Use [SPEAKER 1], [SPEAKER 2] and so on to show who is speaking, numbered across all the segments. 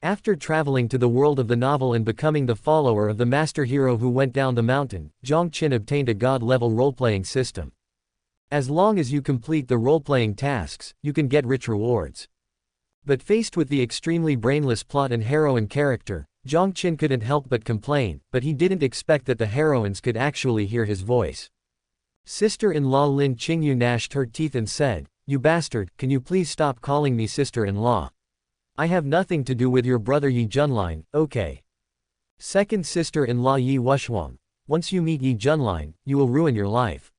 [SPEAKER 1] After traveling to the world of the novel and becoming the follower of the master hero who went down the mountain, Jiang Qin obtained a god-level role-playing system. As long as you complete the role-playing tasks, you can get rich rewards. But faced with the extremely brainless plot and heroine character, Jiang Qin couldn't help but complain, but he didn't expect that the heroines could actually hear his voice. Sister-in-law Lin Qingyue gnashed her teeth and said, "You bastard, can you please stop calling me sister-in-law? I have nothing to do with your brother Ye Junlin, okay?" Second sister-in-law Ye Wushuang, "Once you meet Ye Junlin, you will ruin your life.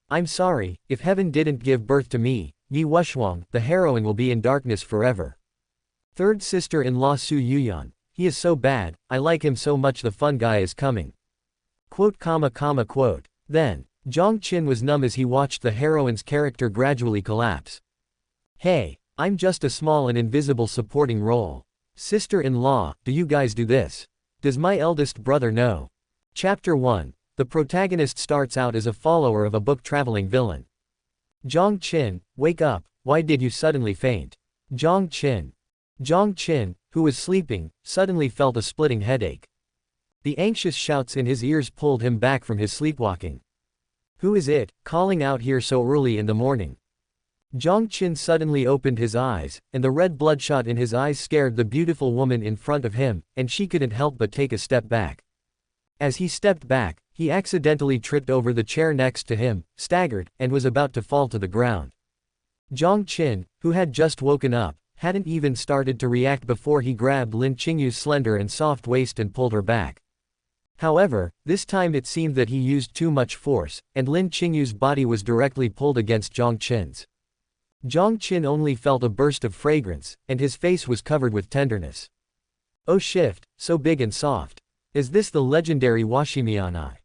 [SPEAKER 1] I'm sorry, if heaven didn't give birth to me, Ye Wushuang, the heroine will be in darkness forever." Third sister-in-law Su Yuyan, "He is so bad, I like him so much the fun guy is coming." Quote. Then, Jiang Qin was numb as he watched the heroine's character gradually collapse. "Hey, I'm just a small and invisible supporting role. Sister-in-law, do you guys do this? Does my eldest brother know?" Chapter 1. The protagonist starts out as a follower of a book-traveling villain. "Jiang Qin, wake up, why did you suddenly faint?" Jiang Qin. Jiang Qin, who was sleeping, suddenly felt a splitting headache. The anxious shouts in his ears pulled him back from his sleepwalking. "Who is it, calling out here so early in the morning?" Jiang Qin suddenly opened his eyes, and the red bloodshot in his eyes scared the beautiful woman in front of him, and she couldn't help but take a step back. As he stepped back, he accidentally tripped over the chair next to him, staggered, and was about to fall to the ground. Jiang Qin, who had just woken up, hadn't even started to react before he grabbed Lin Qingyue's slender and soft waist and pulled her back. However, this time it seemed that he used too much force, and Lin Qingyue's body was directly pulled against Jiang Qin's. Jiang Qin only felt a burst of fragrance, and his face was covered with tenderness. "Oh shift, so big and soft. Is this the legendary Washimianai?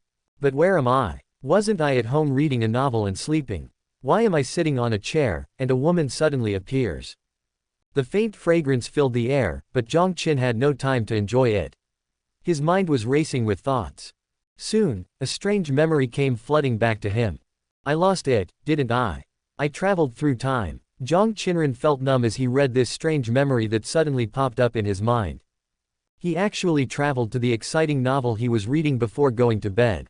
[SPEAKER 1] But where am I? Wasn't I at home reading a novel and sleeping? Why am I sitting on a chair, and a woman suddenly appears?" The faint fragrance filled the air, but Jiang Qin had no time to enjoy it. His mind was racing with thoughts. Soon, a strange memory came flooding back to him. "I lost it, didn't I? I traveled through time." Jiang Qinren felt numb as he read this strange memory that suddenly popped up in his mind. He actually traveled to the exciting novel he was reading before going to bed.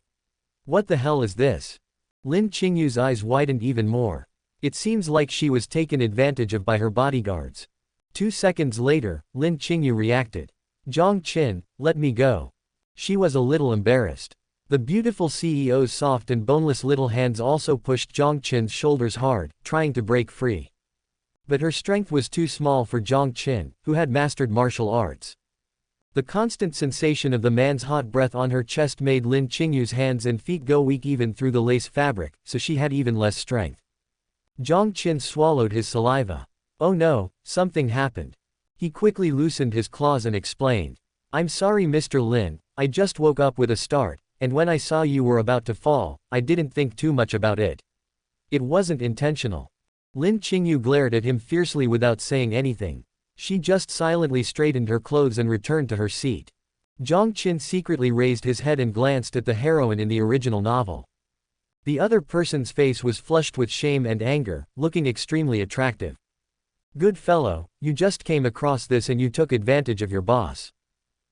[SPEAKER 1] What the hell is this? Lin Qingyue's eyes widened even more. It seems like she was taken advantage of by her bodyguards. 2 seconds later, Lin Qingyue reacted. "Jiang Qin, let me go." She was a little embarrassed. The beautiful CEO's soft and boneless little hands also pushed Jiang Qin's shoulders hard, trying to break free. But her strength was too small for Jiang Qin, who had mastered martial arts. The constant sensation of the man's hot breath on her chest made Lin Qingyue's hands and feet go weak even through the lace fabric, so she had even less strength. Jiang Qin swallowed his saliva. Oh no, something happened. He quickly loosened his claws and explained. "I'm sorry Mr. Lin, I just woke up with a start, and when I saw you were about to fall, I didn't think too much about it. It wasn't intentional." Lin Qingyue glared at him fiercely without saying anything. She just silently straightened her clothes and returned to her seat. Jiang Qin secretly raised his head and glanced at the heroine in the original novel. The other person's face was flushed with shame and anger, looking extremely attractive. "Good fellow, you just came across this and you took advantage of your boss.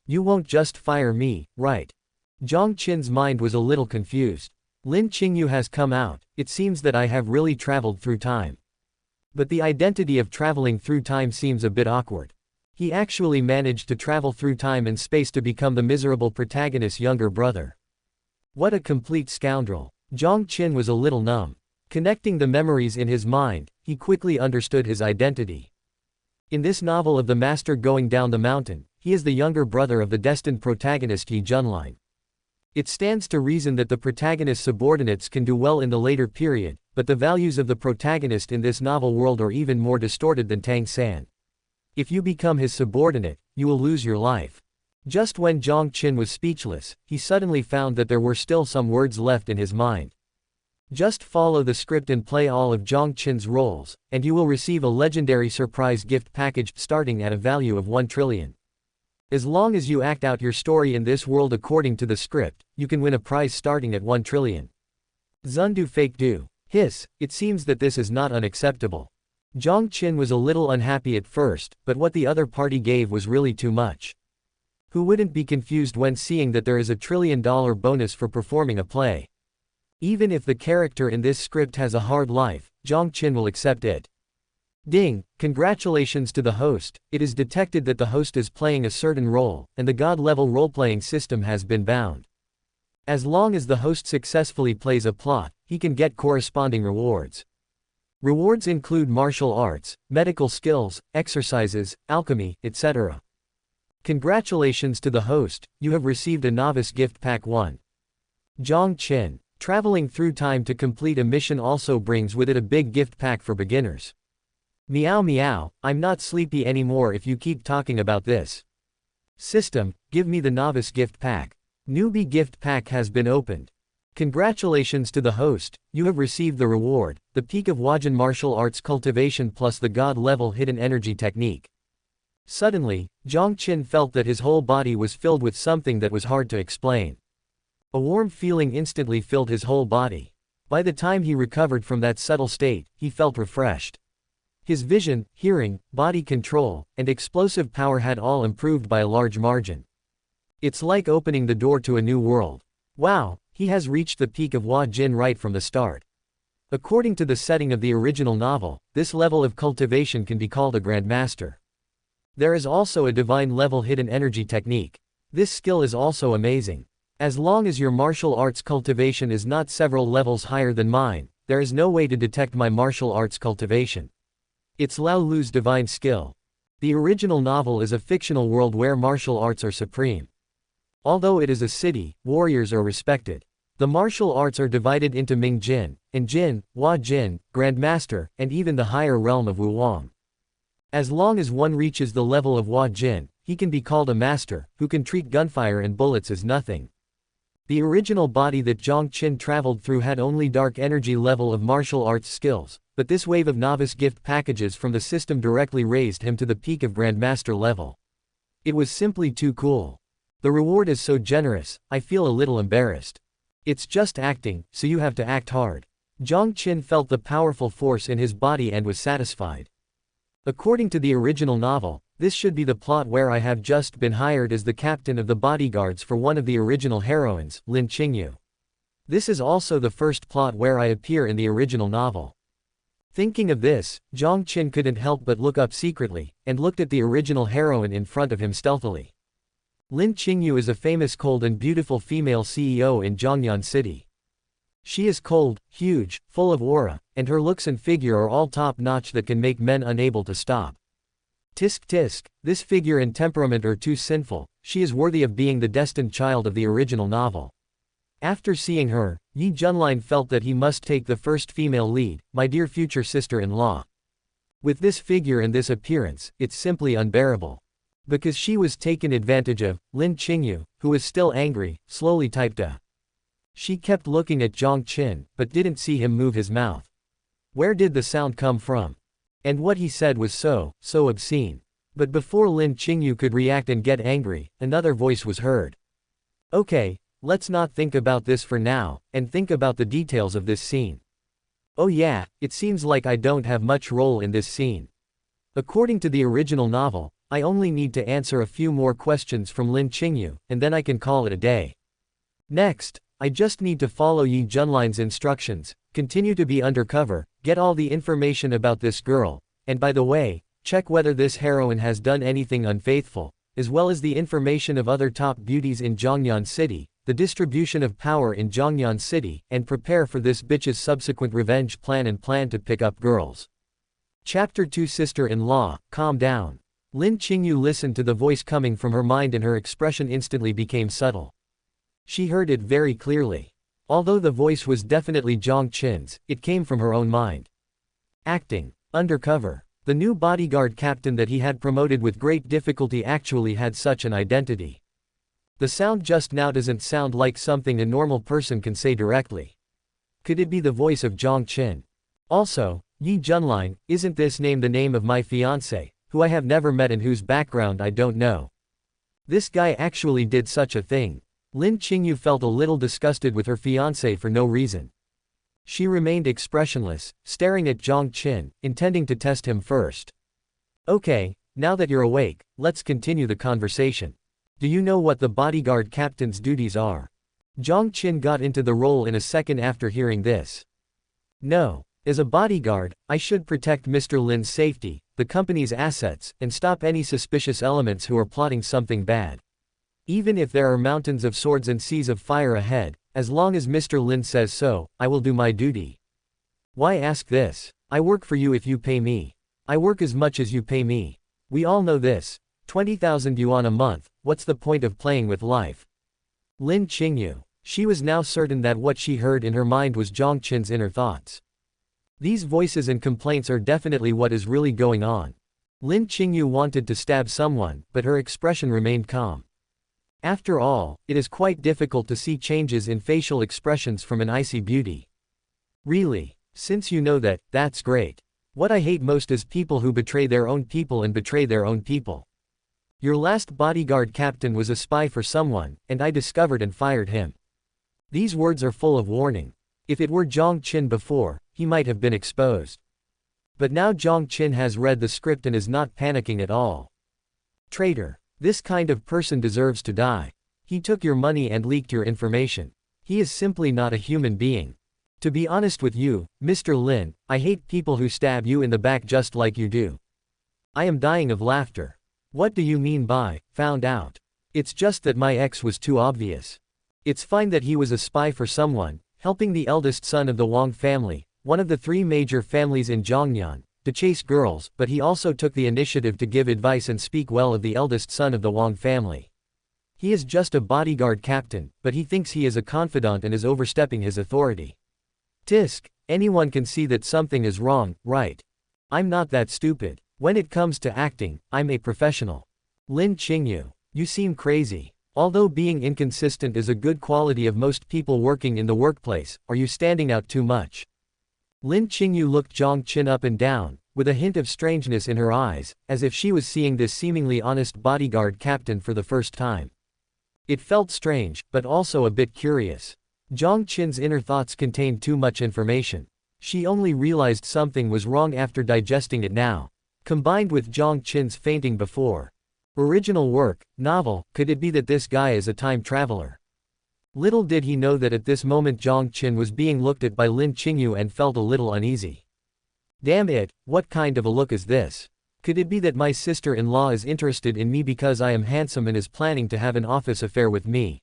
[SPEAKER 1] You won't just fire me, right?" Jiang Qin's mind was a little confused. Lin Qingyue has come out, it seems that I have really traveled through time. But the identity of traveling through time seems a bit awkward. He actually managed to travel through time and space to become the miserable protagonist's younger brother. What a complete scoundrel. Jiang Qin was a little numb. Connecting the memories in his mind, he quickly understood his identity. In this novel of the master going down the mountain, he is the younger brother of the destined protagonist Ye Junlin. It stands to reason that the protagonist's subordinates can do well in the later period, but the values of the protagonist in this novel world are even more distorted than Tang San. If you become his subordinate, you will lose your life. Just when Jiang Qin was speechless, he suddenly found that there were still some words left in his mind. Just follow the script and play all of Jiang Qin's roles, and you will receive a legendary surprise gift package starting at a value of 1 trillion. As long as you act out your story in this world according to the script, you can win a prize starting at 1 trillion. Zundu fake do. Hiss, it seems that this is not unacceptable. Jiang Qin was a little unhappy at first, but what the other party gave was really too much. Who wouldn't be confused when seeing that there is a $1 trillion bonus for performing a play? Even if the character in this script has a hard life, Jiang Qin will accept it. Ding! Congratulations to the host, it is detected that the host is playing a certain role, and the God-level role-playing system has been bound. As long as the host successfully plays a plot, he can get corresponding rewards. Rewards include martial arts, medical skills, exercises, alchemy, etc. Congratulations to the host, you have received a Novice Gift Pack 1. Jiang Qin. Traveling through time to complete a mission also brings with it a big gift pack for beginners. Meow meow, I'm not sleepy anymore if you keep talking about this. System, give me the Novice Gift Pack. Newbie Gift Pack has been opened. Congratulations to the host, you have received the reward, the Peak of Wajan Martial Arts Cultivation plus the God-level Hidden Energy Technique. Suddenly, Jiang Qin felt that his whole body was filled with something that was hard to explain. A warm feeling instantly filled his whole body. By the time he recovered from that subtle state, he felt refreshed. His vision, hearing, body control, and explosive power had all improved by a large margin. It's like opening the door to a new world. Wow, he has reached the peak of Hua Jin right from the start. According to the setting of the original novel, this level of cultivation can be called a Grandmaster. There is also a divine level hidden energy technique. This skill is also amazing. As long as your martial arts cultivation is not several levels higher than mine, there is no way to detect my martial arts cultivation. It's Lao Lu's divine skill. The original novel is a fictional world where martial arts are supreme. Although it is a city, warriors are respected. The martial arts are divided into Ming Jin, and Jin, Hua Jin, Grandmaster, and even the higher realm of Wuwang. As long as one reaches the level of Hua Jin, he can be called a master, who can treat gunfire and bullets as nothing. The original body that Jiang Qin traveled through had only dark energy level of martial arts skills, but this wave of novice gift packages from the system directly raised him to the peak of Grandmaster level. It was simply too cool. The reward is so generous, I feel a little embarrassed. It's just acting, so you have to act hard. Jiang Qin felt the powerful force in his body and was satisfied. According to the original novel, this should be the plot where I have just been hired as the captain of the bodyguards for one of the original heroines, Lin Qingyue. This is also the first plot where I appear in the original novel. Thinking of this, Jiang Qin couldn't help but look up secretly, and looked at the original heroine in front of him stealthily. Lin Qingyue is a famous cold and beautiful female CEO in Zhongyan City. She is cold, huge, full of aura, and her looks and figure are all top-notch that can make men unable to stop. Tisk tisk, this figure and temperament are too sinful, she is worthy of being the destined child of the original novel. After seeing her, Ye Junlin felt that he must take the first female lead, my dear future sister-in-law. With this figure and this appearance, it's simply unbearable. Because she was taken advantage of, Lin Qingyue, who was still angry, slowly typed a. She kept looking at Jiang Qin, but didn't see him move his mouth. Where did the sound come from? And what he said was so obscene. But before Lin Qingyue could react and get angry, another voice was heard. Okay, let's not think about this for now, and think about the details of this scene. Oh yeah, it seems like I don't have much role in this scene. According to the original novel, I only need to answer a few more questions from Lin Qingyue, and then I can call it a day. Next, I just need to follow Ye Junlin's instructions, continue to be undercover, get all the information about this girl, and by the way, check whether this heroine has done anything unfaithful, as well as the information of other top beauties in Zhongyan City, the distribution of power in Zhongyan City, and prepare for this bitch's subsequent revenge plan and plan to pick up girls. Chapter 2 Sister-in-law, calm down. Lin Qingyue listened to the voice coming from her mind and her expression instantly became subtle. She heard it very clearly. Although the voice was definitely Jiang Qin's, it came from her own mind. Acting. Undercover. The new bodyguard captain that he had promoted with great difficulty actually had such an identity. The sound just now doesn't sound like something a normal person can say directly. Could it be the voice of Jiang Qin? Also, Ye Junlin, isn't this name the name of my fiancé, who I have never met and whose background I don't know? This guy actually did such a thing. Lin Qingyue felt a little disgusted with her fiancé for no reason. She remained expressionless, staring at Jiang Qin, intending to test him first. Okay, now that you're awake, let's continue the conversation. Do you know what the bodyguard captain's duties are? Jiang Qin got into the role in a second after hearing this. No. As a bodyguard, I should protect Mr. Lin's safety, the company's assets, and stop any suspicious elements who are plotting something bad. Even if there are mountains of swords and seas of fire ahead, as long as Mr. Lin says so, I will do my duty. Why ask this? I work for you if you pay me. I work as much as you pay me. We all know this. 20,000 yuan a month, what's the point of playing with life? Lin Qingyue. She was now certain that what she heard in her mind was Jiang Qin's inner thoughts. These voices and complaints are definitely what is really going on. Lin Qingyue wanted to stab someone, but her expression remained calm. After all, it is quite difficult to see changes in facial expressions from an icy beauty. Really? Since you know that, that's great. What I hate most is people who betray their own people and betray their own people. Your last bodyguard captain was a spy for someone, and I discovered and fired him. These words are full of warning. If it were Jiang Qin before, he might have been exposed. But now Jiang Qin has read the script and is not panicking at all. Traitor. This kind of person deserves to die. He took your money and leaked your information. He is simply not a human being. To be honest with you, Mr. Lin, I hate people who stab you in the back just like you do. I am dying of laughter. What do you mean by, found out? It's just that my ex was too obvious. It's fine that he was a spy for someone, helping the eldest son of the Wang family, one of the three major families in Zhongnan, to chase girls, but he also took the initiative to give advice and speak well of the eldest son of the Wang family. He is just a bodyguard captain, but he thinks he is a confidant and is overstepping his authority. Tisk, anyone can see that something is wrong, right? I'm not that stupid. When it comes to acting, I'm a professional. Lin Qingyue, you seem crazy. Although being inconsistent is a good quality of most people working in the workplace, are you standing out too much? Lin Qingyue looked Jiang Qin up and down, with a hint of strangeness in her eyes, as if she was seeing this seemingly honest bodyguard captain for the first time. It felt strange, but also a bit curious. Jiang Qin's inner thoughts contained too much information. She only realized something was wrong after digesting it now. Combined with Jiang Qin's fainting before. Original work, novel, could it be that this guy is a time traveler? Little did he know that at this moment Jiang Qin was being looked at by Lin Qingyue and felt a little uneasy. Damn it, what kind of a look is this? Could it be that my sister-in-law is interested in me because I am handsome and is planning to have an office affair with me?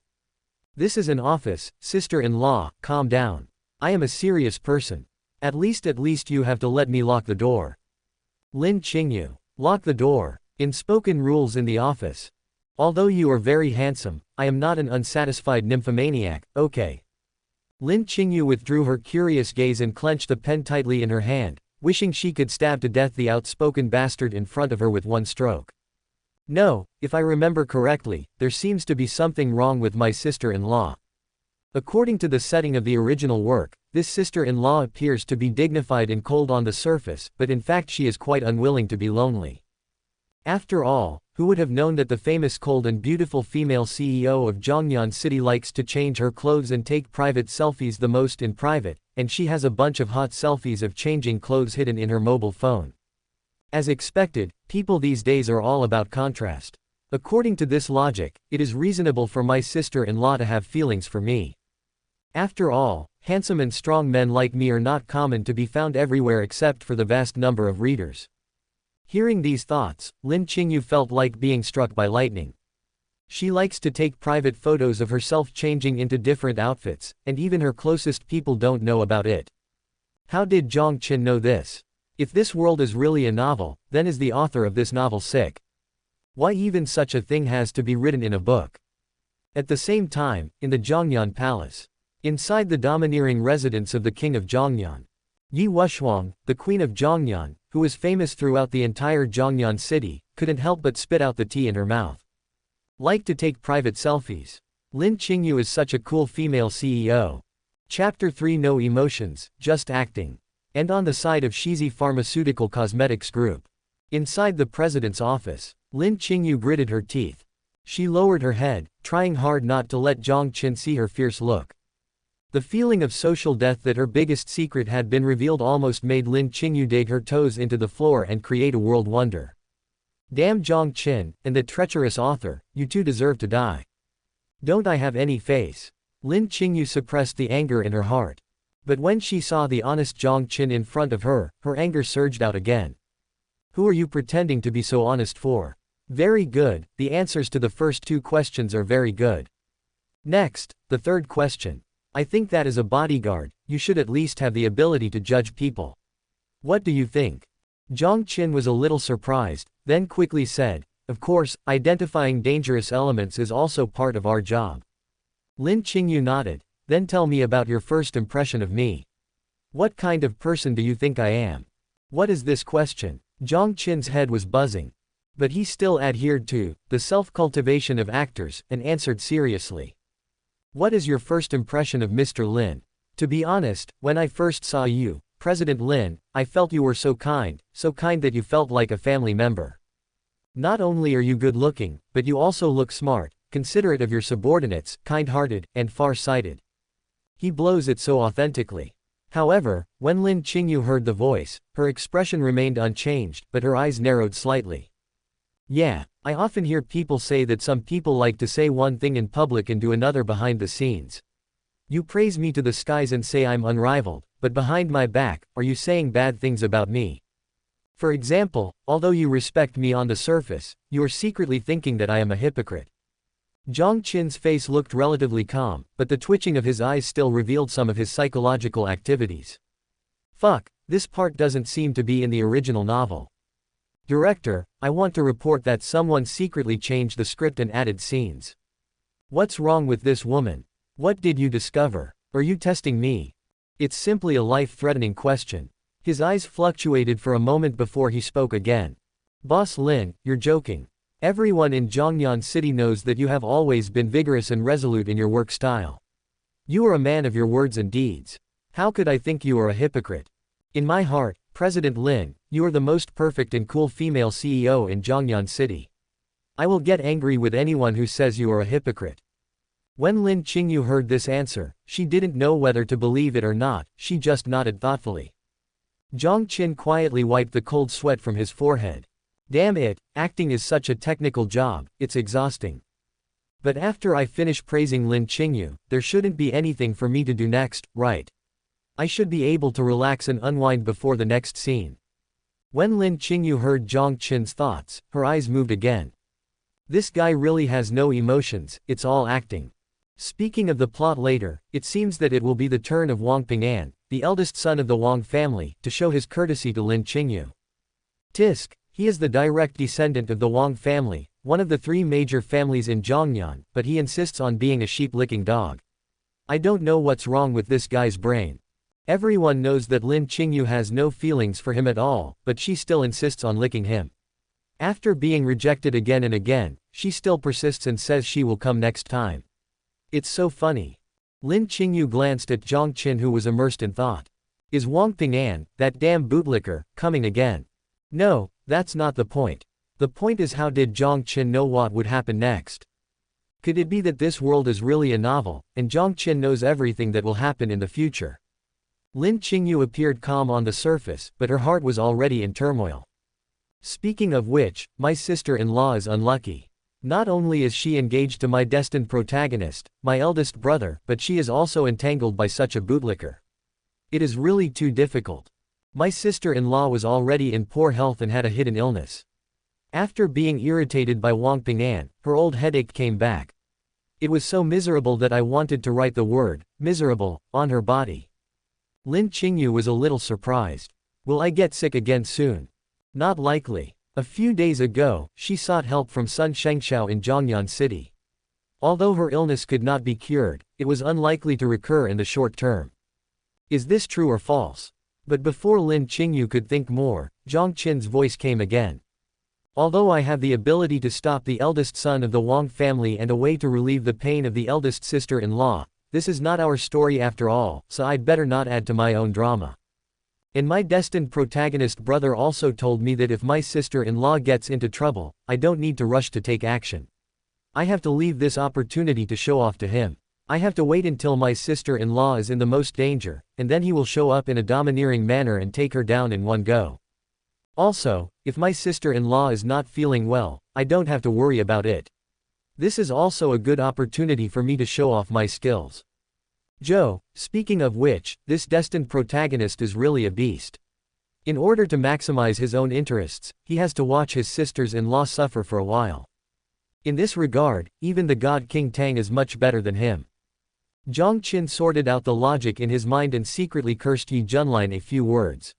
[SPEAKER 1] This is an office, sister-in-law, calm down. I am a serious person. At least you have to let me lock the door. Lin Qingyue, lock the door. Unspoken rules in the office. Although you are very handsome, I am not an unsatisfied nymphomaniac, okay? Lin Qingyue withdrew her curious gaze and clenched the pen tightly in her hand, wishing she could stab to death the outspoken bastard in front of her with one stroke. No, if I remember correctly, there seems to be something wrong with my sister-in-law. According to the setting of the original work, this sister-in-law appears to be dignified and cold on the surface, but in fact she is quite unwilling to be lonely. After all, who would have known that the famous cold and beautiful female CEO of Zhongnan City likes to change her clothes and take private selfies the most in private, and she has a bunch of hot selfies of changing clothes hidden in her mobile phone. As expected, people these days are all about contrast. According to this logic, it is reasonable for my sister-in-law to have feelings for me. After all, handsome and strong men like me are not common to be found everywhere except for the vast number of readers. Hearing these thoughts, Lin Qingyue felt like being struck by lightning. She likes to take private photos of herself changing into different outfits, and even her closest people don't know about it. How did Jiang Qin know this? If this world is really a novel, then is the author of this novel sick? Why even such a thing has to be written in a book? At the same time, in the Zhongnan Palace. Inside the domineering residence of the king of Zhongnan. Ye Wushuang, the queen of Zhongnan, who was famous throughout the entire Zhongnan city, couldn't help but spit out the tea in her mouth. Like to take private selfies. Lin Qingyue is such a cool female CEO. Chapter 3 No Emotions, Just Acting. And on the side of Shizi Pharmaceutical Cosmetics Group. Inside the president's office, Lin Qingyue gritted her teeth. She lowered her head, trying hard not to let Jiang Qin see her fierce look. The feeling of social death that her biggest secret had been revealed almost made Lin Qingyue dig her toes into the floor and create a world wonder. Damn Jiang Qin, and the treacherous author, you two deserve to die. Don't I have any face? Lin Qingyue suppressed the anger in her heart. But when she saw the honest Jiang Qin in front of her, her anger surged out again. Who are you pretending to be so honest for? Very good, the answers to the first two questions are very good. Next, the third question. I think that as a bodyguard, you should at least have the ability to judge people. What do you think? Jiang Qin was a little surprised, then quickly said, of course, identifying dangerous elements is also part of our job. Lin Qingyue nodded, then tell me about your first impression of me. What kind of person do you think I am? What is this question? Jiang Qin's head was buzzing. But he still adhered to the self-cultivation of actors, and answered seriously. What is your first impression of Mr. Lin? To be honest, when I first saw you, President Lin, I felt you were so kind that you felt like a family member. Not only are you good-looking, but you also look smart, considerate of your subordinates, kind-hearted, and far-sighted. He blows it so authentically. However, when Lin Qingyue heard the voice, her expression remained unchanged, but her eyes narrowed slightly. Yeah, I often hear people say that some people like to say one thing in public and do another behind the scenes. You praise me to the skies and say I'm unrivaled, but behind my back, are you saying bad things about me? For example, although you respect me on the surface, you are secretly thinking that I am a hypocrite. Jiang Qin's face looked relatively calm, but the twitching of his eyes still revealed some of his psychological activities. Fuck, this part doesn't seem to be in the original novel. Director, I want to report that someone secretly changed the script and added scenes. What's wrong with this woman? What did you discover? Are you testing me? It's simply a life-threatening question. His eyes fluctuated for a moment before he spoke again. Boss Lin, you're joking. Everyone in Zhongyan City knows that you have always been vigorous and resolute in your work style. You are a man of your words and deeds. How could I think you are a hypocrite? In my heart, President Lin, you are the most perfect and cool female CEO in Zhongyan City. I will get angry with anyone who says you are a hypocrite. When Lin Qingyue heard this answer, she didn't know whether to believe it or not, she just nodded thoughtfully. Jiang Qin quietly wiped the cold sweat from his forehead. Damn it, acting is such a technical job, it's exhausting. But after I finish praising Lin Qingyue, there shouldn't be anything for me to do next, right? I should be able to relax and unwind before the next scene. When Lin Qingyue heard Jiang Qin's thoughts, her eyes moved again. This guy really has no emotions, it's all acting. Speaking of the plot later, it seems that it will be the turn of Wang Ping'an, the eldest son of the Wang family, to show his courtesy to Lin Qingyue. Tisk, he is the direct descendant of the Wang family, one of the three major families in Zhongyan, but he insists on being a sheep-licking dog. I don't know what's wrong with this guy's brain. Everyone knows that Lin Qingyue has no feelings for him at all, but she still insists on licking him. After being rejected again and again, she still persists and says she will come next time. It's so funny. Lin Qingyue glanced at Jiang Qin, who was immersed in thought. Is Wang Ping'an, that damn bootlicker, coming again? No, that's not the point. The point is, how did Jiang Qin know what would happen next? Could it be that this world is really a novel, and Jiang Qin knows everything that will happen in the future? Lin Qingyue appeared calm on the surface, but her heart was already in turmoil. Speaking of which, my sister-in-law is unlucky. Not only is she engaged to my destined protagonist, my eldest brother, but she is also entangled by such a bootlicker. It is really too difficult. My sister-in-law was already in poor health and had a hidden illness. After being irritated by Wang Ping'an, her old headache came back. It was so miserable that I wanted to write the word, miserable, on her body. Lin Qingyue was a little surprised. Will I get sick again soon? Not likely. A few days ago, she sought help from Sun Shengxiao in Zhongyan City. Although her illness could not be cured, it was unlikely to recur in the short term. Is this true or false? But before Lin Qingyue could think more, Jiang Qin's voice came again. Although I have the ability to stop the eldest son of the Wang family and a way to relieve the pain of the eldest sister-in-law, this is not our story after all, so I'd better not add to my own drama. And my destined protagonist brother also told me that if my sister-in-law gets into trouble, I don't need to rush to take action. I have to leave this opportunity to show off to him. I have to wait until my sister-in-law is in the most danger, and then he will show up in a domineering manner and take her down in one go. Also, if my sister-in-law is not feeling well, I don't have to worry about it. This is also a good opportunity for me to show off my skills. Joe, speaking of which, this destined protagonist is really a beast. In order to maximize his own interests, he has to watch his sisters-in-law suffer for a while. In this regard, even the god King Tang is much better than him. Jiang Qin sorted out the logic in his mind and secretly cursed Ye Junlin a few words.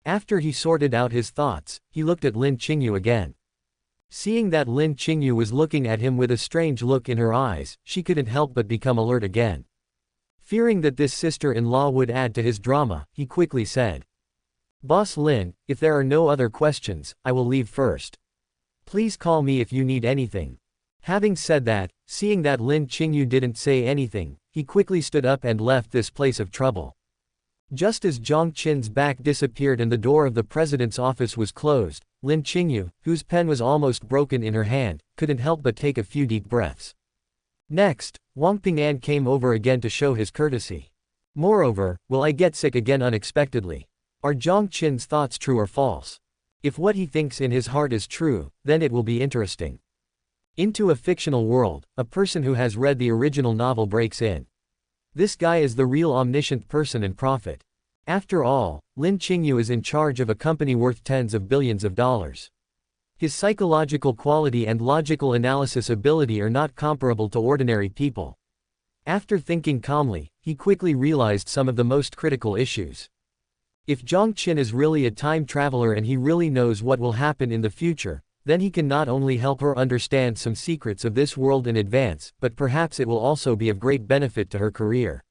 [SPEAKER 1] After he sorted out his thoughts, he looked at Lin Qingyue again. Seeing that Lin Qingyue was looking at him with a strange look in her eyes, she couldn't help but become alert again. Fearing that this sister-in-law would add to his drama, he quickly said, "Boss Lin, if there are no other questions, I will leave first. Please call me if you need anything." Having said that, seeing that Lin Qingyue didn't say anything, he quickly stood up and left this place of trouble. Just as Jiang Qin's back disappeared and the door of the president's office was closed, Lin Qingyue, whose pen was almost broken in her hand, couldn't help but take a few deep breaths. Next, Wang Ping'an came over again to show his courtesy. Moreover, will I get sick again unexpectedly? Are Jiang Qin's thoughts true or false? If what he thinks in his heart is true, then it will be interesting. Into a fictional world, a person who has read the original novel breaks in. This guy is the real omniscient person and prophet. After all, Lin Qingyue is in charge of a company worth tens of billions of dollars. His psychological quality and logical analysis ability are not comparable to ordinary people. After thinking calmly, he quickly realized some of the most critical issues. If Jiang Qin is really a time traveler and he really knows what will happen in the future, then he can not only help her understand some secrets of this world in advance, but perhaps it will also be of great benefit to her career.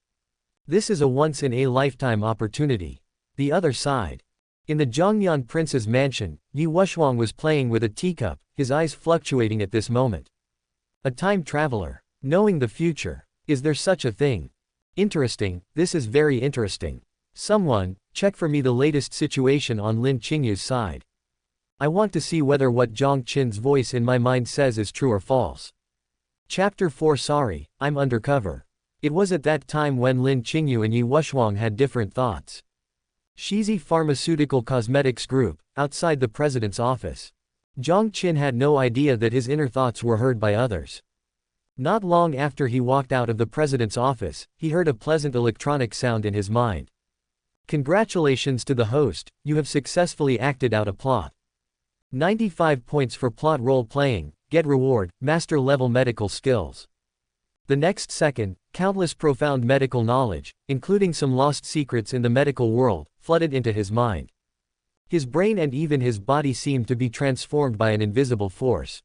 [SPEAKER 1] This is a once-in-a-lifetime opportunity. The other side. In the Zhongyan prince's mansion, Ye Wushuang was playing with a teacup, his eyes fluctuating at this moment. A time traveler. Knowing the future. Is there such a thing? Interesting, this is very interesting. Someone, check for me the latest situation on Lin Qingyue's side. I want to see whether what Jiang Qin's voice in my mind says is true or false. Chapter 4. Sorry, I'm undercover. It was at that time when Lin Qingyue and Ye Wushuang had different thoughts. Shizi Pharmaceutical Cosmetics Group, outside the president's office. Jiang Qin had no idea that his inner thoughts were heard by others. Not long after he walked out of the president's office, he heard a pleasant electronic sound in his mind. Congratulations to the host, you have successfully acted out a plot. 95 points for plot role-playing, get reward, master-level medical skills. The next second, countless profound medical knowledge, including some lost secrets in the medical world, flooded into his mind. His brain and even his body seemed to be transformed by an invisible force.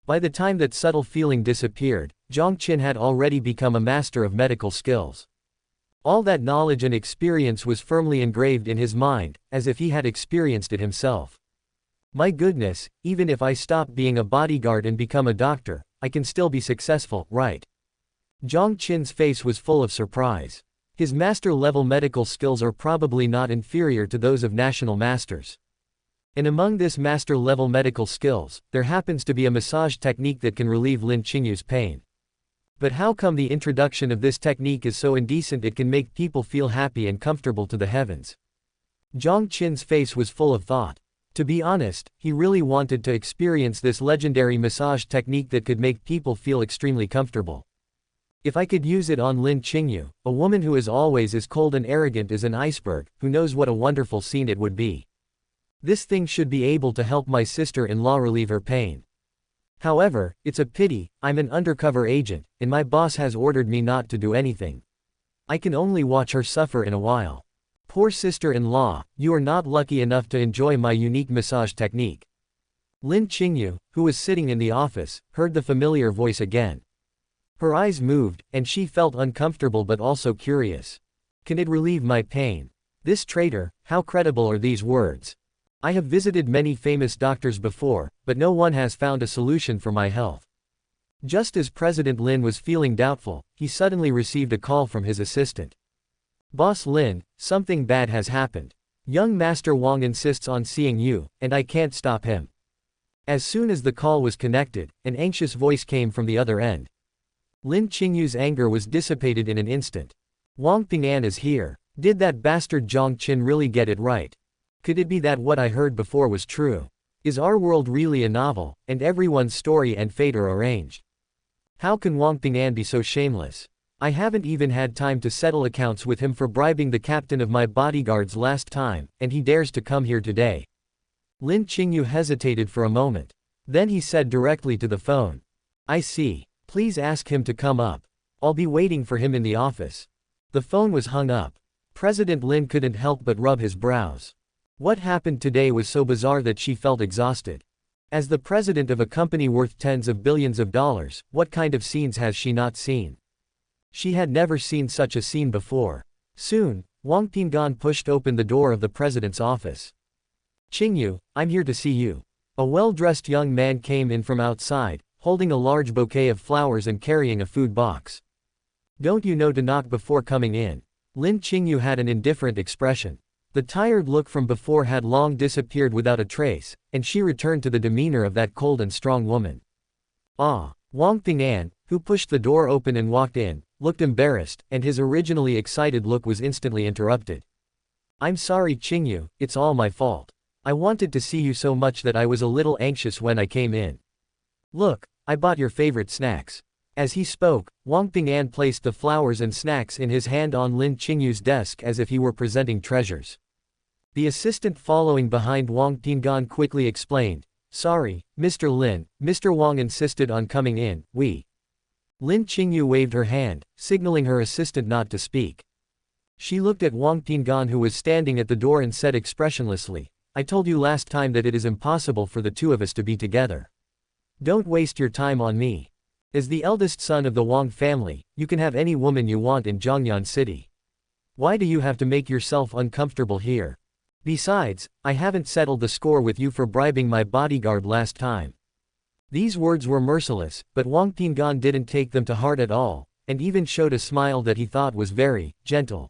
[SPEAKER 1] By the time that subtle feeling disappeared, Jiang Qin had already become a master of medical skills. All that knowledge and experience was firmly engraved in his mind, as if he had experienced it himself. My goodness, even if I stop being a bodyguard and become a doctor, I can still be successful, right? Jiang Qin's face was full of surprise. His master-level medical skills are probably not inferior to those of national masters. And among this master-level medical skills, there happens to be a massage technique that can relieve Lin Qingyue's pain. But how come the introduction of this technique is so indecent it can make people feel happy and comfortable to the heavens? Jiang Qin's face was full of thought. To be honest, he really wanted to experience this legendary massage technique that could make people feel extremely comfortable. If I could use it on Lin Qingyue, a woman who is always as cold and arrogant as an iceberg, who knows what a wonderful scene it would be. This thing should be able to help my sister-in-law relieve her pain. However, it's a pity, I'm an undercover agent, and my boss has ordered me not to do anything. I can only watch her suffer in a while. Poor sister-in-law, you are not lucky enough to enjoy my unique massage technique. Lin Qingyue, who was sitting in the office, heard the familiar voice again. Her eyes moved, and she felt uncomfortable but also curious. Can it relieve my pain? This traitor, how credible are these words? I have visited many famous doctors before, but no one has found a solution for my health. Just as President Lin was feeling doubtful, he suddenly received a call from his assistant. Boss Lin, something bad has happened. Young Master Wang insists on seeing you, and I can't stop him. As soon as the call was connected, an anxious voice came from the other end. Lin Qingyue's anger was dissipated in an instant. Wang Ping'an is here. Did that bastard Jiang Qin really get it right? Could it be that what I heard before was true? Is our world really a novel, and everyone's story and fate are arranged? How can Wang Ping'an be so shameless? I haven't even had time to settle accounts with him for bribing the captain of my bodyguards last time, and he dares to come here today. Lin Qingyue hesitated for a moment. Then he said directly to the phone. I see. Please ask him to come up. I'll be waiting for him in the office. The phone was hung up. President Lin couldn't help but rub his brows. What happened today was so bizarre that she felt exhausted. As the president of a company worth tens of billions of dollars, what kind of scenes has she not seen? She had never seen such a scene before. Soon, Wang Ping'an pushed open the door of the president's office. Qingyue, I'm here to see you. A well-dressed young man came in from outside, holding a large bouquet of flowers and carrying a food box. Don't you know to knock before coming in? Lin Qingyue had an indifferent expression. The tired look from before had long disappeared without a trace, and she returned to the demeanor of that cold and strong woman. Ah! Wang Ping'an, who pushed the door open and walked in, looked embarrassed, and his originally excited look was instantly interrupted. I'm sorry Qingyue, it's all my fault. I wanted to see you so much that I was a little anxious when I came in. Look, I bought your favorite snacks. As he spoke, Wang Ping'an placed the flowers and snacks in his hand on Lin Qingyue's desk as if he were presenting treasures. The assistant following behind Wang Ping'an quickly explained, Sorry, Mr. Lin, Mr. Wang insisted on coming in, Lin Qingyue waved her hand, signaling her assistant not to speak. She looked at Wang Ping'an who was standing at the door and said expressionlessly, I told you last time that it is impossible for the two of us to be together. Don't waste your time on me. As the eldest son of the Wang family, you can have any woman you want in Zhongyan City. Why do you have to make yourself uncomfortable here? Besides, I haven't settled the score with you for bribing my bodyguard last time. These words were merciless, but Wang Ping'an didn't take them to heart at all, and even showed a smile that he thought was very gentle.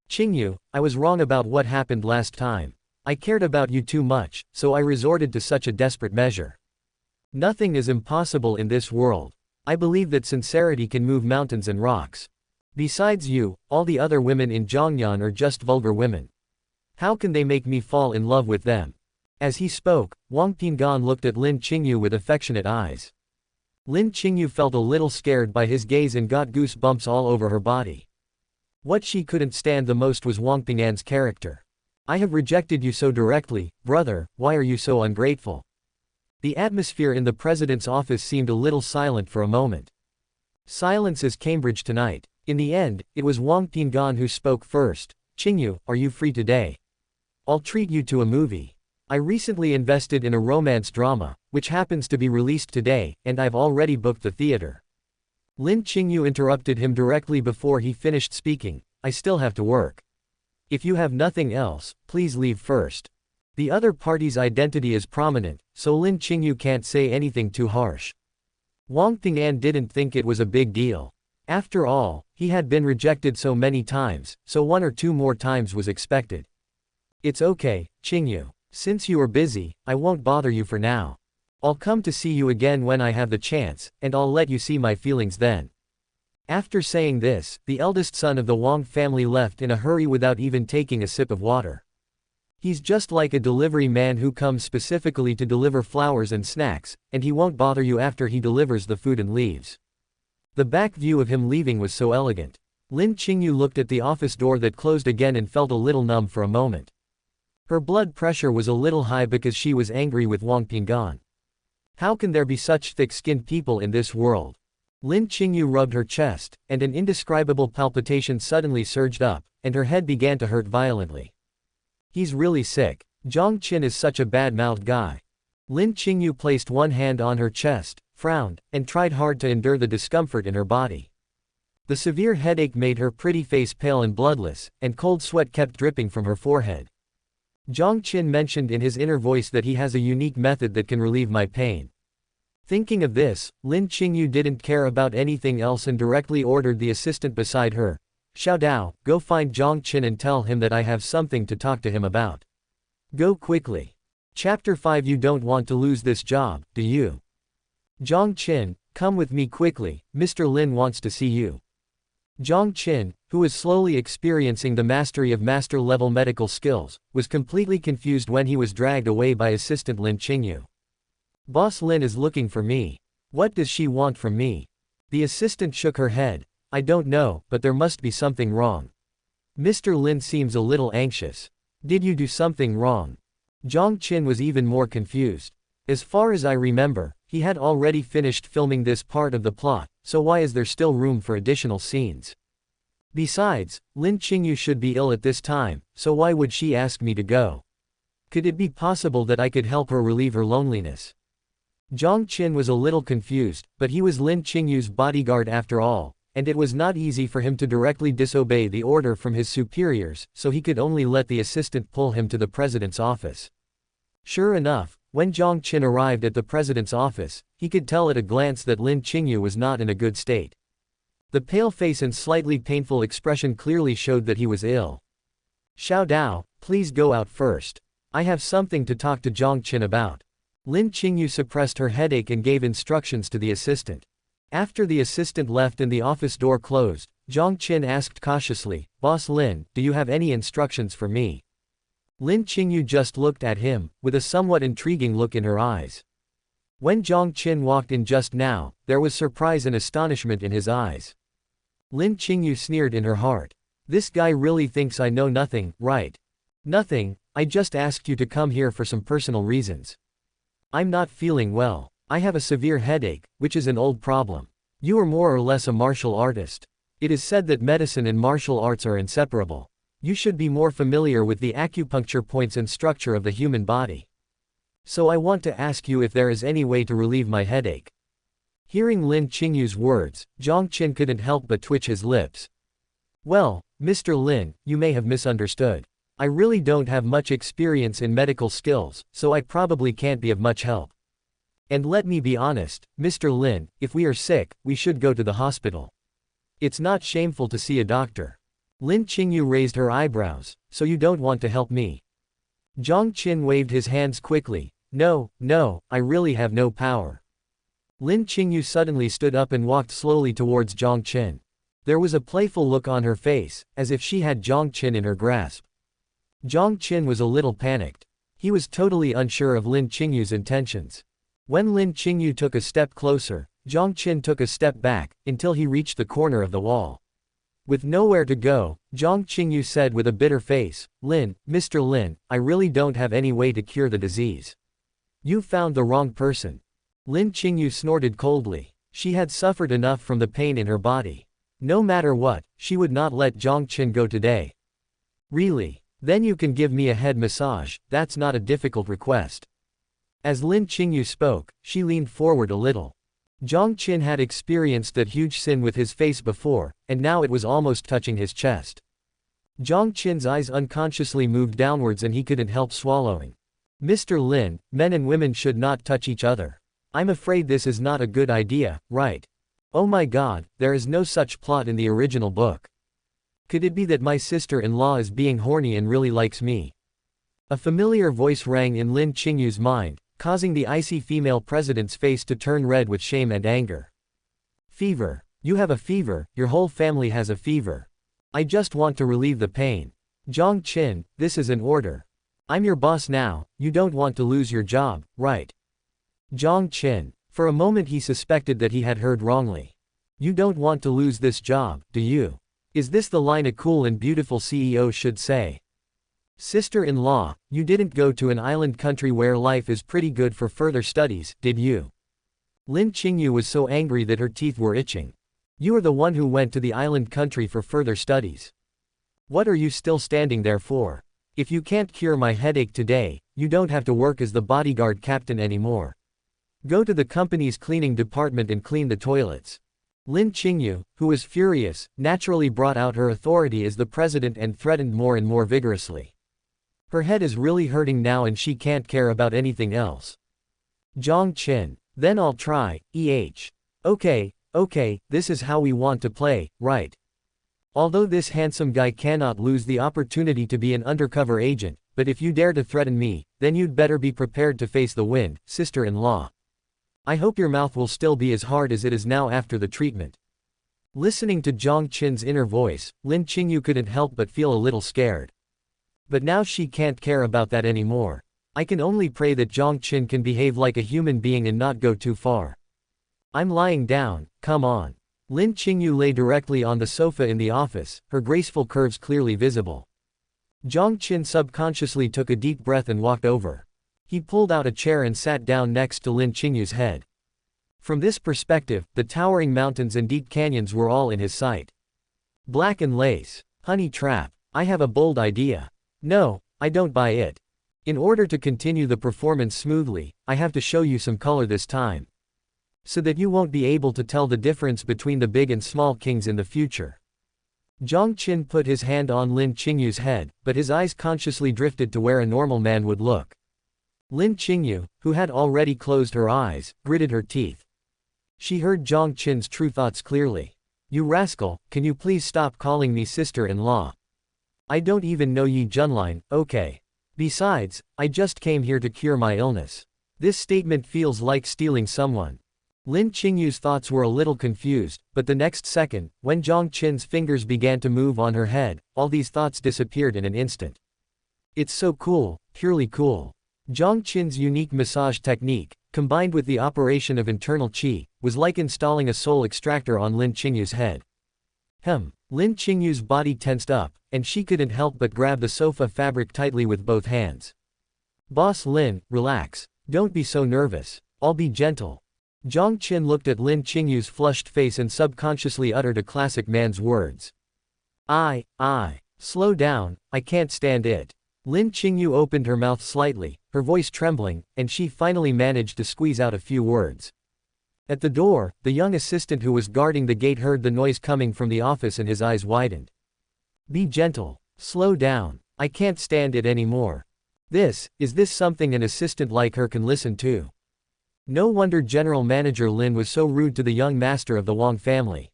[SPEAKER 1] Qingyue, I was wrong about what happened last time. I cared about you too much, so I resorted to such a desperate measure. Nothing is impossible in this world. I believe that sincerity can move mountains and rocks. Besides you, all the other women in Zhongyan are just vulgar women. How can they make me fall in love with them? As he spoke, Wang Ping'an looked at Lin Qingyue with affectionate eyes. Lin Qingyue felt a little scared by his gaze and got goosebumps all over her body. What she couldn't stand the most was Wang Ping'an's character. I have rejected you so directly, brother, why are you so ungrateful? The atmosphere in the president's office seemed a little silent for a moment. Silence is Cambridge tonight. In the end, it was Wang Ping'an who spoke first. Qingyue, are you free today? I'll treat you to a movie. I recently invested in a romance drama, which happens to be released today, and I've already booked the theater. Lin Qingyue interrupted him directly before he finished speaking. I still have to work. If you have nothing else, please leave first. The other party's identity is prominent, so Lin Qingyue can't say anything too harsh. Wang Ping'an didn't think it was a big deal. After all, he had been rejected so many times, so one or two more times was expected. It's okay, Qingyue. Since you are busy, I won't bother you for now. I'll come to see you again when I have the chance, and I'll let you see my feelings then. After saying this, the eldest son of the Wang family left in a hurry without even taking a sip of water. He's just like a delivery man who comes specifically to deliver flowers and snacks, and he won't bother you after he delivers the food and leaves. The back view of him leaving was so elegant. Lin Qingyue looked at the office door that closed again and felt a little numb for a moment. Her blood pressure was a little high because she was angry with Wang Ping'an. How can there be such thick-skinned people in this world? Lin Qingyue rubbed her chest, and an indescribable palpitation suddenly surged up, and her head began to hurt violently. He's really sick. Jiang Qin is such a bad-mouthed guy. Lin Qingyue placed one hand on her chest, frowned, and tried hard to endure the discomfort in her body. The severe headache made her pretty face pale and bloodless, and cold sweat kept dripping from her forehead. Jiang Qin mentioned in his inner voice that he has a unique method that can relieve my pain. Thinking of this, Lin Qingyue didn't care about anything else and directly ordered the assistant beside her, Xiao Dao, go find Jiang Qin and tell him that I have something to talk to him about. Go quickly. Chapter 5. You don't want to lose this job, do you? Jiang Qin, Come with me quickly, Mr. Lin wants to see you. Jiang Qin, who was slowly experiencing the mastery of master-level medical skills, was completely confused when he was dragged away by assistant Lin Qingyue. Boss Lin is looking for me. What does she want from me? The assistant shook her head. I don't know, but there must be something wrong. Mr. Lin seems a little anxious. Did you do something wrong? Jiang Qin was even more confused. As far as I remember, he had already finished filming this part of the plot, so why is there still room for additional scenes? Besides, Lin Qingyue should be ill at this time, so why would she ask me to go? Could it be possible that I could help her relieve her loneliness? Jiang Qin was a little confused, but he was Lin Qingyue's bodyguard after all, and it was not easy for him to directly disobey the order from his superiors, so he could only let the assistant pull him to the president's office. Sure enough, when Jiang Qin arrived at the president's office, he could tell at a glance that Lin Qingyue was not in a good state. The pale face and slightly painful expression clearly showed that he was ill. Xiao Dao, please go out first. I have something to talk to Jiang Qin about. Lin Qingyue suppressed her headache and gave instructions to the assistant. After the assistant left and the office door closed, Jiang Qin asked cautiously, Boss Lin, do you have any instructions for me? Lin Qingyue just looked at him, with a somewhat intriguing look in her eyes. When Jiang Qin walked in just now, there was surprise and astonishment in his eyes. Lin Qingyue sneered in her heart. This guy really thinks I know nothing, right? Nothing, I just asked you to come here for some personal reasons. I'm not feeling well. I have a severe headache, which is an old problem. You are more or less a martial artist. It is said that medicine and martial arts are inseparable. You should be more familiar with the acupuncture points and structure of the human body. So I want to ask you if there is any way to relieve my headache. Hearing Lin Qingyue's words, Jiang Qin couldn't help but twitch his lips. Well, Mr. Lin, you may have misunderstood. I really don't have much experience in medical skills, so I probably can't be of much help. And let me be honest, Mr. Lin, if we are sick, we should go to the hospital. It's not shameful to see a doctor. Lin Qingyue raised her eyebrows. So you don't want to help me? Jiang Qin waved his hands quickly. No, I really have no power. Lin Qingyue suddenly stood up and walked slowly towards Jiang Qin. There was a playful look on her face, as if she had Jiang Qin in her grasp. Jiang Qin was a little panicked. He was totally unsure of Lin Qingyue's intentions. When Lin Qingyue took a step closer, Jiang Qin took a step back, until he reached the corner of the wall. With nowhere to go, Jiang Qingyue said with a bitter face, Mr. Lin, I really don't have any way to cure the disease. You found the wrong person. Lin Qingyue snorted coldly. She had suffered enough from the pain in her body. No matter what, she would not let Jiang Qin go today. Really? Then you can give me a head massage, that's not a difficult request. As Lin Qingyue spoke, she leaned forward a little. Jiang Qin had experienced that huge sin with his face before, and now it was almost touching his chest. Jiang Qin's eyes unconsciously moved downwards and he couldn't help swallowing. Mr. Lin, men and women should not touch each other. I'm afraid this is not a good idea, right? Oh my god, there is no such plot in the original book. Could it be that my sister-in-law is being horny and really likes me? A familiar voice rang in Lin Qingyue's mind, causing the icy female president's face to turn red with shame and anger. Fever. You have a fever, your whole family has a fever. I just want to relieve the pain. Jiang Qin, this is an order. I'm your boss now, you don't want to lose your job, right? Jiang Qin. For a moment he suspected that he had heard wrongly. You don't want to lose this job, do you? Is this the line a cool and beautiful CEO should say? Sister-in-law, you didn't go to an island country where life is pretty good for further studies, did you? Lin Qingyue was so angry that her teeth were itching. You are the one who went to the island country for further studies. What are you still standing there for? If you can't cure my headache today, you don't have to work as the bodyguard captain anymore. Go to the company's cleaning department and clean the toilets. Lin Qingyue, who was furious, naturally brought out her authority as the president and threatened more and more vigorously. Her head is really hurting now and she can't care about anything else. Jiang Qin. Then I'll try, Okay, this is how we want to play, right? Although this handsome guy cannot lose the opportunity to be an undercover agent, but if you dare to threaten me, then you'd better be prepared to face the wind, sister-in-law. I hope your mouth will still be as hard as it is now after the treatment. Listening to Jiang Qin's inner voice, Lin Qingyue couldn't help but feel a little scared. But now she can't care about that anymore. I can only pray that Jiang Qin can behave like a human being and not go too far. I'm lying down, come on. Lin Qingyue lay directly on the sofa in the office, her graceful curves clearly visible. Jiang Qin subconsciously took a deep breath and walked over. He pulled out a chair and sat down next to Lin Qingyue's head. From this perspective, the towering mountains and deep canyons were all in his sight. Black and lace. Honey trap. I have a bold idea. No, I don't buy it. In order to continue the performance smoothly, I have to show you some color this time. So that you won't be able to tell the difference between the big and small kings in the future. Jiang Qin put his hand on Lin Qingyue's head, but his eyes consciously drifted to where a normal man would look. Lin Qingyue, who had already closed her eyes, gritted her teeth. She heard Jiang Qin's true thoughts clearly. You rascal, can you please stop calling me sister-in-law? I don't even know Ye Junlin, okay. Besides, I just came here to cure my illness. This statement feels like stealing someone. Lin Qingyue's thoughts were a little confused, but the next second, when Jiang Qin's fingers began to move on her head, all these thoughts disappeared in an instant. It's so cool, purely cool. Jiang Qin's unique massage technique, combined with the operation of internal qi, was like installing a soul extractor on Lin Qingyue's head. Lin Qingyue's body tensed up, and she couldn't help but grab the sofa fabric tightly with both hands. Boss Lin, relax. Don't be so nervous. I'll be gentle. Jiang Qin looked at Lin Qingyue's flushed face and subconsciously uttered a classic man's words. Slow down, I can't stand it. Lin Qingyue opened her mouth slightly, her voice trembling, and she finally managed to squeeze out a few words. At the door, the young assistant who was guarding the gate heard the noise coming from the office and his eyes widened. Be gentle. Slow down. I can't stand it anymore. Is this something an assistant like her can listen to? No wonder General Manager Lin was so rude to the young master of the Wang family.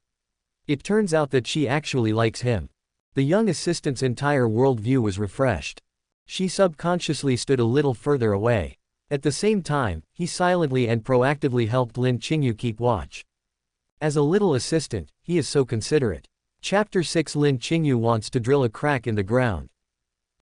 [SPEAKER 1] It turns out that she actually likes him. The young assistant's entire worldview was refreshed. She subconsciously stood a little further away. At the same time, he silently and proactively helped Lin Qingyue keep watch. As a little assistant, he is so considerate. Chapter 6 Lin Qingyue wants to drill a crack in the ground.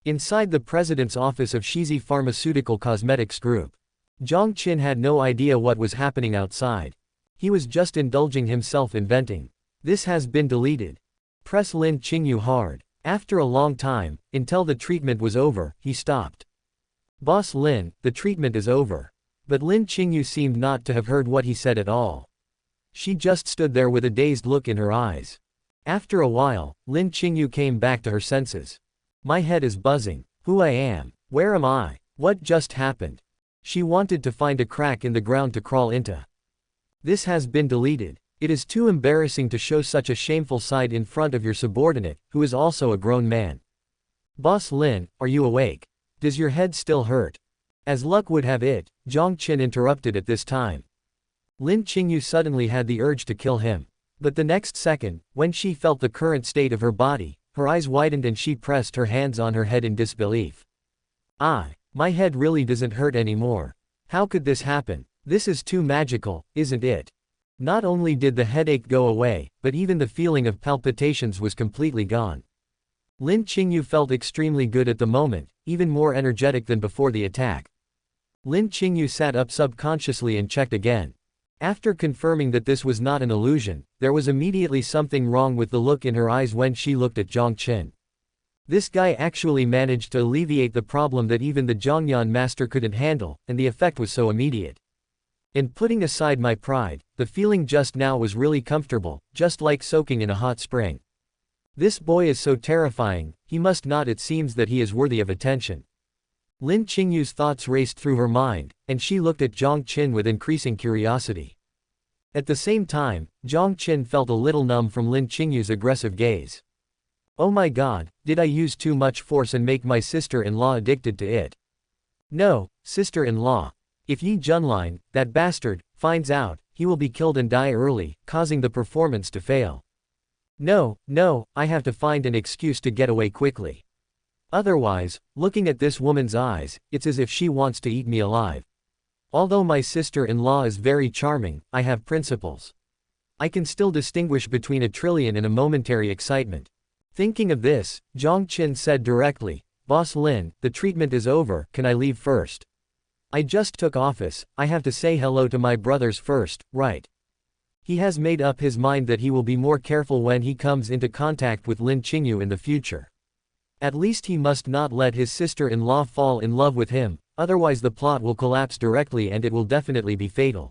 [SPEAKER 1] Inside the president's office of Shizi Pharmaceutical Cosmetics Group. Jiang Qin had no idea what was happening outside. He was just indulging himself in venting. This has been deleted. Press Lin Qingyue hard. After a long time, until the treatment was over, he stopped. Boss Lin, the treatment is over. But Lin Qingyue seemed not to have heard what he said at all. She just stood there with a dazed look in her eyes. After a while, Lin Qingyue came back to her senses. My head is buzzing. Who I am? Where am I? What just happened? She wanted to find a crack in the ground to crawl into. This has been deleted. It is too embarrassing to show such a shameful side in front of your subordinate, who is also a grown man. Boss Lin, are you awake? Does your head still hurt? As luck would have it, Jiang Qin interrupted at this time. Lin Qingyue suddenly had the urge to kill him. But the next second, when she felt the current state of her body, her eyes widened and she pressed her hands on her head in disbelief. My head really doesn't hurt anymore. How could this happen? This is too magical, isn't it? Not only did the headache go away, but even the feeling of palpitations was completely gone. Lin Qingyue felt extremely good at the moment, even more energetic than before the attack. Lin Qingyue sat up subconsciously and checked again. After confirming that this was not an illusion, there was immediately something wrong with the look in her eyes when she looked at Jiang Qin. This guy actually managed to alleviate the problem that even the Zhongyan master couldn't handle, and the effect was so immediate. And putting aside my pride, the feeling just now was really comfortable, just like soaking in a hot spring. This boy is so terrifying, he must not. It seems that he is worthy of attention. Lin Qingyue's thoughts raced through her mind, and she looked at Jiang Qin with increasing curiosity. At the same time, Jiang Qin felt a little numb from Lin Qingyue's aggressive gaze. Oh my god, did I use too much force and make my sister-in-law addicted to it? No, sister-in-law. If Ye Junlin, that bastard, finds out, he will be killed and die early, causing the performance to fail. No, I have to find an excuse to get away quickly. Otherwise, looking at this woman's eyes, it's as if she wants to eat me alive. Although my sister-in-law is very charming, I have principles. I can still distinguish between a trillion and a momentary excitement. Thinking of this, Jiang Qin said directly, Boss Lin, the treatment is over, can I leave first? I just took office, I have to say hello to my brothers first, right? He has made up his mind that he will be more careful when he comes into contact with Lin Qingyue in the future. At least he must not let his sister-in-law fall in love with him, otherwise the plot will collapse directly and it will definitely be fatal.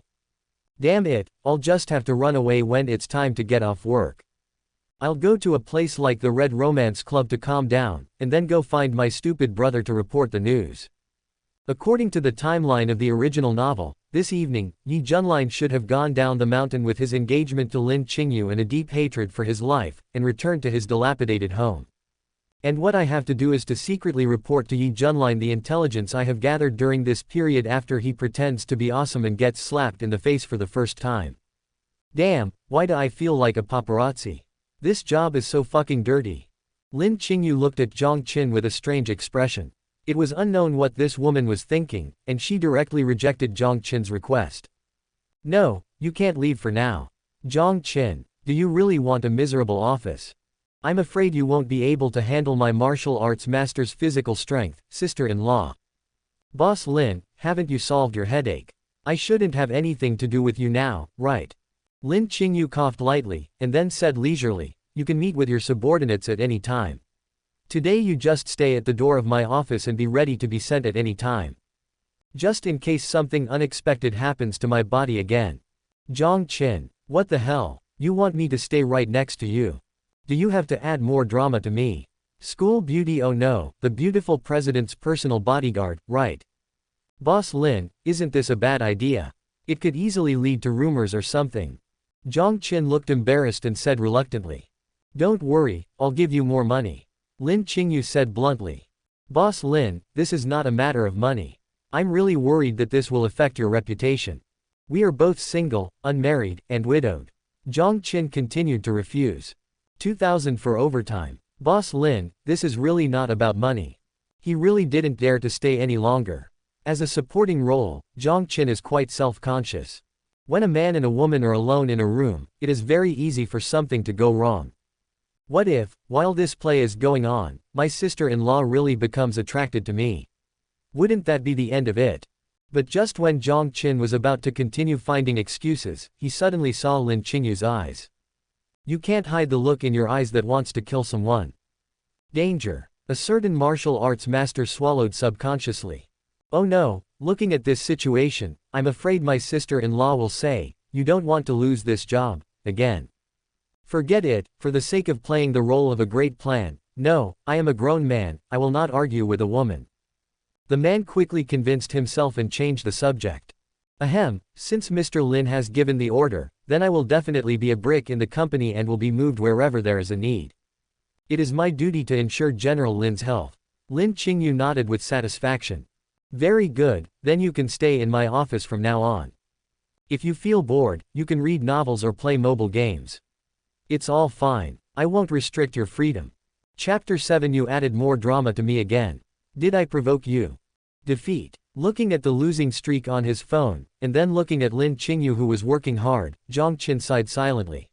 [SPEAKER 1] Damn it, I'll just have to run away when it's time to get off work. I'll go to a place like the Red Romance Club to calm down, and then go find my stupid brother to report the news. According to the timeline of the original novel, this evening, Ye Junlin should have gone down the mountain with his engagement to Lin Qingyue and a deep hatred for his life, and returned to his dilapidated home. And what I have to do is to secretly report to Ye Junlin the intelligence I have gathered during this period after he pretends to be awesome and gets slapped in the face for the first time. Damn, why do I feel like a paparazzi? This job is so fucking dirty. Lin Qingyue looked at Jiang Qin with a strange expression. It was unknown what this woman was thinking, and she directly rejected Jiang Qin's request. No, you can't leave for now. Jiang Qin, do you really want a miserable office? I'm afraid you won't be able to handle my martial arts master's physical strength, sister-in-law. Boss Lin, haven't you solved your headache? I shouldn't have anything to do with you now, right? Lin Qingyue coughed lightly, and then said leisurely, you can meet with your subordinates at any time. Today you just stay at the door of my office and be ready to be sent at any time. Just in case something unexpected happens to my body again. Jiang Qin, what the hell, you want me to stay right next to you? Do you have to add more drama to me? School beauty, oh no, the beautiful president's personal bodyguard, right? Boss Lin, isn't this a bad idea? It could easily lead to rumors or something. Jiang Qin looked embarrassed and said reluctantly. Don't worry, I'll give you more money. Lin Qingyue said bluntly. Boss Lin, this is not a matter of money. I'm really worried that this will affect your reputation. We are both single, unmarried, and widowed. Jiang Qin continued to refuse. 2,000 for overtime. Boss Lin, this is really not about money. He really didn't dare to stay any longer. As a supporting role, Jiang Qin is quite self-conscious. When a man and a woman are alone in a room, it is very easy for something to go wrong. What if, while this play is going on, my sister-in-law really becomes attracted to me? Wouldn't that be the end of it? But just when Jiang Qin was about to continue finding excuses, he suddenly saw Lin Qingyue's eyes. You can't hide the look in your eyes that wants to kill someone. Danger. A certain martial arts master swallowed subconsciously. Oh no, looking at this situation, I'm afraid my sister-in-law will say, you don't want to lose this job, again. Forget it, for the sake of playing the role of a great plan. No, I am a grown man, I will not argue with a woman. The man quickly convinced himself and changed the subject. Ahem, since Mr. Lin has given the order, then I will definitely be a brick in the company and will be moved wherever there is a need. It is my duty to ensure General Lin's health. Lin Qingyue nodded with satisfaction. Very good, then you can stay in my office from now on. If you feel bored, you can read novels or play mobile games. It's all fine. I won't restrict your freedom. Chapter 7. You added more drama to me again. Did I provoke you? Defeat. Looking at the losing streak on his phone, and then looking at Lin Qingyue who was working hard, Jiang Qin sighed silently.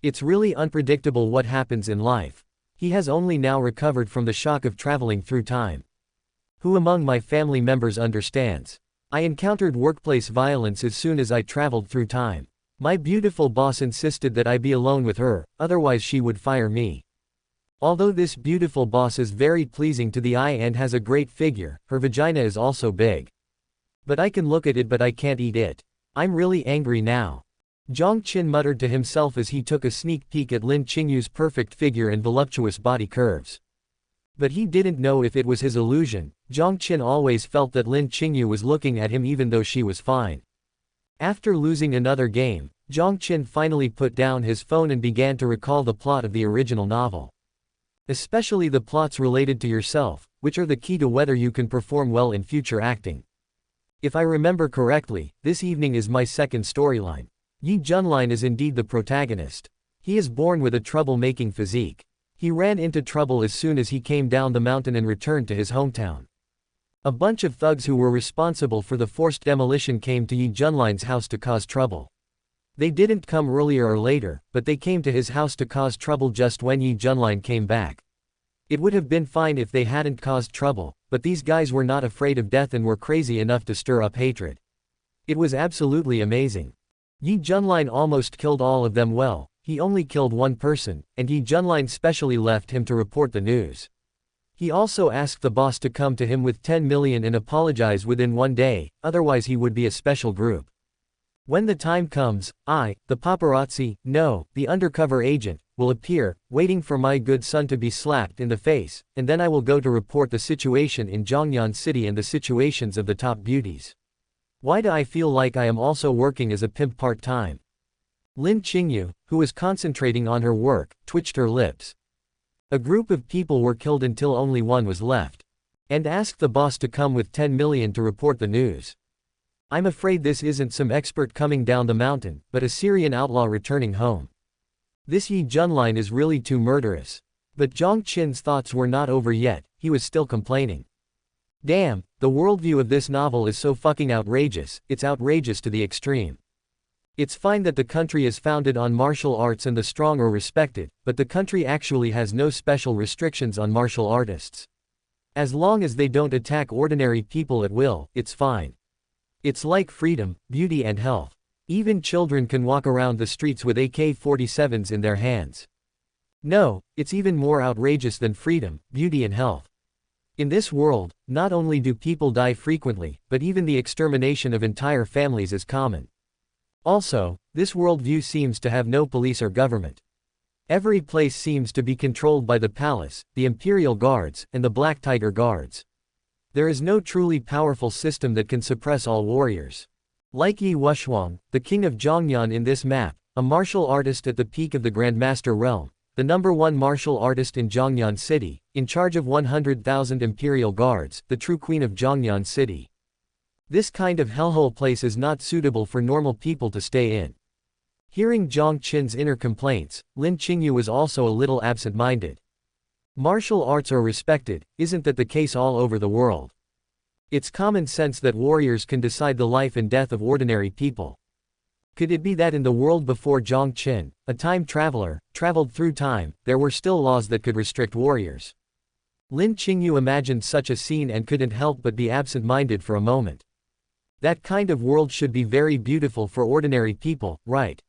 [SPEAKER 1] It's really unpredictable what happens in life. He has only now recovered from the shock of traveling through time. Who among my family members understands? I encountered workplace violence as soon as I traveled through time. My beautiful boss insisted that I be alone with her, otherwise she would fire me. Although this beautiful boss is very pleasing to the eye and has a great figure, her vagina is also big. But I can look at it but I can't eat it. I'm really angry now. Jiang Qin muttered to himself as he took a sneak peek at Lin Qingyue's perfect figure and voluptuous body curves. But he didn't know if it was his illusion. Jiang Qin always felt that Lin Qingyue was looking at him even though she was fine. After losing another game, Jiang Qin finally put down his phone and began to recall the plot of the original novel. Especially the plots related to yourself, which are the key to whether you can perform well in future acting. If I remember correctly, this evening is my second storyline. Ye Junlin is indeed the protagonist. He is born with a trouble-making physique. He ran into trouble as soon as he came down the mountain and returned to his hometown. A bunch of thugs who were responsible for the forced demolition came to Ye Junlin's house to cause trouble. They didn't come earlier or later, but they came to his house to cause trouble just when Ye Junlin came back. It would have been fine if they hadn't caused trouble, but these guys were not afraid of death and were crazy enough to stir up hatred. It was absolutely amazing. Ye Junlin almost killed all of them. Well, he only killed one person, and Ye Junlin specially left him to report the news. He also asked the boss to come to him with 10 million and apologize within 1 day, otherwise he would be a special group. When the time comes, I, the paparazzi, no, the undercover agent, will appear, waiting for my good son to be slapped in the face, and then I will go to report the situation in Zhongyan City and the situations of the top beauties. Why do I feel like I am also working as a pimp part-time? Lin Qingyue, who was concentrating on her work, twitched her lips. A group of people were killed until only one was left. And asked the boss to come with 10 million to report the news. I'm afraid this isn't some expert coming down the mountain, but a Syrian outlaw returning home. This Ye Junlin is really too murderous. But Jiang Qin's thoughts were not over yet, he was still complaining. Damn, the worldview of this novel is so fucking outrageous, it's outrageous to the extreme. It's fine that the country is founded on martial arts and the strong are respected, but the country actually has no special restrictions on martial artists. As long as they don't attack ordinary people at will, it's fine. It's like freedom, beauty and health. Even children can walk around the streets with AK-47s in their hands. No, it's even more outrageous than freedom, beauty and health. In this world, not only do people die frequently, but even the extermination of entire families is common. Also, this worldview seems to have no police or government. Every place seems to be controlled by the palace, the Imperial Guards, and the Black Tiger Guards. There is no truly powerful system that can suppress all warriors. Like Ye Wushuang, the king of Zhongyan in this map, a martial artist at the peak of the Grandmaster realm, the #1 martial artist in Zhongyan City, in charge of 100,000 Imperial Guards, the true queen of Zhongyan City. This kind of hellhole place is not suitable for normal people to stay in. Hearing Jiang Qin's inner complaints, Lin Qingyue was also a little absent-minded. Martial arts are respected, isn't that the case all over the world? It's common sense that warriors can decide the life and death of ordinary people. Could it be that in the world before Jiang Qin, a time traveler, traveled through time, there were still laws that could restrict warriors? Lin Qingyue imagined such a scene and couldn't help but be absent-minded for a moment. That kind of world should be very beautiful for ordinary people, right?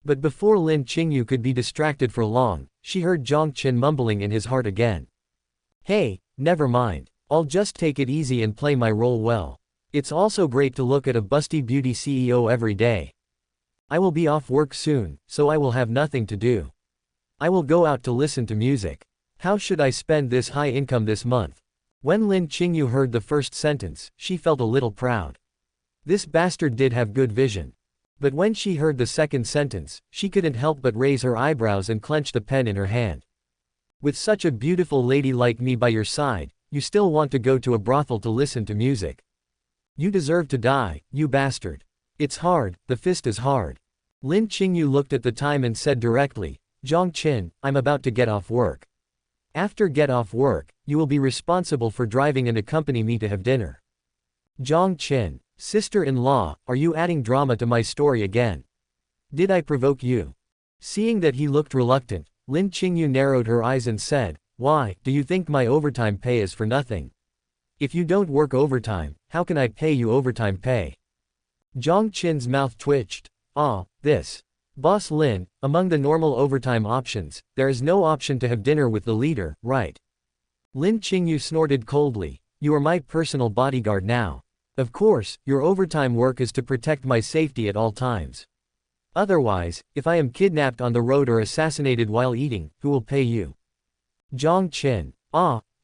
[SPEAKER 1] But before Lin Qingyue could be distracted for long, she heard Jiang Qin mumbling in his heart again. Hey, never mind. I'll just take it easy and play my role well. It's also great to look at a busty beauty CEO every day. I will be off work soon, so I will have nothing to do. I will go out to listen to music. How should I spend this high income this month? When Lin Qingyue heard the first sentence, she felt a little proud. This bastard did have good vision. But when she heard the second sentence, she couldn't help but raise her eyebrows and clench the pen in her hand. With such a beautiful lady like me by your side, you still want to go to a brothel to listen to music. You deserve to die, you bastard. It's hard, the fist is hard. Lin Qingyue looked at the time and said directly, Jiang Qin, I'm about to get off work. After get off work, you will be responsible for driving and accompany me to have dinner. Jiang Qin. Sister-in-law, are you adding drama to my story again? Did I provoke you? Seeing that he looked reluctant, Lin Qingyue narrowed her eyes and said, why, do you think my overtime pay is for nothing? If you don't work overtime, how can I pay you overtime pay? Jiang Qin's mouth twitched. This. Boss Lin, among the normal overtime options, there is no option to have dinner with the leader, right? Lin Qingyue snorted coldly, you are my personal bodyguard now. Of course, your overtime work is to protect my safety at all times. Otherwise, if I am kidnapped on the road or assassinated while eating, who will pay you? Jiang Qin.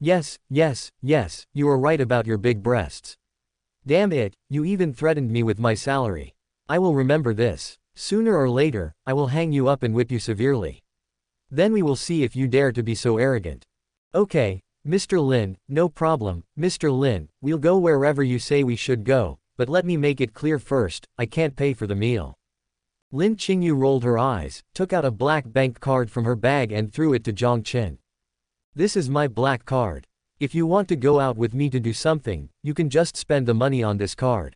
[SPEAKER 1] Yes, you are right about your big breasts. Damn it, you even threatened me with my salary. I will remember this. Sooner or later, I will hang you up and whip you severely. Then we will see if you dare to be so arrogant. Okay. Mr. Lin, no problem, Mr. Lin, we'll go wherever you say we should go, but let me make it clear first, I can't pay for the meal. Lin Qingyue rolled her eyes, took out a black bank card from her bag and threw it to Jiang Qin. This is my black card. If you want to go out with me to do something, you can just spend the money on this card.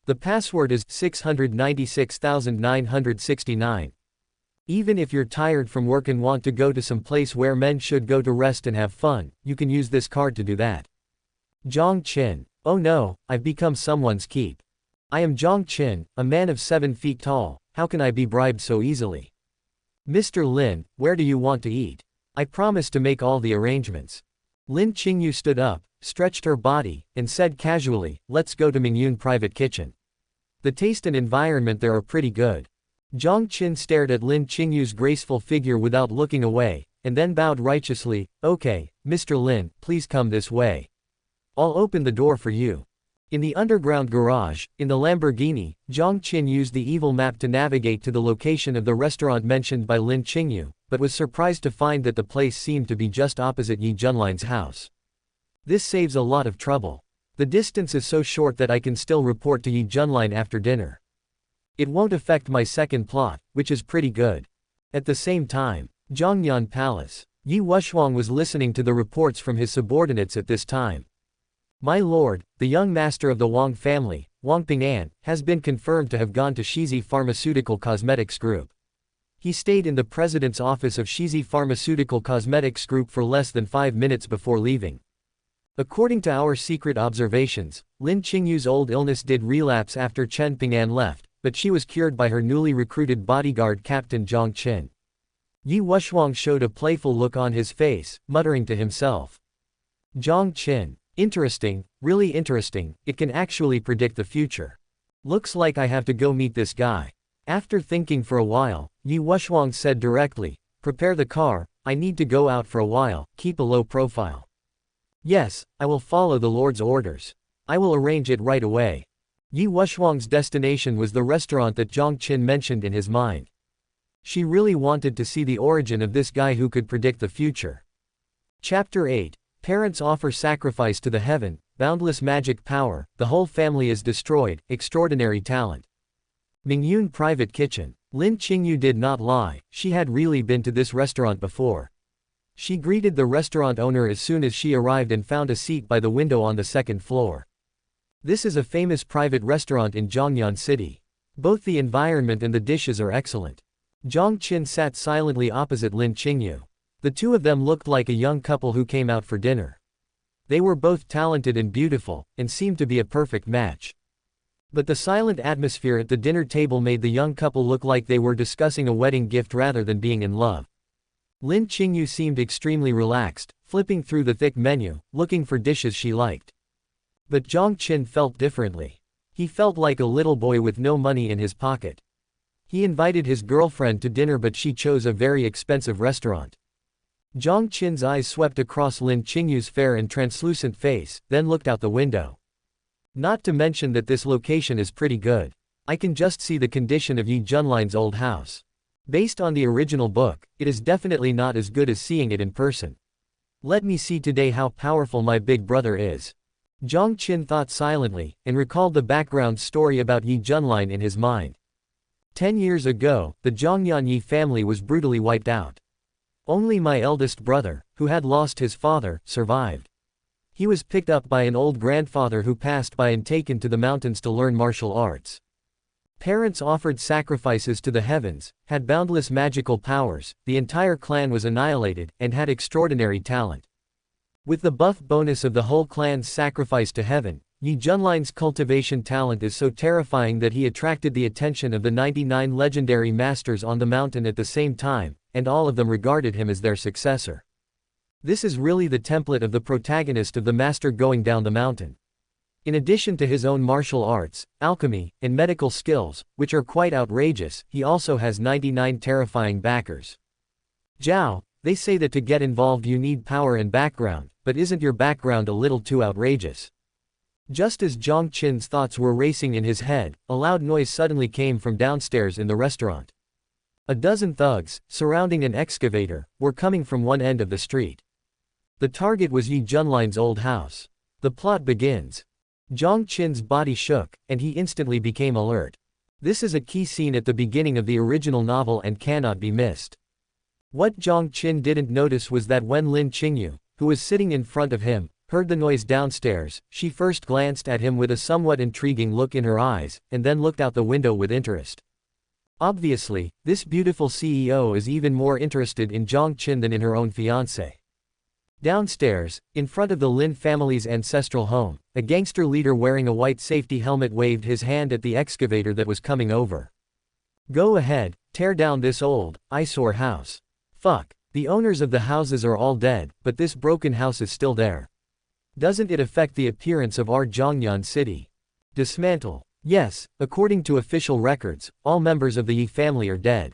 [SPEAKER 1] The password is 696,969. Even if you're tired from work and want to go to some place where men should go to rest and have fun, you can use this card to do that. Jiang Qin. Oh no, I've become someone's keep. I am Jiang Qin, a man of 7 feet tall. How can I be bribed so easily? Mr. Lin, where do you want to eat? I promise to make all the arrangements. Lin Qingyue stood up, stretched her body, and said casually, let's go to Mingyun private kitchen. The taste and environment there are pretty good. Jiang Qin stared at Lin Qingyue's graceful figure without looking away, and then bowed righteously. Okay, Mr. Lin, please come this way. I'll open the door for you. In the underground garage, in the Lamborghini, Jiang Qin used the evil map to navigate to the location of the restaurant mentioned by Lin Qingyue, but was surprised to find that the place seemed to be just opposite Ye Junlin's house. This saves a lot of trouble. The distance is so short that I can still report to Ye Junlin after dinner. It won't affect my second plot, which is pretty good. At the same time, Zhongyan Palace. Ye Wushuang was listening to the reports from his subordinates at this time. My lord, the young master of the Wang family, Wang Ping'an, has been confirmed to have gone to Shizi Pharmaceutical Cosmetics Group. He stayed in the president's office of Shizi Pharmaceutical Cosmetics Group for less than 5 minutes before leaving. According to our secret observations, Lin Qingyue's old illness did relapse after Chen Ping'an left, but she was cured by her newly recruited bodyguard Captain Jiang Qin. Ye Wushuang showed a playful look on his face, muttering to himself. Jiang Qin. Interesting, really interesting, it can actually predict the future. Looks like I have to go meet this guy. After thinking for a while, Ye Wushuang said directly, prepare the car, I need to go out for a while, keep a low profile. Yes, I will follow the Lord's orders. I will arrange it right away. Ye Wushuang's destination was the restaurant that Jiang Qin mentioned in his mind. She really wanted to see the origin of this guy who could predict the future. Chapter 8. Parents offer sacrifice to the heaven, boundless magic power, the whole family is destroyed, extraordinary talent. Mingyun private kitchen. Lin Qingyue did not lie, she had really been to this restaurant before. She greeted the restaurant owner as soon as she arrived and found a seat by the window on the second floor. This is a famous private restaurant in Zhongyan City. Both the environment and the dishes are excellent. Jiang Qin sat silently opposite Lin Qingyue. The two of them looked like a young couple who came out for dinner. They were both talented and beautiful, and seemed to be a perfect match. But the silent atmosphere at the dinner table made the young couple look like they were discussing a wedding gift rather than being in love. Lin Qingyue seemed extremely relaxed, flipping through the thick menu, looking for dishes she liked. But Jiang Qin felt differently. He felt like a little boy with no money in his pocket. He invited his girlfriend to dinner but she chose a very expensive restaurant. Jiang Qin's eyes swept across Lin Qingyue's fair and translucent face, then looked out the window. Not to mention that this location is pretty good. I can just see the condition of Ye Junlin's old house. Based on the original book, it is definitely not as good as seeing it in person. Let me see today how powerful my big brother is. Jiang Qin thought silently, and recalled the background story about Ye Junlin in his mind. 10 years ago, the Zhongyan Ye family was brutally wiped out. Only my eldest brother, who had lost his father, survived. He was picked up by an old grandfather who passed by and taken to the mountains to learn martial arts. Parents offered sacrifices to the heavens, had boundless magical powers, the entire clan was annihilated, and had extraordinary talent. With the buff bonus of the whole clan's sacrifice to heaven, Ye Junlin's cultivation talent is so terrifying that he attracted the attention of the 99 legendary masters on the mountain at the same time, and all of them regarded him as their successor. This is really the template of the protagonist of the master going down the mountain. In addition to his own martial arts, alchemy, and medical skills, which are quite outrageous, he also has 99 terrifying backers. Zhao, they say that to get involved you need power and background, but isn't your background a little too outrageous? Just as Jiang Qin's thoughts were racing in his head, a loud noise suddenly came from downstairs in the restaurant. A dozen thugs, surrounding an excavator, were coming from one end of the street. The target was Ye Junlin's old house. The plot begins. Jiang Qin's body shook, and he instantly became alert. This is a key scene at the beginning of the original novel and cannot be missed. What Jiang Qin didn't notice was that when Lin Qingyue, who was sitting in front of him, heard the noise downstairs. She first glanced at him with a somewhat intriguing look in her eyes, and then looked out the window with interest. Obviously, this beautiful CEO is even more interested in Jiang Qin than in her own fiancé. Downstairs, in front of the Lin family's ancestral home, a gangster leader wearing a white safety helmet waved his hand at the excavator that was coming over. Go ahead, tear down this old, eyesore house. Fuck, the owners of the houses are all dead, but this broken house is still there. Doesn't it affect the appearance of our Zhongyuan city? Dismantle. Yes, according to official records, all members of the Ye family are dead.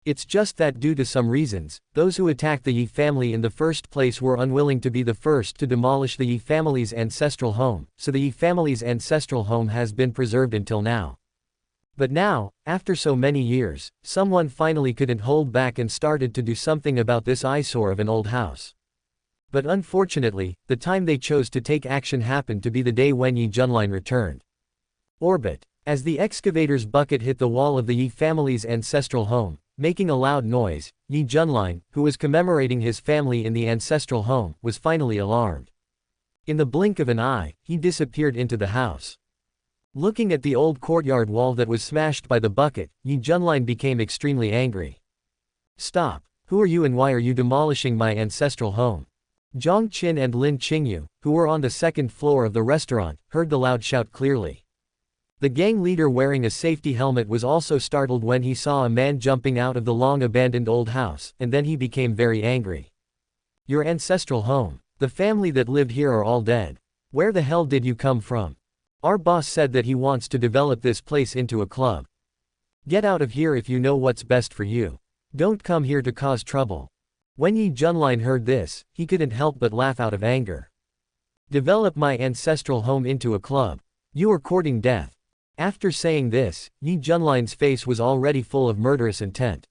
[SPEAKER 1] It's just that due to some reasons, those who attacked the Ye family in the first place were unwilling to be the first to demolish the Ye family's ancestral home, so the Ye family's ancestral home has been preserved until now. But now, after so many years, someone finally couldn't hold back and started to do something about this eyesore of an old house. But unfortunately, the time they chose to take action happened to be the day when Ye Junlin returned. Orbit. As the excavator's bucket hit the wall of the Ye family's ancestral home, making a loud noise, Ye Junlin, who was commemorating his family in the ancestral home, was finally alarmed. In the blink of an eye, he disappeared into the house. Looking at the old courtyard wall that was smashed by the bucket, Ye Junlin became extremely angry. Stop! Who are you and why are you demolishing my ancestral home? Jiang Qin and Lin Qingyue, who were on the second floor of the restaurant, heard the loud shout clearly. The gang leader wearing a safety helmet was also startled when he saw a man jumping out of the long-abandoned old house, and then he became very angry. Your ancestral home. The family that lived here are all dead. Where the hell did you come from? Our boss said that he wants to develop this place into a club. Get out of here if you know what's best for you. Don't come here to cause trouble. When Ye Junlin heard this, he couldn't help but laugh out of anger. Develop my ancestral home into a club. You are courting death. After saying this, Ye Junlin's face was already full of murderous intent.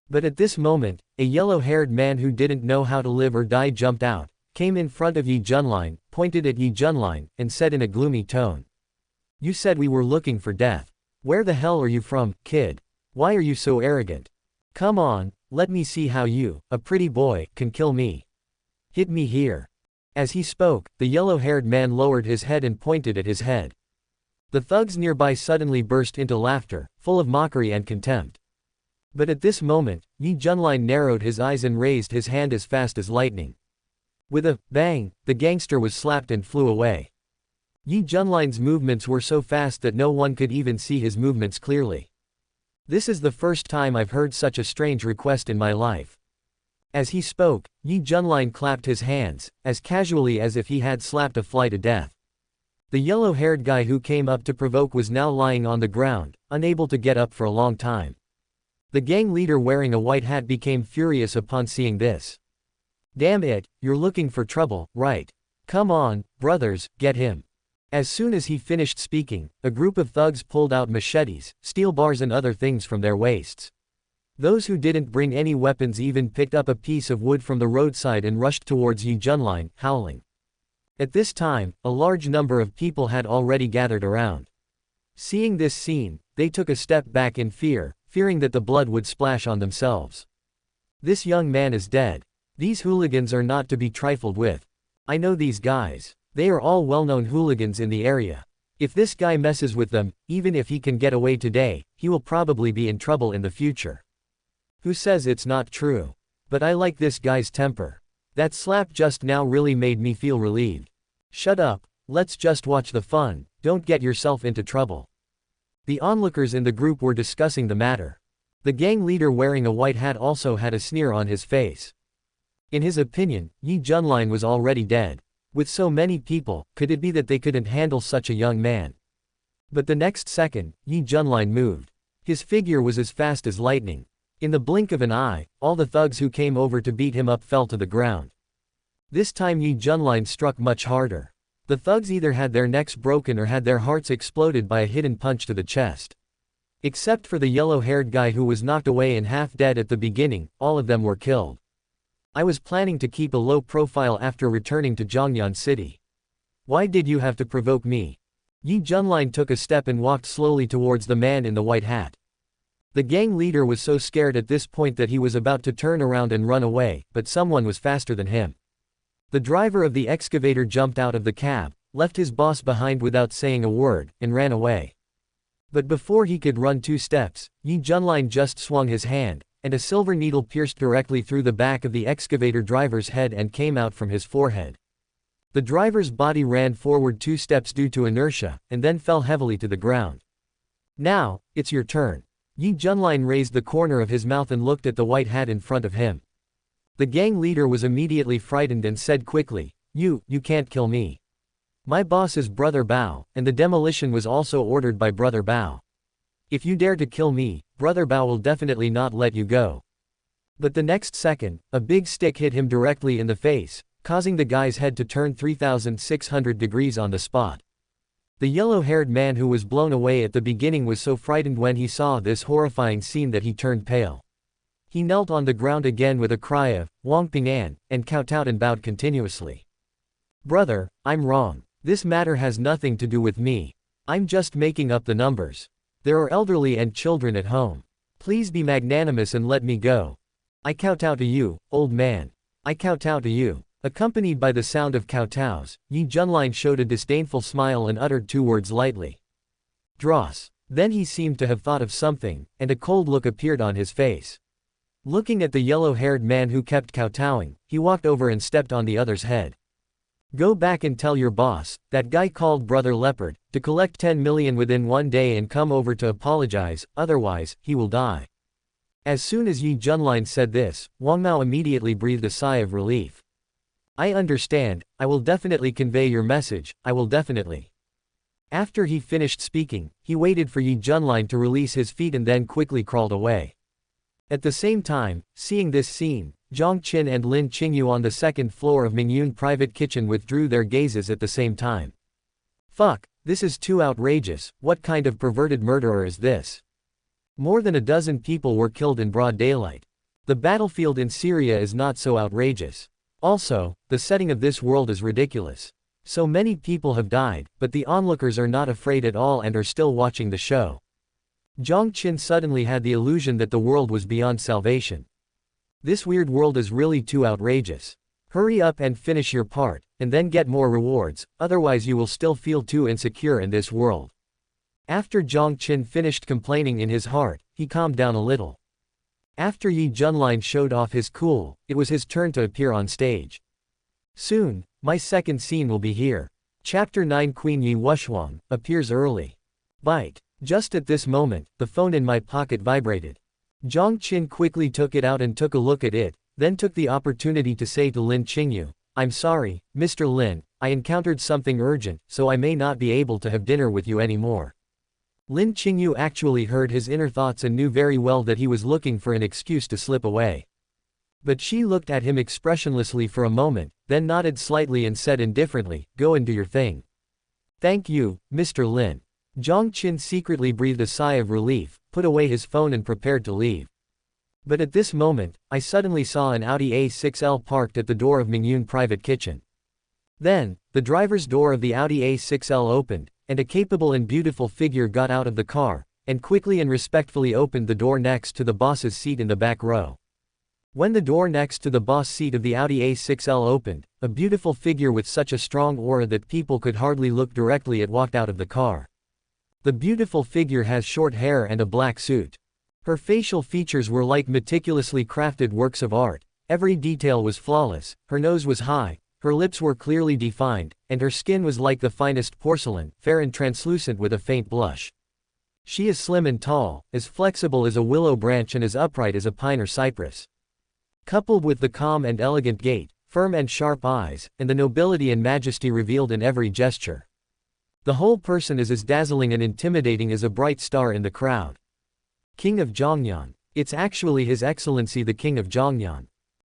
[SPEAKER 1] But at this moment, a yellow-haired man who didn't know how to live or die jumped out, came in front of Ye Junlin, pointed at Ye Junlin, and said in a gloomy tone. You said we were looking for death. Where the hell are you from, kid? Why are you so arrogant? Come on, let me see how you, a pretty boy, can kill me. Hit me here. As he spoke, the yellow-haired man lowered his head and pointed at his head. The thugs nearby suddenly burst into laughter, full of mockery and contempt. But at this moment, Ye Junlin narrowed his eyes and raised his hand as fast as lightning. With a bang, the gangster was slapped and flew away. Ye Junlin's movements were so fast that no one could even see his movements clearly. This is the first time I've heard such a strange request in my life. As he spoke, Ye Junlin clapped his hands, as casually as if he had slapped a fly to death. The yellow-haired guy who came up to provoke was now lying on the ground, unable to get up for a long time. The gang leader wearing a white hat became furious upon seeing this. Damn it, you're looking for trouble, right? Come on, brothers, get him. As soon as he finished speaking, a group of thugs pulled out machetes, steel bars and other things from their waists. Those who didn't bring any weapons even picked up a piece of wood from the roadside and rushed towards Ye Junlin, howling. At this time, a large number of people had already gathered around. Seeing this scene, they took a step back in fear, fearing that the blood would splash on themselves. This young man is dead. These hooligans are not to be trifled with. I know these guys. They are all well-known hooligans in the area. If this guy messes with them, even if he can get away today, he will probably be in trouble in the future. Who says it's not true? But I like this guy's temper. That slap just now really made me feel relieved. Shut up, let's just watch the fun, don't get yourself into trouble. The onlookers in the group were discussing the matter. The gang leader wearing a white hat also had a sneer on his face. In his opinion, Ye Junlin was already dead. With so many people, could it be that they couldn't handle such a young man? But the next second, Ye Junlin moved. His figure was as fast as lightning. In the blink of an eye, all the thugs who came over to beat him up fell to the ground. This time Ye Junlin struck much harder. The thugs either had their necks broken or had their hearts exploded by a hidden punch to the chest. Except for the yellow-haired guy who was knocked away and half dead at the beginning, all of them were killed. I was planning to keep a low profile after returning to Zhongyuan City. Why did you have to provoke me? Ye Junlin took a step and walked slowly towards the man in the white hat. The gang leader was so scared at this point that he was about to turn around and run away, but someone was faster than him. The driver of the excavator jumped out of the cab, left his boss behind without saying a word, and ran away. But before he could run 2 steps, Ye Junlin just swung his hand, and a silver needle pierced directly through the back of the excavator driver's head and came out from his forehead. The driver's body ran forward 2 steps due to inertia, and then fell heavily to the ground. Now, it's your turn. Ye Junlin raised the corner of his mouth and looked at the white hat in front of him. The gang leader was immediately frightened and said quickly, You can't kill me. My boss is Brother Bao, and the demolition was also ordered by Brother Bao. If you dare to kill me, Brother Bao will definitely not let you go. But the next second, a big stick hit him directly in the face, causing the guy's head to turn 3,600 degrees on the spot. The yellow-haired man who was blown away at the beginning was so frightened when he saw this horrifying scene that he turned pale. He knelt on the ground again with a cry of, Wang Ping'an, and kowtowed and bowed continuously. Brother, I'm wrong. This matter has nothing to do with me. I'm just making up the numbers. There are elderly and children at home. Please be magnanimous and let me go. I kowtow to you, old man. I kowtow to you. Accompanied by the sound of kowtows, Ye Junlin showed a disdainful smile and uttered 2 words lightly. Dross. Then he seemed to have thought of something, and a cold look appeared on his face. Looking at the yellow-haired man who kept kowtowing, he walked over and stepped on the other's head. Go back and tell your boss, that guy called Brother Leopard, to collect 10 million within 1 day and come over to apologize, otherwise, he will die. As soon as Ye Junlin said this, Wang Mao immediately breathed a sigh of relief. I understand, I will definitely convey your message, I will definitely. After he finished speaking, he waited for Ye Junlin to release his feet and then quickly crawled away. At the same time, seeing this scene, Jiang Qin and Lin Qingyue on the 2nd floor of Mingyun private kitchen withdrew their gazes at the same time. Fuck, this is too outrageous, what kind of perverted murderer is this? More than a dozen people were killed in broad daylight. The battlefield in Syria is not so outrageous. Also, the setting of this world is ridiculous. So many people have died, but the onlookers are not afraid at all and are still watching the show. Jiang Qin suddenly had the illusion that the world was beyond salvation. This weird world is really too outrageous. Hurry up and finish your part, and then get more rewards, otherwise you will still feel too insecure in this world. After Jiang Qin finished complaining in his heart, he calmed down a little. After Ye Junlin showed off his cool, it was his turn to appear on stage. Soon, my second scene will be here. Chapter 9 Queen Ye Wushuang appears early. Bite. Just at this moment, the phone in my pocket vibrated. Jiang Qin quickly took it out and took a look at it, then took the opportunity to say to Lin Qingyue, I'm sorry, Mr. Lin, I encountered something urgent, so I may not be able to have dinner with you anymore. Lin Qingyue actually heard his inner thoughts and knew very well that he was looking for an excuse to slip away. But she looked at him expressionlessly for a moment, then nodded slightly and said indifferently, Go and do your thing. Thank you, Mr. Lin. Jiang Qin secretly breathed a sigh of relief, put away his phone and prepared to leave. But at this moment, I suddenly saw an Audi A6L parked at the door of Mingyun private kitchen. Then, the driver's door of the Audi A6L opened, and a capable and beautiful figure got out of the car, and quickly and respectfully opened the door next to the boss's seat in the back row. When the door next to the boss seat of the Audi A6L opened, a beautiful figure with such a strong aura that people could hardly look directly at walked out of the car. The beautiful figure has short hair and a black suit. Her facial features were like meticulously crafted works of art, every detail was flawless, her nose was high, her lips were clearly defined, and her skin was like the finest porcelain, fair and translucent with a faint blush. She is slim and tall, as flexible as a willow branch and as upright as a pine or cypress. Coupled with the calm and elegant gait, firm and sharp eyes, and the nobility and majesty revealed in every gesture. The whole person is as dazzling and intimidating as a bright star in the crowd. King of Zhongyan. It's actually His Excellency the King of Zhongyan.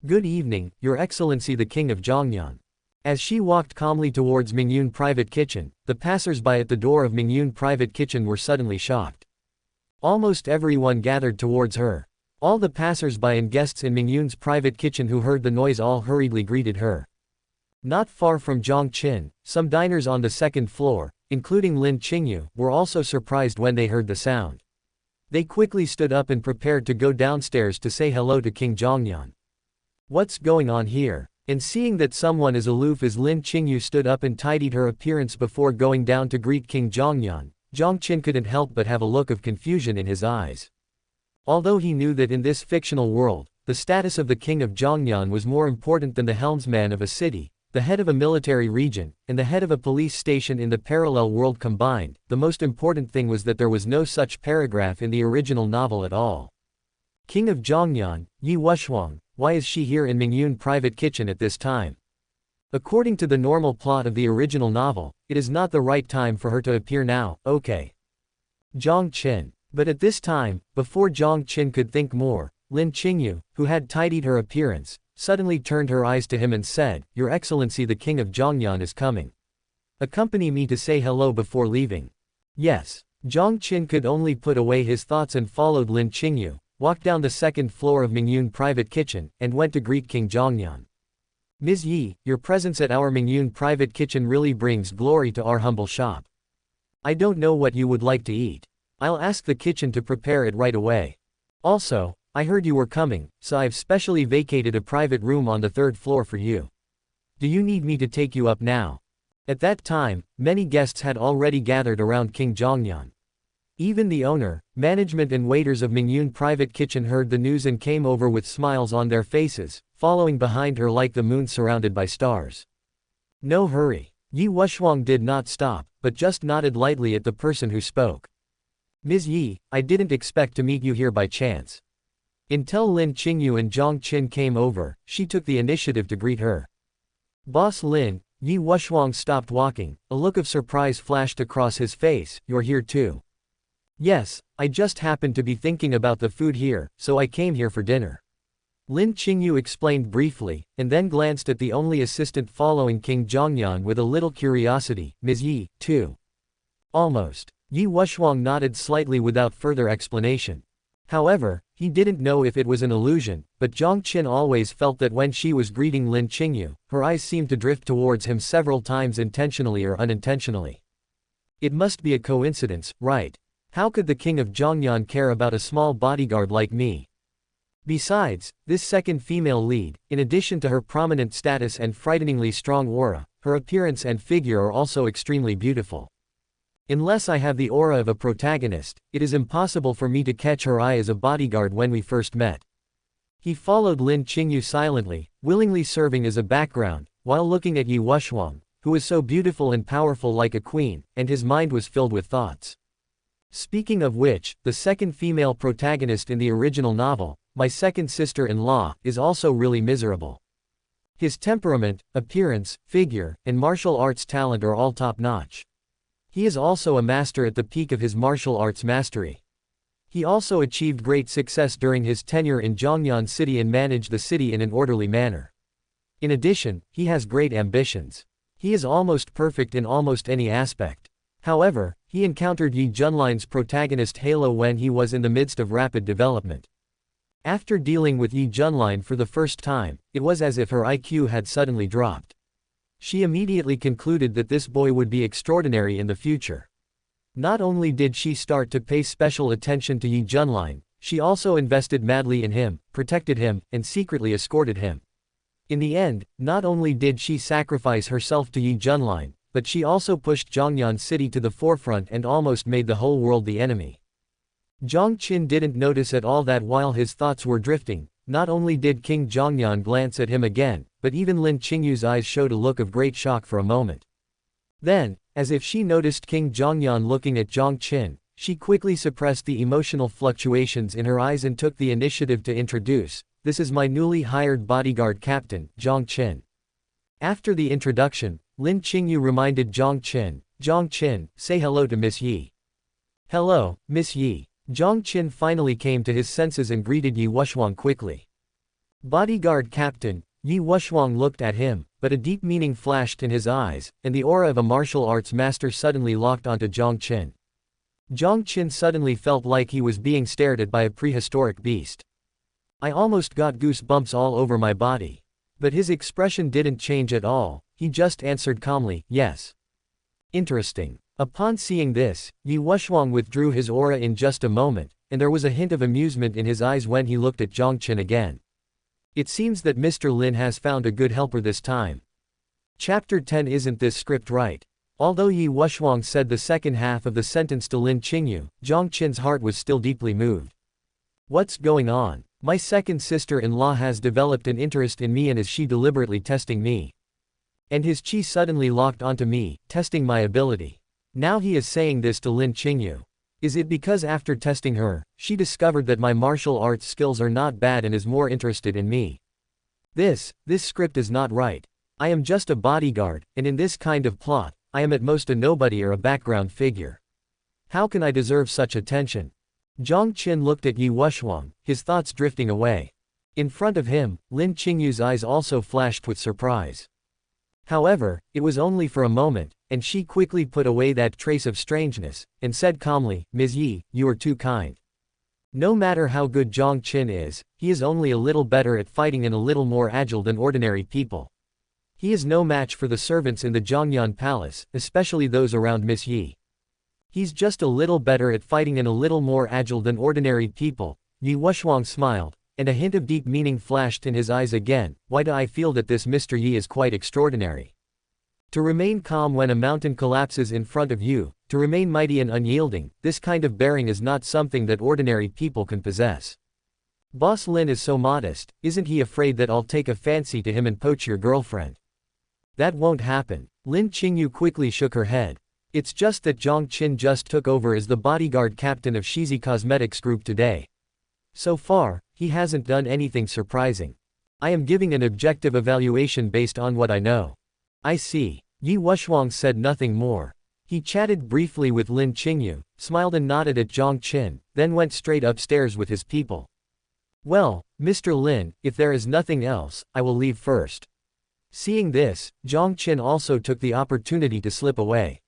[SPEAKER 1] Good evening, Your Excellency the King of Zhongyan. As she walked calmly towards Mingyun private kitchen, the passers-by at the door of Mingyun private kitchen were suddenly shocked. Almost everyone gathered towards her. All the passers-by and guests in Mingyun's private kitchen who heard the noise all hurriedly greeted her. Not far from Jiang Qin, some diners on the 2nd floor, including Lin Qingyue, were also surprised when they heard the sound. They quickly stood up and prepared to go downstairs to say hello to King Zhongyan. What's going on here? And seeing that someone is aloof as Lin Qingyue stood up and tidied her appearance before going down to greet King Zhongyan, Jiang Qin couldn't help but have a look of confusion in his eyes. Although he knew that in this fictional world, the status of the king of Zhongyan was more important than the helmsman of a city, the head of a military region, and the head of a police station in the parallel world combined, the most important thing was that there was no such paragraph in the original novel at all. King of Zhongyan, Ye Wushuang, why is she here in Mingyun private kitchen at this time? According to the normal plot of the original novel, it is not the right time for her to appear now, okay. Jiang Qin. But at this time, before Jiang Qin could think more, Lin Qingyue, who had tidied her appearance, suddenly turned her eyes to him and said, "Your Excellency the King of Zhongyan is coming. Accompany me to say hello before leaving." Yes. Jiang Qin could only put away his thoughts and followed Lin Qingyue, walked down the second floor of Mingyun private kitchen, and went to greet King Zhongyan. "Ms. Yi, your presence at our Mingyun private kitchen really brings glory to our humble shop. I don't know what you would like to eat. I'll ask the kitchen to prepare it right away. Also, I heard you were coming, so I've specially vacated a private room on the third floor for you. Do you need me to take you up now?" At that time, many guests had already gathered around King Zhongyan. Even the owner, management and waiters of Mingyun private kitchen heard the news and came over with smiles on their faces, following behind her like the moon surrounded by stars. No hurry. Ye Wushuang did not stop, but just nodded lightly at the person who spoke. "Ms. Yi, I didn't expect to meet you here by chance." Until Lin Qingyue and Jiang Qin came over, she took the initiative to greet her. "Boss Lin," Ye Wushuang stopped walking, a look of surprise flashed across his face, "You're here too?" "Yes, I just happened to be thinking about the food here, so I came here for dinner." Lin Qingyue explained briefly, and then glanced at the only assistant following King Zhongyan with a little curiosity. "Ms. Yi, too?" "Almost." Ye Wushuang nodded slightly without further explanation. However, he didn't know if it was an illusion, but Jiang Qin always felt that when she was greeting Lin Qingyue, her eyes seemed to drift towards him several times intentionally or unintentionally. It must be a coincidence, right? How could the king of Zhongyan care about a small bodyguard like me? Besides, this second female lead, in addition to her prominent status and frighteningly strong aura, her appearance and figure are also extremely beautiful. Unless I have the aura of a protagonist, it is impossible for me to catch her eye as a bodyguard when we first met. He followed Lin Qingyue silently, willingly serving as a background, while looking at Ye Wushuang, who was so beautiful and powerful like a queen, and his mind was filled with thoughts. Speaking of which, the second female protagonist in the original novel, my second sister-in-law, is also really miserable. His temperament, appearance, figure, and martial arts talent are all top-notch. He is also a master at the peak of his martial arts mastery. He also achieved great success during his tenure in Zhongyan City and managed the city in an orderly manner. In addition, he has great ambitions. He is almost perfect in almost any aspect. However, he encountered Ye Junlin's protagonist Halo when he was in the midst of rapid development. After dealing with Ye Junlin for the first time, it was as if her IQ had suddenly dropped. She immediately concluded that this boy would be extraordinary in the future. Not only did she start to pay special attention to Ye Junlin, she also invested madly in him, protected him, and secretly escorted him. In the end, not only did she sacrifice herself to Ye Junlin, but she also pushed Zhongyan City to the forefront and almost made the whole world the enemy. Jiang Qin didn't notice at all that while his thoughts were drifting, not only did King Zhongyan glance at him again, but even Lin Qingyue's eyes showed a look of great shock for a moment. Then, as if she noticed King Zhongyan looking at Jiang Qin, she quickly suppressed the emotional fluctuations in her eyes and took the initiative to introduce, "This is my newly hired bodyguard captain, Jiang Qin." After the introduction, Lin Qingyue reminded Jiang Qin, say hello to Miss Yi. "Hello, Miss Yi." Jiang Qin finally came to his senses and greeted Ye Wushuang quickly. "Bodyguard captain." Ye Wushuang looked at him, but a deep meaning flashed in his eyes, and the aura of a martial arts master suddenly locked onto Jiang Qin. Jiang Qin suddenly felt like he was being stared at by a prehistoric beast. "I almost got goosebumps all over my body." But his expression didn't change at all, he just answered calmly, "Yes." Interesting. Upon seeing this, Ye Wushuang withdrew his aura in just a moment, and there was a hint of amusement in his eyes when he looked at Jiang Qin again. It seems that Mr. Lin has found a good helper this time. Chapter 10. Isn't this script right? Although Ye Wushuang said the second half of the sentence to Lin Qingyue, Jiang Qin's heart was still deeply moved. What's going on? My second sister-in-law has developed an interest in me, and is she deliberately testing me? And his chi suddenly locked onto me, testing my ability. Now he is saying this to Lin Qingyue. Is it because after testing her, she discovered that my martial arts skills are not bad and is more interested in me? This script is not right. I am just a bodyguard, and in this kind of plot, I am at most a nobody or a background figure. How can I deserve such attention? Jiang Qin looked at Ye Wushuang, his thoughts drifting away. In front of him, Lin Qingyue's eyes also flashed with surprise. However, it was only for a moment, and she quickly put away that trace of strangeness, and said calmly, Ms. Ye, you are too kind. No matter how good Jiang Qin is, he is only a little better at fighting and a little more agile than ordinary people. He is no match for the servants in the Zhongyan Palace, especially those around Miss Ye. He's just a little better at fighting and a little more agile than ordinary people. Ye Wushuang smiled, and a hint of deep meaning flashed in his eyes again. Why do I feel that this Mr. Ye is quite extraordinary? To remain calm when a mountain collapses in front of you, to remain mighty and unyielding, this kind of bearing is not something that ordinary people can possess. Boss Lin is so modest, isn't he afraid that I'll take a fancy to him and poach your girlfriend? That won't happen. Lin Qingyue quickly shook her head. It's just that Jiang Qin just took over as the bodyguard captain of Shizi Cosmetics Group today. So far, he hasn't done anything surprising. I am giving an objective evaluation based on what I know. I see. Ye Wushuang said nothing more. He chatted briefly with Lin Qingyue, smiled and nodded at Jiang Qin, then went straight upstairs with his people. Well, Mr. Lin, if there is nothing else, I will leave first. Seeing this, Jiang Qin also took the opportunity to slip away.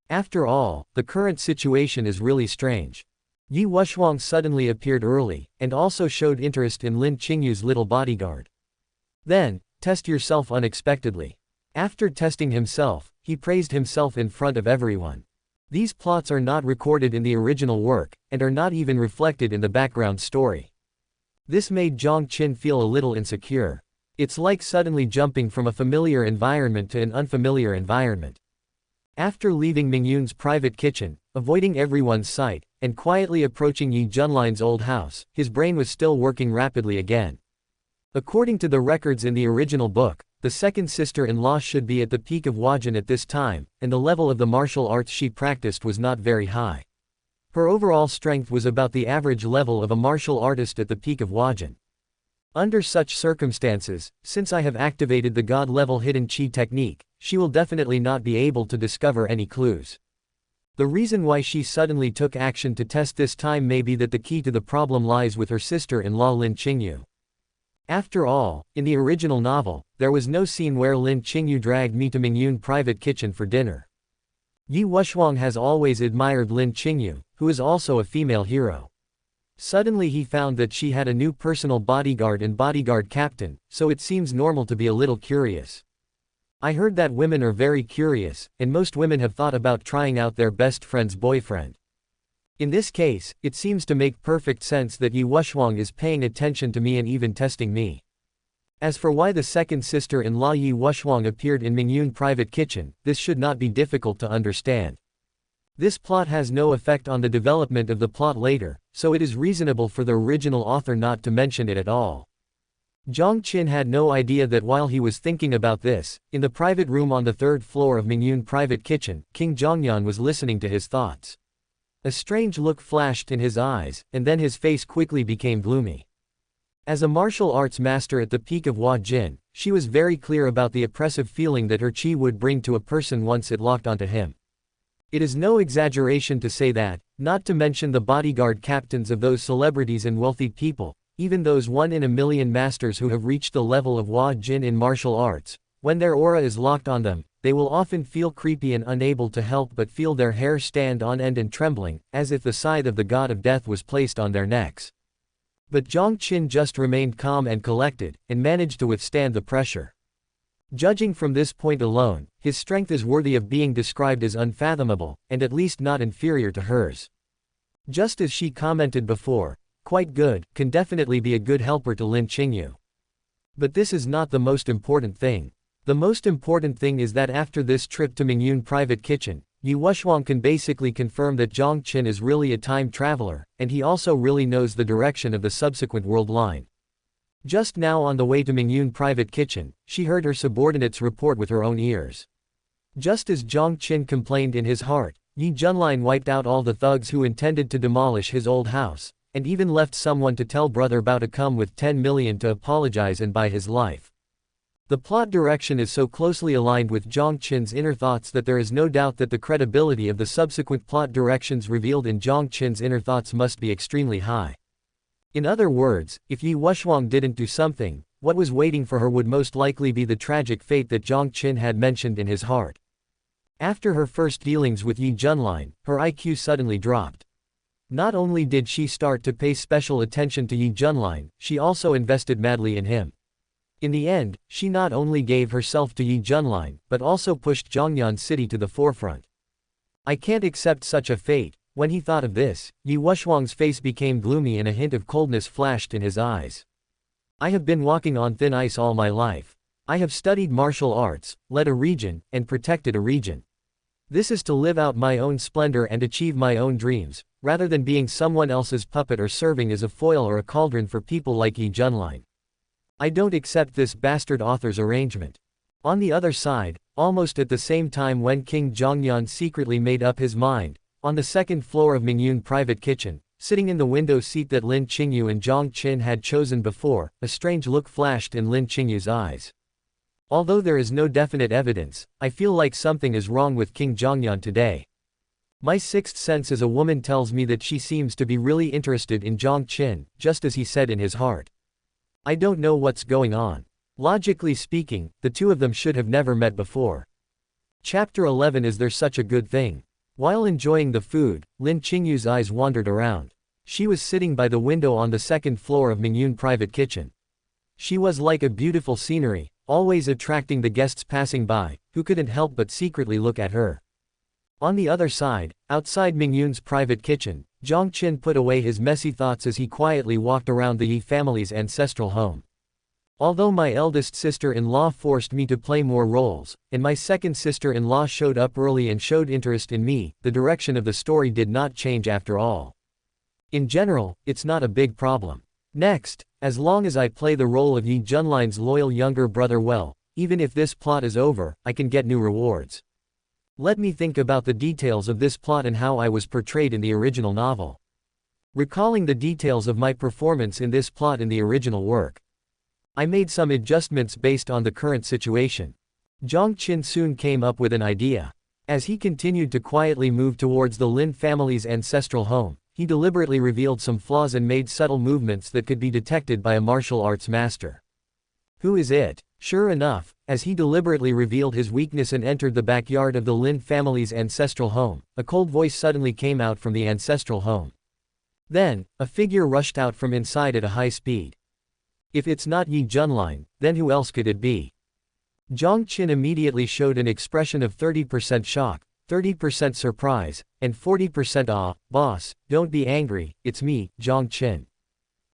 [SPEAKER 1] After all, the current situation is really strange. Ye Wushuang suddenly appeared early, and also showed interest in Lin Qingyue's little bodyguard. Then, test yourself unexpectedly. After testing himself, he praised himself in front of everyone. These plots are not recorded in the original work, and are not even reflected in the background story. This made Jiang Qin feel a little insecure. It's like suddenly jumping from a familiar environment to an unfamiliar environment. After leaving Mingyun's private kitchen, avoiding everyone's sight, and quietly approaching Ye Junlin's old house, his brain was still working rapidly again. According to the records in the original book, the second sister-in-law should be at the peak of Huajin at this time, and the level of the martial arts she practiced was not very high. Her overall strength was about the average level of a martial artist at the peak of Huajin. Under such circumstances, since I have activated the god-level hidden chi technique, she will definitely not be able to discover any clues. The reason why she suddenly took action to test this time may be that the key to the problem lies with her sister-in-law Lin Qingyue. After all, in the original novel, there was no scene where Lin Qingyue dragged me to Mingyun private kitchen for dinner. Ye Wushuang has always admired Lin Qingyue, who is also a female hero. Suddenly he found that she had a new personal bodyguard and bodyguard captain, so it seems normal to be a little curious. I heard that women are very curious, and most women have thought about trying out their best friend's boyfriend. In this case, it seems to make perfect sense that Ye Wushuang is paying attention to me and even testing me. As for why the second sister-in-law Ye Wushuang appeared in Mingyun private kitchen, this should not be difficult to understand. This plot has no effect on the development of the plot later, so it is reasonable for the original author not to mention it at all. Jiang Qin had no idea that while he was thinking about this, in the private room on the third floor of Mingyun private kitchen, King Zhongyan was listening to his thoughts. A strange look flashed in his eyes, and then his face quickly became gloomy. As a martial arts master at the peak of Huajin, she was very clear about the oppressive feeling that her chi would bring to a person once it locked onto him. It is no exaggeration to say that, not to mention the bodyguard captains of those celebrities and wealthy people, even those 1 in a million masters who have reached the level of Huajin in martial arts, when their aura is locked on them, they will often feel creepy and unable to help but feel their hair stand on end and trembling, as if the scythe of the god of death was placed on their necks. But Jiang Qin just remained calm and collected, and managed to withstand the pressure. Judging from this point alone, his strength is worthy of being described as unfathomable, and at least not inferior to hers. Just as she commented before, quite good, can definitely be a good helper to Lin Qingyue. But this is not the most important thing. The most important thing is that after this trip to Mingyun private kitchen, Ye Wushuang can basically confirm that Jiang Qin is really a time traveler, and he also really knows the direction of the subsequent world line. Just now on the way to Mingyun private kitchen, she heard her subordinates report with her own ears. Just as Jiang Qin complained in his heart, Ye Junlin wiped out all the thugs who intended to demolish his old house, and even left someone to tell brother Bao to come with 10 million to apologize and buy his life. The plot direction is so closely aligned with Jiang Qin's inner thoughts that there is no doubt that the credibility of the subsequent plot directions revealed in Jiang Qin's inner thoughts must be extremely high. In other words, if Ye Wushuang didn't do something, what was waiting for her would most likely be the tragic fate that Jiang Qin had mentioned in his heart. After her first dealings with Ye Junlin, her IQ suddenly dropped. Not only did she start to pay special attention to Ye Junlin, she also invested madly in him. In the end, she not only gave herself to Ye Junlin, but also pushed Zhongyan City to the forefront. I can't accept such a fate. When he thought of this, Ye Wushuang's face became gloomy and a hint of coldness flashed in his eyes. I have been walking on thin ice all my life. I have studied martial arts, led a region, and protected a region. This is to live out my own splendor and achieve my own dreams, rather than being someone else's puppet or serving as a foil or a cauldron for people like Ye Junlin. I don't accept this bastard author's arrangement. On the other side, almost at the same time when King Zhongyan secretly made up his mind, on the second floor of Mingyun private kitchen, sitting in the window seat that Lin Qingyue and Jiang Qin had chosen before, a strange look flashed in Lin Qingyue's eyes. Although there is no definite evidence, I feel like something is wrong with King Zhongyan today. My sixth sense as a woman tells me that she seems to be really interested in Jiang Qin, just as he said in his heart. I don't know what's going on. Logically speaking, the two of them should have never met before. Chapter 11. Is there such a good thing? While enjoying the food, Lin Qingyue's eyes wandered around. She was sitting by the window on the second floor of Mingyun private kitchen. She was like a beautiful scenery, always attracting the guests passing by, who couldn't help but secretly look at her. On the other side, outside Mingyun's private kitchen, Jiang Qin put away his messy thoughts as he quietly walked around the Ye family's ancestral home. Although my eldest sister-in-law forced me to play more roles, and my second sister-in-law showed up early and showed interest in me, the direction of the story did not change after all. In general, it's not a big problem. Next, as long as I play the role of Ye Junlin's loyal younger brother well, even if this plot is over, I can get new rewards. Let me think about the details of this plot and how I was portrayed in the original novel. Recalling the details of my performance in this plot in the original work, I made some adjustments based on the current situation. Jiang Qin soon came up with an idea. As he continued to quietly move towards the Lin family's ancestral home, he deliberately revealed some flaws and made subtle movements that could be detected by a martial arts master. Who is it? Sure enough, as he deliberately revealed his weakness and entered the backyard of the Lin family's ancestral home, a cold voice suddenly came out from the ancestral home. Then, a figure rushed out from inside at a high speed. If it's not Ye Junlin, then who else could it be? Jiang Qin immediately showed an expression of 30% shock, 30% surprise, and 40% awe. Boss, don't be angry, it's me, Jiang Qin.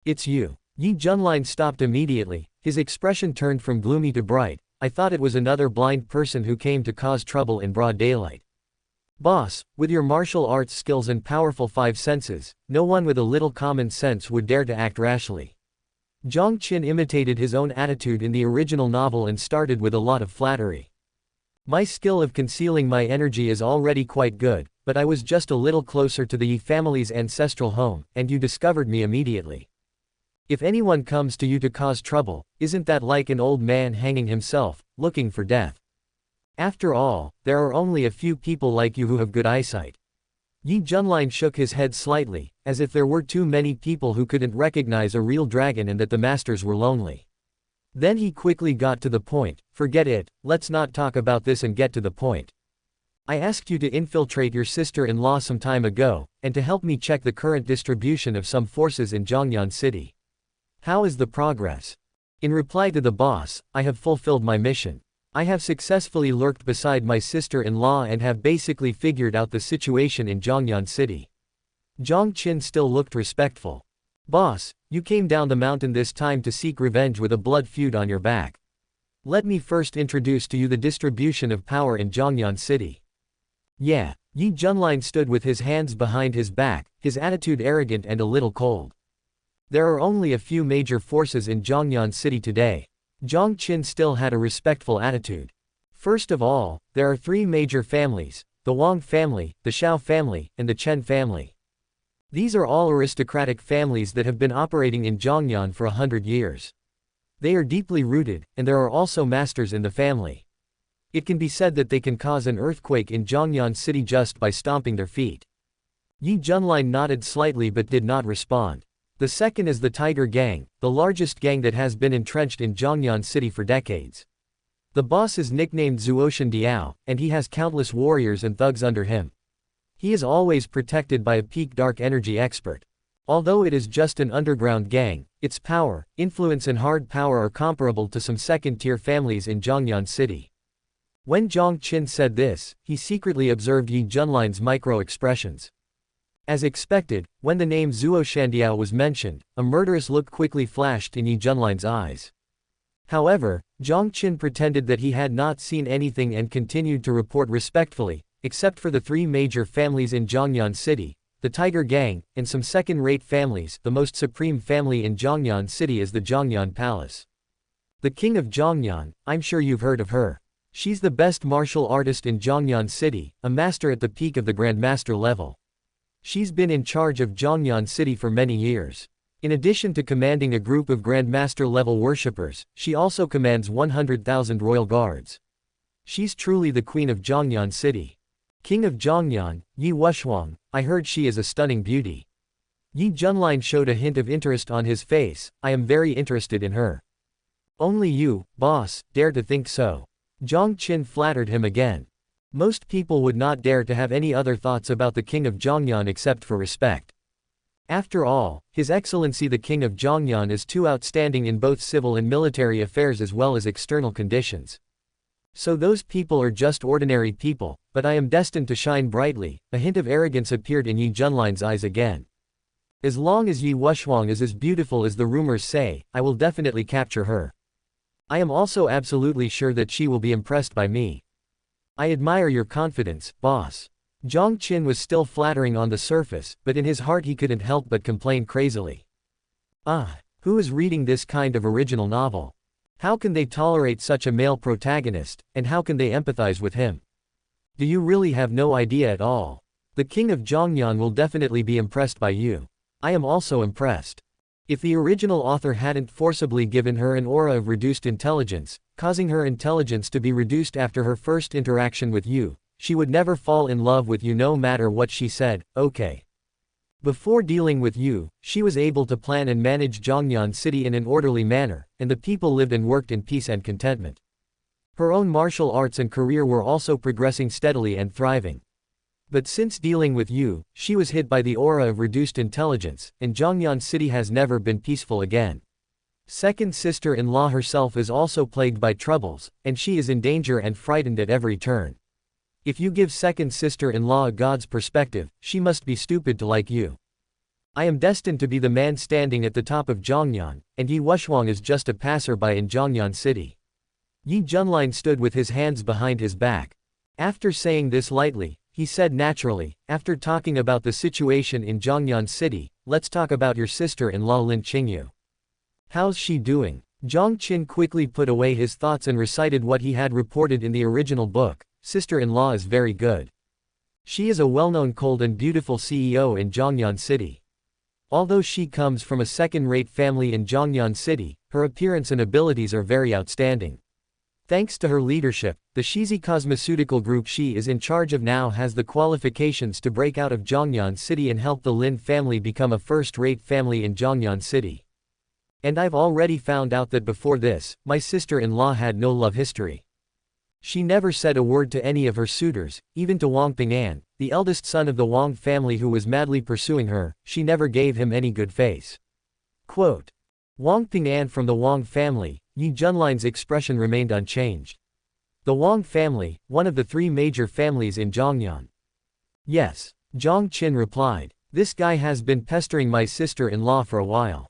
[SPEAKER 1] It's you. Ye Junlin stopped immediately, his expression turned from gloomy to bright. I thought it was another blind person who came to cause trouble in broad daylight. Boss, with your martial arts skills and powerful five senses, no one with a little common sense would dare to act rashly. Jiang Qin imitated his own attitude in the original novel and started with a lot of flattery. My skill of concealing my energy is already quite good, but I was just a little closer to the Ye family's ancestral home, and you discovered me immediately. If anyone comes to you to cause trouble, isn't that like an old man hanging himself, looking for death? After all, there are only a few people like you who have good eyesight. Ye Junlin shook his head slightly, as if there were too many people who couldn't recognize a real dragon and that the masters were lonely. Then he quickly got to the point. Forget it, let's not talk about this and get to the point. I asked you to infiltrate your sister-in-law some time ago, and to help me check the current distribution of some forces in Zhongyan City. How is the progress? In reply to the boss, I have fulfilled my mission. I have successfully lurked beside my sister-in-law and have basically figured out the situation in Zhongyan City. Jiang Qin still looked respectful. Boss, you came down the mountain this time to seek revenge with a blood feud on your back. Let me first introduce to you the distribution of power in Zhongyuan City. Yeah, Ye Junlin stood with his hands behind his back, his attitude arrogant and a little cold. There are only a few major forces in Zhongyuan City today. Jiang Qin still had a respectful attitude. First of all, there are three major families: the Wang family, the Xiao family, and the Chen family. These are all aristocratic families that have been operating in Zhongyuan for 100 years. They are deeply rooted, and there are also masters in the family. It can be said that they can cause an earthquake in Zhongyuan City just by stomping their feet. Ye Junlin nodded slightly but did not respond. The second is the Tiger Gang, the largest gang that has been entrenched in Zhongyuan City for decades. The boss is nicknamed Zhuoshan, and he has countless warriors and thugs under him. He is always protected by a peak dark energy expert. Although it is just an underground gang, its power, influence and hard power are comparable to some second-tier families in Zhongyuan City. When Jiang Qin said this, he secretly observed Ye Junlin's micro-expressions. As expected, when the name Zhuoshan was mentioned, a murderous look quickly flashed in Ye Junlin's eyes. However, Jiang Qin pretended that he had not seen anything and continued to report respectfully, except for the three major families in Zhongyuan City, the Tiger Gang, and some second-rate families. The most supreme family in Zhongyuan City is the Zhongyuan Palace. The king of Zhongyuan, I'm sure you've heard of her. She's the best martial artist in Zhongyuan City, a master at the peak of the Grandmaster level. She's been in charge of Zhongyuan City for many years. In addition to commanding a group of Grandmaster level worshippers, she also commands 100,000 royal guards. She's truly the queen of Zhongyuan City. King of Zhongyuan, Ye Wushuang, I heard she is a stunning beauty. Ye Junlin showed a hint of interest on his face. I am very interested in her. Only you, boss, dare to think so. Jiang Qin flattered him again. Most people would not dare to have any other thoughts about the king of Zhongyuan except for respect. After all, His Excellency the King of Zhongyuan is too outstanding in both civil and military affairs as well as external conditions. So those people are just ordinary people, but I am destined to shine brightly. A hint of arrogance appeared in Ye Junlin's eyes again. As long as Ye Wushuang is as beautiful as the rumors say, I will definitely capture her. I am also absolutely sure that she will be impressed by me. I admire your confidence, boss. Jiang Qin was still flattering on the surface, but in his heart he couldn't help but complain crazily. Who is reading this kind of original novel? How can they tolerate such a male protagonist, and how can they empathize with him? Do you really have no idea at all? The king of Zhongyuan will definitely be impressed by you. I am also impressed. If the original author hadn't forcibly given her an aura of reduced intelligence, causing her intelligence to be reduced after her first interaction with you, she would never fall in love with you no matter what she said. Okay. Before dealing with you, she was able to plan and manage Zhongyuan City in an orderly manner, and the people lived and worked in peace and contentment. Her own martial arts and career were also progressing steadily and thriving. But since dealing with you, she was hit by the aura of reduced intelligence, and Zhongyuan City has never been peaceful again. Second sister-in-law herself is also plagued by troubles, and she is in danger and frightened at every turn. If you give second sister-in-law a god's perspective, she must be stupid to like you. I am destined to be the man standing at the top of Zhongyuan, and Ye Wushuang is just a passerby in Zhongyuan City. Ye Junlin stood with his hands behind his back. After saying this lightly, he said naturally, after talking about the situation in Zhongyuan City, let's talk about your sister-in-law Lin Qingyue. How's she doing? Jiang Qin quickly put away his thoughts and recited what he had reported in the original book. Sister-in-law is very good. She is a well-known cold and beautiful CEO in Zhongyuan City. Although she comes from a second-rate family in Zhongyuan City, her appearance and abilities are very outstanding. Thanks to her leadership, the Shizi Cosmeceutical Group she is in charge of now has the qualifications to break out of Zhongyuan City and help the Lin family become a first-rate family in Zhongyuan City. And I've already found out that before this, my sister-in-law had no love history. She never said a word to any of her suitors, even to Wang Ping'an, the eldest son of the Wang family who was madly pursuing her. She never gave him any good face. Quote. Wang Ping'an from the Wang family. Ye Junlin's expression remained unchanged. The Wang family, one of the three major families in Zhongyuan. Yes. Jiang Qin replied. This guy has been pestering my sister-in-law for a while.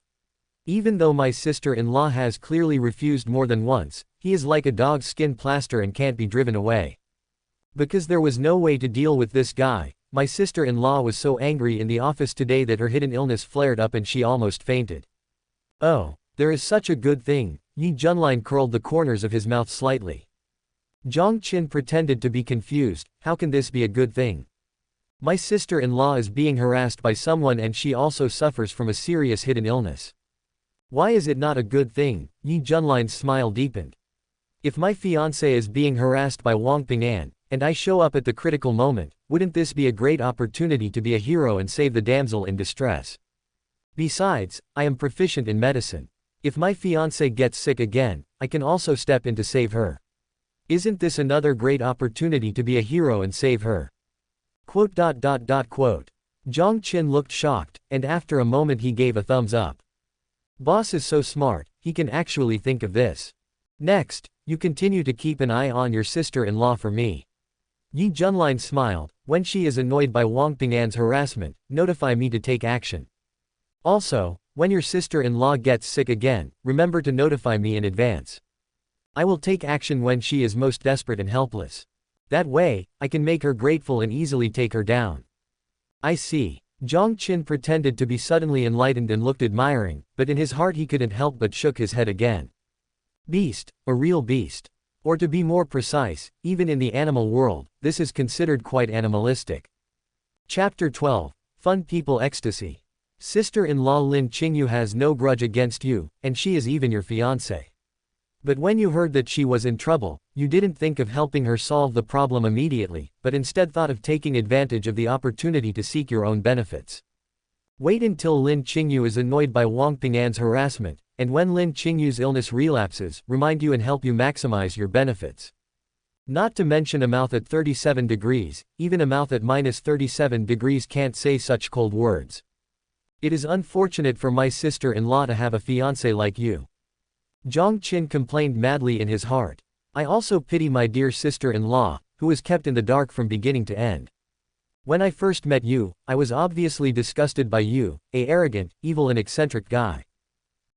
[SPEAKER 1] Even though my sister-in-law has clearly refused more than once, he is like a dog's skin plaster and can't be driven away. Because there was no way to deal with this guy, my sister-in-law was so angry in the office today that her hidden illness flared up and she almost fainted. Oh, there is such a good thing. Ye Junlin curled the corners of his mouth slightly. Jiang Qin pretended to be confused. How can this be a good thing? My sister-in-law is being harassed by someone and she also suffers from a serious hidden illness. Why is it not a good thing? Ye Junlin's smile deepened. If my fiancé is being harassed by Wang Ping'an, and I show up at the critical moment, wouldn't this be a great opportunity to be a hero and save the damsel in distress? Besides, I am proficient in medicine. If my fiancé gets sick again, I can also step in to save her. Isn't this another great opportunity to be a hero and save her? Jiang Qin looked shocked, and after a moment he gave a thumbs up. Boss is so smart, he can actually think of this. Next, you continue to keep an eye on your sister-in-law for me. Ye Junlin smiled. When she is annoyed by Wang Ping'an's harassment, notify me to take action. Also, when your sister-in-law gets sick again, remember to notify me in advance. I will take action when she is most desperate and helpless. That way, I can make her grateful and easily take her down. I see. Jiang Qin pretended to be suddenly enlightened and looked admiring, but in his heart he couldn't help but shook his head again. Beast, a real beast. Or to be more precise, even in the animal world, this is considered quite animalistic. Chapter 12. Fun People Ecstasy. Sister-in-law Lin Qingyue has no grudge against you, and she is even your fiancé. But when you heard that she was in trouble, you didn't think of helping her solve the problem immediately, but instead thought of taking advantage of the opportunity to seek your own benefits. Wait until Lin Qingyue is annoyed by Wang Ping'an's harassment, and when Lin Qingyue's illness relapses, remind you and help you maximize your benefits. Not to mention a mouth at 37 degrees, even a mouth at -37 degrees can't say such cold words. It is unfortunate for my sister-in-law to have a fiancé like you. Jiang Qin complained madly in his heart. I also pity my dear sister-in-law, who was kept in the dark from beginning to end. When I first met you, I was obviously disgusted by you, a arrogant, evil and eccentric guy.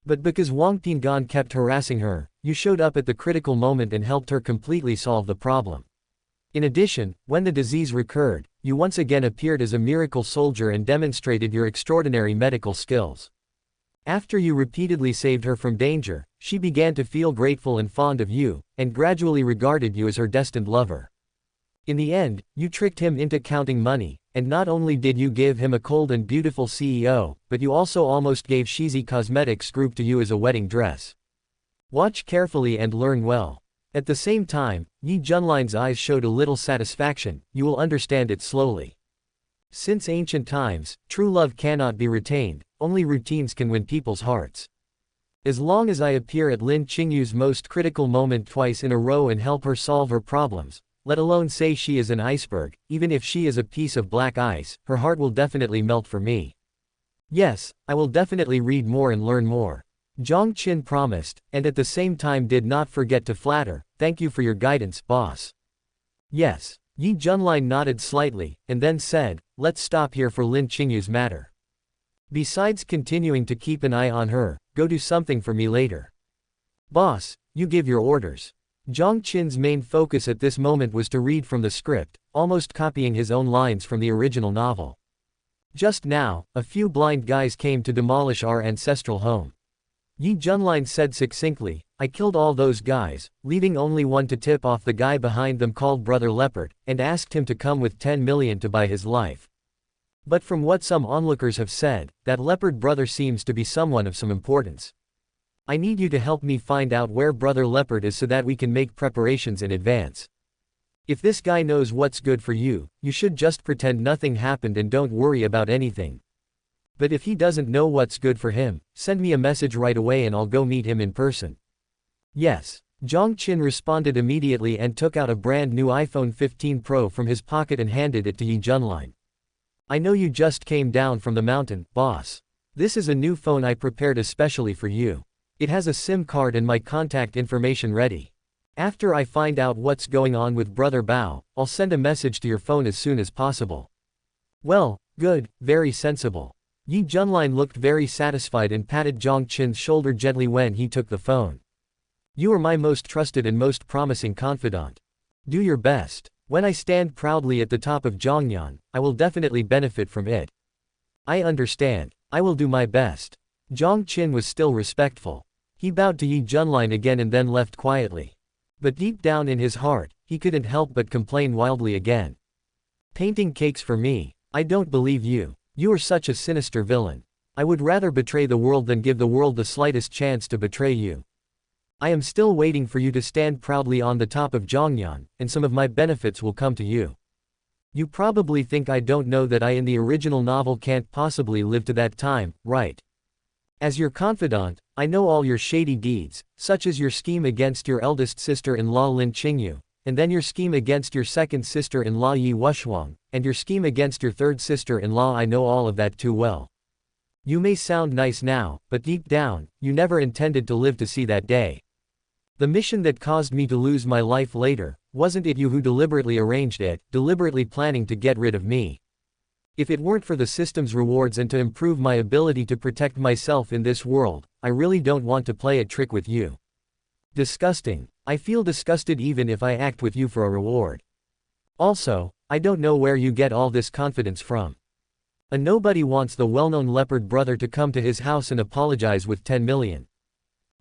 [SPEAKER 1] But because Wang Ping'an kept harassing her, you showed up at the critical moment and helped her completely solve the problem. In addition, when the disease recurred, you once again appeared as a miracle soldier and demonstrated your extraordinary medical skills. After you repeatedly saved her from danger, she began to feel grateful and fond of you, and gradually regarded you as her destined lover. In the end, you tricked him into counting money, and not only did you give him a cold and beautiful CEO, but you also almost gave Shizi Cosmetics Group to you as a wedding dress. Watch carefully and learn well. At the same time, Ye Junlin's eyes showed a little satisfaction. You will understand it slowly. Since ancient times, true love cannot be retained, only routines can win people's hearts. As long as I appear at Lin Qingyue's most critical moment twice in a row and help her solve her problems, let alone say she is an iceberg, even if she is a piece of black ice, her heart will definitely melt for me. Yes, I will definitely read more and learn more. Jiang Qin promised, and at the same time did not forget to flatter. Thank you for your guidance, boss. Yes. Ye Junlin nodded slightly, and then said, let's stop here for Lin Qingyue's matter. Besides continuing to keep an eye on her, go do something for me later. Boss, you give your orders. Jiang Qin's main focus at this moment was to read from the script, almost copying his own lines from the original novel. Just now, a few blind guys came to demolish our ancestral home. Ye Junlin said succinctly, I killed all those guys, leaving only one to tip off the guy behind them called Brother Leopard, and asked him to come with 10 million to buy his life. But from what some onlookers have said, that Leopard brother seems to be someone of some importance. I need you to help me find out where Brother Leopard is so that we can make preparations in advance. If this guy knows what's good for you, you should just pretend nothing happened and don't worry about anything. But if he doesn't know what's good for him, send me a message right away and I'll go meet him in person. Yes. Jiang Qin responded immediately and took out a brand new iPhone 15 Pro from his pocket and handed it to Ye Junlin. I know you just came down from the mountain, boss. This is a new phone I prepared especially for you. It has a SIM card and my contact information ready. After I find out what's going on with Brother Bao, I'll send a message to your phone as soon as possible. Well, Good, very sensible. Ye Junlin looked very satisfied and patted Jiang Qin's shoulder gently when he took the phone. You are my most trusted and most promising confidant. Do your best. When I stand proudly at the top of Zhongyan, I will definitely benefit from it. I understand. I will do my best. Jiang Qin was still respectful. He bowed to Ye Junlin again and then left quietly. But deep down in his heart, he couldn't help but complain wildly again. Painting cakes for me. I don't believe you. You are such a sinister villain. I would rather betray the world than give the world the slightest chance to betray you. I am still waiting for you to stand proudly on the top of Zhongyan, and some of my benefits will come to you. You probably think I don't know that I in the original novel can't possibly live to that time, right? As your confidant, I know all your shady deeds, such as your scheme against your eldest sister-in-law Lin Qingyue, and then your scheme against your second sister-in-law Ye Wushuang, and your scheme against your third sister-in-law. I know all of that too well. You may sound nice now, but deep down, you never intended to live to see that day. The mission that caused me to lose my life later, wasn't it you who deliberately arranged it, deliberately planning to get rid of me? If it weren't for the system's rewards and to improve my ability to protect myself in this world, I really don't want to play a trick with you. Disgusting. I feel disgusted even if I act with you for a reward. Also, I don't know where you get all this confidence from. A nobody wants the well-known leopard brother to come to his house and apologize with 10 million.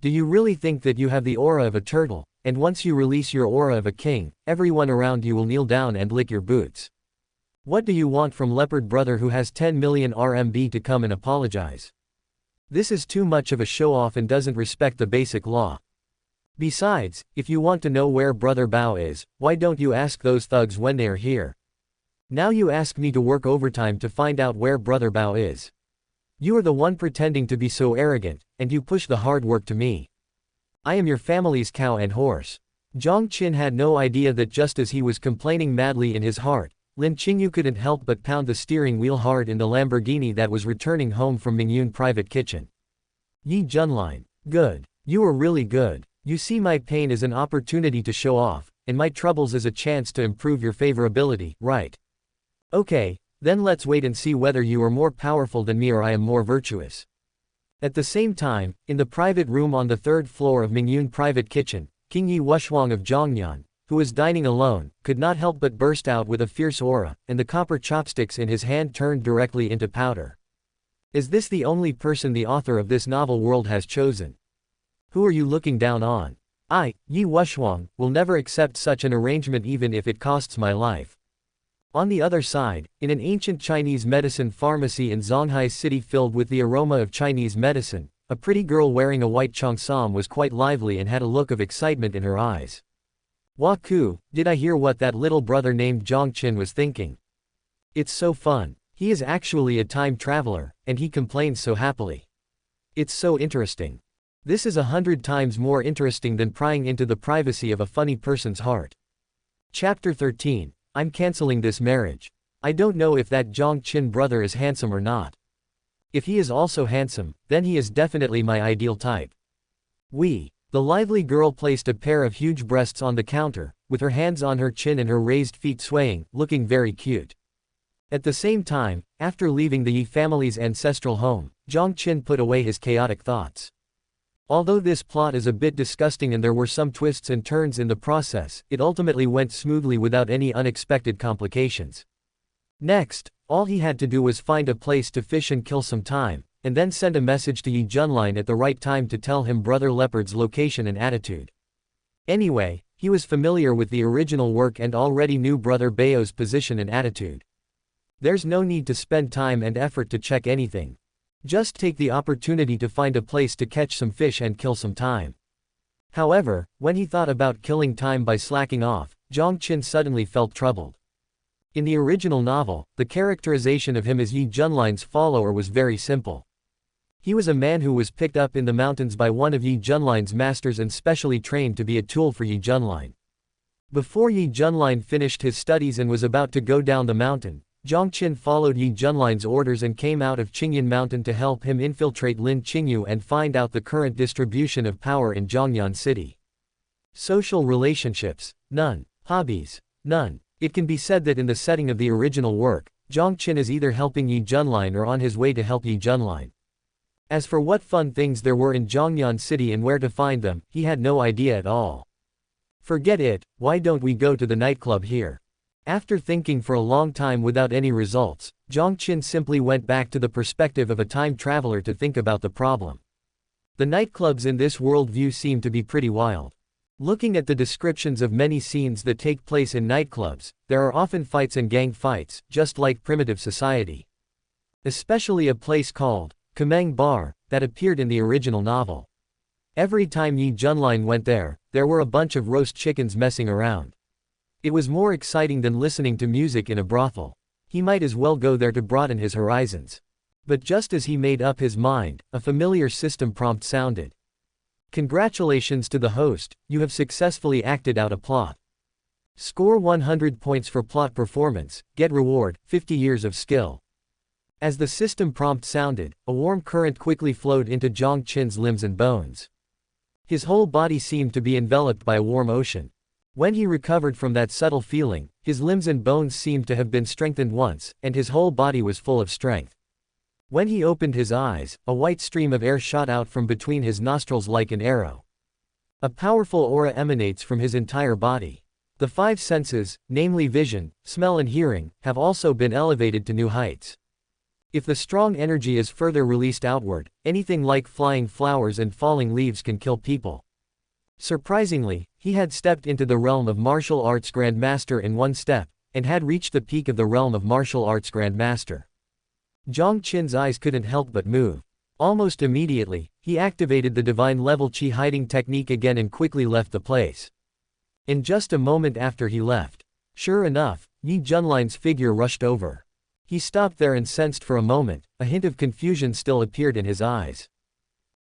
[SPEAKER 1] Do you really think that you have the aura of a turtle, and once you release your aura of a king, everyone around you will kneel down and lick your boots? What do you want from leopard brother who has 10 million RMB to come and apologize? This is too much of a show-off and doesn't respect the basic law. Besides, if you want to know where brother Bao is, why don't you ask those thugs when they are here? Now you ask me to work overtime to find out where brother Bao is. You are the one pretending to be so arrogant, and you push the hard work to me. I am your family's cow and horse. Jiang Qin had no idea that just as he was complaining madly in his heart, Lin Qingyue couldn't help but pound the steering wheel hard in the Lamborghini that was returning home from Mingyun private kitchen. Ye Junlin. Good. You are really good. You see my pain as an opportunity to show off, and my troubles as a chance to improve your favorability, right? Okay. Then let's wait and see whether you are more powerful than me or I am more virtuous. At the same time, in the private room on the third floor of Mingyun private kitchen, King Ye Wushuang of Zhongyan, who was dining alone, could not help but burst out with a fierce aura, and the copper chopsticks in his hand turned directly into powder. Is this the only person the author of this novel world has chosen? Who are you looking down on? I, Ye Wushuang, will never accept such an arrangement even if it costs my life. On the other side, in an ancient Chinese medicine pharmacy in Zhonghai City filled with the aroma of Chinese medicine, a pretty girl wearing a white cheongsam was quite lively and had a look of excitement in her eyes. Waku, did I hear what that little brother named Jiang Qin was thinking? It's so fun. He is actually a time traveler, and he complains so happily. It's so interesting. This is 100 times more interesting than prying into the privacy of a funny person's heart. Chapter 13. I'm canceling this marriage. I don't know if that Jiang Qin brother is handsome or not. If he is also handsome, then he is definitely my ideal type. The lively girl placed a pair of huge breasts on the counter, with her hands on her chin and her raised feet swaying, looking very cute. At the same time, after leaving the Ye family's ancestral home, Jiang Qin put away his chaotic thoughts. Although this plot is a bit disgusting and there were some twists and turns in the process, it ultimately went smoothly without any unexpected complications. Next, all he had to do was find a place to fish and kill some time, and then send a message to Ye Junlin at the right time to tell him Brother Leopard's location and attitude. Anyway, he was familiar with the original work and already knew Brother Bao's position and attitude. There's no need to spend time and effort to check anything. Just take the opportunity to find a place to catch some fish and kill some time. However, when he thought about killing time by slacking off, Jiang Qin suddenly felt troubled. In the original novel, the characterization of him as Ye Junlin's follower was very simple. He was a man who was picked up in the mountains by one of Ye Junlin's masters and specially trained to be a tool for Ye Junlin. Before Ye Junlin finished his studies and was about to go down the mountain, Jiang Qin followed Ye Junlin's orders and came out of Qingyan Mountain to help him infiltrate Lin Qingyue and find out the current distribution of power in Zhongyan City. Social relationships? None. Hobbies? None. It can be said that in the setting of the original work, Jiang Qin is either helping Ye Junlin or on his way to help Ye Junlin. As for what fun things there were in Zhongyan City and where to find them, he had no idea at all. Forget it, why don't we go to the nightclub here? After thinking for a long time without any results, Jiang Qin simply went back to the perspective of a time traveler to think about the problem. The nightclubs in this worldview seem to be pretty wild. Looking at the descriptions of many scenes that take place in nightclubs, there are often fights and gang fights, just like primitive society. Especially a place called Kameng Bar, that appeared in the original novel. Every time Ye Junlin went there were a bunch of roast chickens messing around. It was more exciting than listening to music in a brothel. He might as well go there to broaden his horizons. But just as he made up his mind, a familiar system prompt sounded. Congratulations to the host, you have successfully acted out a plot. Score 100 points for plot performance, get reward, 50 years of skill. As the system prompt sounded, a warm current quickly flowed into Jiang Qin's limbs and bones. His whole body seemed to be enveloped by a warm ocean. When he recovered from that subtle feeling, his limbs and bones seemed to have been strengthened once, and his whole body was full of strength. When he opened his eyes, a white stream of air shot out from between his nostrils like an arrow. A powerful aura emanates from his entire body. The 5 senses, namely vision, smell and hearing, have also been elevated to new heights. If the strong energy is further released outward, anything like flying flowers and falling leaves can kill people. Surprisingly, he had stepped into the realm of martial arts Grandmaster in one step, and had reached the peak of the realm of martial arts Grandmaster. Jiang Qin's eyes couldn't help but move. Almost immediately, he activated the divine level Qi hiding technique again and quickly left the place. In just a moment after he left, sure enough, Ye Junlin's figure rushed over. He stopped there and sensed for a moment, a hint of confusion still appeared in his eyes.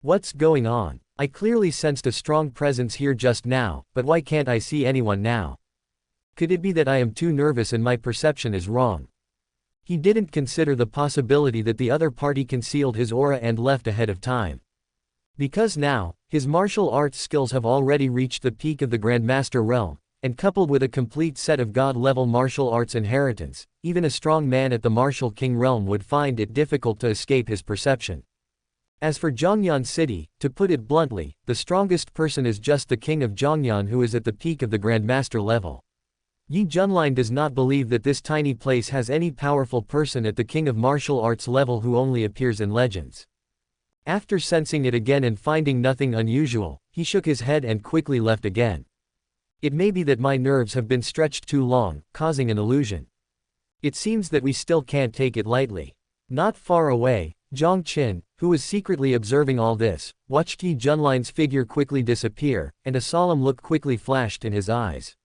[SPEAKER 1] What's going on? I clearly sensed a strong presence here just now, but why can't I see anyone now? Could it be that I am too nervous and my perception is wrong? He didn't consider the possibility that the other party concealed his aura and left ahead of time. Because now, his martial arts skills have already reached the peak of the Grandmaster realm, and coupled with a complete set of God-level martial arts inheritance, even a strong man at the Martial King realm would find it difficult to escape his perception. As for Zhongyan City, to put it bluntly, the strongest person is just the king of Zhongyan who is at the peak of the Grandmaster level. Ye Junlin does not believe that this tiny place has any powerful person at the king of martial arts level who only appears in legends. After sensing it again and finding nothing unusual, he shook his head and quickly left again. It may be that my nerves have been stretched too long, causing an illusion. It seems that we still can't take it lightly. Not far away, Jiang Qin, who was secretly observing all this, watched Ye Junlin's figure quickly disappear, and a solemn look quickly flashed in his eyes.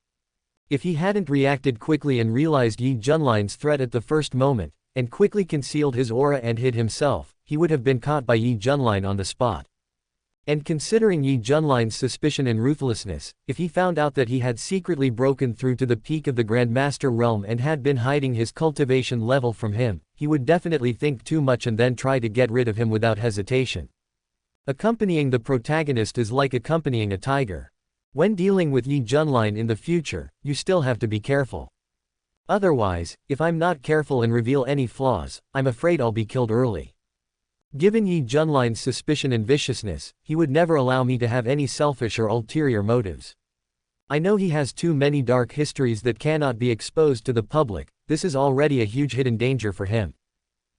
[SPEAKER 1] If he hadn't reacted quickly and realized Ye Junlin's threat at the first moment, and quickly concealed his aura and hid himself, he would have been caught by Ye Junlin on the spot. And considering Ye Junlin's suspicion and ruthlessness, if he found out that he had secretly broken through to the peak of the Grandmaster realm and had been hiding his cultivation level from him, he would definitely think too much and then try to get rid of him without hesitation. Accompanying the protagonist is like accompanying a tiger. When dealing with Ye Junlin in the future, you still have to be careful. Otherwise, if I'm not careful and reveal any flaws, I'm afraid I'll be killed early. Given Ye Junlin's suspicion and viciousness, he would never allow me to have any selfish or ulterior motives. I know he has too many dark histories that cannot be exposed to the public. This is already a huge hidden danger for him.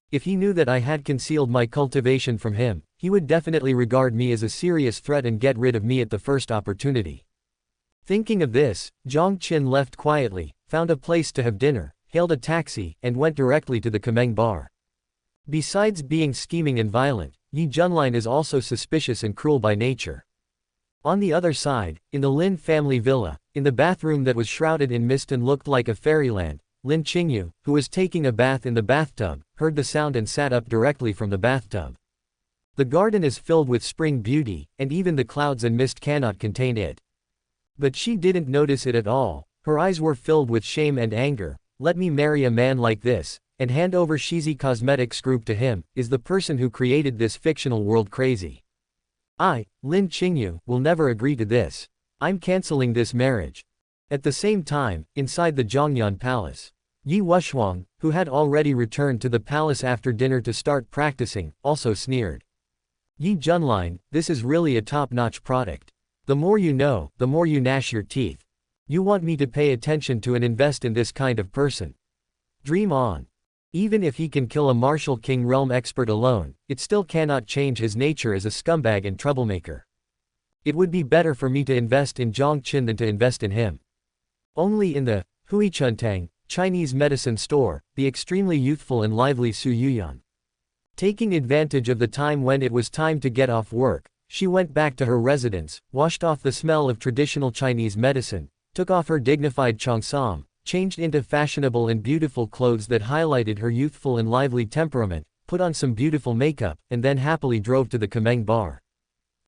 [SPEAKER 1] If he knew that I had concealed my cultivation from him, he would definitely regard me as a serious threat and get rid of me at the first opportunity. Thinking of this, Jiang Qin left quietly, found a place to have dinner, hailed a taxi, and went directly to the Kameng Bar. Besides being scheming and violent, Ye Junlin is also suspicious and cruel by nature. On the other side, in the Lin family villa, in the bathroom that was shrouded in mist and looked like a fairyland, Lin Qingyue, who was taking a bath in the bathtub, heard the sound and sat up directly from the bathtub. The garden is filled with spring beauty, and even the clouds and mist cannot contain it. But she didn't notice it at all. Her eyes were filled with shame and anger. Let me marry a man like this, and hand over Shizi Cosmetics Group to him. Is the person who created this fictional world crazy? I, Lin Qingyue, will never agree to this. I'm canceling this marriage. At the same time, inside the Zhongyan Palace, Ye Wushuang, who had already returned to the palace after dinner to start practicing, also sneered. Ye Junlin, this is really a top-notch product. The more you know, the more you gnash your teeth. You want me to pay attention to and invest in this kind of person. Dream on. Even if he can kill a martial king realm expert alone, it still cannot change his nature as a scumbag and troublemaker. It would be better for me to invest in Jiang Qin than to invest in him. Only in the Huichuntang Chinese medicine store, the extremely youthful and lively Su Yuyan. Taking advantage of the time when it was time to get off work, she went back to her residence, washed off the smell of traditional Chinese medicine, took off her dignified cheongsam, changed into fashionable and beautiful clothes that highlighted her youthful and lively temperament, put on some beautiful makeup, and then happily drove to the Kameng bar.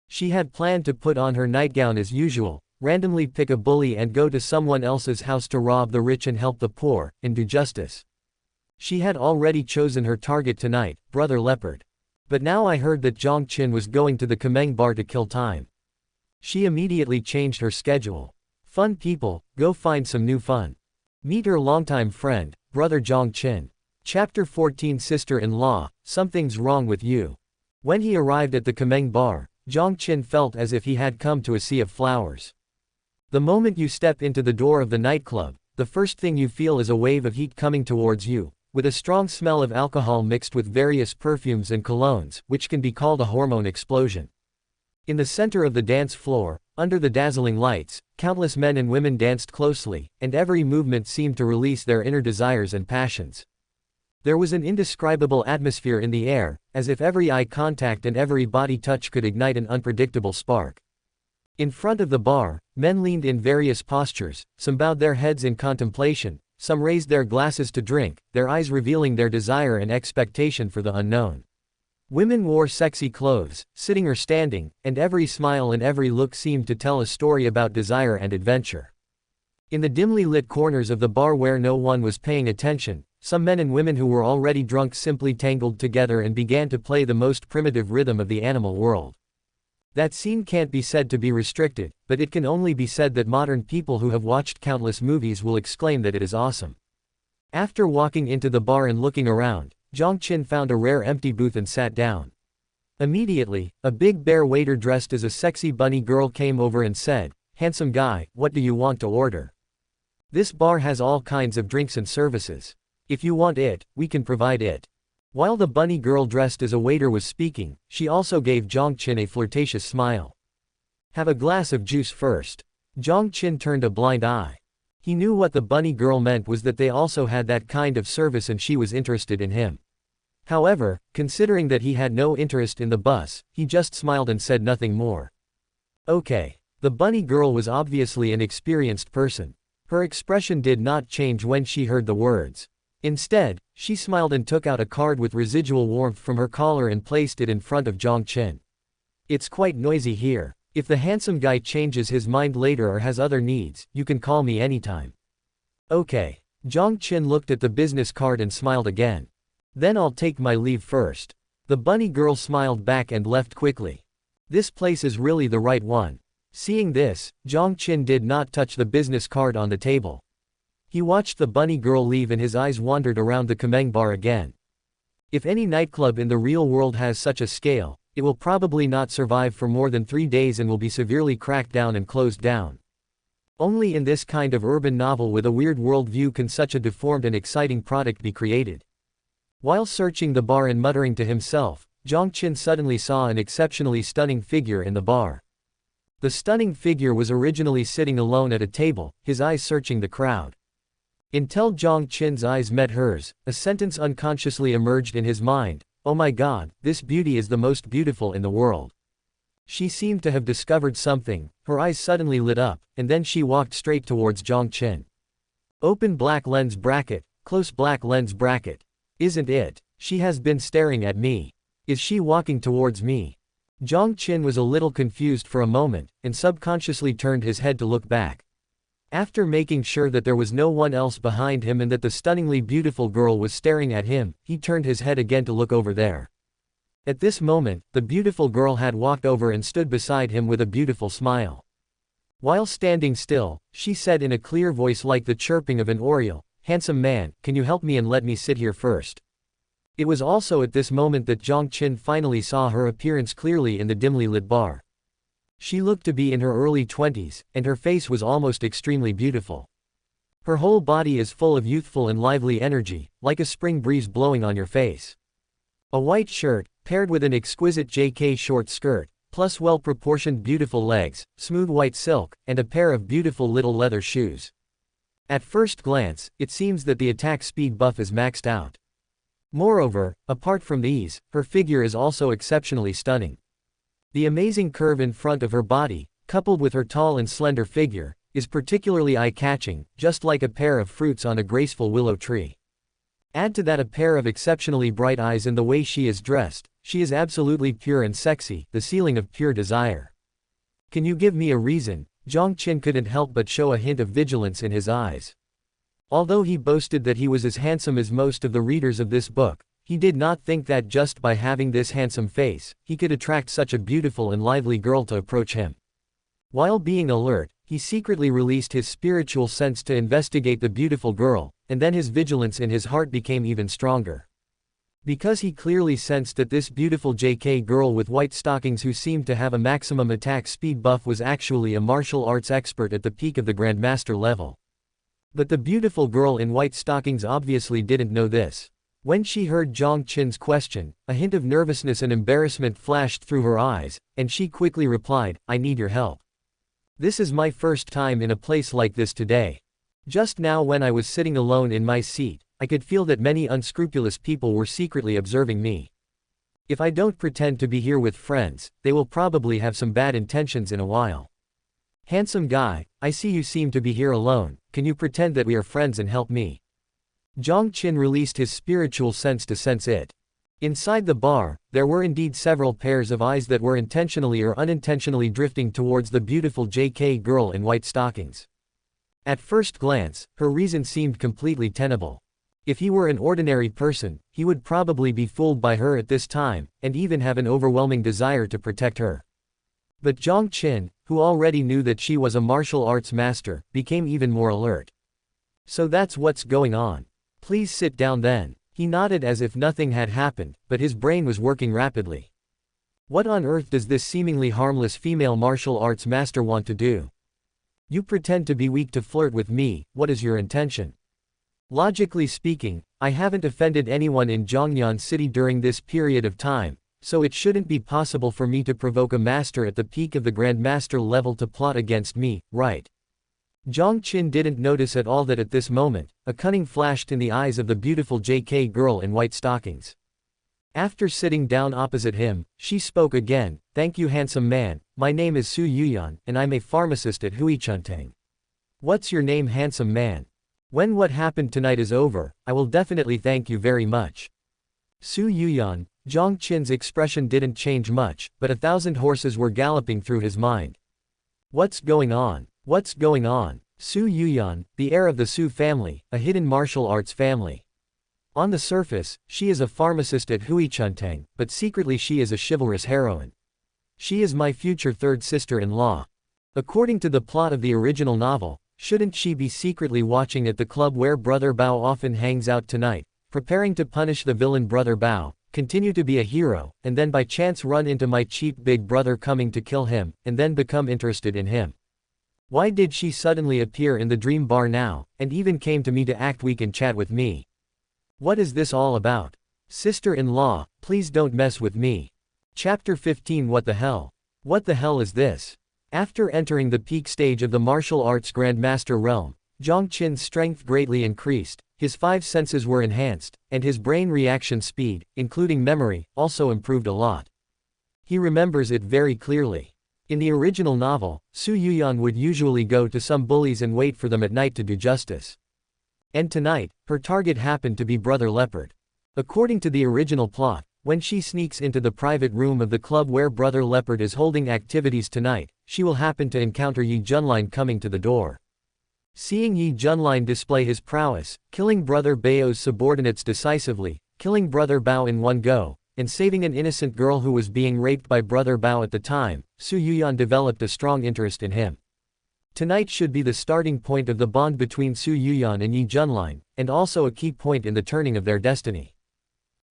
[SPEAKER 1] She had planned to put on her nightgown as usual, randomly pick a bully and go to someone else's house to rob the rich and help the poor, and do justice. She had already chosen her target tonight, Brother Leopard. But now I heard that Jiang Qin was going to the Kameng bar to kill time. She immediately changed her schedule. Fun people, go find some new fun. Meet her longtime friend, Brother Jiang Qin. Chapter 14 Sister-in-law, something's wrong with you. When he arrived at the Kameng bar, Jiang Qin felt as if he had come to a sea of flowers. The moment you step into the door of the nightclub, the first thing you feel is a wave of heat coming towards you, with a strong smell of alcohol mixed with various perfumes and colognes, which can be called a hormone explosion. In the center of the dance floor, under the dazzling lights, countless men and women danced closely, and every movement seemed to release their inner desires and passions. There was an indescribable atmosphere in the air, as if every eye contact and every body touch could ignite an unpredictable spark. In front of the bar, men leaned in various postures, some bowed their heads in contemplation, some raised their glasses to drink, their eyes revealing their desire and expectation for the unknown. Women wore sexy clothes, sitting or standing, and every smile and every look seemed to tell a story about desire and adventure. In the dimly lit corners of the bar where no one was paying attention, some men and women who were already drunk simply tangled together and began to play the most primitive rhythm of the animal world. That scene can't be said to be restricted, but it can only be said that modern people who have watched countless movies will exclaim that it is awesome. After walking into the bar and looking around, Jiang Qin found a rare empty booth and sat down. Immediately, a big bear waiter dressed as a sexy bunny girl came over and said, "Handsome guy, what do you want to order? This bar has all kinds of drinks and services. If you want it, we can provide it." While the bunny girl dressed as a waiter was speaking, she also gave Jiang Qin a flirtatious smile. "Have a glass of juice first." Jiang Qin turned a blind eye. He knew what the bunny girl meant was that they also had that kind of service and she was interested in him. However, considering that he had no interest in the bus, he just smiled and said nothing more. Okay. The bunny girl was obviously an experienced person. Her expression did not change when she heard the words. Instead, she smiled and took out a card with residual warmth from her collar and placed it in front of Jiang Qin. "It's quite noisy here. If the handsome guy changes his mind later or has other needs, you can call me anytime." "Okay." Jiang Qin looked at the business card and smiled again. "Then I'll take my leave first." The bunny girl smiled back and left quickly. This place is really the right one. Seeing this, Jiang Qin did not touch the business card on the table. He watched the bunny girl leave and his eyes wandered around the Kameng bar again. If any nightclub in the real world has such a scale, it will probably not survive for more than 3 days and will be severely cracked down and closed down. Only in this kind of urban novel with a weird worldview can such a deformed and exciting product be created. While searching the bar and muttering to himself, Jiang Qin suddenly saw an exceptionally stunning figure in the bar. The stunning figure was originally sitting alone at a table, his eyes searching the crowd. Until Jiang Qin's eyes met hers, a sentence unconsciously emerged in his mind, "Oh my God, this beauty is the most beautiful in the world." She seemed to have discovered something, her eyes suddenly lit up, and then she walked straight towards Jiang Qin. Open black lens bracket, close black lens bracket. Isn't it? She has been staring at me. Is she walking towards me? Jiang Qin was a little confused for a moment, and subconsciously turned his head to look back. After making sure that there was no one else behind him and that the stunningly beautiful girl was staring at him, he turned his head again to look over there. At this moment, the beautiful girl had walked over and stood beside him with a beautiful smile. While standing still, she said in a clear voice like the chirping of an oriole, "Handsome man, can you help me and let me sit here first?" It was also at this moment that Jiang Qin finally saw her appearance clearly in the dimly lit bar. She looked to be in her early 20s, and her face was almost extremely beautiful. Her whole body is full of youthful and lively energy, like a spring breeze blowing on your face. A white shirt, paired with an exquisite JK short skirt, plus well-proportioned beautiful legs, smooth white silk, and a pair of beautiful little leather shoes. At first glance, it seems that the attack speed buff is maxed out. Moreover, apart from these, her figure is also exceptionally stunning. The amazing curve in front of her body, coupled with her tall and slender figure, is particularly eye-catching, just like a pair of fruits on a graceful willow tree. Add to that a pair of exceptionally bright eyes and the way she is dressed, she is absolutely pure and sexy, the ceiling of pure desire. "Can you give me a reason?" Jiang Qin couldn't help but show a hint of vigilance in his eyes. Although he boasted that he was as handsome as most of the readers of this book, he did not think that just by having this handsome face, he could attract such a beautiful and lively girl to approach him. While being alert, he secretly released his spiritual sense to investigate the beautiful girl, and then his vigilance in his heart became even stronger. Because he clearly sensed that this beautiful JK girl with white stockings who seemed to have a maximum attack speed buff was actually a martial arts expert at the peak of the Grandmaster level. But the beautiful girl in white stockings obviously didn't know this. When she heard Jiang Qin's question, a hint of nervousness and embarrassment flashed through her eyes, and she quickly replied, "I need your help. This is my first time in a place like this today. Just now when I was sitting alone in my seat, I could feel that many unscrupulous people were secretly observing me. If I don't pretend to be here with friends, they will probably have some bad intentions in a while. Handsome guy, I see you seem to be here alone, can you pretend that we are friends and help me?" Jiang Qin released his spiritual sense to sense it. Inside the bar, there were indeed several pairs of eyes that were intentionally or unintentionally drifting towards the beautiful JK girl in white stockings. At first glance, her reason seemed completely tenable. If he were an ordinary person, he would probably be fooled by her at this time, and even have an overwhelming desire to protect her. But Jiang Qin, who already knew that she was a martial arts master, became even more alert. "So that's what's going on. Please sit down then." He nodded as if nothing had happened, but his brain was working rapidly. What on earth does this seemingly harmless female martial arts master want to do? You pretend to be weak to flirt with me, what is your intention? Logically speaking, I haven't offended anyone in Zhongyan City during this period of time, so it shouldn't be possible for me to provoke a master at the peak of the Grandmaster level to plot against me, right? Jiang Qin didn't notice at all that at this moment, a cunning flashed in the eyes of the beautiful JK girl in white stockings. After sitting down opposite him, she spoke again, "Thank you handsome man, my name is Su Yuyan, and I'm a pharmacist at Huichuntang. What's your name handsome man? When what happened tonight is over, I will definitely thank you very much." Su Yuyan, Jiang Qin's expression didn't change much, but 1,000 horses were galloping through his mind. What's going on? What's going on? Su Yuyan, the heir of the Su family, a hidden martial arts family. On the surface, she is a pharmacist at Huichuntang, but secretly she is a chivalrous heroine. She is my future third sister-in-law. According to the plot of the original novel, shouldn't she be secretly watching at the club where Brother Bao often hangs out tonight, preparing to punish the villain Brother Bao, continue to be a hero, and then by chance run into my cheap big brother coming to kill him, and then become interested in him? Why did she suddenly appear in the dream bar now, and even came to me to act weak and chat with me? What is this all about? Sister-in-law, please don't mess with me. Chapter 15. What the hell? What the hell is this? After entering the peak stage of the martial arts Grandmaster realm, Jiang Qin's strength greatly increased, his 5 senses were enhanced, and his brain reaction speed, including memory, also improved a lot. He remembers it very clearly. In the original novel, Su Yuyan would usually go to some bullies and wait for them at night to do justice. And tonight, her target happened to be Brother Leopard. According to the original plot, when she sneaks into the private room of the club where Brother Leopard is holding activities tonight, she will happen to encounter Ye Junlin coming to the door. Seeing Ye Junlin display his prowess, killing Brother Bao's subordinates decisively, killing Brother Bao in one go, and saving an innocent girl who was being raped by Brother Bao at the time, Su Yuyan developed a strong interest in him. Tonight should be the starting point of the bond between Su Yuyan and Ye Junlin, and also a key point in the turning of their destiny.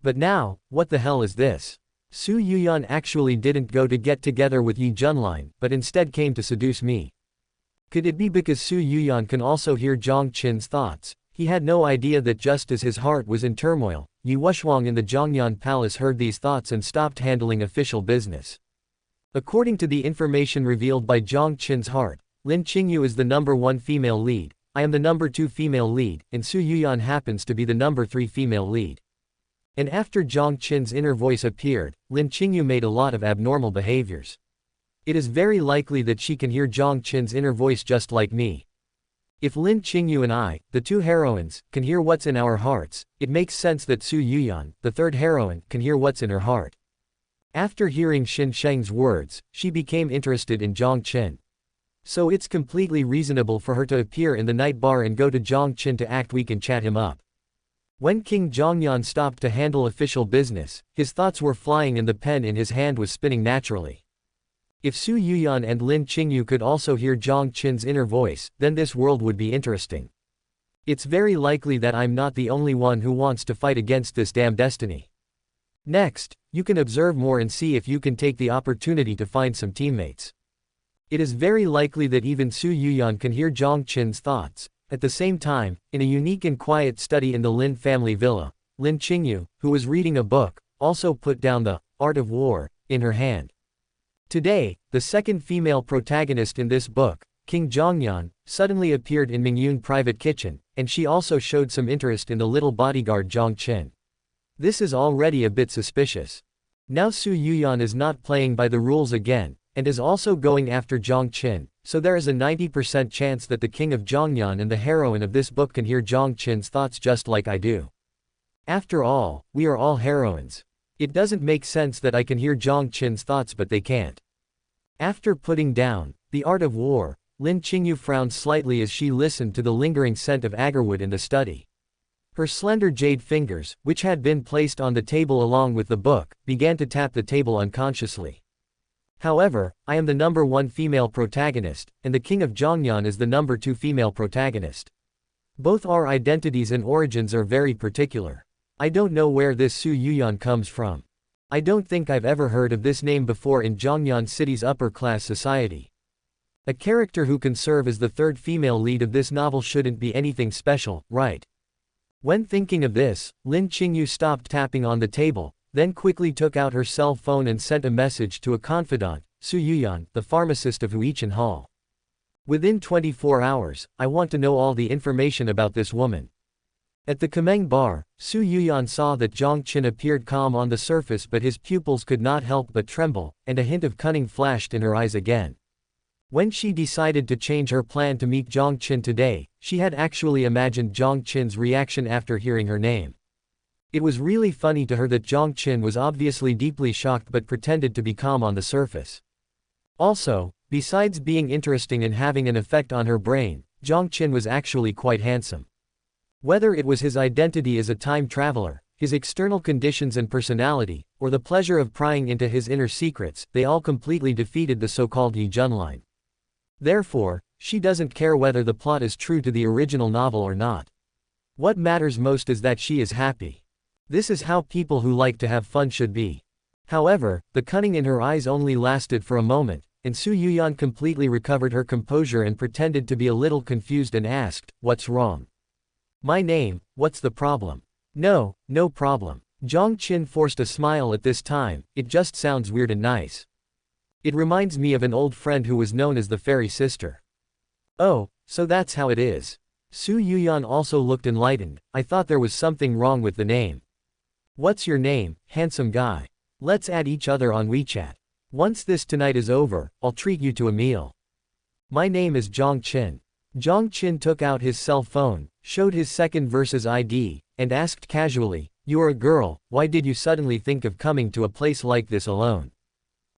[SPEAKER 1] But now, what the hell is this? Su Yuyan actually didn't go to get together with Ye Junlin, but instead came to seduce me. Could it be because Su Yuyan can also hear Jiang Qin's thoughts? He had no idea that just as his heart was in turmoil, Ye Wushuang in the Zhongyan palace heard these thoughts and stopped handling official business. According to the information revealed by Jiang Qin's heart, Lin Qingyue is the #1 female lead, I am the #2 female lead, and Su Yuyan happens to be the #3 female lead. And after Jiang Qin's inner voice appeared, Lin Qingyue made a lot of abnormal behaviors. It is very likely that she can hear Jiang Qin's inner voice just like me. If Lin Qingyue and I, the two heroines, can hear what's in our hearts, it makes sense that Su Yuyan, the third heroine, can hear what's in her heart. After hearing Xin Sheng's words, she became interested in Jiang Qin. So it's completely reasonable for her to appear in the night bar and go to Jiang Qin to act weak and chat him up. When King Zhongyan stopped to handle official business, his thoughts were flying and the pen in his hand was spinning naturally. If Su Yuyan and Lin Qingyue could also hear Jiang Qin's inner voice, then this world would be interesting. It's very likely that I'm not the only one who wants to fight against this damn destiny. Next, you can observe more and see if you can take the opportunity to find some teammates. It is very likely that even Su Yuyan can hear Jiang Qin's thoughts. At the same time, in a unique and quiet study in the Lin family villa, Lin Qingyue, who was reading a book, also put down the Art of War in her hand. Today, the second female protagonist in this book, King Zhongyan, suddenly appeared in Mingyun's private kitchen, and she also showed some interest in the little bodyguard Jiang Qin. This is already a bit suspicious. Now Su Yuyan is not playing by the rules again, and is also going after Jiang Qin, so there is a 90% chance that the king of Zhongyan and the heroine of this book can hear Jiang Qin's thoughts just like I do. After all, we are all heroines. It doesn't make sense that I can hear Jiang Qin's thoughts but they can't. After putting down The Art of War, Lin Qingyue frowned slightly as she listened to the lingering scent of agarwood in the study. Her slender jade fingers, which had been placed on the table along with the book, began to tap the table unconsciously. However, I am the #1 female protagonist, and the king of Zhongyan is the #2 female protagonist. Both our identities and origins are very particular. I don't know where this Su Yuyan comes from. I don't think I've ever heard of this name before in Zhongyan City's upper-class society. A character who can serve as the third female lead of this novel shouldn't be anything special, right? When thinking of this, Lin Qingyue stopped tapping on the table, then quickly took out her cell phone and sent a message to a confidant, Su Yuyan, the pharmacist of Huichin Hall. Within 24 hours, I want to know all the information about this woman. At the Kameng bar, Su Yuyan saw that Jiang Qin appeared calm on the surface but his pupils could not help but tremble, and a hint of cunning flashed in her eyes again. When she decided to change her plan to meet Jiang Qin today, she had actually imagined Jiang Qin's reaction after hearing her name. It was really funny to her that Jiang Qin was obviously deeply shocked but pretended to be calm on the surface. Also, besides being interesting and having an effect on her brain, Jiang Qin was actually quite handsome. Whether it was his identity as a time traveler, his external conditions and personality, or the pleasure of prying into his inner secrets, they all completely defeated the so-called Ye Junlin. Therefore, she doesn't care whether the plot is true to the original novel or not. What matters most is that she is happy. This is how people who like to have fun should be. However, the cunning in her eyes only lasted for a moment, and Su Yuyan completely recovered her composure and pretended to be a little confused and asked, "What's wrong?" "My name, what's the problem?" "No problem." Jiang Qin forced a smile at this time, "It just sounds weird and nice. It reminds me of an old friend who was known as the fairy sister." "Oh, so that's how it is." Su Yuyan also looked enlightened, "I thought there was something wrong with the name." "What's your name, handsome guy? Let's add each other on WeChat. Once this tonight is over, I'll treat you to a meal." "My name is Jiang Qin." Jiang Qin took out his cell phone, showed his second versus ID, and asked casually, "You're a girl, why did you suddenly think of coming to a place like this alone?"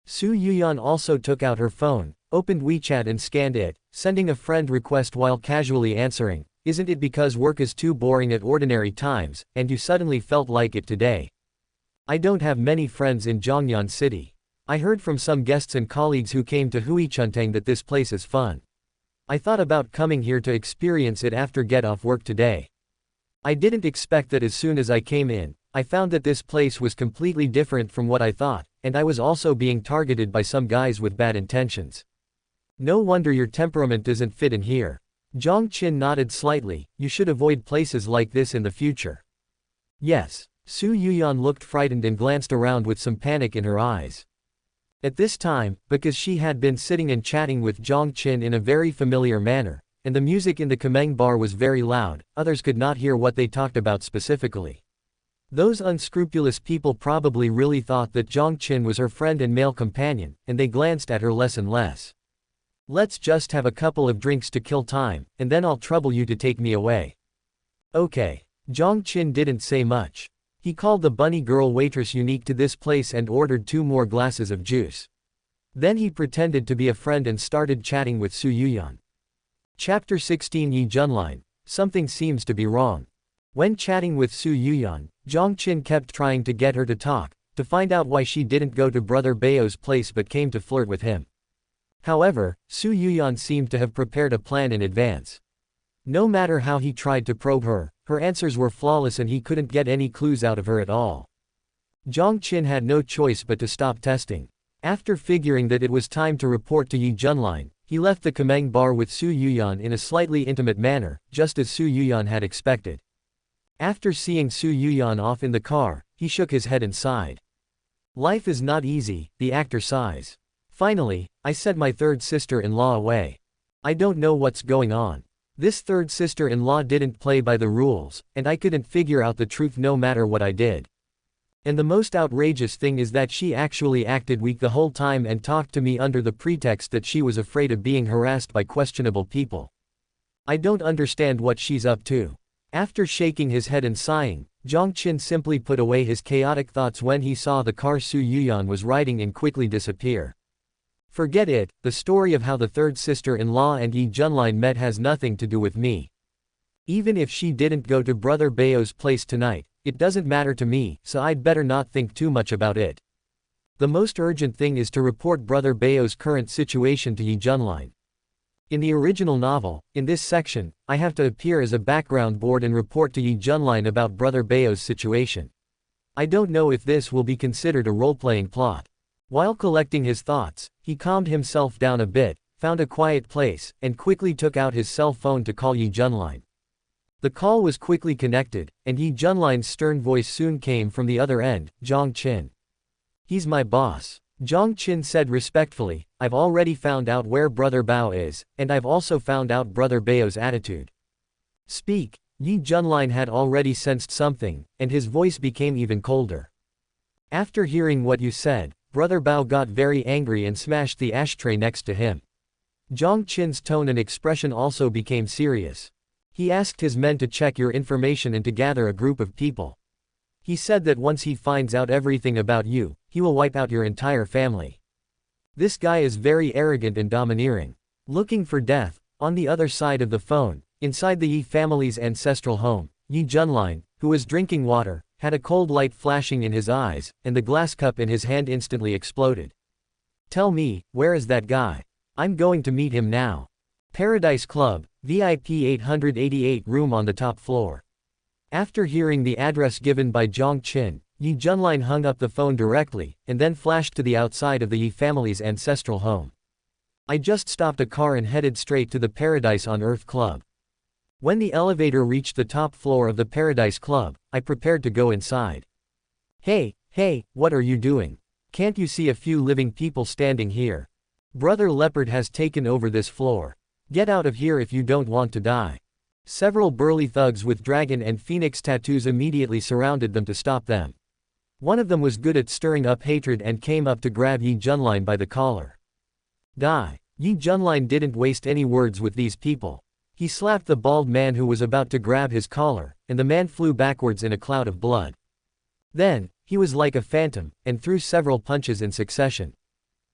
[SPEAKER 1] Su Yuyan also took out her phone, opened WeChat and scanned it, sending a friend request while casually answering, "Isn't it because work is too boring at ordinary times, and you suddenly felt like it today?" "I don't have many friends in Zhongyan City. I heard from some guests and colleagues who came to Huichuntang that this place is fun." I thought about coming here to experience it after get off work today. I didn't expect that as soon as I came in, I found that this place was completely different from what I thought, and I was also being targeted by some guys with bad intentions. No wonder your temperament doesn't fit in here. Jiang Qin nodded slightly. You should avoid places like this in the future. Yes. Su Yuyan looked frightened and glanced around with some panic in her eyes. At this time, because she had been sitting and chatting with Jiang Qin in a very familiar manner, and the music in the Kameng bar was very loud, others could not hear what they talked about specifically. Those unscrupulous people probably really thought that Jiang Qin was her friend and male companion, and they glanced at her less and less. Let's just have a couple of drinks to kill time, and then I'll trouble you to take me away. Okay. Jiang Qin didn't say much. He called the bunny girl waitress unique to this place and ordered 2 more glasses of juice. Then he pretended to be a friend and started chatting with Su Yuyan. Chapter 16 Ye Junlin. Something seems to be wrong. When chatting with Su Yuyan, Jiang Qin kept trying to get her to talk, to find out why she didn't go to Brother Bao's place but came to flirt with him. However, Su Yuyan seemed to have prepared a plan in advance. No matter how he tried to probe her, her answers were flawless and he couldn't get any clues out of her at all. Jiang Qin had no choice but to stop testing. After figuring that it was time to report to Ye Junlin, he left the Kameng bar with Su Yuyan in a slightly intimate manner, just as Su Yuyan had expected. After seeing Su Yuyan off in the car, he shook his head and sighed. Life is not easy, the actor sighs. Finally, I sent my third sister-in-law away. I don't know what's going on. This third sister-in-law didn't play by the rules, and I couldn't figure out the truth no matter what I did. And the most outrageous thing is that she actually acted weak the whole time and talked to me under the pretext that she was afraid of being harassed by questionable people. I don't understand what she's up to. After shaking his head and sighing, Jiang Qin simply put away his chaotic thoughts when he saw the car Su Yuyan was riding in quickly disappear. Forget it, the story of how the third sister-in-law and Ye Junlin met has nothing to do with me. Even if she didn't go to Brother Bao's place tonight, it doesn't matter to me, so I'd better not think too much about it. The most urgent thing is to report Brother Bao's current situation to Ye Junlin. In the original novel, in this section, I have to appear as a background board and report to Ye Junlin about Brother Bao's situation. I don't know if this will be considered a role-playing plot. While collecting his thoughts, he calmed himself down a bit, found a quiet place, and quickly took out his cell phone to call Ye Junlin. The call was quickly connected, and Ye Junlin's stern voice soon came from the other end. Jiang Qin. He's my boss. Jiang Qin said respectfully, I've already found out where Brother Bao is, and I've also found out Brother Bao's attitude. Speak. Ye Junlin had already sensed something, and his voice became even colder. After hearing what you said, Brother Bao got very angry and smashed the ashtray next to him. Jiang Qin's tone and expression also became serious. He asked his men to check your information and to gather a group of people. He said that once he finds out everything about you, he will wipe out your entire family. This guy is very arrogant and domineering. Looking for death. On the other side of the phone, inside the Ye family's ancestral home, Ye Junlin, who was drinking water, had a cold light flashing in his eyes, and the glass cup in his hand instantly exploded. Tell me, where is that guy? I'm going to meet him now. Paradise Club, VIP 888 room on the top floor. After hearing the address given by Jiang Qin, Ye Junlin hung up the phone directly, and then flashed to the outside of the Ye family's ancestral home. I just stopped a car and headed straight to the Paradise on Earth Club. When the elevator reached the top floor of the Paradise Club, I prepared to go inside. Hey, what are you doing? Can't you see a few living people standing here? Brother Leopard has taken over this floor. Get out of here if you don't want to die. Several burly thugs with dragon and phoenix tattoos immediately surrounded them to stop them. One of them was good at stirring up hatred and came up to grab Ye Junlin by the collar. Die. Ye Junlin didn't waste any words with these people. He slapped the bald man who was about to grab his collar, and the man flew backwards in a cloud of blood. Then, he was like a phantom, and threw several punches in succession.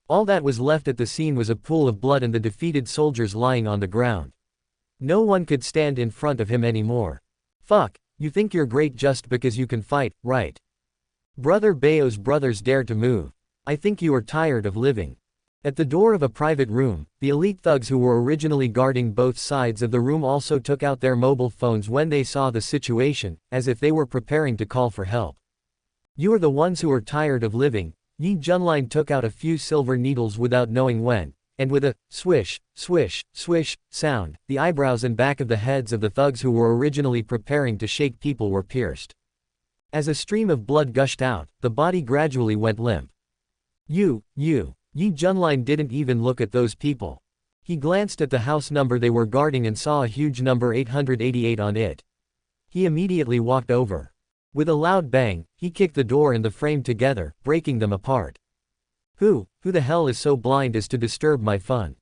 [SPEAKER 1] All that was left at the scene was a pool of blood and the defeated soldiers lying on the ground. No one could stand in front of him anymore. Fuck, you think you're great just because you can fight, right? Brother Bao's brothers dared to move. I think you are tired of living. At the door of a private room, the elite thugs who were originally guarding both sides of the room also took out their mobile phones when they saw the situation, as if they were preparing to call for help. You are the ones who are tired of living. Ye Junlin took out a few silver needles without knowing when, and with a swish, swish, swish sound, the eyebrows and back of the heads of the thugs who were originally preparing to shake people were pierced. As a stream of blood gushed out, the body gradually went limp. Ye Junlin didn't even look at those people. He glanced at the house number they were guarding and saw a huge number 888 on it. He immediately walked over. With a loud bang, he kicked the door and the frame together, breaking them apart. Who the hell is so blind as to disturb my fun?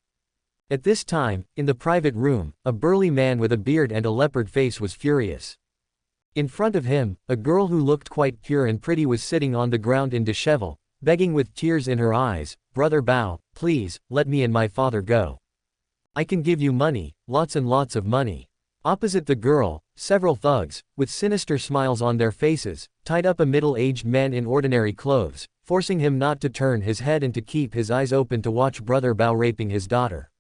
[SPEAKER 1] At this time, in the private room, a burly man with a beard and a leopard face was furious. In front of him, a girl who looked quite pure and pretty was sitting on the ground in dishevel, begging with tears in her eyes, "Brother Bao, please, let me and my father go. I can give you money, lots and lots of money." Opposite the girl, several thugs, with sinister smiles on their faces, tied up a middle-aged man in ordinary clothes, forcing him not to turn his head and to keep his eyes open to watch Brother Bao raping his daughter.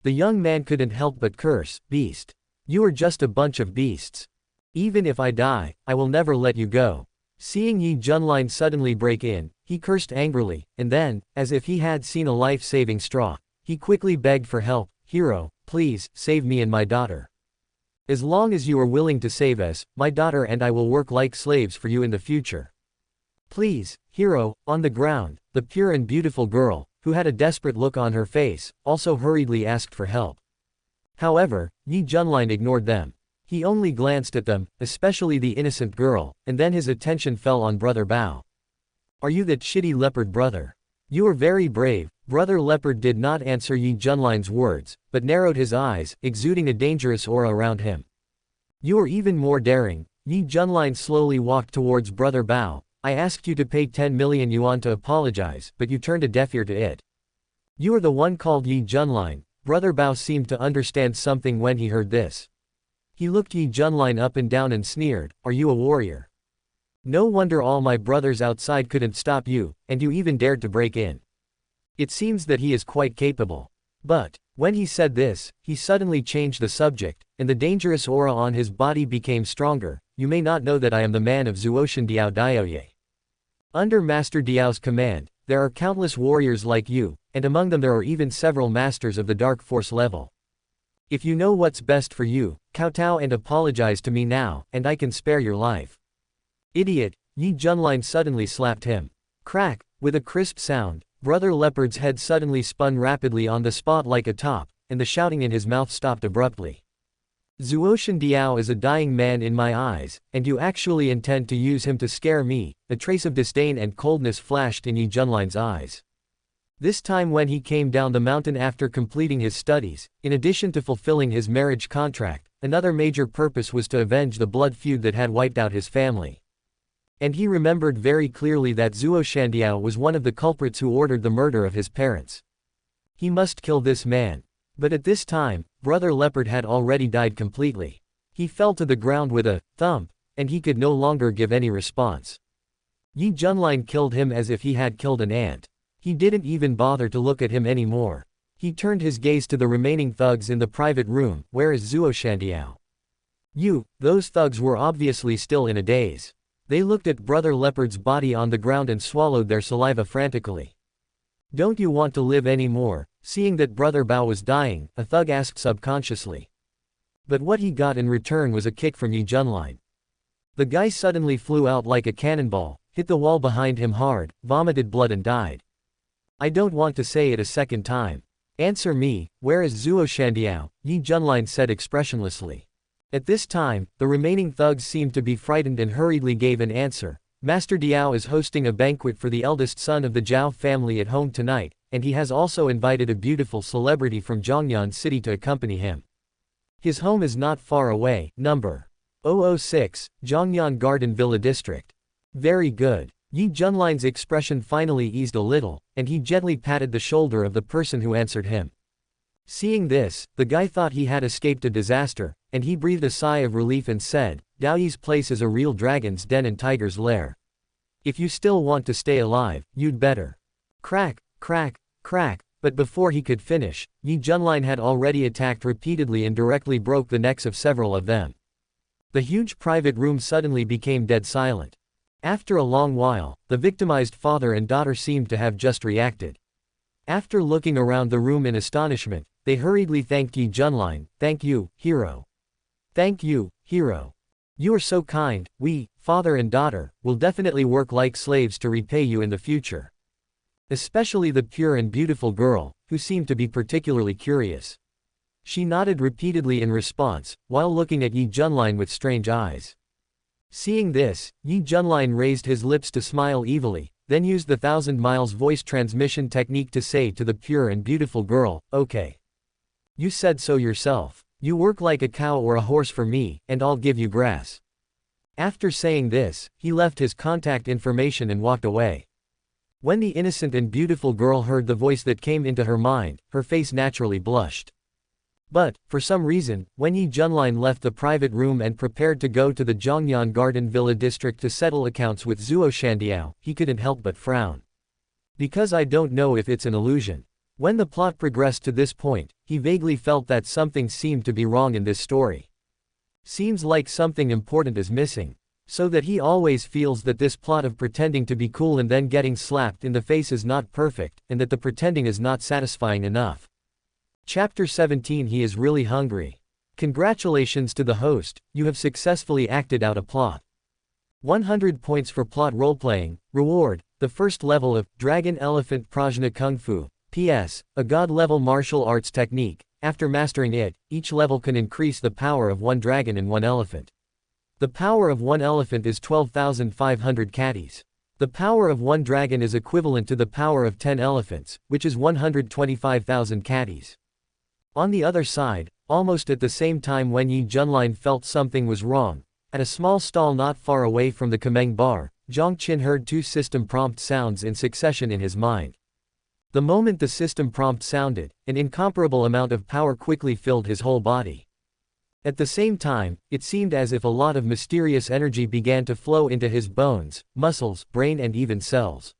[SPEAKER 1] The young man couldn't help but curse, "Beast. You are just a bunch of beasts. Even if I die, I will never let you go." Seeing Ye Junlin suddenly break in, he cursed angrily, and then, as if he had seen a life-saving straw, he quickly begged for help, "Hero, please, save me and my daughter. As long as you are willing to save us, my daughter and I will work like slaves for you in the future. Please, hero." On the ground, the pure and beautiful girl, who had a desperate look on her face, also hurriedly asked for help. However, Ye Junlin ignored them. He only glanced at them, especially the innocent girl, and then his attention fell on Brother Bao. "Are you that shitty leopard brother? You are very brave." Brother Leopard did not answer Ye Junlin's words, but narrowed his eyes, exuding a dangerous aura around him. "You are even more daring." Ye Junlin slowly walked towards Brother Bao. "I asked you to pay 10 million yuan to apologize, but you turned a deaf ear to it. You are the one called Ye Junlin." Brother Bao seemed to understand something when he heard this. He looked Ye Junlin up and down and sneered, "Are you a warrior? No wonder all my brothers outside couldn't stop you, and you even dared to break in. It seems that he is quite capable." But, when he said this, he suddenly changed the subject, and the dangerous aura on his body became stronger. "You may not know that I am the man of Zuoshan Diao Daoye. Under Master Diao's command, there are countless warriors like you, and among them there are even several masters of the Dark Force level. If you know what's best for you, kowtow and apologize to me now, and I can spare your life." "Idiot!" Ye Junlin suddenly slapped him. Crack! With a crisp sound, Brother Leopard's head suddenly spun rapidly on the spot like a top, and the shouting in his mouth stopped abruptly. "Zuoshan Diao is a dying man in my eyes, and you actually intend to use him to scare me." A trace of disdain and coldness flashed in Ye Junlin's eyes. This time when he came down the mountain after completing his studies, in addition to fulfilling his marriage contract, another major purpose was to avenge the blood feud that had wiped out his family. And he remembered very clearly that Zuo Shandiao was one of the culprits who ordered the murder of his parents. He must kill this man. But at this time, Brother Leopard had already died completely. He fell to the ground with a thump, and he could no longer give any response. Ye Junlin killed him as if he had killed an ant. He didn't even bother to look at him anymore. He turned his gaze to the remaining thugs in the private room. "Where is Zuo Shandiao?" Those thugs were obviously still in a daze. They looked at Brother Leopard's body on the ground and swallowed their saliva frantically. "Don't you want to live anymore?" Seeing that Brother Bao was dying, a thug asked subconsciously. But what he got in return was a kick from Ye Junlin. The guy suddenly flew out like a cannonball, hit the wall behind him hard, vomited blood and died. "I don't want to say it a second time. Answer me, where is Zuo Shandiao?" Ye Junlin said expressionlessly. At this time, the remaining thugs seemed to be frightened and hurriedly gave an answer. "Master Diao is hosting a banquet for the eldest son of the Zhao family at home tonight, and he has also invited a beautiful celebrity from Zhongyan City to accompany him. His home is not far away, number 006, Zhongyan Garden Villa District." "Very good." Ye Junlin's expression finally eased a little, and he gently patted the shoulder of the person who answered him. Seeing this, the guy thought he had escaped a disaster, and he breathed a sigh of relief and said, "Daoyi's place is a real dragon's den and tiger's lair. If you still want to stay alive, you'd better." Crack, crack, crack, But before he could finish, Ye Junlin had already attacked repeatedly and directly broke the necks of several of them. The huge private room suddenly became dead silent. After a long while, the victimized father and daughter seemed to have just reacted. After looking around the room in astonishment, they hurriedly thanked Ye Junlin. "Thank you, hero. Thank you, hero. You are so kind. We, father and daughter, will definitely work like slaves to repay you in the future." Especially the pure and beautiful girl, who seemed to be particularly curious. She nodded repeatedly in response, while looking at Ye Junlin with strange eyes. Seeing this, Ye Junlin raised his lips to smile evilly, then used the 1,000 miles voice transmission technique to say to the pure and beautiful girl, "Okay. You said so yourself. You work like a cow or a horse for me, and I'll give you grass." After saying this, he left his contact information and walked away. When the innocent and beautiful girl heard the voice that came into her mind, her face naturally blushed. But, for some reason, when Ye Junlin left the private room and prepared to go to the Zhongyan Garden Villa district to settle accounts with Zuo Shandiao, he couldn't help but frown. Because I don't know if it's an illusion. When the plot progressed to this point, he vaguely felt that something seemed to be wrong in this story. Seems like something important is missing. So that he always feels that this plot of pretending to be cool and then getting slapped in the face is not perfect, and that the pretending is not satisfying enough. Chapter 17. He is really hungry. Congratulations to the host, you have successfully acted out a plot. 100 points for plot roleplaying. Reward, the first level of Dragon Elephant Prajna Kung Fu. PS, a god-level martial arts technique. After mastering it, each level can increase the power of one dragon and one elephant. The power of one elephant is 12,500 catties. The power of one dragon is equivalent to the power of 10 elephants, which is 125,000 catties. On the other side, almost at the same time when Ye Junlin felt something was wrong, at a small stall not far away from the Kameng bar, Jiang Qin heard two system prompt sounds in succession in his mind. The moment the system prompt sounded, an incomparable amount of power quickly filled his whole body. At the same time, it seemed as if a lot of mysterious energy began to flow into his bones, muscles, brain and even cells.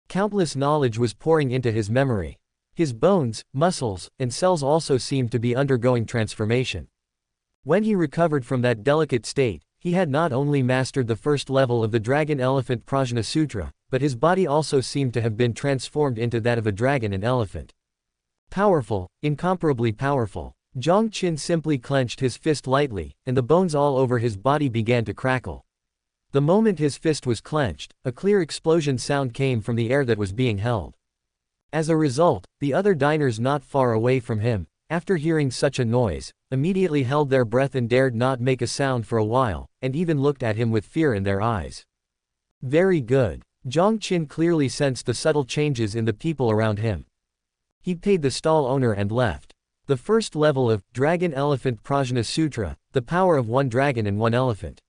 [SPEAKER 1] Countless knowledge was pouring into his memory. His bones, muscles, and cells also seemed to be undergoing transformation. When he recovered from that delicate state, he had not only mastered the first level of the Dragon Elephant Prajna Sutra, but his body also seemed to have been transformed into that of a dragon and elephant. Powerful, incomparably powerful. Jiang Qin simply clenched his fist lightly, and the bones all over his body began to crackle. The moment his fist was clenched, a clear explosion sound came from the air that was being held. As a result, the other diners not far away from him, after hearing such a noise, immediately held their breath and dared not make a sound for a while, and even looked at him with fear in their eyes. Very good. Jiang Qin clearly sensed the subtle changes in the people around him. He paid the stall owner and left. The first level of Dragon Elephant Prajna Sutra, the power of one dragon and one elephant.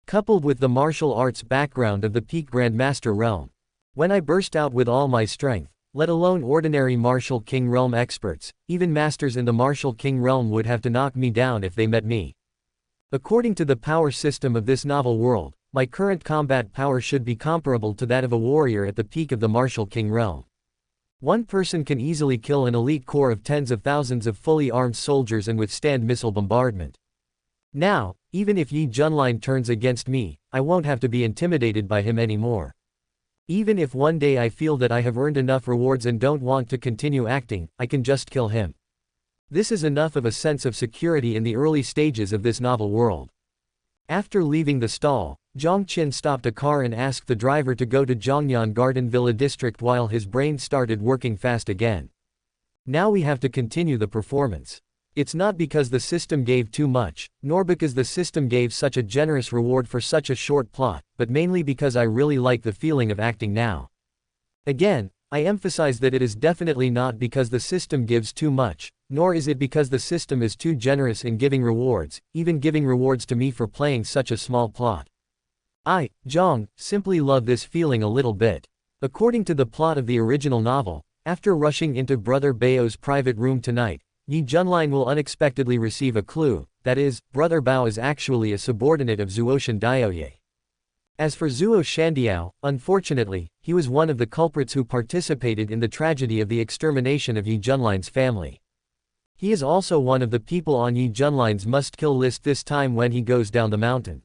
[SPEAKER 1] Coupled with the martial arts background of the peak Grandmaster realm. When I burst out with all my strength, let alone ordinary martial king realm experts, even masters in the martial king realm would have to knock me down if they met me. According to the power system of this novel world, my current combat power should be comparable to that of a warrior at the peak of the martial king realm. One person can easily kill an elite corps of tens of thousands of fully armed soldiers and withstand missile bombardment. Now, even if Ye Junlin turns against me, I won't have to be intimidated by him anymore. Even if one day I feel that I have earned enough rewards and don't want to continue acting, I can just kill him. This is enough of a sense of security in the early stages of this novel world. After leaving the stall, Jiang Qin stopped a car and asked the driver to go to Zhongyan Garden Villa district while his brain started working fast again. Now we have to continue the performance. It's not because the system gave too much, nor because the system gave such a generous reward for such a short plot, but mainly because I really like the feeling of acting now. Again, I emphasize that it is definitely not because the system gives too much, nor is it because the system is too generous in giving rewards, even giving rewards to me for playing such a small plot. I, Jiang, simply love this feeling a little bit. According to the plot of the original novel, after rushing into Brother Bao's private room tonight, Ye Junlin will unexpectedly receive a clue, that is, Brother Bao is actually a subordinate of Zuoshan Daoye. As for Zuo Shandiao, unfortunately, he was one of the culprits who participated in the tragedy of the extermination of Ye Junlin's family. He is also one of the people on Ye Junlin's must-kill list this time when he goes down the mountain.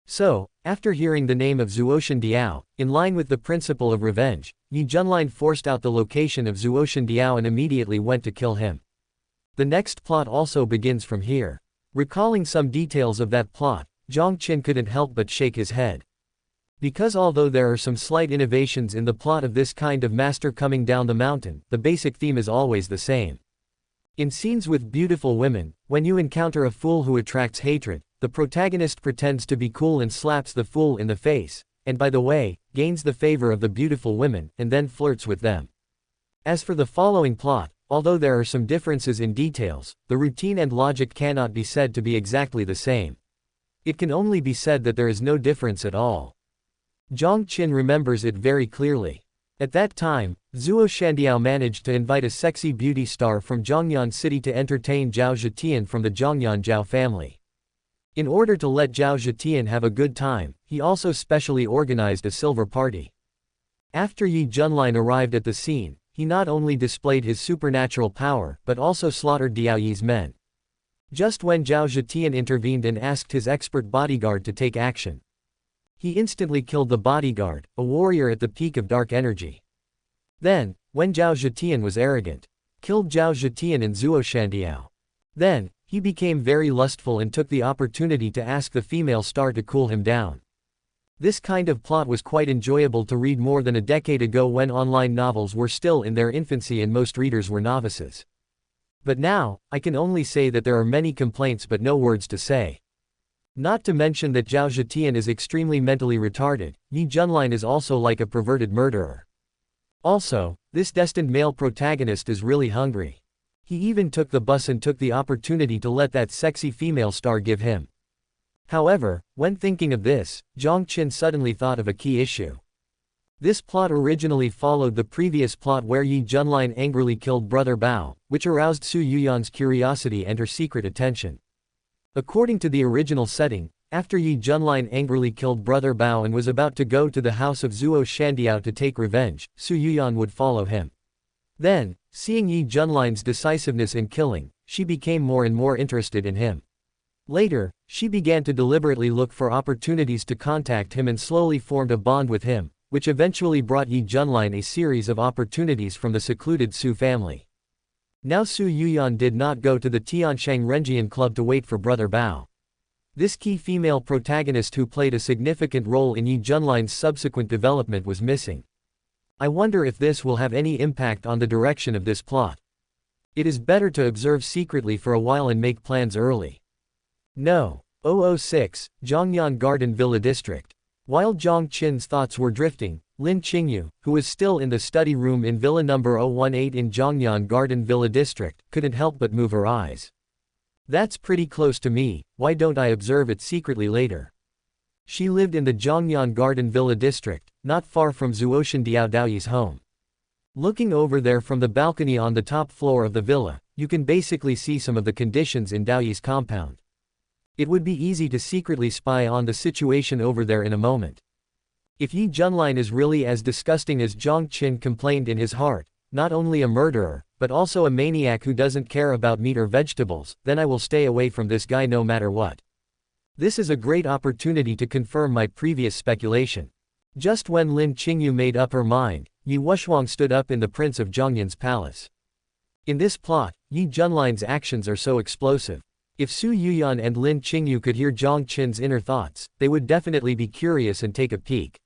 [SPEAKER 1] So, after hearing the name of Zuo Shandiao, in line with the principle of revenge, Ye Junlin forced out the location of Zuo Shandiao and immediately went to kill him. The next plot also begins from here. Recalling some details of that plot, Jiang Qin couldn't help but shake his head. Because although there are some slight innovations in the plot of this kind of master coming down the mountain, the basic theme is always the same. In scenes with beautiful women, when you encounter a fool who attracts hatred, the protagonist pretends to be cool and slaps the fool in the face, and by the way, gains the favor of the beautiful women, and then flirts with them. As for the following plot, although there are some differences in details, the routine and logic cannot be said to be exactly the same. It can only be said that there is no difference at all. Jiang Qin remembers it very clearly. At that time, Zuo Shandiao managed to invite a sexy beauty star from Zhongyan City to entertain Zhao Zhetian from the Zhongyan Zhao family. In order to let Zhao Zhetian have a good time, he also specially organized a silver party. After Ye Junlin arrived at the scene, he not only displayed his supernatural power but also slaughtered Diao Yi's men. Just when Zhao Zhetian intervened and asked his expert bodyguard to take action, he instantly killed the bodyguard, a warrior at the peak of dark energy. Then, when Zhao Zhetian was arrogant, killed Zhao Zhetian and Zuo Shandiao. Then, he became very lustful and took the opportunity to ask the female star to cool him down. This kind of plot was quite enjoyable to read more than a decade ago when online novels were still in their infancy and most readers were novices. But now, I can only say that there are many complaints but no words to say. Not to mention that Zhao Zhetian is extremely mentally retarded. Ye Junlin is also like a perverted murderer. Also, this destined male protagonist is really hungry. He even took the bus and took the opportunity to let that sexy female star give him. However, when thinking of this, Jiang Qin suddenly thought of a key issue. This plot originally followed the previous plot where Ye Junlin angrily killed Brother Bao, which aroused Su Yuyan's curiosity and her secret attention. According to the original setting, after Ye Junlin angrily killed Brother Bao and was about to go to the house of Zuo Shandiao to take revenge, Su Yuyan would follow him. Then, seeing Ye Junlin's decisiveness in killing, she became more and more interested in him. Later, she began to deliberately look for opportunities to contact him and slowly formed a bond with him, which eventually brought Ye Junlin a series of opportunities from the secluded Su family. Now Su Yuyan did not go to the Tianshang Renjian Club to wait for Brother Bao. This key female protagonist who played a significant role in Ye Junlin's subsequent development was missing. I wonder if this will have any impact on the direction of this plot. It is better to observe secretly for a while and make plans early. No. 006, Zhongyan Garden Villa District. While Jiang Qin's thoughts were drifting, Lin Qingyue, who was still in the study room in Villa number 018 in Zhongyan Garden Villa District, couldn't help but move her eyes. That's pretty close to me, why don't I observe it secretly later? She lived in the Zhongyan Garden Villa District, not far from Zuoshan Diao Daoyi's home. Looking over there from the balcony on the top floor of the villa, you can basically see some of the conditions in Daoyi's compound. It would be easy to secretly spy on the situation over there in a moment. If Ye Junlin is really as disgusting as Jiang Qin complained in his heart, not only a murderer, but also a maniac who doesn't care about meat or vegetables, then I will stay away from this guy no matter what. This is a great opportunity to confirm my previous speculation. Just when Lin Qingyue made up her mind, Ye Wushuang stood up in the Prince of Zhongyan's palace. In this plot, Ye Junlin's actions are so explosive. If Su Yuyan and Lin Qingyue could hear Jiang Qin's inner thoughts, they would definitely be curious and take a peek.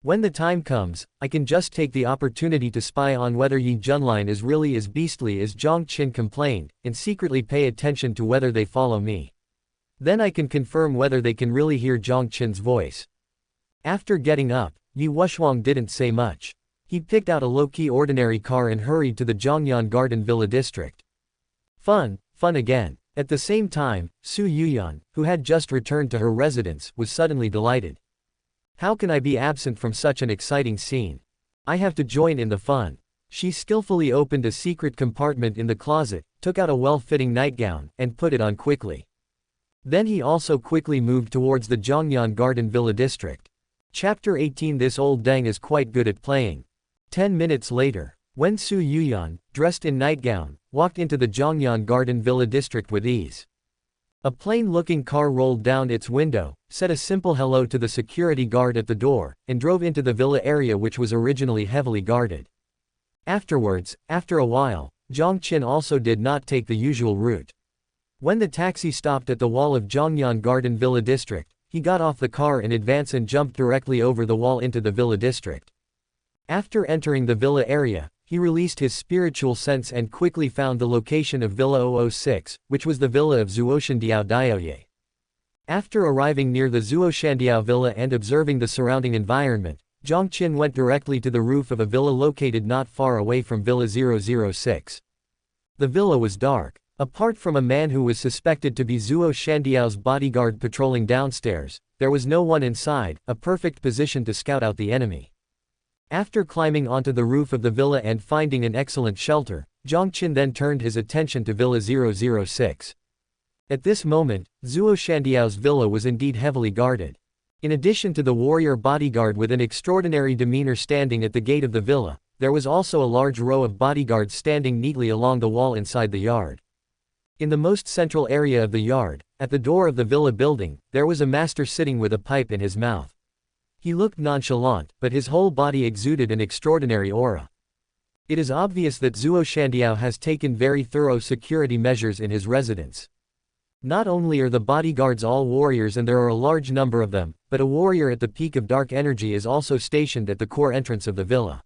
[SPEAKER 1] When the time comes, I can just take the opportunity to spy on whether Ye Junlin is really as beastly as Jiang Qin complained, and secretly pay attention to whether they follow me. Then I can confirm whether they can really hear Jiang Qin's voice. After getting up, Ye Wushuang didn't say much. He picked out a low-key ordinary car and hurried to the Zhongyan Garden Villa District. Fun again. At the same time, Su Yuyan, who had just returned to her residence, was suddenly delighted. How can I be absent from such an exciting scene? I have to join in the fun. She skillfully opened a secret compartment in the closet, took out a well-fitting nightgown, and put it on quickly. Then he also quickly moved towards the Zhongyan Garden Villa District. Chapter 18. This old deng is quite good at playing. 10 minutes later, Wen Su Yuyan, dressed in nightgown, walked into the Zhongyan Garden Villa district with ease. A plain-looking car rolled down its window, said a simple hello to the security guard at the door, and drove into the villa area, which was originally heavily guarded. Afterwards, after a while, Jiang Qin also did not take the usual route. When the taxi stopped at the wall of Zhongyan Garden Villa district, he got off the car in advance and jumped directly over the wall into the villa district. After entering the villa area, he released his spiritual sense and quickly found the location of Villa 006, which was the villa of Zuoshandiao Daoye. After arriving near the Zuoshandiao villa and observing the surrounding environment, Jiang Qin went directly to the roof of a villa located not far away from Villa 006. The villa was dark. Apart from a man who was suspected to be Zuo Shandiao's bodyguard patrolling downstairs, there was no one inside, a perfect position to scout out the enemy. After climbing onto the roof of the villa and finding an excellent shelter, Jiang Qin then turned his attention to Villa 006. At this moment, Zuo Shandiao's villa was indeed heavily guarded. In addition to the warrior bodyguard with an extraordinary demeanor standing at the gate of the villa, there was also a large row of bodyguards standing neatly along the wall inside the yard. In the most central area of the yard, at the door of the villa building, there was a master sitting with a pipe in his mouth. He looked nonchalant, but his whole body exuded an extraordinary aura. It is obvious that Zuo Shandiao has taken very thorough security measures in his residence. Not only are the bodyguards all warriors and there are a large number of them, but a warrior at the peak of dark energy is also stationed at the core entrance of the villa.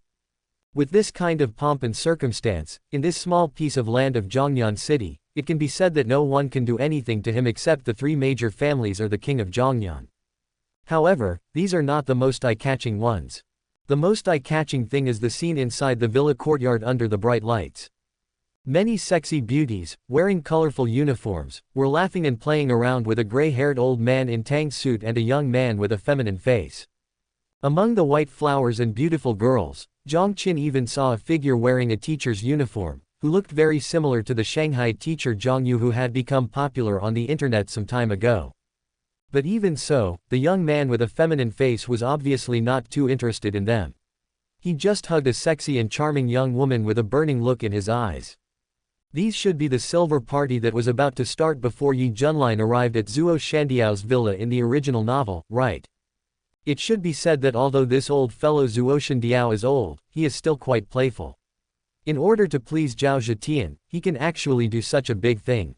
[SPEAKER 1] With this kind of pomp and circumstance, in this small piece of land of Zhongyan City, it can be said that no one can do anything to him except the three major families or the king of Zhongyan. However, these are not the most eye-catching ones. The most eye-catching thing is the scene inside the villa courtyard under the bright lights. Many sexy beauties, wearing colorful uniforms, were laughing and playing around with a gray-haired old man in tang suit and a young man with a feminine face. Among the white flowers and beautiful girls, Jiang Qin even saw a figure wearing a teacher's uniform, who looked very similar to the Shanghai teacher Zhang Yu who had become popular on the internet some time ago. But even so, the young man with a feminine face was obviously not too interested in them. He just hugged a sexy and charming young woman with a burning look in his eyes. These should be the silver party that was about to start before Ye Junlin arrived at Zuo Shandiao's villa in the original novel, right? It should be said that although this old fellow Zuo Shandiao is old, he is still quite playful. In order to please Zhao Zetian, he can actually do such a big thing.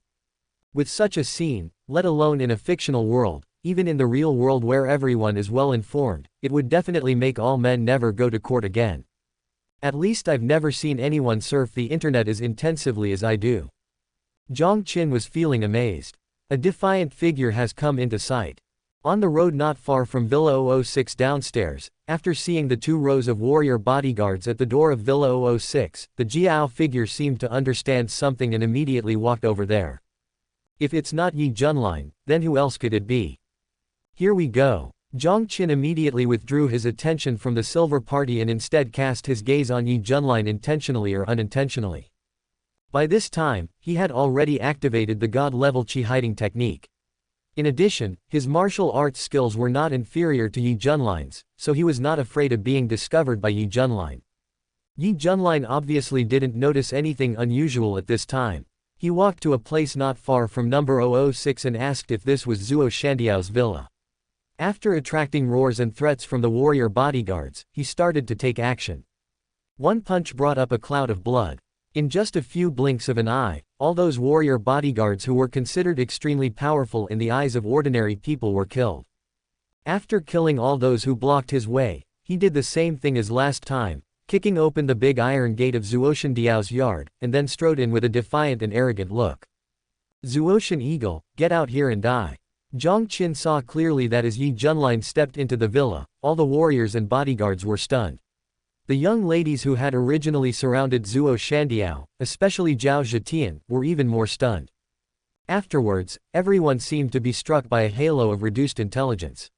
[SPEAKER 1] With such a scene, let alone in a fictional world, even in the real world where everyone is well informed, it would definitely make all men never go to court again. At least I've never seen anyone surf the internet as intensively as I do. Jiang Qin was feeling amazed. A defiant figure has come into sight. On the road not far from Villa 006 downstairs, after seeing the two rows of warrior bodyguards at the door of Villa 006, the Jiao figure seemed to understand something and immediately walked over there. If it's not Ye Junlin, then who else could it be? Here we go. Jiang Qin immediately withdrew his attention from the silver party and instead cast his gaze on Ye Junlin intentionally or unintentionally. By this time, he had already activated the god-level chi hiding technique. In addition, his martial arts skills were not inferior to Ye Junlin's, so he was not afraid of being discovered by Ye Junlin. Ye Junlin obviously didn't notice anything unusual at this time. He walked to a place not far from number 006 and asked if this was Zuo Shandiao's villa. After attracting roars and threats from the warrior bodyguards, he started to take action. One punch brought up a cloud of blood. In just a few blinks of an eye, all those warrior bodyguards who were considered extremely powerful in the eyes of ordinary people were killed. After killing all those who blocked his way, he did the same thing as last time, kicking open the big iron gate of Zuoshan Diao's yard, and then strode in with a defiant and arrogant look. Zuoshan Eagle, get out here and die. Jiang Qin saw clearly that as Ye Junlin stepped into the villa, all the warriors and bodyguards were stunned. The young ladies who had originally surrounded Zuo Shandiao, especially Zhao Zetian, were even more stunned. Afterwards, everyone seemed to be struck by a halo of reduced intelligence.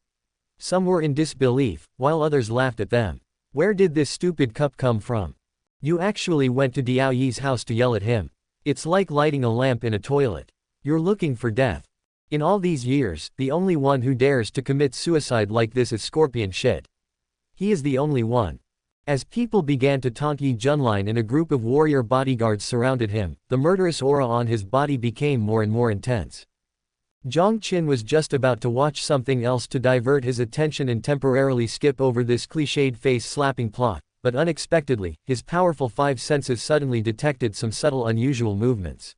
[SPEAKER 1] Some were in disbelief, while others laughed at them. Where did this stupid cup come from? You actually went to Diao Yi's house to yell at him. It's like lighting a lamp in a toilet. You're looking for death. In all these years, the only one who dares to commit suicide like this is Scorpion shit. He is the only one. As people began to taunt Ye Junlin and a group of warrior bodyguards surrounded him, the murderous aura on his body became more and more intense. Jiang Qin was just about to watch something else to divert his attention and temporarily skip over this cliched face-slapping plot, but unexpectedly, his powerful five senses suddenly detected some subtle unusual movements.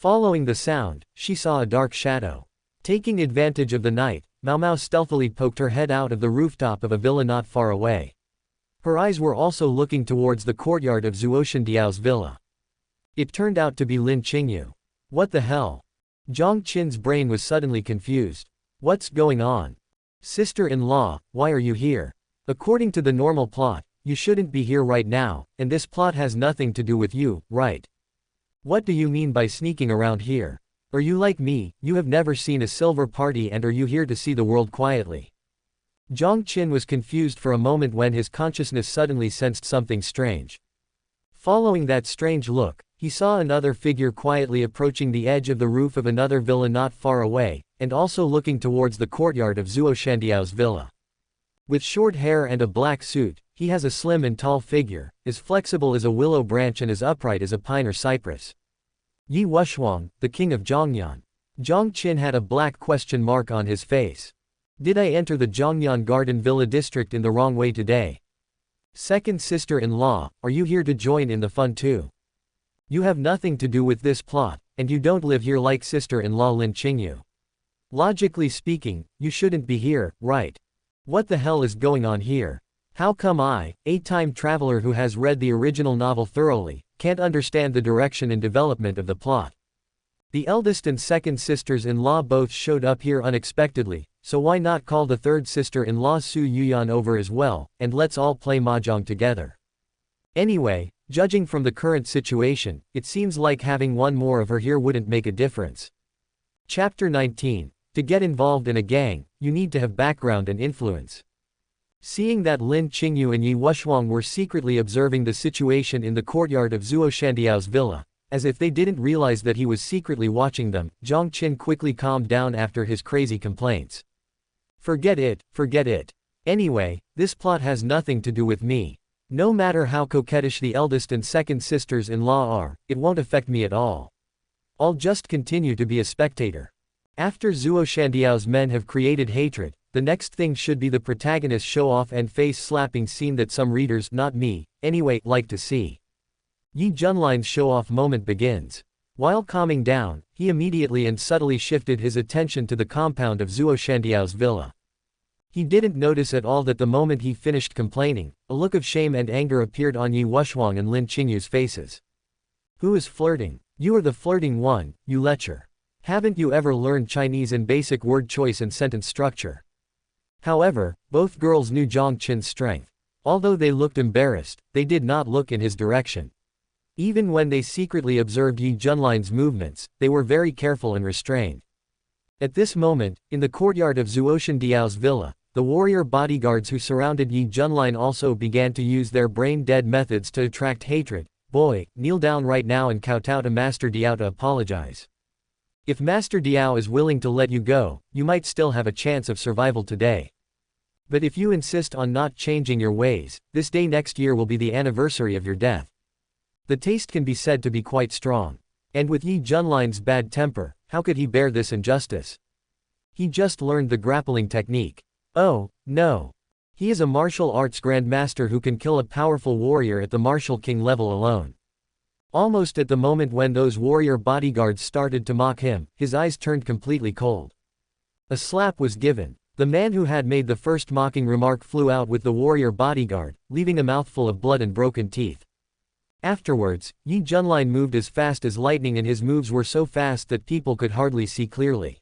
[SPEAKER 1] Following the sound, she saw a dark shadow. Taking advantage of the night, Mao Mao stealthily poked her head out of the rooftop of a villa not far away. Her eyes were also looking towards the courtyard of Zuo Shendiao's villa. It turned out to be Lin Qingyue. What the hell? Jiang Qin's brain was suddenly confused. What's going on? Sister-in-law, why are you here? According to the normal plot, you shouldn't be here right now, and this plot has nothing to do with you, right? What do you mean by sneaking around here? Are you like me, you have never seen a silver party, and are you here to see the world quietly? Jiang Qin was confused for a moment when his consciousness suddenly sensed something strange. Following that strange look, he saw another figure quietly approaching the edge of the roof of another villa not far away, and also looking towards the courtyard of Zuo Shendiao's villa. With short hair and a black suit, he has a slim and tall figure, as flexible as a willow branch and as upright as a pine or cypress. Ye Wushuang, the king of Zhongyan. Jiang Qin had a black question mark on his face. Did I enter the Zhongyan Garden Villa district in the wrong way today? Second sister-in-law, are you here to join in the fun too? You have nothing to do with this plot, and you don't live here like sister-in-law Lin Qingyue. Logically speaking, you shouldn't be here, right? What the hell is going on here? How come I, a time traveler who has read the original novel thoroughly, can't understand the direction and development of the plot? The eldest and second sisters-in-law both showed up here unexpectedly, so why not call the third sister-in-law Su Yuyan over as well, and let's all play mahjong together. Anyway, judging from the current situation, it seems like having one more of her here wouldn't make a difference. Chapter 19. To get involved in a gang, you need to have background and influence. Seeing that Lin Qingyue and Ye Wushuang were secretly observing the situation in the courtyard of Zuo Shendiao's villa, as if they didn't realize that he was secretly watching them, Jiang Qin quickly calmed down after his crazy complaints. Forget it, forget it. Anyway, this plot has nothing to do with me. No matter how coquettish the eldest and second sisters-in-law are, it won't affect me at all. I'll just continue to be a spectator. After Zuo Shendiao's men have created hatred, the next thing should be the protagonist show-off and face-slapping scene that some readers, not me, anyway, like to see. Ye Junlin's show-off moment begins. While calming down, he immediately and subtly shifted his attention to the compound of Zuo Shendiao's villa. He didn't notice at all that the moment he finished complaining, a look of shame and anger appeared on Ye Wushuang and Lin Qingyue's faces. Who is flirting? You are the flirting one, you lecher. Haven't you ever learned Chinese and basic word choice and sentence structure? However, both girls knew Jiang Qin's strength. Although they looked embarrassed, they did not look in his direction. Even when they secretly observed Ye Junlin's movements, they were very careful and restrained. At this moment, in the courtyard of Zuo Shendiao's villa, the warrior bodyguards who surrounded Ye Junlin also began to use their brain-dead methods to attract hatred. Boy, kneel down right now and kowtow to Master Diao to apologize. If Master Diao is willing to let you go, you might still have a chance of survival today. But if you insist on not changing your ways, this day next year will be the anniversary of your death. The taste can be said to be quite strong. And with Ye Junlin's bad temper, how could he bear this injustice? He just learned the grappling technique. Oh, no. He is a martial arts grandmaster who can kill a powerful warrior at the martial king level alone. Almost at the moment when those warrior bodyguards started to mock him, his eyes turned completely cold. A slap was given. The man who had made the first mocking remark flew out with the warrior bodyguard, leaving a mouthful of blood and broken teeth. Afterwards, Ye Junlin moved as fast as lightning and his moves were so fast that people could hardly see clearly.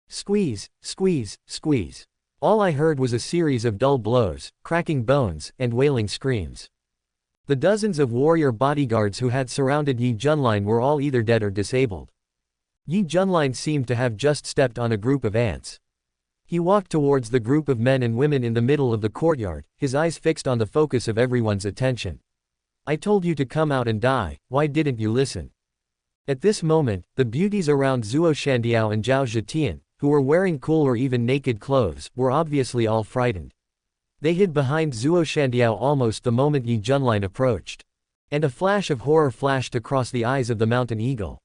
[SPEAKER 1] Squeeze, squeeze, squeeze. All I heard was a series of dull blows, cracking bones, and wailing screams. The dozens of warrior bodyguards who had surrounded Ye Junlin were all either dead or disabled. Ye Junlin seemed to have just stepped on a group of ants. He walked towards the group of men and women in the middle of the courtyard, his eyes fixed on the focus of everyone's attention. I told you to come out and die, why didn't you listen? At this moment, the beauties around Zuo Shandiao and Zhao Zetian, who were wearing cool or even naked clothes, were obviously all frightened. They hid behind Zuo Shandiao almost the moment Ye Junlin approached. And a flash of horror flashed across the eyes of the mountain eagle.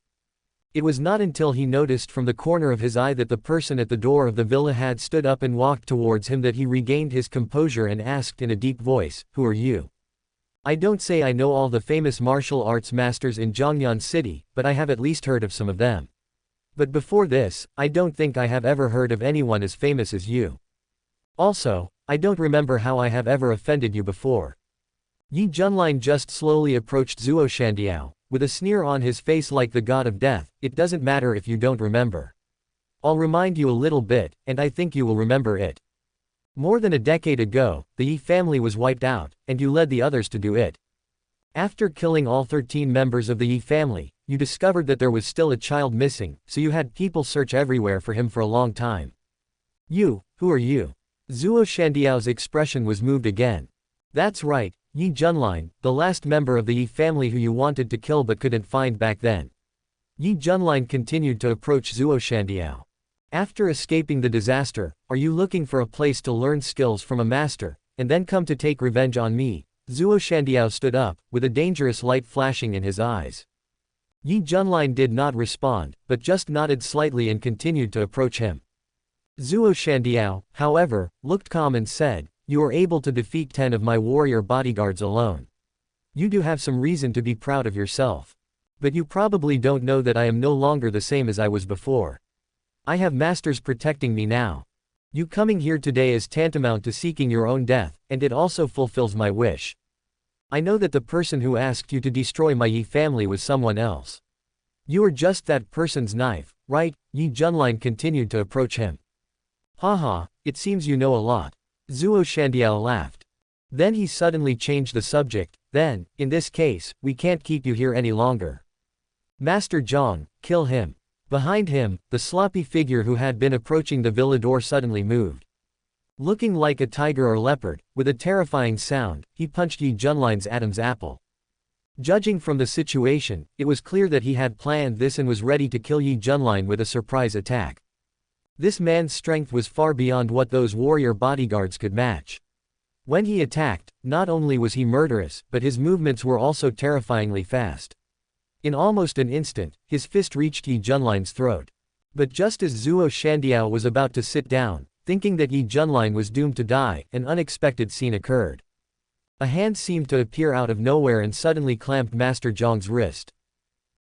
[SPEAKER 1] It was not until he noticed from the corner of his eye that the person at the door of the villa had stood up and walked towards him that he regained his composure and asked in a deep voice, "Who are you?" "I don't say I know all the famous martial arts masters in Zhongyan City, but I have at least heard of some of them. But before this, I don't think I have ever heard of anyone as famous as you. Also, I don't remember how I have ever offended you before." Ye Junlin just slowly approached Zuo Shandiao, with a sneer on his face like the god of death. "It doesn't matter if you don't remember. I'll remind you a little bit, and I think you will remember it. More than a decade ago, the Ye family was wiped out, and you led the others to do it. After killing all 13 members of the Ye family, you discovered that there was still a child missing, so you had people search everywhere for him for a long time. Who are you?" Zuo Shandiao's expression was moved again. "That's right, Ye Junlin, the last member of the Ye family who you wanted to kill but couldn't find back then." Ye Junlin continued to approach Zuo Shandiao. "After escaping the disaster, are you looking for a place to learn skills from a master, and then come to take revenge on me?" Zuo Shandiao stood up, with a dangerous light flashing in his eyes. Ye Junlin did not respond, but just nodded slightly and continued to approach him. Zuo Shandiao, however, looked calm and said, "You were able to defeat 10 of my warrior bodyguards alone. You do have some reason to be proud of yourself. But you probably don't know that I am no longer the same as I was before. I have masters protecting me now. You coming here today is tantamount to seeking your own death, and it also fulfills my wish. I know that the person who asked you to destroy my Ye family was someone else. You are just that person's knife, right?" Ye Junlin continued to approach him. "Haha, it seems you know a lot." Zuo Shandiao laughed. Then he suddenly changed the subject. "Then, in this case, we can't keep you here any longer. Master Zhang, kill him." Behind him, the sloppy figure who had been approaching the villa door suddenly moved. Looking like a tiger or leopard, with a terrifying sound, he punched Ye Junlin's Adam's apple. Judging from the situation, it was clear that he had planned this and was ready to kill Ye Junlin with a surprise attack. This man's strength was far beyond what those warrior bodyguards could match. When he attacked, not only was he murderous, but his movements were also terrifyingly fast. In almost an instant, his fist reached Ye Junlin's throat. But just as Zuo Shandiao was about to sit down, thinking that Ye Junlin was doomed to die, an unexpected scene occurred. A hand seemed to appear out of nowhere and suddenly clamped Master Zhang's wrist.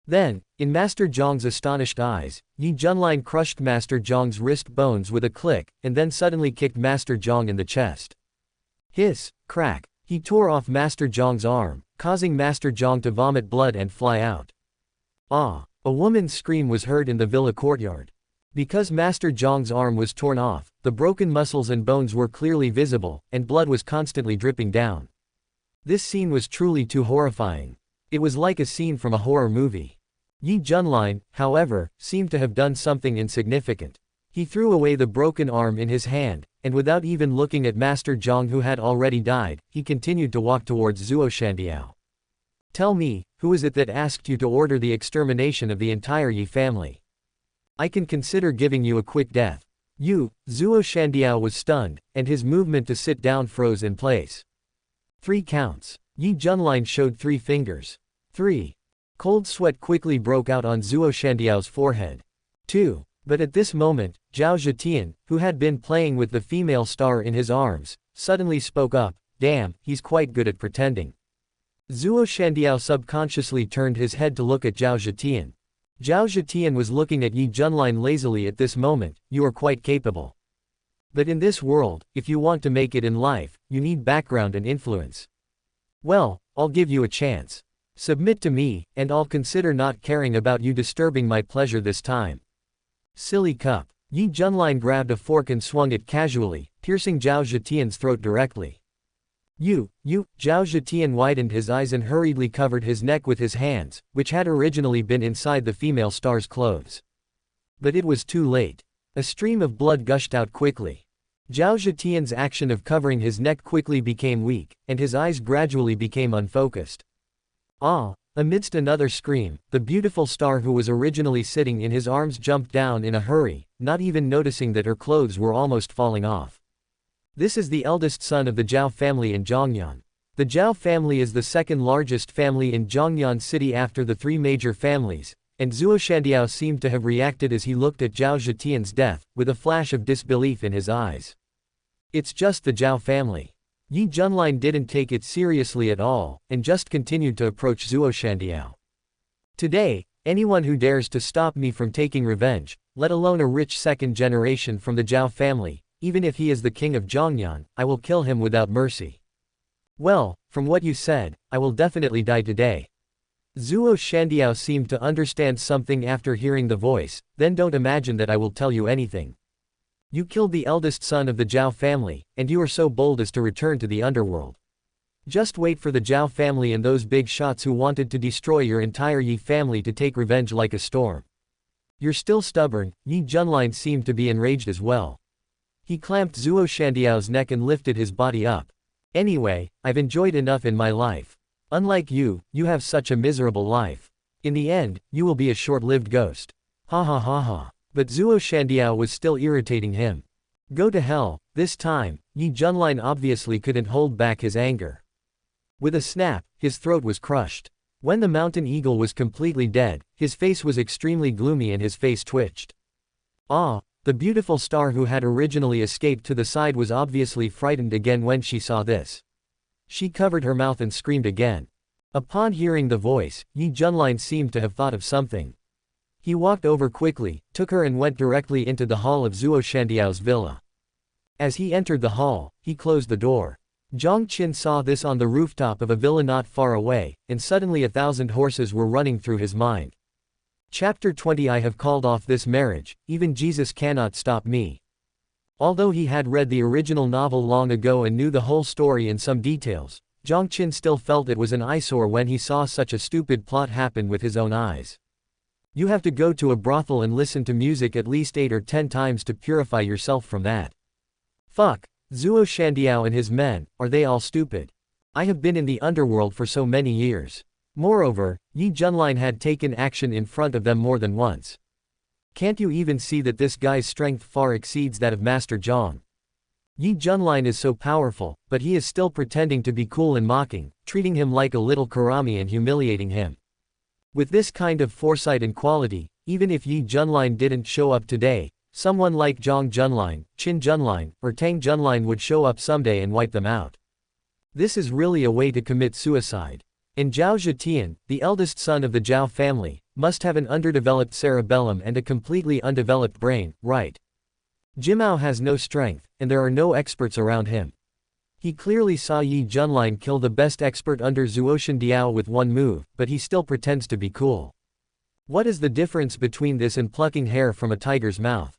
[SPEAKER 1] Then, in Master Zhang's astonished eyes, Ye Junlin crushed Master Zhang's wrist bones with a click, and then suddenly kicked Master Zhang in the chest. Hiss, crack, he tore off Master Zhang's arm, causing Master Zhang to vomit blood and fly out. Ah! A woman's scream was heard in the villa courtyard. Because Master Zhang's arm was torn off, the broken muscles and bones were clearly visible, and blood was constantly dripping down. This scene was truly too horrifying. It was like a scene from a horror movie. Ye Junlin, however, seemed to have done something insignificant. He threw away the broken arm in his hand, and without even looking at Master Zhang who had already died, he continued to walk towards Zuo Shandiao. "Tell me, who is it that asked you to order the extermination of the entire Ye family? I can consider giving you a quick death." Zuo Shandiao was stunned, and his movement to sit down froze in place. 3 counts. Ye Junlin showed 3 fingers. 3. Cold sweat quickly broke out on Zuo Shandiao's forehead. 2. But at this moment, Zhao Zetian, who had been playing with the female star in his arms, suddenly spoke up. "Damn, he's quite good at pretending." Zuo Shandiao subconsciously turned his head to look at Zhao Zetian. Zhao Zetian was looking at Ye Junlin lazily at this moment. "You are quite capable. But in this world, if you want to make it in life, you need background and influence. Well, I'll give you a chance. Submit to me, and I'll consider not caring about you disturbing my pleasure this time." Silly cup. Ye Junlin grabbed a fork and swung it casually, piercing Zhao Zetian's throat directly. You, Zhao Zetian widened his eyes and hurriedly covered his neck with his hands, which had originally been inside the female star's clothes. But it was too late. A stream of blood gushed out quickly. Zhao Zetian's action of covering his neck quickly became weak, and his eyes gradually became unfocused. "Ah, Amidst another scream, the beautiful star who was originally sitting in his arms jumped down in a hurry, not even noticing that her clothes were almost falling off. This is the eldest son of the Zhao family in Zhongyan. The Zhao family is the second largest family in Zhongyan city after the three major families, and Zuo Shandiao seemed to have reacted as he looked at Zhao Zhetian's death, with a flash of disbelief in his eyes. It's just the Zhao family. Ye Junlin didn't take it seriously at all, and just continued to approach Zuo Shandiao. Today, anyone who dares to stop me from taking revenge, let alone a rich second generation from the Zhao family, even if he is the king of Zhongyan, I will kill him without mercy. Well, from what you said, I will definitely die today. Zuo Shandiao seemed to understand something after hearing the voice. Then don't imagine that I will tell you anything. You killed the eldest son of the Zhao family, and you are so bold as to return to the underworld. Just wait for the Zhao family and those big shots who wanted to destroy your entire Ye family to take revenge like a storm. You're still stubborn. Ye Junlin seemed to be enraged as well. He clamped Zuo Shandiao's neck and lifted his body up. Anyway, I've enjoyed enough in my life. Unlike you, you have such a miserable life. In the end, you will be a short-lived ghost. Ha ha ha ha. But Zuo Shandiao was still irritating him. Go to hell. This time, Ye Junlin obviously couldn't hold back his anger. With a snap, his throat was crushed. When the mountain eagle was completely dead, his face was extremely gloomy and his face twitched. Ah, the beautiful star who had originally escaped to the side was obviously frightened again when she saw this. She covered her mouth and screamed again. Upon hearing the voice, Ye Junlin seemed to have thought of something. He walked over quickly, took her and went directly into the hall of Zuo Shandiao's villa. As he entered the hall, he closed the door. Jiang Qin saw this on the rooftop of a villa not far away, and suddenly 1,000 horses were running through his mind. Chapter 20 I have called off this marriage, even Jesus cannot stop me. Although he had read the original novel long ago and knew the whole story in some details, Jiang Qin still felt it was an eyesore when he saw such a stupid plot happen with his own eyes. You have to go to a brothel and listen to music at least 8 or 10 times to purify yourself from that. Fuck, Zuo Shandiao and his men, are they all stupid? I have been in the underworld for so many years. Moreover, Ye Junlin had taken action in front of them more than once. Can't you even see that this guy's strength far exceeds that of Master Zhang? Ye Junlin is so powerful, but he is still pretending to be cool and mocking, treating him like a little karami and humiliating him. With this kind of foresight and quality, even if Ye Junlin didn't show up today, someone like Zhang Junlin, Qin Junlin, or Tang Junlin would show up someday and wipe them out. This is really a way to commit suicide. And Zhao Zhetian, the eldest son of the Zhao family, must have an underdeveloped cerebellum and a completely undeveloped brain, right? Jimao has no strength, and there are no experts around him. He clearly saw Ye Junlin kill the best expert under Zuo Shandiao with one move, but he still pretends to be cool. What is the difference between this and plucking hair from a tiger's mouth?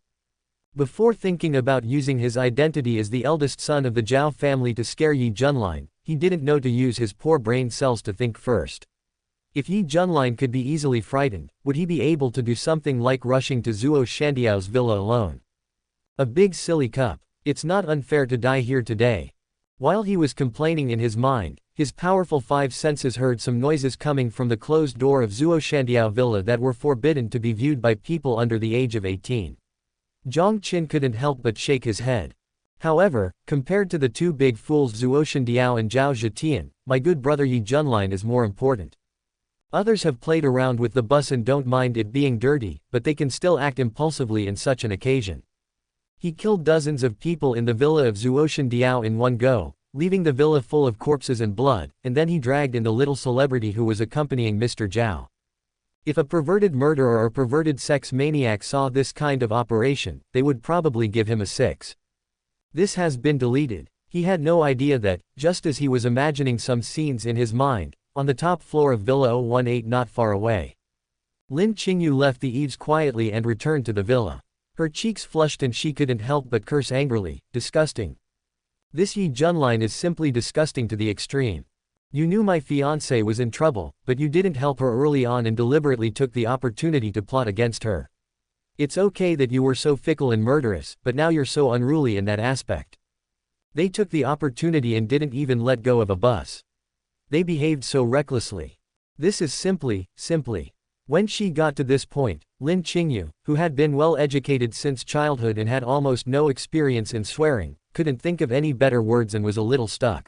[SPEAKER 1] Before thinking about using his identity as the eldest son of the Zhao family to scare Ye Junlin, he didn't know to use his poor brain cells to think first. If Ye Junlin could be easily frightened, would he be able to do something like rushing to Zuo Shandiao's villa alone? A big silly cup. It's not unfair to die here today. While he was complaining in his mind, his powerful 5 senses heard some noises coming from the closed door of Zuo Shandiao villa that were forbidden to be viewed by people under the age of 18. Jiang Qin couldn't help but shake his head. However, compared to the two big fools Zuo Shandiao and Zhao Zhetian, my good brother Ye Junlin is more important. Others have played around with the bus and don't mind it being dirty, but they can still act impulsively in such an occasion. He killed dozens of people in the villa of Zuo Shandiao in one go, leaving the villa full of corpses and blood, and then he dragged in the little celebrity who was accompanying Mr. Zhao. If a perverted murderer or perverted sex maniac saw this kind of operation, they would probably give him a 6. This has been deleted. He had no idea that, just as he was imagining some scenes in his mind, on the top floor of Villa 018 not far away, Lin Qingyue left the eaves quietly and returned to the villa. Her cheeks flushed and she couldn't help but curse angrily. Disgusting. This Ye Junlin is simply disgusting to the extreme. You knew my fiancée was in trouble, but you didn't help her early on and deliberately took the opportunity to plot against her. It's okay that you were so fickle and murderous, but now you're so unruly in that aspect. They took the opportunity and didn't even let go of a bus. They behaved so recklessly. This is simply. When she got to this point, Lin Qingyue, who had been well educated since childhood and had almost no experience in swearing, couldn't think of any better words and was a little stuck.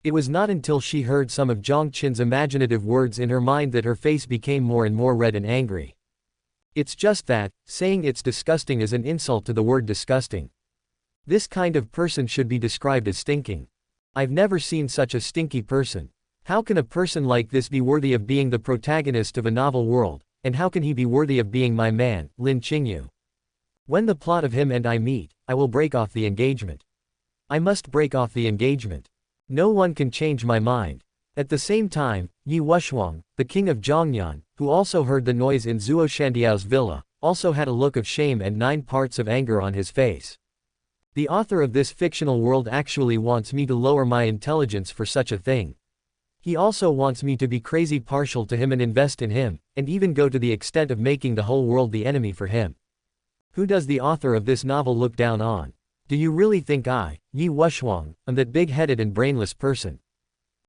[SPEAKER 1] It was not until she heard some of Jiang Qin's imaginative words in her mind that her face became more and more red and angry. It's just that, saying it's disgusting is an insult to the word disgusting. This kind of person should be described as stinking. I've never seen such a stinky person. How can a person like this be worthy of being the protagonist of a novel world, and how can he be worthy of being my man, Lin Qingyue? When the plot of him and I meet, I will break off the engagement. I must break off the engagement. No one can change my mind. At the same time, Ye Wushuang, the king of Zhongyan, who also heard the noise in Zuo Shandiao's villa, also had a look of shame and 9 parts of anger on his face. The author of this fictional world actually wants me to lower my intelligence for such a thing. He also wants me to be crazy partial to him and invest in him, and even go to the extent of making the whole world the enemy for him. Who does the author of this novel look down on? Do you really think I, Ye Wushuang, am that big-headed and brainless person?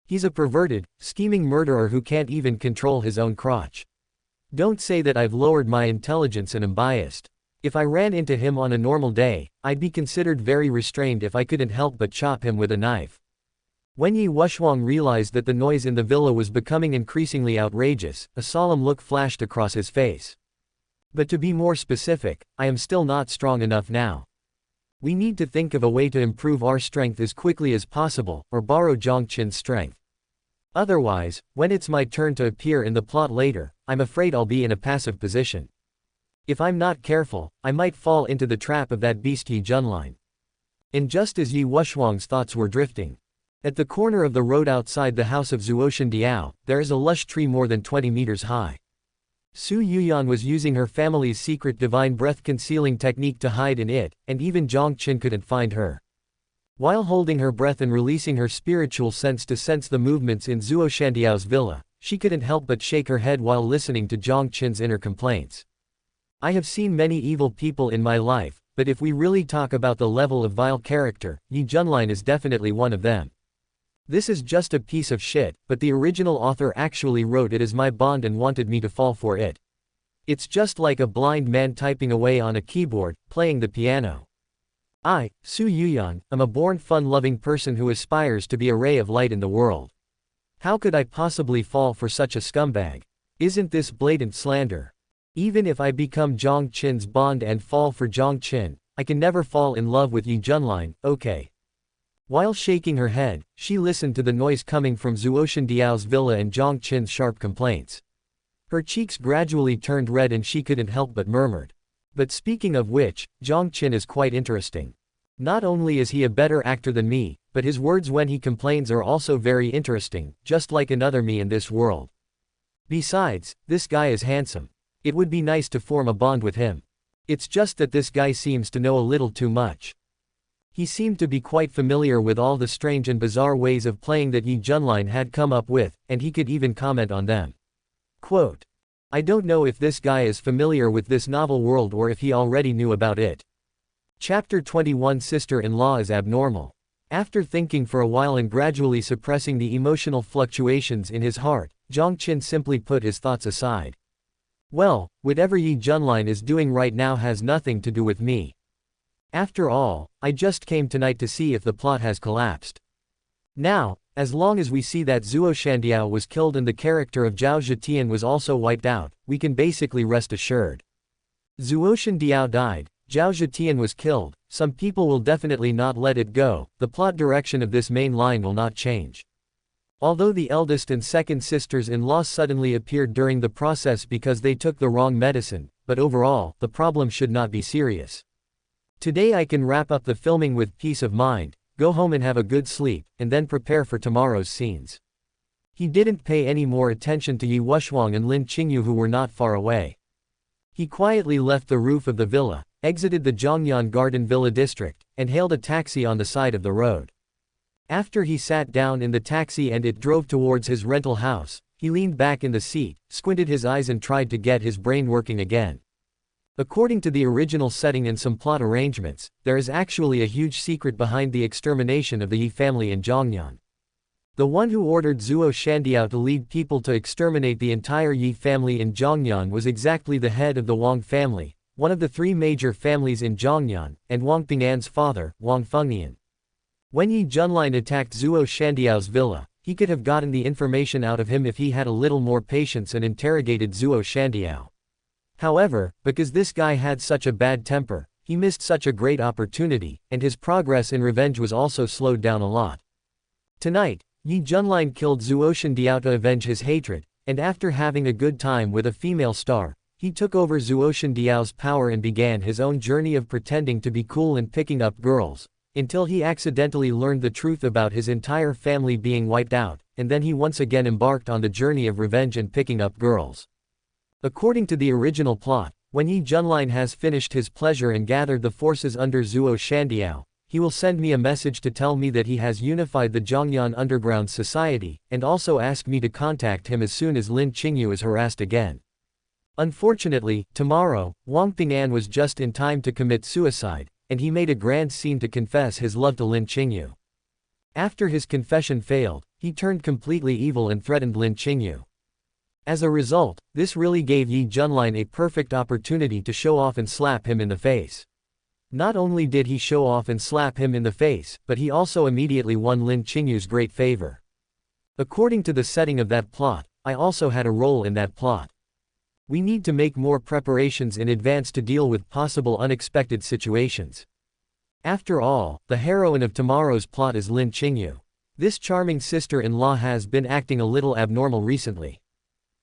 [SPEAKER 1] He's a perverted, scheming murderer who can't even control his own crotch. Don't say that I've lowered my intelligence and am biased. If I ran into him on a normal day, I'd be considered very restrained if I couldn't help but chop him with a knife. When Ye Wushuang realized that the noise in the villa was becoming increasingly outrageous, a solemn look flashed across his face. But to be more specific, I am still not strong enough now. We need to think of a way to improve our strength as quickly as possible, or borrow Jiang Qin's strength. Otherwise, when it's my turn to appear in the plot later, I'm afraid I'll be in a passive position. If I'm not careful, I might fall into the trap of that beast Ye Junlin. And just as Ye Wushuang's thoughts were drifting, at the corner of the road outside the house of Zuo Shandiao, there is a lush tree more than 20 meters high. Su Yuyan was using her family's secret divine breath concealing technique to hide in it, and even Jiang Qin couldn't find her. While holding her breath and releasing her spiritual sense to sense the movements in Zuo Shandiao's villa, she couldn't help but shake her head while listening to Jiang Qin's inner complaints. I have seen many evil people in my life, but if we really talk about the level of vile character, Ye Junlin is definitely one of them. This is just a piece of shit, but the original author actually wrote it as my bond and wanted me to fall for it. It's just like a blind man typing away on a keyboard, playing the piano. I, Su Yuyan, am a born fun-loving person who aspires to be a ray of light in the world. How could I possibly fall for such a scumbag? Isn't this blatant slander? Even if I become Jiang Qin's bond and fall for Jiang Qin, I can never fall in love with Ye Junlin, okay? While shaking her head, she listened to the noise coming from Zuo Shandiao's villa and Jiang Qin's sharp complaints. Her cheeks gradually turned red and she couldn't help but murmured. But speaking of which, Jiang Qin is quite interesting. Not only is he a better actor than me, but his words when he complains are also very interesting, just like another me in this world. Besides, this guy is handsome. It would be nice to form a bond with him. It's just that this guy seems to know a little too much. He seemed to be quite familiar with all the strange and bizarre ways of playing that Ye Junlin had come up with, and he could even comment on them. Quote, I don't know if this guy is familiar with this novel world or if he already knew about it. Chapter 21 Sister-in-law is abnormal. After thinking for a while and gradually suppressing the emotional fluctuations in his heart, Jiang Qin simply put his thoughts aside. Well, whatever Ye Junlin is doing right now has nothing to do with me. After all, I just came tonight to see if the plot has collapsed. Now, as long as we see that Zuo Shandiao was killed and the character of Zhao Zetian was also wiped out, we can basically rest assured. Zuo Shandiao died, Zhao Zetian was killed, some people will definitely not let it go, the plot direction of this main line will not change. Although the eldest and second sisters-in-law suddenly appeared during the process because they took the wrong medicine, but overall, the problem should not be serious. Today I can wrap up the filming with peace of mind, go home and have a good sleep, and then prepare for tomorrow's scenes. He didn't pay any more attention to Ye Wushuang and Lin Qingyue who were not far away. He quietly left the roof of the villa, exited the Zhongyan Garden Villa district, and hailed a taxi on the side of the road. After he sat down in the taxi and it drove towards his rental house, he leaned back in the seat, squinted his eyes and tried to get his brain working again. According to the original setting and some plot arrangements, there is actually a huge secret behind the extermination of the Ye family in Zhongyan. The one who ordered Zuo Shandiao to lead people to exterminate the entire Ye family in Zhongnan was exactly the head of the Wang family, one of the three major families in Zhongnan, and Wang Ping'an's father, Wang Fengnian. When Ye Junlin attacked Zuo Shandiao's villa, he could have gotten the information out of him if he had a little more patience and interrogated Zuo Shandiao. However, because this guy had such a bad temper, he missed such a great opportunity, and his progress in revenge was also slowed down a lot. Tonight, Ye Junlin killed Zuo Shandiao to avenge his hatred, and after having a good time with a female star, he took over Zuo Shandiao's power and began his own journey of pretending to be cool and picking up girls, until he accidentally learned the truth about his entire family being wiped out, and then he once again embarked on the journey of revenge and picking up girls. According to the original plot, when Ye Junlin has finished his pleasure and gathered the forces under Zuo Shandiao, he will send me a message to tell me that he has unified the Zhongnan underground society, and also ask me to contact him as soon as Lin Qingyue is harassed again. Unfortunately, tomorrow, Wang Ping'an was just in time to commit suicide, and he made a grand scene to confess his love to Lin Qingyue. After his confession failed, he turned completely evil and threatened Lin Qingyue. As a result, this really gave Ye Junlin a perfect opportunity to show off and slap him in the face. Not only did he show off and slap him in the face, but he also immediately won Lin Qingyue's great favor. According to the setting of that plot, I also had a role in that plot. We need to make more preparations in advance to deal with possible unexpected situations. After all, the heroine of tomorrow's plot is Lin Qingyue. This charming sister-in-law has been acting a little abnormal recently.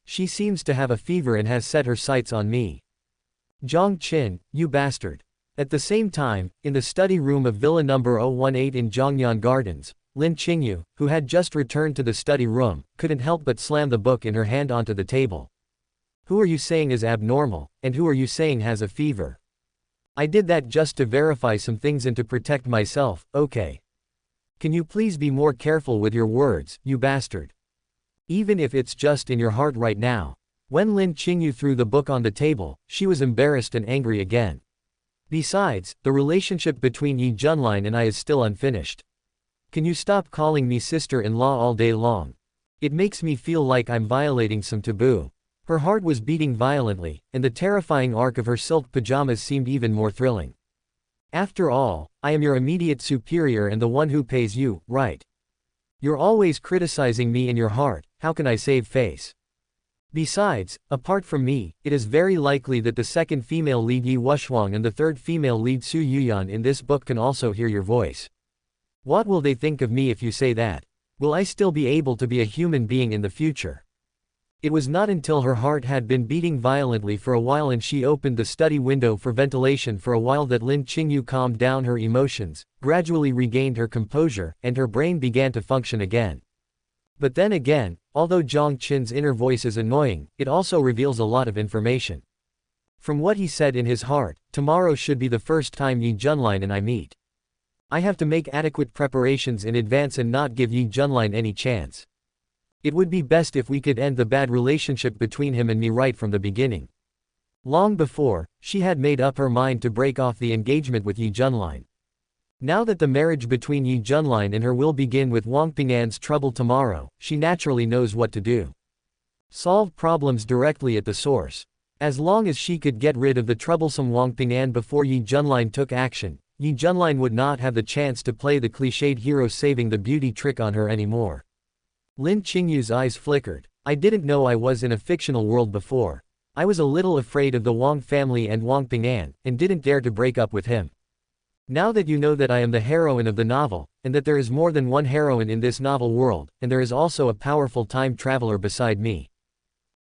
[SPEAKER 1] She seems to have a fever and has set her sights on me. Jiang Qin, you bastard. At the same time, in the study room of Villa number 018 in Zhongnan Gardens, Lin Qingyue, who had just returned to the study room, couldn't help but slam the book in her hand onto the table. Who are you saying is abnormal, and who are you saying has a fever? I did that just to verify some things and to protect myself, okay? Can you please be more careful with your words, you bastard? Even if it's just in your heart right now. When Lin Qingyue threw the book on the table, she was embarrassed and angry again. Besides, the relationship between Ye Junlin and I is still unfinished. Can you stop calling me sister-in-law all day long? It makes me feel like I'm violating some taboo. Her heart was beating violently, and the terrifying arc of her silk pajamas seemed even more thrilling. After all, I am your immediate superior and the one who pays you, right? You're always criticizing me in your heart, how can I save face? Besides, apart from me, it is very likely that the second female lead Ye Wushuang and the third female lead Su Yuyan in this book can also hear your voice. What will they think of me if you say that? Will I still be able to be a human being in the future? It was not until her heart had been beating violently for a while and she opened the study window for ventilation for a while that Lin Qingyue calmed down her emotions, gradually regained her composure, and her brain began to function again. But then again, although Jiang Qin's inner voice is annoying, it also reveals a lot of information. From what he said in his heart, tomorrow should be the first time Ye Junlin and I meet. I have to make adequate preparations in advance and not give Ye Junlin any chance. It would be best if we could end the bad relationship between him and me right from the beginning. Long before, she had made up her mind to break off the engagement with Ye Junlin. Now that the marriage between Ye Junlin and her will begin with Wang Ping'an's trouble tomorrow, she naturally knows what to do. Solve problems directly at the source. As long as she could get rid of the troublesome Wang Ping'an before Ye Junlin took action, Ye Junlin would not have the chance to play the cliched hero saving the beauty trick on her anymore. Lin Qingyue's eyes flickered. I didn't know I was in a fictional world before. I was a little afraid of the Wang family and Wang Ping'an, and didn't dare to break up with him. Now that you know that I am the heroine of the novel, and that there is more than one heroine in this novel world, and there is also a powerful time traveler beside me.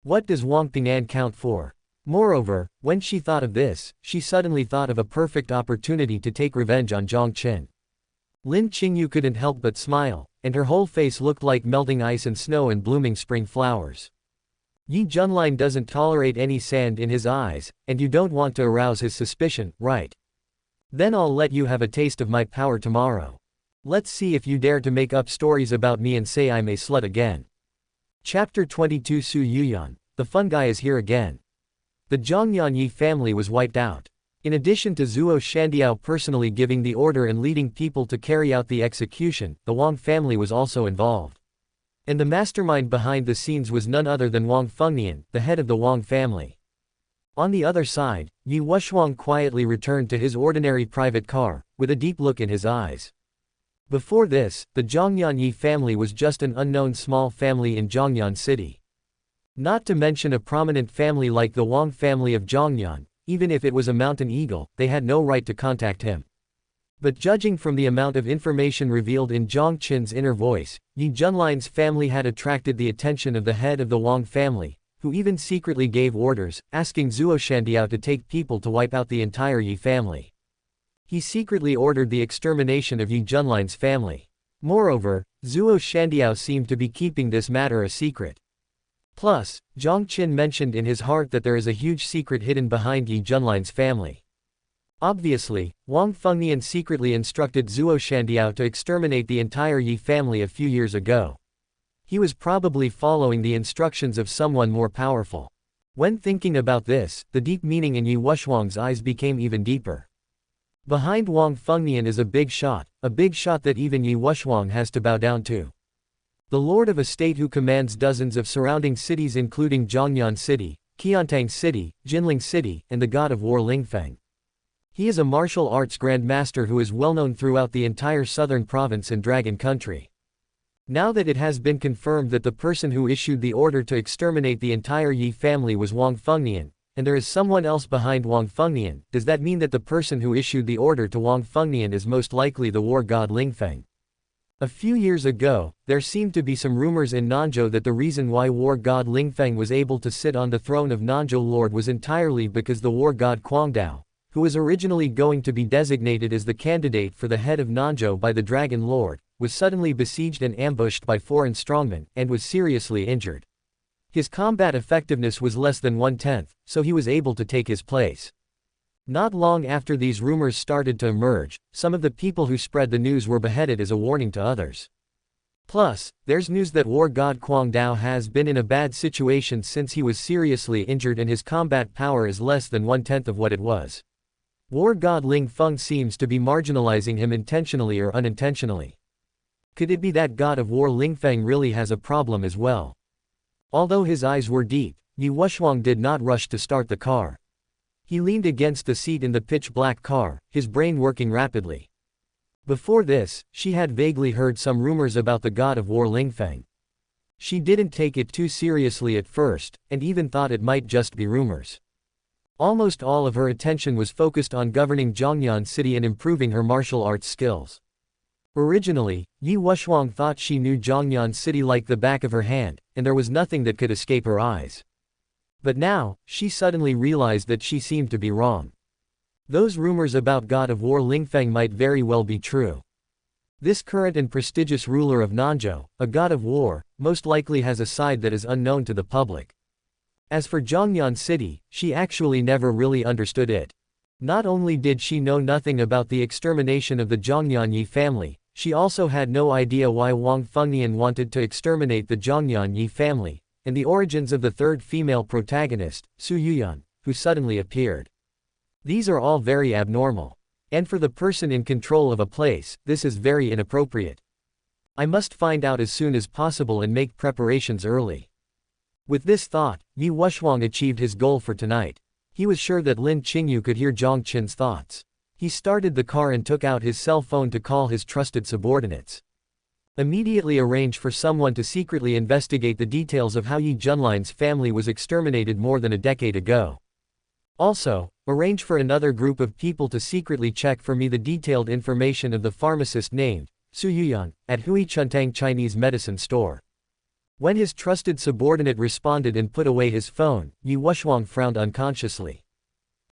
[SPEAKER 1] What does Wang Ping'an count for? Moreover, when she thought of this, she suddenly thought of a perfect opportunity to take revenge on Jiang Qin. Lin Qingyue couldn't help but smile, and her whole face looked like melting ice and snow and blooming spring flowers. Ye Junlin doesn't tolerate any sand in his eyes, and you don't want to arouse his suspicion, right? Then I'll let you have a taste of my power tomorrow. Let's see if you dare to make up stories about me and say I'm a slut again. Chapter 22 Su Yuyan, the fun guy is here again. The Zhongnan Yi family was wiped out. In addition to Zuo Shandiao personally giving the order and leading people to carry out the execution, the Wang family was also involved. And the mastermind behind the scenes was none other than Wang Fengnian, the head of the Wang family. On the other side, Ye Wushuang quietly returned to his ordinary private car, with a deep look in his eyes. Before this, the Zhongyan Ye family was just an unknown small family in Zhongyan City. Not to mention a prominent family like the Wang family of Zhongyan, even if it was a mountain eagle, they had no right to contact him. But judging from the amount of information revealed in Jiang Qin's inner voice, Ye Junlin's family had attracted the attention of the head of the Wang family, who even secretly gave orders, asking Zhuo Shandiao to take people to wipe out the entire Ye family. He secretly ordered the extermination of Ye Junlin's family. Moreover, Zhuo Shandiao seemed to be keeping this matter a secret. Plus, Jiang Qin mentioned in his heart that there is a huge secret hidden behind Ye Junlin's family. Obviously, Wang Fengnian secretly instructed Zhuo Shandiao to exterminate the entire Ye family a few years ago. He was probably following the instructions of someone more powerful. When thinking about this, the deep meaning in Ye Wushuang's eyes became even deeper. Behind Wang Fengnian is a big shot that even Ye Wushuang has to bow down to. The lord of a state who commands dozens of surrounding cities including Zhongyan City, Qiantang City, Jinling City, and the god of war Lingfeng. He is a martial arts grandmaster who is well known throughout the entire southern province and Dragon Country. Now that it has been confirmed that the person who issued the order to exterminate the entire Ye family was Wang Fengnian, and there is someone else behind Wang Fengnian, does that mean that the person who issued the order to Wang Fengnian is most likely the war god Lingfeng? A few years ago, there seemed to be some rumors in Nanzhou that the reason why war god Lingfeng was able to sit on the throne of Nanzhou Lord was entirely because the war god Guangdao, who was originally going to be designated as the candidate for the head of Nanzhou by the Dragon Lord, was suddenly besieged and ambushed by foreign strongmen, and was seriously injured. His combat effectiveness was less than 1/10, so he was able to take his place. Not long after these rumors started to emerge, some of the people who spread the news were beheaded as a warning to others. Plus, there's news that war god Guangdao has been in a bad situation since he was seriously injured and his combat power is less than 1/10 of what it was. War god Lingfeng seems to be marginalizing him intentionally or unintentionally. Could it be that god of war Lingfeng really has a problem as well? Although his eyes were deep, Ye Wushuang did not rush to start the car. He leaned against the seat in the pitch-black car, his brain working rapidly. Before this, she had vaguely heard some rumors about the god of war Lingfeng. She didn't take it too seriously at first, and even thought it might just be rumors. Almost all of her attention was focused on governing Zhongyan City and improving her martial arts skills. Originally, Ye Wushuang thought she knew Zhongyan City like the back of her hand, and there was nothing that could escape her eyes. But now, she suddenly realized that she seemed to be wrong. Those rumors about god of war Lingfeng might very well be true. This current and prestigious ruler of Nanzhou, a god of war, most likely has a side that is unknown to the public. As for Zhongyan City, she actually never really understood it. Not only did she know nothing about the extermination of the Zhongyan Ye family, she also had no idea why Wang Fengnian wanted to exterminate the Zhongyan Ye family, and the origins of the third female protagonist, Su Yuyan, who suddenly appeared. These are all very abnormal. And for the person in control of a place, this is very inappropriate. I must find out as soon as possible and make preparations early. With this thought, Ye Wushuang achieved his goal for tonight. He was sure that Lin Qingyue could hear Jiang Qin's thoughts. He started the car and took out his cell phone to call his trusted subordinates. Immediately arrange for someone to secretly investigate the details of how Ye Junlin's family was exterminated more than a decade ago. Also, arrange for another group of people to secretly check for me the detailed information of the pharmacist named Su Yuyan at Hui Chuntang Chinese medicine store. When his trusted subordinate responded and put away his phone, Ye Wushuang frowned unconsciously.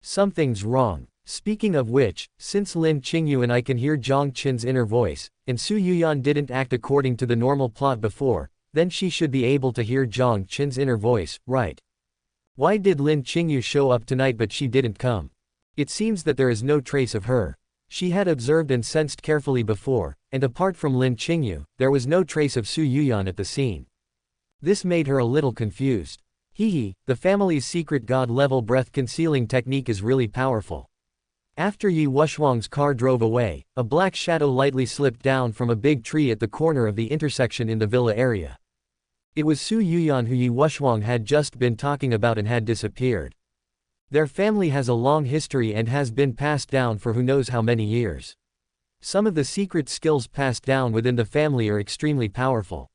[SPEAKER 1] Something's wrong. Speaking of which, since Lin Qingyue and I can hear Jiang Qin's inner voice, and Su Yuyan didn't act according to the normal plot before, then she should be able to hear Jiang Qin's inner voice, right? Why did Lin Qingyue show up tonight but she didn't come? It seems that there is no trace of her. She had observed and sensed carefully before, and apart from Lin Qingyue, there was no trace of Su Yuyan at the scene. This made her a little confused. The family's secret god-level breath-concealing technique is really powerful. After Ye Wushuang's car drove away, a black shadow lightly slipped down from a big tree at the corner of the intersection in the villa area. It was Su Yuyan who Ye Wushuang had just been talking about and had disappeared. Their family has a long history and has been passed down for who knows how many years. Some of the secret skills passed down within the family are extremely powerful.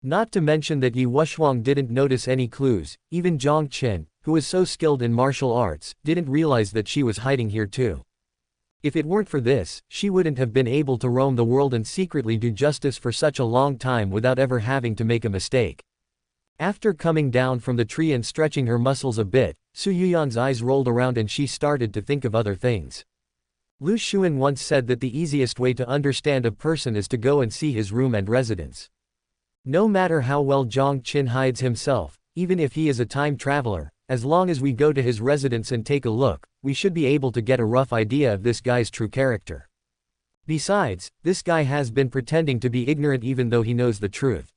[SPEAKER 1] Not to mention that Ye Wushuang didn't notice any clues, even Jiang Qin, who was so skilled in martial arts, didn't realize that she was hiding here too. If it weren't for this, she wouldn't have been able to roam the world and secretly do justice for such a long time without ever having to make a mistake. After coming down from the tree and stretching her muscles a bit, Su Yuyan's eyes rolled around and she started to think of other things. Lu Xuan once said that the easiest way to understand a person is to go and see his room and residence. No matter how well Jiang Qin hides himself, even if he is a time traveler, as long as we go to his residence and take a look, we should be able to get a rough idea of this guy's true character. Besides, this guy has been pretending to be ignorant even though he knows the truth.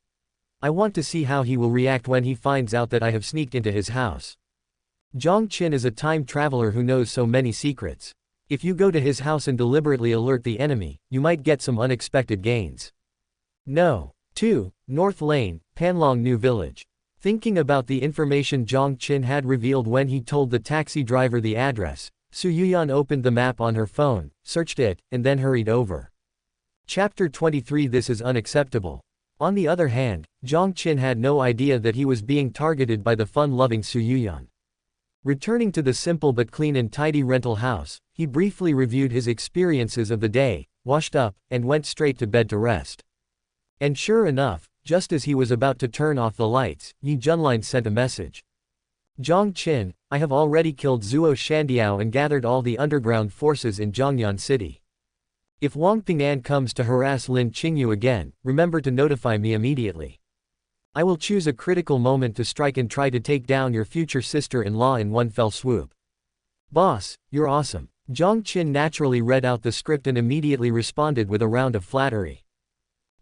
[SPEAKER 1] I want to see how he will react when he finds out that I have sneaked into his house. Jiang Qin is a time traveler who knows so many secrets. If you go to his house and deliberately alert the enemy, you might get some unexpected gains. No. 2. North Lane, Panlong New Village. Thinking about the information Jiang Qin had revealed when he told the taxi driver the address, Su Yuyan opened the map on her phone, searched it, and then hurried over. Chapter 23. This is unacceptable. On the other hand, Jiang Qin had no idea that he was being targeted by the fun-loving Su Yuyan. Returning to the simple but clean and tidy rental house, he briefly reviewed his experiences of the day, washed up, and went straight to bed to rest. And sure enough, just as he was about to turn off the lights, Ye Junlin sent a message. Jiang Qin, I have already killed Zuo Shandiao and gathered all the underground forces in Zhongyan City. If Wang Ping'an comes to harass Lin Qingyue again, remember to notify me immediately. I will choose a critical moment to strike and try to take down your future sister-in-law in one fell swoop. Boss, you're awesome. Jiang Qin naturally read out the script and immediately responded with a round of flattery.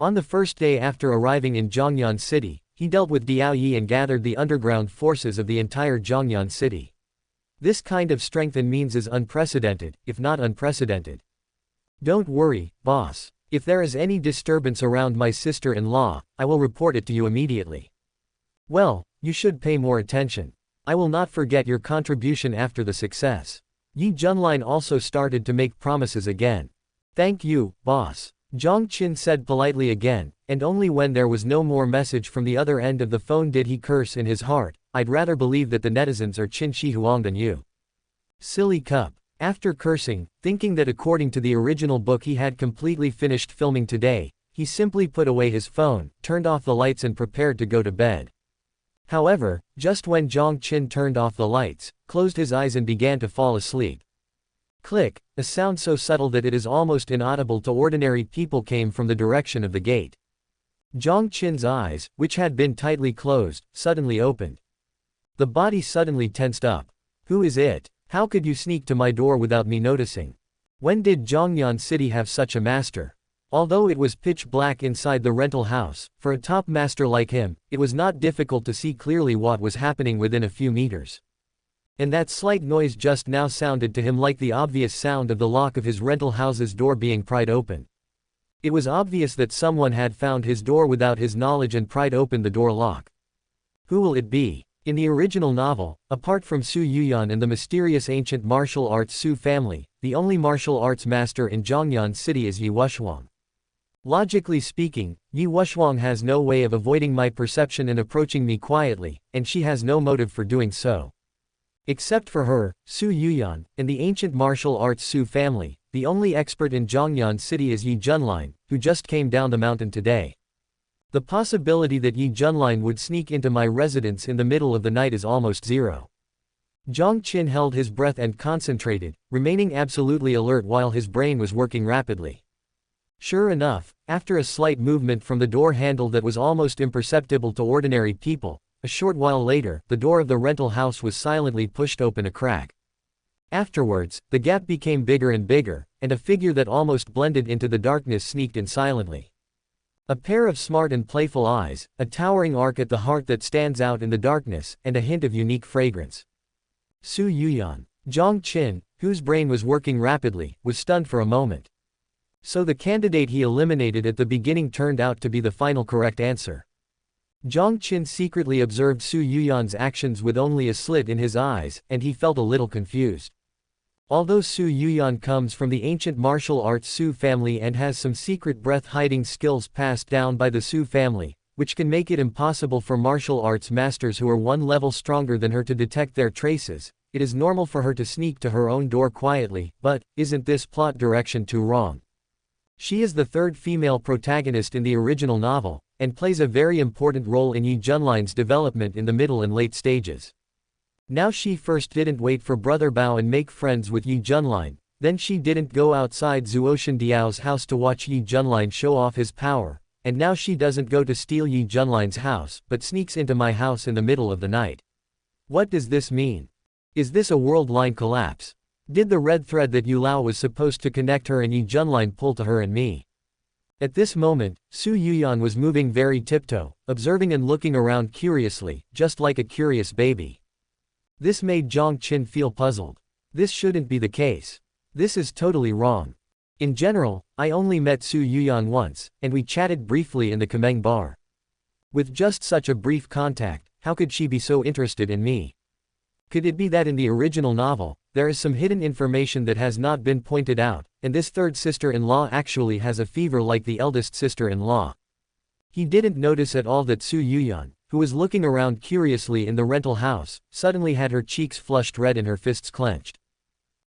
[SPEAKER 1] On the first day after arriving in Zhongyan City, he dealt with Diao Yi and gathered the underground forces of the entire Zhongyan City. This kind of strength and means is unprecedented, if not unprecedented. Don't worry, boss. If there is any disturbance around my sister-in-law, I will report it to you immediately. Well, you should pay more attention. I will not forget your contribution after the success. Ye Junlin also started to make promises again. Thank you, boss. Jiang Qin said politely again, and only when there was no more message from the other end of the phone did he curse in his heart, I'd rather believe that the netizens are Qin Shi Huang than you. Silly cup. After cursing, thinking that according to the original book he had completely finished filming today, he simply put away his phone, turned off the lights and prepared to go to bed. However, just when Jiang Qin turned off the lights, closed his eyes and began to fall asleep. Click, a sound so subtle that it is almost inaudible to ordinary people came from the direction of the gate. Jiang Qin's eyes, which had been tightly closed, suddenly opened. The body suddenly tensed up. Who is it? How could you sneak to my door without me noticing? When did Zhongyan City have such a master? Although it was pitch black inside the rental house, for a top master like him, it was not difficult to see clearly what was happening within a few meters. And that slight noise just now sounded to him like the obvious sound of the lock of his rental house's door being pried open. It was obvious that someone had found his door without his knowledge and pried open the door lock. Who will it be? In the original novel, apart from Su Yuyan and the mysterious ancient martial arts Su family, the only martial arts master in Zhongyan City is Ye Wushuang. Logically speaking, Ye Wushuang has no way of avoiding my perception and approaching me quietly, and she has no motive for doing so. Except for her, Su Yuyan, and the ancient martial arts Su family, the only expert in Zhongyan City is Ye Junlin, who just came down the mountain today. The possibility that Ye Junlin would sneak into my residence in the middle of the night is almost zero. Jiang Qin held his breath and concentrated, remaining absolutely alert while his brain was working rapidly. Sure enough, after a slight movement from the door handle that was almost imperceptible to ordinary people, a short while later, the door of the rental house was silently pushed open a crack. Afterwards, the gap became bigger and bigger, and a figure that almost blended into the darkness sneaked in silently. A pair of smart and playful eyes, a towering arc at the heart that stands out in the darkness, and a hint of unique fragrance. Su Yuyan. Jiang Qin, whose brain was working rapidly, was stunned for a moment. So the candidate he eliminated at the beginning turned out to be the final correct answer. Jiang Qin secretly observed Su Yuyan's actions with only a slit in his eyes, and he felt a little confused. Although Su Yuyan comes from the ancient martial arts Su family and has some secret breath-hiding skills passed down by the Su family, which can make it impossible for martial arts masters who are one level stronger than her to detect their traces, it is normal for her to sneak to her own door quietly, but, isn't this plot direction too wrong? She is the third female protagonist in the original novel, and plays a very important role in Ye Junlin's development in the middle and late stages. Now she first didn't wait for Brother Bao and make friends with Ye Junlin, then she didn't go outside Zuoshan Diao's house to watch Ye Junlin show off his power, and now she doesn't go to steal Ye Junlin's house but sneaks into my house in the middle of the night. What does this mean? Is this a world line collapse? Did the red thread that Yu Lao was supposed to connect her and Ye Junlin pull to her and me? At this moment, Su Yuyan was moving very tiptoe, observing and looking around curiously, just like a curious baby. This made Jiang Qin feel puzzled. This shouldn't be the case. This is totally wrong. In general, I only met Su Yuyan once, and we chatted briefly in the Kameng bar. With just such a brief contact, how could she be so interested in me? Could it be that in the original novel, there is some hidden information that has not been pointed out, and this third sister-in-law actually has a fever like the eldest sister-in-law? He didn't notice at all that Su Yuyan, who was looking around curiously in the rental house, suddenly had her cheeks flushed red and her fists clenched.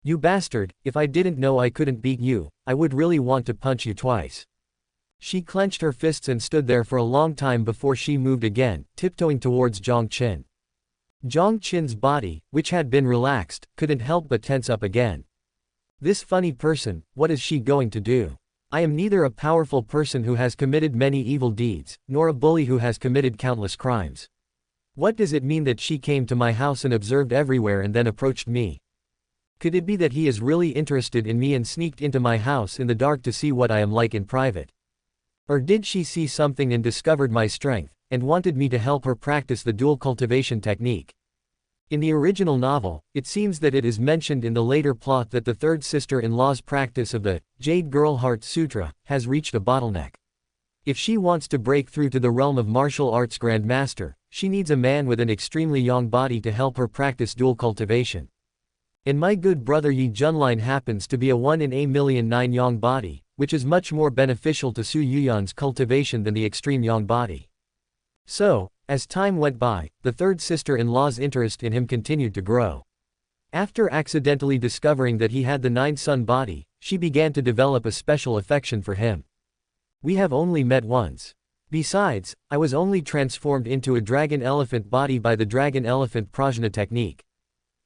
[SPEAKER 1] You bastard, if I didn't know I couldn't beat you, I would really want to punch you twice. She clenched her fists and stood there for a long time before she moved again, tiptoeing towards Jiang Qin. Jiang Qin's body, which had been relaxed, couldn't help but tense up again. This funny person, what is she going to do? I am neither a powerful person who has committed many evil deeds, nor a bully who has committed countless crimes. What does it mean that she came to my house and observed everywhere and then approached me? Could it be that he is really interested in me and sneaked into my house in the dark to see what I am like in private? Or did she see something and discovered my strength, and wanted me to help her practice the dual cultivation technique? In the original novel, it seems that it is mentioned in the later plot that the third sister-in-law's practice of the Jade Girl Heart Sutra has reached a bottleneck. If she wants to break through to the realm of martial arts grandmaster, she needs a man with an extremely young body to help her practice dual cultivation. And my good brother Ye Junlin happens to be a 1 in a million 9 yang body, which is much more beneficial to Su Yuyan's cultivation than the extreme yang body. So, as time went by, the third sister-in-law's interest in him continued to grow. After accidentally discovering that he had the 9-sun body, she began to develop a special affection for him. We have only met once. Besides, I was only transformed into a dragon-elephant body by the dragon-elephant prajna technique.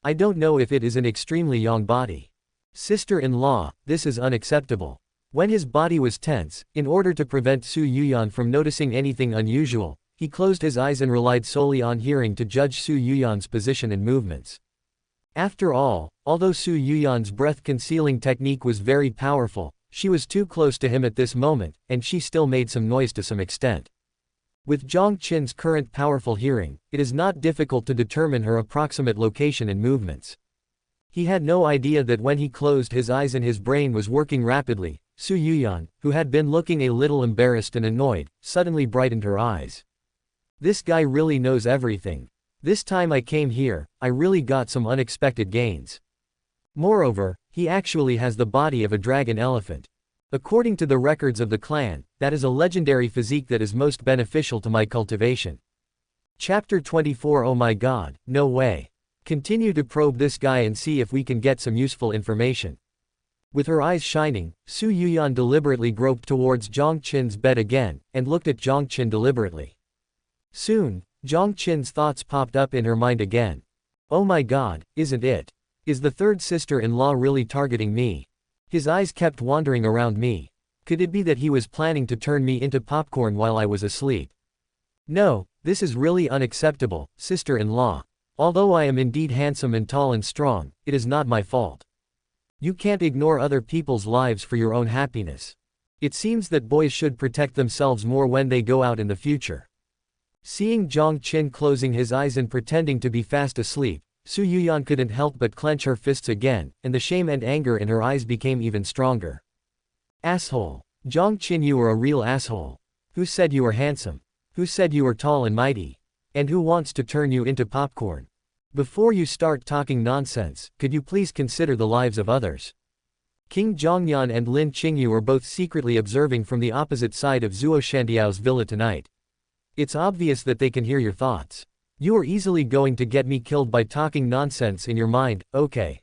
[SPEAKER 1] I don't know if it is an extremely young body. Sister-in-law, this is unacceptable. When his body was tense, in order to prevent Su Yuyan from noticing anything unusual, he closed his eyes and relied solely on hearing to judge Su Yuyan's position and movements. After all, although Su Yuyan's breath-concealing technique was very powerful, she was too close to him at this moment, and she still made some noise to some extent. With Jiang Qin's current powerful hearing, it is not difficult to determine her approximate location and movements. He had no idea that when he closed his eyes and his brain was working rapidly, Su Yuyan, who had been looking a little embarrassed and annoyed, suddenly brightened her eyes. This guy really knows everything. This time I came here, I really got some unexpected gains. Moreover, he actually has the body of a dragon elephant. According to the records of the clan, that is a legendary physique that is most beneficial to my cultivation. Chapter 24. Oh my god, no way. Continue to probe this guy and see if we can get some useful information. With her eyes shining, Su Yuyan deliberately groped towards Jiang Qin's bed again, and looked at Jiang Qin deliberately. Soon, Jiang Qin's thoughts popped up in her mind again. Oh my god, isn't it? Is the third sister-in-law really targeting me? His eyes kept wandering around me. Could it be that he was planning to turn me into popcorn while I was asleep? No, this is really unacceptable, sister-in-law. Although I am indeed handsome and tall and strong, it is not my fault. You can't ignore other people's lives for your own happiness. It seems that boys should protect themselves more when they go out in the future. Seeing Jiang Qin closing his eyes and pretending to be fast asleep, Su Yuyan couldn't help but clench her fists again, and the shame and anger in her eyes became even stronger. Asshole. Jiang Qin, you are a real asshole. Who said you are handsome? Who said you were tall and mighty? And who wants to turn you into popcorn? Before you start talking nonsense, could you please consider the lives of others? King Zhongyan and Lin Qingyue are both secretly observing from the opposite side of Zuo Shandiao's villa tonight. It's obvious that they can hear your thoughts. You are easily going to get me killed by talking nonsense in your mind, okay?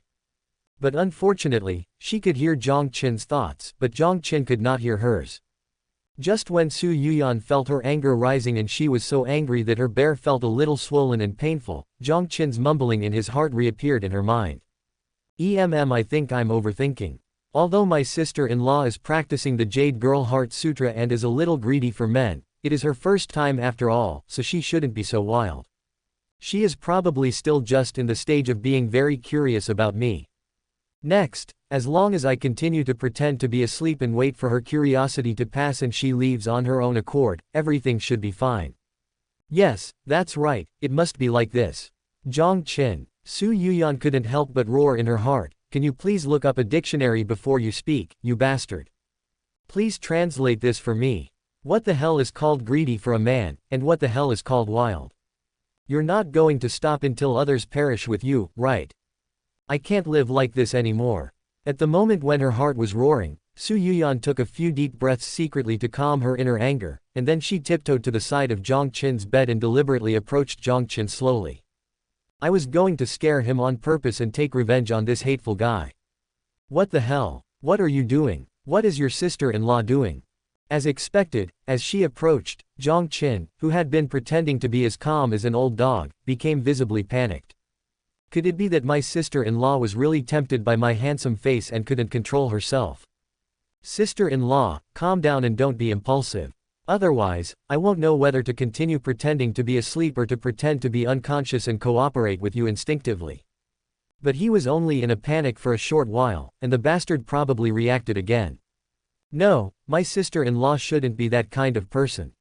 [SPEAKER 1] But unfortunately, she could hear Jiang Qin's thoughts, but Jiang Qin could not hear hers. Just when Su Yuyan felt her anger rising and she was so angry that her bear felt a little swollen and painful, Jiang Qin's mumbling in his heart reappeared in her mind. I think I'm overthinking. Although my sister-in-law is practicing the Jade Girl Heart Sutra and is a little greedy for men, it is her first time after all, so she shouldn't be so wild. She is probably still just in the stage of being very curious about me. Next, as long as I continue to pretend to be asleep and wait for her curiosity to pass and she leaves on her own accord, everything should be fine. Yes, that's right, it must be like this. Jiang Qin. Su Yuyan couldn't help but roar in her heart. Can you please look up a dictionary before you speak, you bastard? Please translate this for me. What the hell is called greedy for a man, and what the hell is called wild? You're not going to stop until others perish with you, right? I can't live like this anymore. At the moment when her heart was roaring, Su Yuyan took a few deep breaths secretly to calm her inner anger, and then she tiptoed to the side of Jiang Qin's bed and deliberately approached Jiang Qin slowly. I was going to scare him on purpose and take revenge on this hateful guy. What the hell? What are you doing? What is your sister-in-law doing? As expected, as she approached, Jiang Qin, who had been pretending to be as calm as an old dog, became visibly panicked. Could it be that my sister-in-law was really tempted by my handsome face and couldn't control herself? Sister-in-law, calm down and don't be impulsive. Otherwise, I won't know whether to continue pretending to be asleep or to pretend to be unconscious and cooperate with you instinctively. But he was only in a panic for a short while, and the bastard probably reacted again. No, my sister-in-law shouldn't be that kind of person.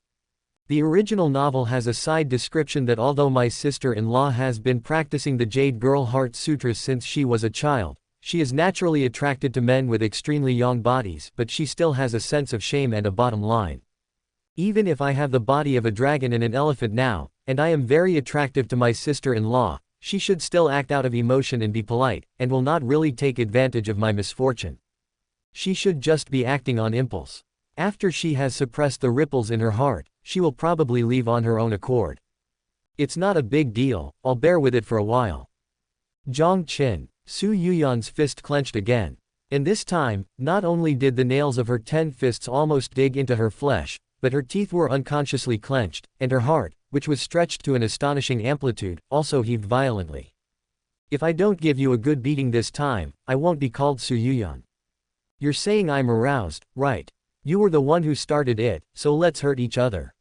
[SPEAKER 1] The original novel has a side description that although my sister-in-law has been practicing the Jade Girl Heart Sutra since she was a child, she is naturally attracted to men with extremely young bodies, but she still has a sense of shame and a bottom line. Even if I have the body of a dragon and an elephant now, and I am very attractive to my sister-in-law, she should still act out of emotion and be polite, and will not really take advantage of my misfortune. She should just be acting on impulse. After she has suppressed the ripples in her heart, she will probably leave on her own accord. It's not a big deal, I'll bear with it for a while. Jiang Qin. Su Yuyan's fist clenched again. And this time, not only did the nails of her 10 fists almost dig into her flesh, but her teeth were unconsciously clenched, and her heart, which was stretched to an astonishing amplitude, also heaved violently. If I don't give you a good beating this time, I won't be called Su Yuyan. You're saying I'm aroused, right? You were the one who started it, so let's hurt each other.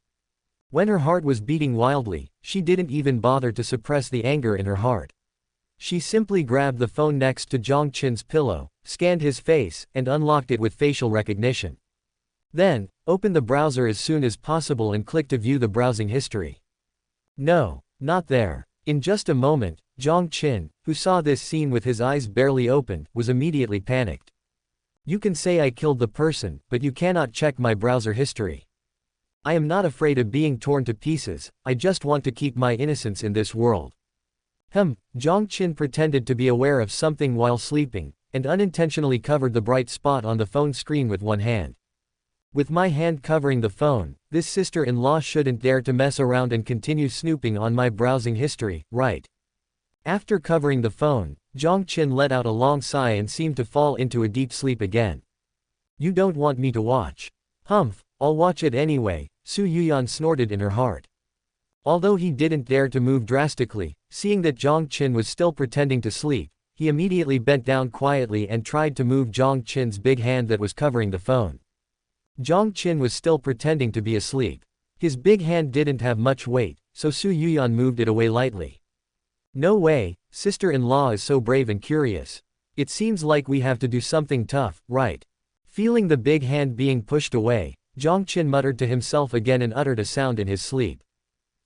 [SPEAKER 1] When her heart was beating wildly, she didn't even bother to suppress the anger in her heart. She simply grabbed the phone next to Jiang Qin's pillow, scanned his face, and unlocked it with facial recognition. Then, open the browser as soon as possible and click to view the browsing history. No, not there. In just a moment, Jiang Qin, who saw this scene with his eyes barely opened, was immediately panicked. You can say I killed the person, but you cannot check my browser history. I am not afraid of being torn to pieces, I just want to keep my innocence in this world. Jiang Qin pretended to be aware of something while sleeping, and unintentionally covered the bright spot on the phone screen with one hand. With my hand covering the phone, this sister-in-law shouldn't dare to mess around and continue snooping on my browsing history, right? After covering the phone, Jiang Qin let out a long sigh and seemed to fall into a deep sleep again. You don't want me to watch? I'll watch it anyway, Su Yuyan snorted in her heart. Although he didn't dare to move drastically, seeing that Jiang Qin was still pretending to sleep, he immediately bent down quietly and tried to move Jiang Qin's big hand that was covering the phone. Jiang Qin was still pretending to be asleep. His big hand didn't have much weight, so Su Yuyan moved it away lightly. No way, sister-in-law is so brave and curious. It seems like we have to do something tough, right? Feeling the big hand being pushed away, Jiang Qin muttered to himself again and uttered a sound in his sleep.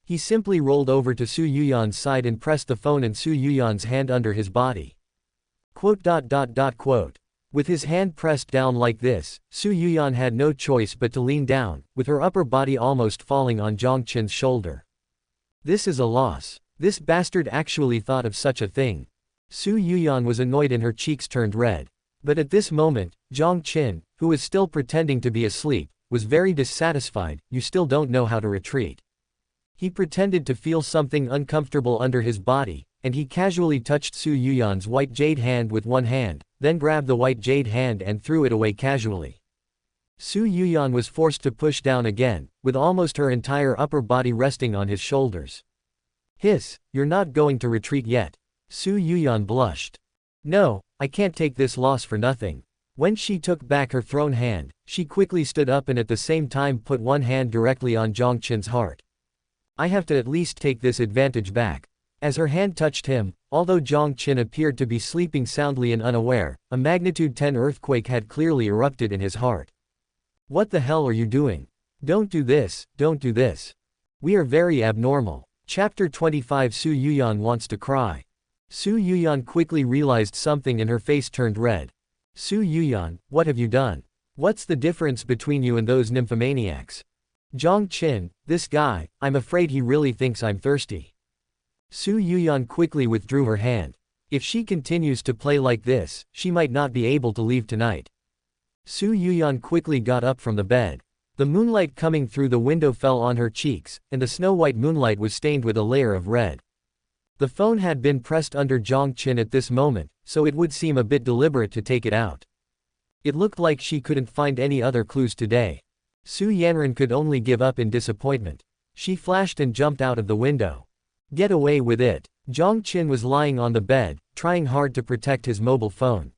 [SPEAKER 1] He simply rolled over to Su Yuyan's side and pressed the phone and Su Yuyan's hand under his body. Quote. With his hand pressed down like this, Su Yuyan had no choice but to lean down, with her upper body almost falling on Jiang Qin's shoulder. This is a loss. This bastard actually thought of such a thing. Su Yuyan was annoyed and her cheeks turned red. But at this moment, Jiang Qin, who was still pretending to be asleep, was very dissatisfied. You still don't know how to retreat. He pretended to feel something uncomfortable under his body, and he casually touched Su Yuyan's white jade hand with one hand, then grabbed the white jade hand and threw it away casually. Su Yuyan was forced to push down again, with almost her entire upper body resting on his shoulders. Hiss, you're not going to retreat yet. Su Yuyan blushed. No, I can't take this loss for nothing. When she took back her thrown hand, she quickly stood up and at the same time put one hand directly on Jiang Qin's heart. I have to at least take this advantage back. As her hand touched him, although Jiang Qin appeared to be sleeping soundly and unaware, a magnitude 10 earthquake had clearly erupted in his heart. What the hell are you doing? Don't do this, don't do this. We are very abnormal. Chapter 25 Su Yuyan wants to cry. Su Yuyan quickly realized something and her face turned red. Su Yuyan, what have you done? What's the difference between you and those nymphomaniacs? Jiang Qin, this guy, I'm afraid he really thinks I'm thirsty. Su Yuyan quickly withdrew her hand. If she continues to play like this, she might not be able to leave tonight. Su Yuyan quickly got up from the bed. The moonlight coming through the window fell on her cheeks, and the snow-white moonlight was stained with a layer of red. The phone had been pressed under Jiang Qin at this moment, so it would seem a bit deliberate to take it out. It looked like she couldn't find any other clues today. Su Yanran could only give up in disappointment. She flashed and jumped out of the window. Get away with it. Jiang Qin was lying on the bed, trying hard to protect his mobile phone.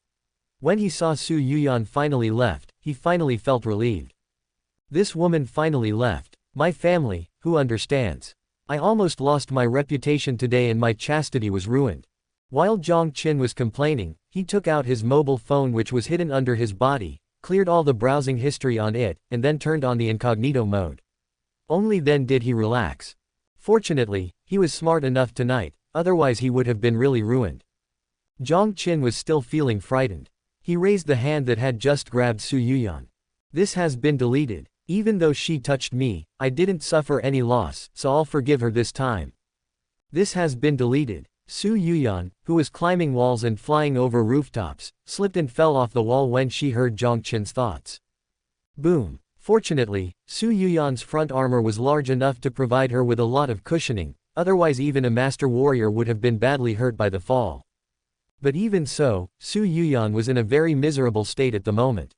[SPEAKER 1] When he saw Su Yuyan finally left, he finally felt relieved. This woman finally left. My family, who understands? I almost lost my reputation today and my chastity was ruined. While Jiang Qin was complaining, he took out his mobile phone which was hidden under his body, cleared all the browsing history on it, and then turned on the incognito mode. Only then did he relax. Fortunately, he was smart enough tonight, otherwise he would have been really ruined. Jiang Qin was still feeling frightened. He raised the hand that had just grabbed Su Yuyan. This has been deleted. Even though she touched me, I didn't suffer any loss, so I'll forgive her this time. This has been deleted. Su Yuyan, who was climbing walls and flying over rooftops, slipped and fell off the wall when she heard Jiang Qin's thoughts. Boom. Fortunately, Su Yuyan's front armor was large enough to provide her with a lot of cushioning, otherwise even a master warrior would have been badly hurt by the fall. But even so, Su Yuyan was in a very miserable state at the moment.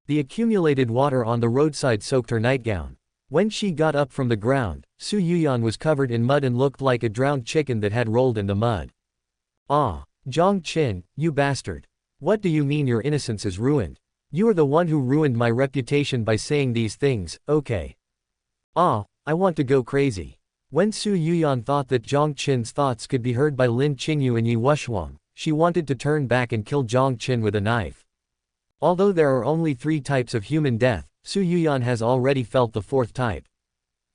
[SPEAKER 1] The accumulated water on the roadside soaked her nightgown. When she got up from the ground, Su Yuyan was covered in mud and looked like a drowned chicken that had rolled in the mud. Ah, Jiang Qin, you bastard. What do you mean your innocence is ruined? You are the one who ruined my reputation by saying these things, okay. Ah, I want to go crazy. When Su Yuyan thought that Jiang Qin's thoughts could be heard by Lin Qingyue and Ye Wushuang, she wanted to turn back and kill Jiang Qin with a knife. Although there are only 3 types of human death, Su Yuyan has already felt the 4th type.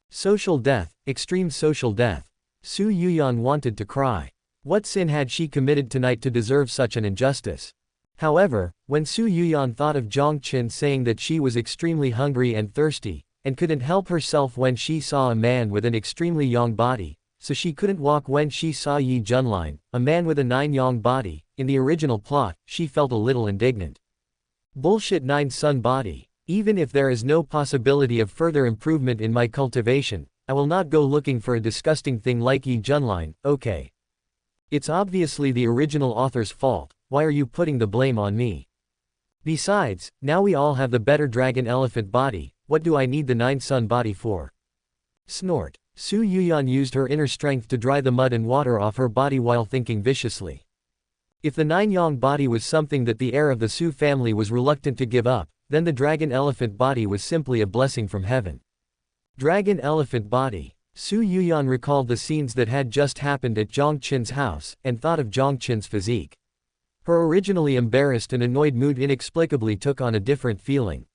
[SPEAKER 1] Social death, extreme social death. Su Yuyan wanted to cry. What sin had she committed tonight to deserve such an injustice? However, when Su Yuyan thought of Jiang Qin saying that she was extremely hungry and thirsty, and couldn't help herself when she saw a man with an extremely young body, so she couldn't walk when she saw Ye Junlin, a man with a 9-yang body, in the original plot, she felt a little indignant. Bullshit 9-sun body. Even if there is no possibility of further improvement in my cultivation, I will not go looking for a disgusting thing like Ye Junlin, okay. It's obviously the original author's fault, why are you putting the blame on me? Besides, now we all have the better dragon elephant body, what do I need the 9-sun body for? Snort. Su Yuyan used her inner strength to dry the mud and water off her body while thinking viciously. If the 9-yang body was something that the heir of the Su family was reluctant to give up, then the dragon elephant body was simply a blessing from heaven. Dragon elephant body. Su Yuyan recalled the scenes that had just happened at Jiang Qin's house, and thought of Jiang Qin's physique. Her originally embarrassed and annoyed mood inexplicably took on a different feeling.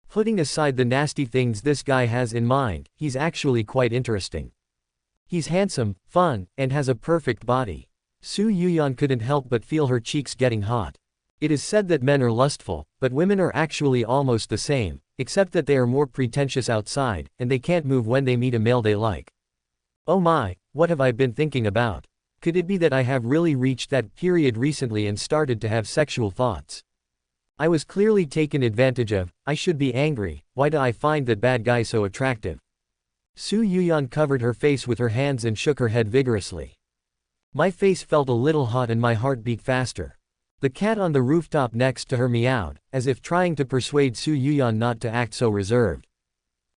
[SPEAKER 1] Putting aside the nasty things this guy has in mind, he's actually quite interesting. He's handsome, fun, and has a perfect body. Su Yuyan couldn't help but feel her cheeks getting hot. It is said that men are lustful, but women are actually almost the same, except that they are more pretentious outside, and they can't move when they meet a male they like. Oh my, what have I been thinking about? Could it be that I have really reached that period recently and started to have sexual thoughts? I was clearly taken advantage of. I should be angry. Why do I find that bad guy so attractive? Su Yuyan covered her face with her hands and shook her head vigorously. My face felt a little hot and my heart beat faster. The cat on the rooftop next to her meowed, as if trying to persuade Su Yuyan not to act so reserved.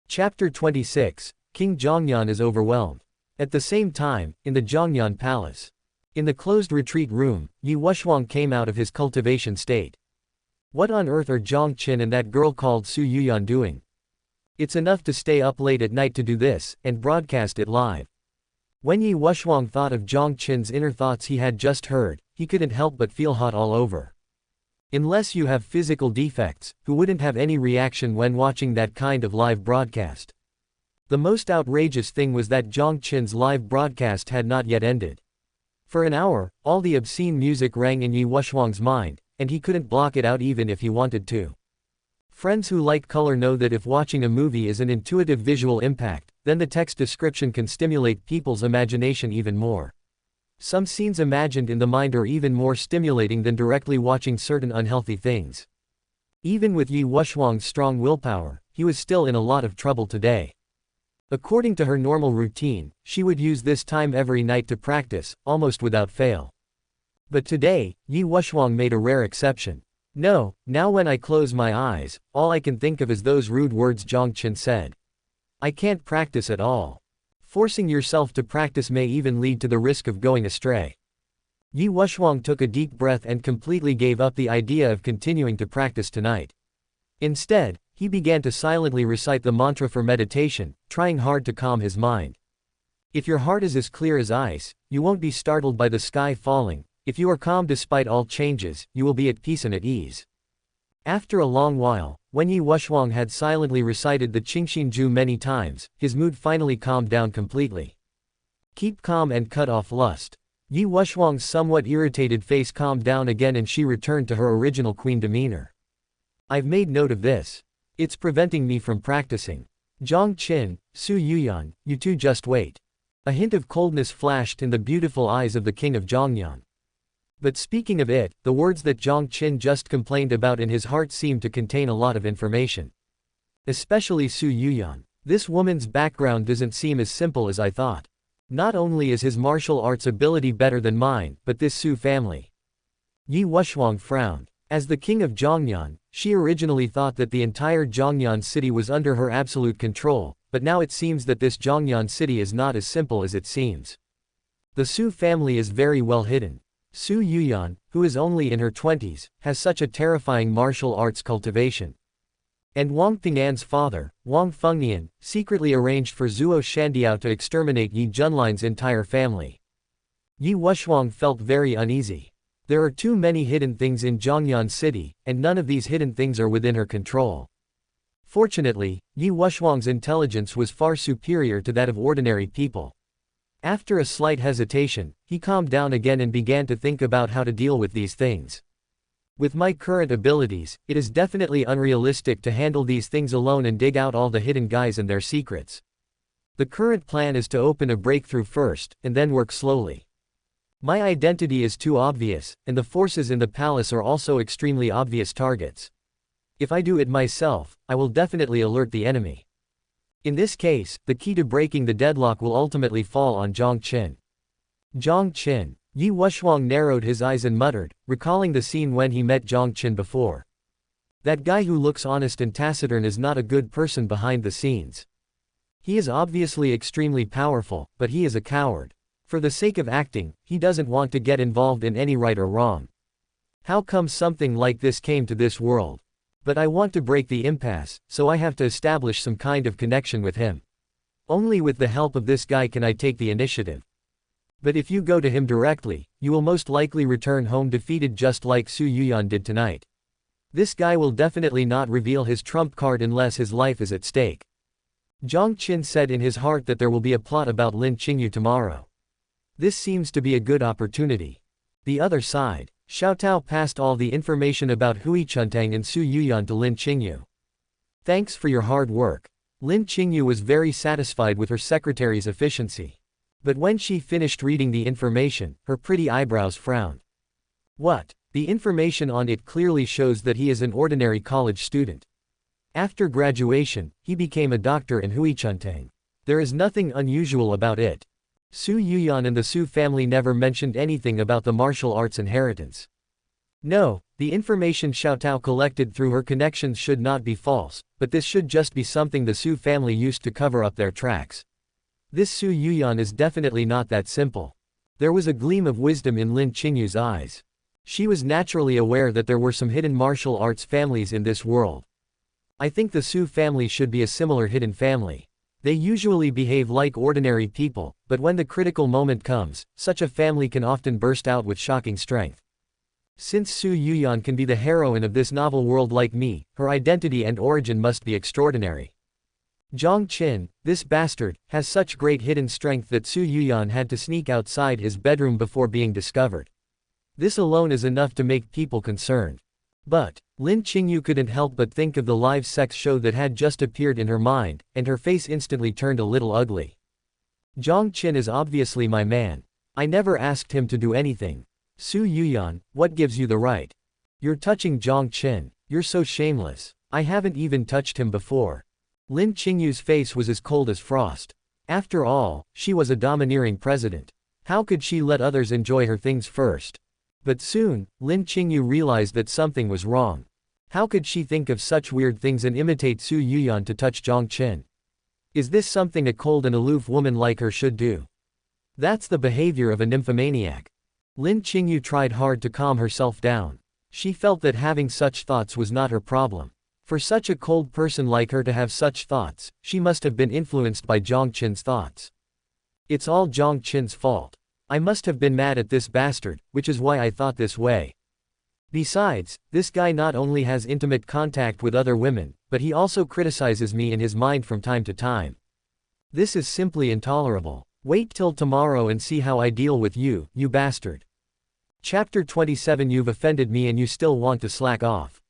[SPEAKER 1] Chapter 26. King Zhongyan is overwhelmed. At the same time, in the Zhongyan Palace. In the closed retreat room, Ye Wushuang came out of his cultivation state. What on earth are Jiang Qin and that girl called Su Yuyan doing? It's enough to stay up late at night to do this, and broadcast it live. When Ye Wushuang thought of Jiang Qin's inner thoughts he had just heard, he couldn't help but feel hot all over. Unless you have physical defects, who wouldn't have any reaction when watching that kind of live broadcast? The most outrageous thing was that Jiang Qin's live broadcast had not yet ended. For an hour, all the obscene music rang in Ye Wushuang's mind, and he couldn't block it out even if he wanted to. Friends who like color know that if watching a movie is an intuitive visual impact, then the text description can stimulate people's imagination even more. Some scenes imagined in the mind are even more stimulating than directly watching certain unhealthy things. Even with Ye Wushuang's strong willpower, he was still in a lot of trouble today. According to her normal routine, she would use this time every night to practice, almost without fail. But today, Ye Wushuang made a rare exception. No, now when I close my eyes, all I can think of is those rude words Jiang Qin said. I can't practice at all. Forcing yourself to practice may even lead to the risk of going astray. Ye Wushuang took a deep breath and completely gave up the idea of continuing to practice tonight. Instead, he began to silently recite the mantra for meditation, trying hard to calm his mind. If your heart is as clear as ice, you won't be startled by the sky falling. If you are calm despite all changes, you will be at peace and at ease. After a long while, when Ye Wushuang had silently recited the Qingxinju many times, his mood finally calmed down completely. Keep calm and cut off lust. Ye Wushuang's somewhat irritated face calmed down again and she returned to her original queen demeanor. I've made note of this. It's preventing me from practicing. Jiang Qin, Su Yuyan, you two just wait. A hint of coldness flashed in the beautiful eyes of the king of Zhongyan. But speaking of it, the words that Jiang Qin just complained about in his heart seemed to contain a lot of information. Especially Su Yuyan. This woman's background doesn't seem as simple as I thought. Not only is his martial arts ability better than mine, but this Su family. Ye Wushuang frowned. As the king of Zhongyan, she originally thought that the entire Zhongyan city was under her absolute control, but now it seems that this Zhongyan city is not as simple as it seems. The Su family is very well hidden. Su Yuyan, who is only in her 20s, has such a terrifying martial arts cultivation. And Wang Ping'an's father, Wang Fengnian, secretly arranged for Zuo Shandiao to exterminate Ye Junlin's entire family. Ye Wushuang felt very uneasy. There are too many hidden things in Zhongyan City, and none of these hidden things are within her control. Fortunately, Ye Wushuang's intelligence was far superior to that of ordinary people. After a slight hesitation, he calmed down again and began to think about how to deal with these things. With my current abilities, it is definitely unrealistic to handle these things alone and dig out all the hidden guys and their secrets. The current plan is to open a breakthrough first, and then work slowly. My identity is too obvious, and the forces in the palace are also extremely obvious targets. If I do it myself, I will definitely alert the enemy. In this case, the key to breaking the deadlock will ultimately fall on Jiang Qin. Jiang Qin. Ye Wushuang narrowed his eyes and muttered, recalling the scene when he met Jiang Qin before. That guy who looks honest and taciturn is not a good person behind the scenes. He is obviously extremely powerful, but he is a coward. For the sake of acting, he doesn't want to get involved in any right or wrong. How come something like this came to this world? But I want to break the impasse, so I have to establish some kind of connection with him. Only with the help of this guy can I take the initiative. But if you go to him directly, you will most likely return home defeated just like Su Yuyan did tonight. This guy will definitely not reveal his trump card unless his life is at stake. Jiang Qin said in his heart that there will be a plot about Lin Qingyue tomorrow. This seems to be a good opportunity. The other side. Xiao Tao passed all the information about Hui Chuntang and Su Yuyan to Lin Qingyue. Thanks for your hard work. Lin Qingyue was very satisfied with her secretary's efficiency. But when she finished reading the information, her pretty eyebrows frowned. What? The information on it clearly shows that he is an ordinary college student. After graduation, he became a doctor in Hui Chuntang. There is nothing unusual about it. Su Yuyan and the Su family never mentioned anything about the martial arts inheritance. No, the information Xiao Tao collected through her connections should not be false, but this should just be something the Su family used to cover up their tracks. This Su Yuyan is definitely not that simple. There was a gleam of wisdom in Lin Qingyue's eyes. She was naturally aware that there were some hidden martial arts families in this world. I think the Su family should be a similar hidden family. They usually behave like ordinary people, but when the critical moment comes, such a family can often burst out with shocking strength. Since Su Yuyan can be the heroine of this novel world like me, her identity and origin must be extraordinary. Jiang Qin, this bastard, has such great hidden strength that Su Yuyan had to sneak outside his bedroom before being discovered. This alone is enough to make people concerned. But Lin Qingyue couldn't help but think of the live sex show that had just appeared in her mind, and her face instantly turned a little ugly. Jiang Qin is obviously my man. I never asked him to do anything. Su Yuyan, what gives you the right? You're touching Jiang Qin. You're so shameless. I haven't even touched him before. Lin Qingyue's face was as cold as frost. After all, she was a domineering president. How could she let others enjoy her things first? But soon, Lin Qingyue realized that something was wrong. How could she think of such weird things and imitate Su Yuyan to touch Jiang Qin? Is this something a cold and aloof woman like her should do? That's the behavior of a nymphomaniac. Lin Qingyue tried hard to calm herself down. She felt that having such thoughts was not her problem. For such a cold person like her to have such thoughts, she must have been influenced by Jiang Qin's thoughts. It's all Jiang Qin's fault. I must have been mad at this bastard, which is why I thought this way. Besides, this guy not only has intimate contact with other women, but he also criticizes me in his mind from time to time. This is simply intolerable. Wait till tomorrow and see how I deal with you, you bastard. Chapter 27. You've offended me and you still want to slack off.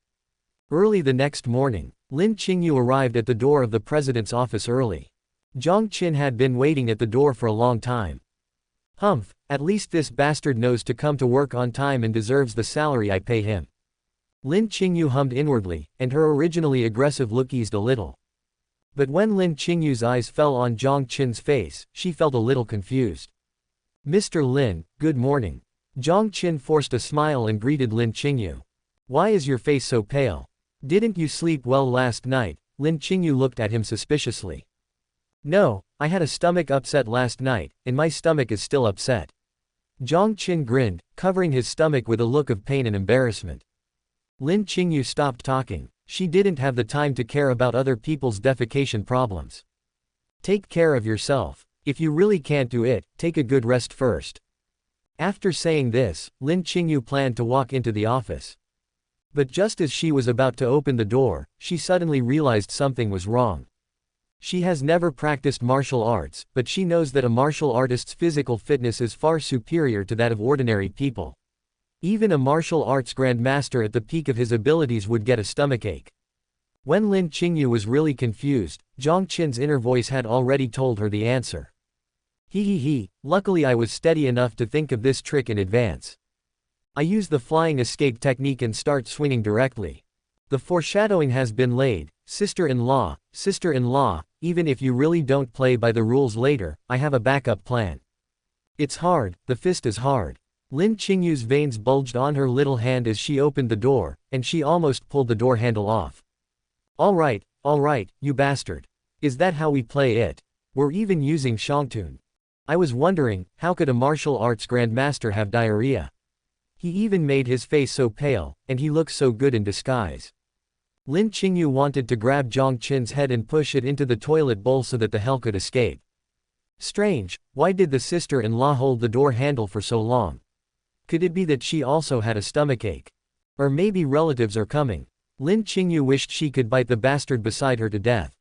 [SPEAKER 1] Early the next morning, Lin Qingyue arrived at the door of the president's office early. Jiang Qin had been waiting at the door for a long time. Humph, at least this bastard knows to come to work on time and deserves the salary I pay him. Lin Qingyue hummed inwardly, and her originally aggressive look eased a little. But when Lin Qingyue's eyes fell on Jiang Qin's face, she felt a little confused. Mr. Lin, good morning. Jiang Qin forced a smile and greeted Lin Qingyue. Why is your face so pale? Didn't you sleep well last night? Lin Qingyue looked at him suspiciously. No, I had a stomach upset last night, and my stomach is still upset. Jiang Qin grinned, covering his stomach with a look of pain and embarrassment. Lin Qingyue stopped talking. She didn't have the time to care about other people's defecation problems. Take care of yourself. If you really can't do it, take a good rest first. After saying this, Lin Qingyue planned to walk into the office. But just as she was about to open the door, she suddenly realized something was wrong. She has never practiced martial arts, but she knows that a martial artist's physical fitness is far superior to that of ordinary people. Even a martial arts grandmaster at the peak of his abilities would get a stomachache. When Lin Qingyue was really confused, Jiang Qin's inner voice had already told her the answer. Luckily I was steady enough to think of this trick in advance. I use the flying escape technique and start swinging directly. The foreshadowing has been laid, sister-in-law, even if you really don't play by the rules later, I have a backup plan. It's hard, the fist is hard. Lin Qingyue's veins bulged on her little hand as she opened the door, and she almost pulled the door handle off. All right, you bastard. Is that how we play it? We're even using Shangtun. I was wondering, how could a martial arts grandmaster have diarrhea? He even made his face so pale, and he looked so good in disguise. Lin Qingyue wanted to grab Jiang Qin's head and push it into the toilet bowl so that the hell could escape. Strange, why did the sister-in-law hold the door handle for so long? Could it be that she also had a stomachache? Or maybe relatives are coming. Lin Qingyue wished she could bite the bastard beside her to death.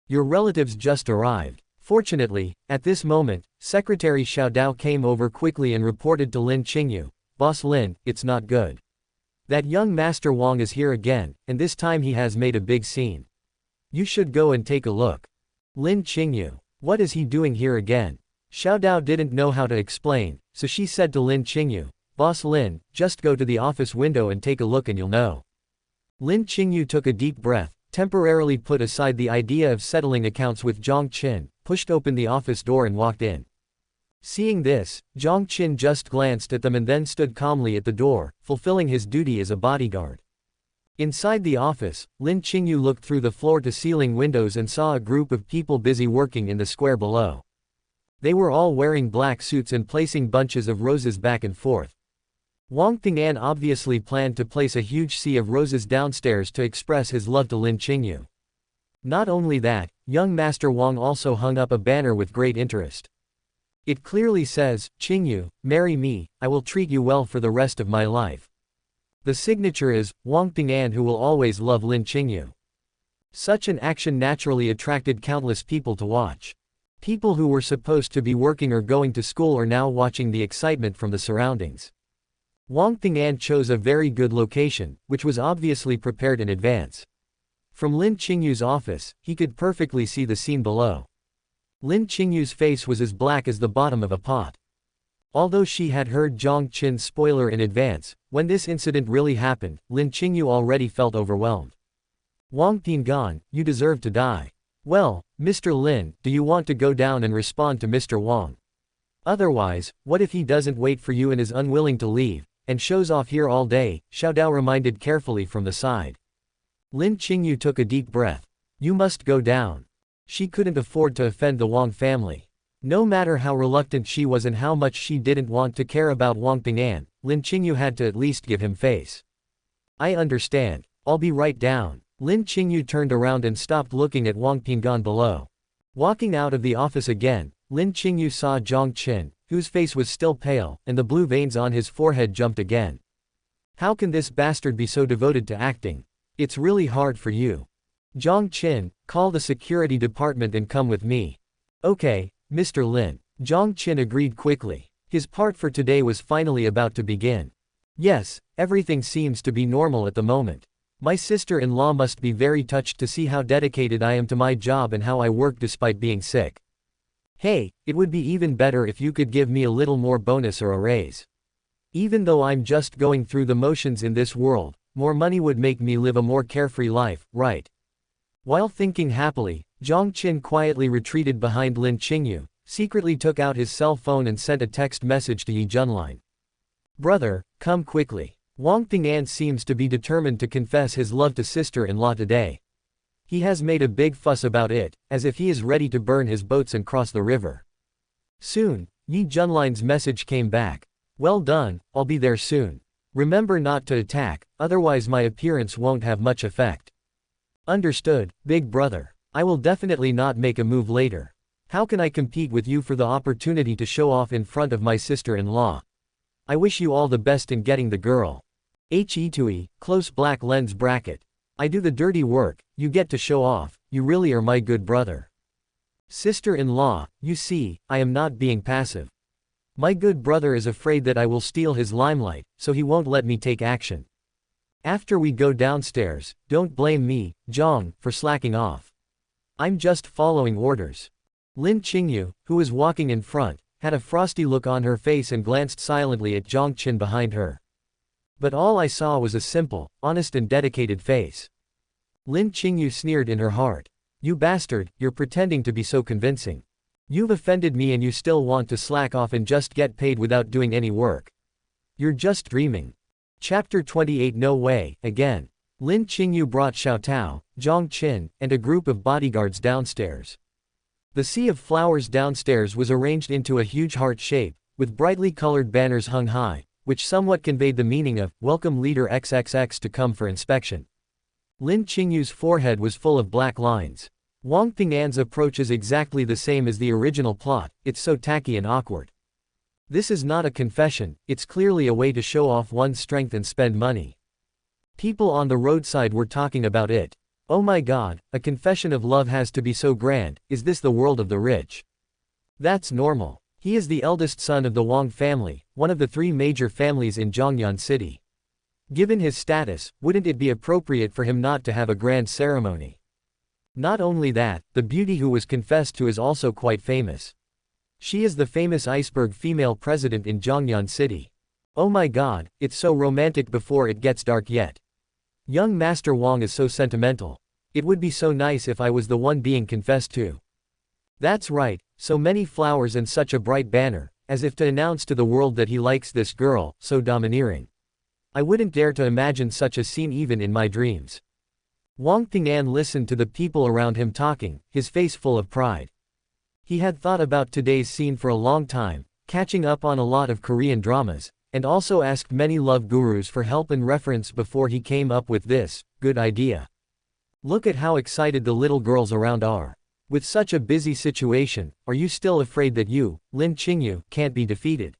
[SPEAKER 1] Your relatives just arrived. Fortunately, at this moment, Secretary Xiao Dao came over quickly and reported to Lin Qingyue. Boss Lin, it's not good. That young Master Wang is here again, and this time he has made a big scene. You should go and take a look. Lin Qingyue. What is he doing here again? Xiao Dao didn't know how to explain, so she said to Lin Qingyue, Boss Lin, just go to the office window and take a look and you'll know. Lin Qingyue took a deep breath, temporarily put aside the idea of settling accounts with Jiang Qin, pushed open the office door and walked in. Seeing this, Jiang Qin just glanced at them and then stood calmly at the door, fulfilling his duty as a bodyguard. Inside the office, Lin Qingyue looked through the floor-to-ceiling windows and saw a group of people busy working in the square below. They were all wearing black suits and placing bunches of roses back and forth. Wang Ping'an obviously planned to place a huge sea of roses downstairs to express his love to Lin Qingyue. Not only that, young Master Wang also hung up a banner with great interest. It clearly says, Qingyue, marry me, I will treat you well for the rest of my life. The signature is, Wang Ping'an who will always love Lin Qingyue. Such an action naturally attracted countless people to watch. People who were supposed to be working or going to school are now watching the excitement from the surroundings. Wang Ping'an chose a very good location, which was obviously prepared in advance. From Lin Qingyue's office, he could perfectly see the scene below. Lin Qingyue's face was as black as the bottom of a pot. Although she had heard Jiang Qin's spoiler in advance, when this incident really happened, Lin Qingyue already felt overwhelmed. Wang Ping'an, you deserve to die. Well, Mr. Lin, do you want to go down and respond to Mr. Wang? Otherwise, what if he doesn't wait for you and is unwilling to leave, and shows off here all day? Xiao Dao reminded carefully from the side. Lin Qingyue took a deep breath. You must go down. She couldn't afford to offend the Wang family. No matter how reluctant she was and how much she didn't want to care about Wang Ping'an, Lin Qingyue had to at least give him face. I understand. I'll be right down. Lin Qingyue turned around and stopped looking at Wang Ping'an below. Walking out of the office again, Lin Qingyue saw Jiang Qin, whose face was still pale, and the blue veins on his forehead jumped again. How can this bastard be so devoted to acting? It's really hard for you. Jiang Qin, call the security department and come with me. Okay, Mr. Lin. Jiang Qin agreed quickly. His part for today was finally about to begin. Yes, everything seems to be normal at the moment. My sister-in-law must be very touched to see how dedicated I am to my job and how I work despite being sick. Hey, it would be even better if you could give me a little more bonus or a raise. Even though I'm just going through the motions in this world, more money would make me live a more carefree life, right? While thinking happily, Jiang Qin quietly retreated behind Lin Qingyue, secretly took out his cell phone and sent a text message to Ye Junlin. Brother, come quickly. Wang Ping'an seems to be determined to confess his love to sister-in-law today. He has made a big fuss about it, as if he is ready to burn his boats and cross the river. Soon, Ye Junlin's message came back. Well done, I'll be there soon. Remember not to attack, otherwise my appearance won't have much effect. Understood, big brother. I will definitely not make a move later. How can I compete with you for the opportunity to show off in front of my sister-in-law? I wish you all the best in getting the girl. He2E, close black lens bracket. I do the dirty work, you get to show off, you really are my good brother. Sister-in-law, you see, I am not being passive. My good brother is afraid that I will steal his limelight, so he won't let me take action. After we go downstairs, don't blame me, Jiang, for slacking off. I'm just following orders. Lin Qingyue, who was walking in front, had a frosty look on her face and glanced silently at Jiang Qin behind her. But all I saw was a simple, honest and dedicated face. Lin Qingyue sneered in her heart. You bastard, you're pretending to be so convincing. You've offended me and you still want to slack off and just get paid without doing any work. You're just dreaming. Chapter 28 No way, again. Lin Qingyue brought Xiao Tao, Jiang Qin, and a group of bodyguards downstairs. The sea of flowers downstairs was arranged into a huge heart shape, with brightly colored banners hung high, which somewhat conveyed the meaning of, Welcome Leader XXX to come for inspection. Lin Qingyue's forehead was full of black lines. Wang Ping'an's approach is exactly the same as the original plot, it's so tacky and awkward. This is not a confession, it's clearly a way to show off one's strength and spend money. People on the roadside were talking about it. Oh my god, a confession of love has to be so grand, is this the world of the rich? That's normal. He is the eldest son of the Wang family, one of the three major families in Zhongyan City. Given his status, wouldn't it be appropriate for him not to have a grand ceremony? Not only that, the beauty who was confessed to is also quite famous. She is the famous iceberg female president in Zhongyan City. Oh my god, it's so romantic before it gets dark yet. Young Master Wang is so sentimental. It would be so nice if I was the one being confessed to. That's right, so many flowers and such a bright banner, as if to announce to the world that he likes this girl, so domineering. I wouldn't dare to imagine such a scene even in my dreams. Wang Ping'an listened to the people around him talking, his face full of pride. He had thought about today's scene for a long time, catching up on a lot of Korean dramas, and also asked many love gurus for help and reference before he came up with this good idea. Look at how excited the little girls around are. With such a busy situation, are you still afraid that you, Lin Qingyue, can't be defeated?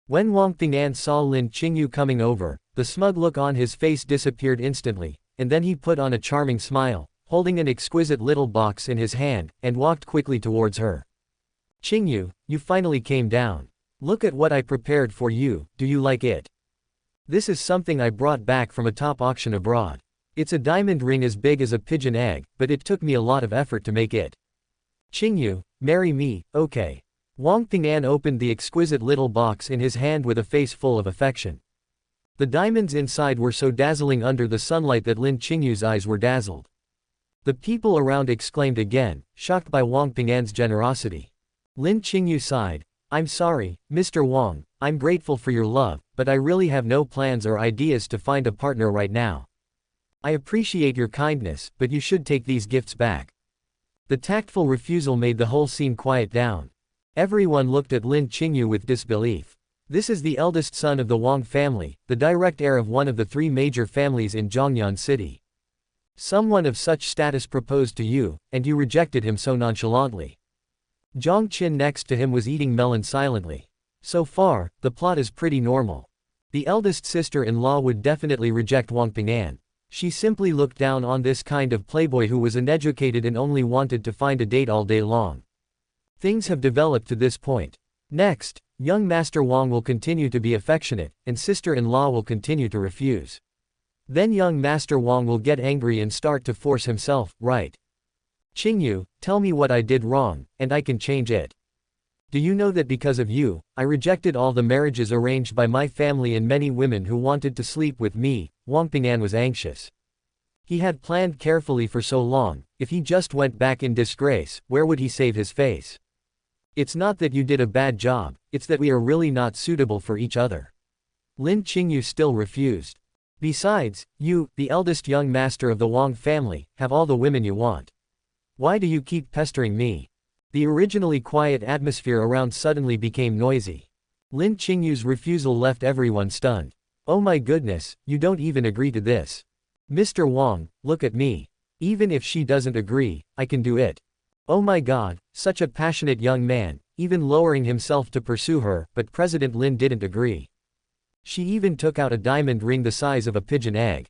[SPEAKER 1] When Wang Ping'an saw Lin Qingyue coming over, the smug look on his face disappeared instantly, and then he put on a charming smile, holding an exquisite little box in his hand, and walked quickly towards her. Qingyue, you finally came down. Look at what I prepared for you, do you like it? This is something I brought back from a top auction abroad. It's a diamond ring as big as a pigeon egg, but it took me a lot of effort to make it. Qingyue, marry me, okay. Wang Ping'an opened the exquisite little box in his hand with a face full of affection. The diamonds inside were so dazzling under the sunlight that Lin Qingyue's eyes were dazzled. The people around exclaimed again, shocked by Wang Ping'an's generosity. Lin Qingyue sighed. I'm sorry, Mr. Wang, I'm grateful for your love, but I really have no plans or ideas to find a partner right now. I appreciate your kindness, but you should take these gifts back. The tactful refusal made the whole scene quiet down. Everyone looked at Lin Qingyue with disbelief. This is the eldest son of the Wang family, the direct heir of one of the three major families in Zhongyan City. Someone of such status proposed to you, and you rejected him so nonchalantly. Jiang Qin next to him was eating melon silently. So far, the plot is pretty normal. The eldest sister-in-law would definitely reject Wang Ping'an. She simply looked down on this kind of playboy who was uneducated and only wanted to find a date all day long. Things have developed to this point. Next, young Master Wang will continue to be affectionate, and sister-in-law will continue to refuse. Then young Master Wang will get angry and start to force himself, right? Qingyue, tell me what I did wrong, and I can change it. Do you know that because of you, I rejected all the marriages arranged by my family and many women who wanted to sleep with me? Wang Ping'an was anxious. He had planned carefully for so long, if he just went back in disgrace, where would he save his face? It's not that you did a bad job, it's that we are really not suitable for each other. Lin Qingyue still refused. Besides, you, the eldest young master of the Wang family, have all the women you want. Why do you keep pestering me? The originally quiet atmosphere around suddenly became noisy. Lin Qingyue's refusal left everyone stunned. Oh my goodness, you don't even agree to this. Mr. Wang, look at me. Even if she doesn't agree, I can do it. Oh my god, such a passionate young man, even lowering himself to pursue her, but President Lin didn't agree. She even took out a diamond ring the size of a pigeon egg.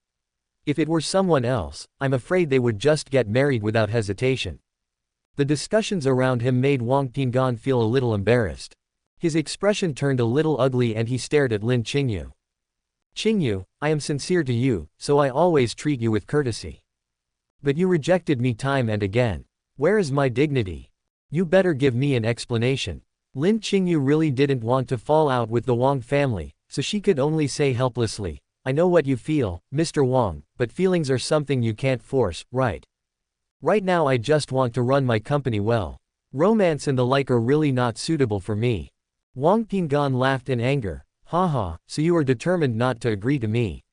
[SPEAKER 1] If it were someone else, I'm afraid they would just get married without hesitation. The discussions around him made Wang Ping'an feel a little embarrassed. His expression turned a little ugly and he stared at Lin Qingyue. Qingyue, I am sincere to you, so I always treat you with courtesy. But you rejected me time and again. Where is my dignity? You better give me an explanation. Lin Qingyue really didn't want to fall out with the Wang family, so she could only say helplessly, I know what you feel, Mr. Wang, but feelings are something you can't force, right? Right now I just want to run my company well. Romance and the like are really not suitable for me. Wang Ping'an laughed in anger. Haha, so you are determined not to agree to me.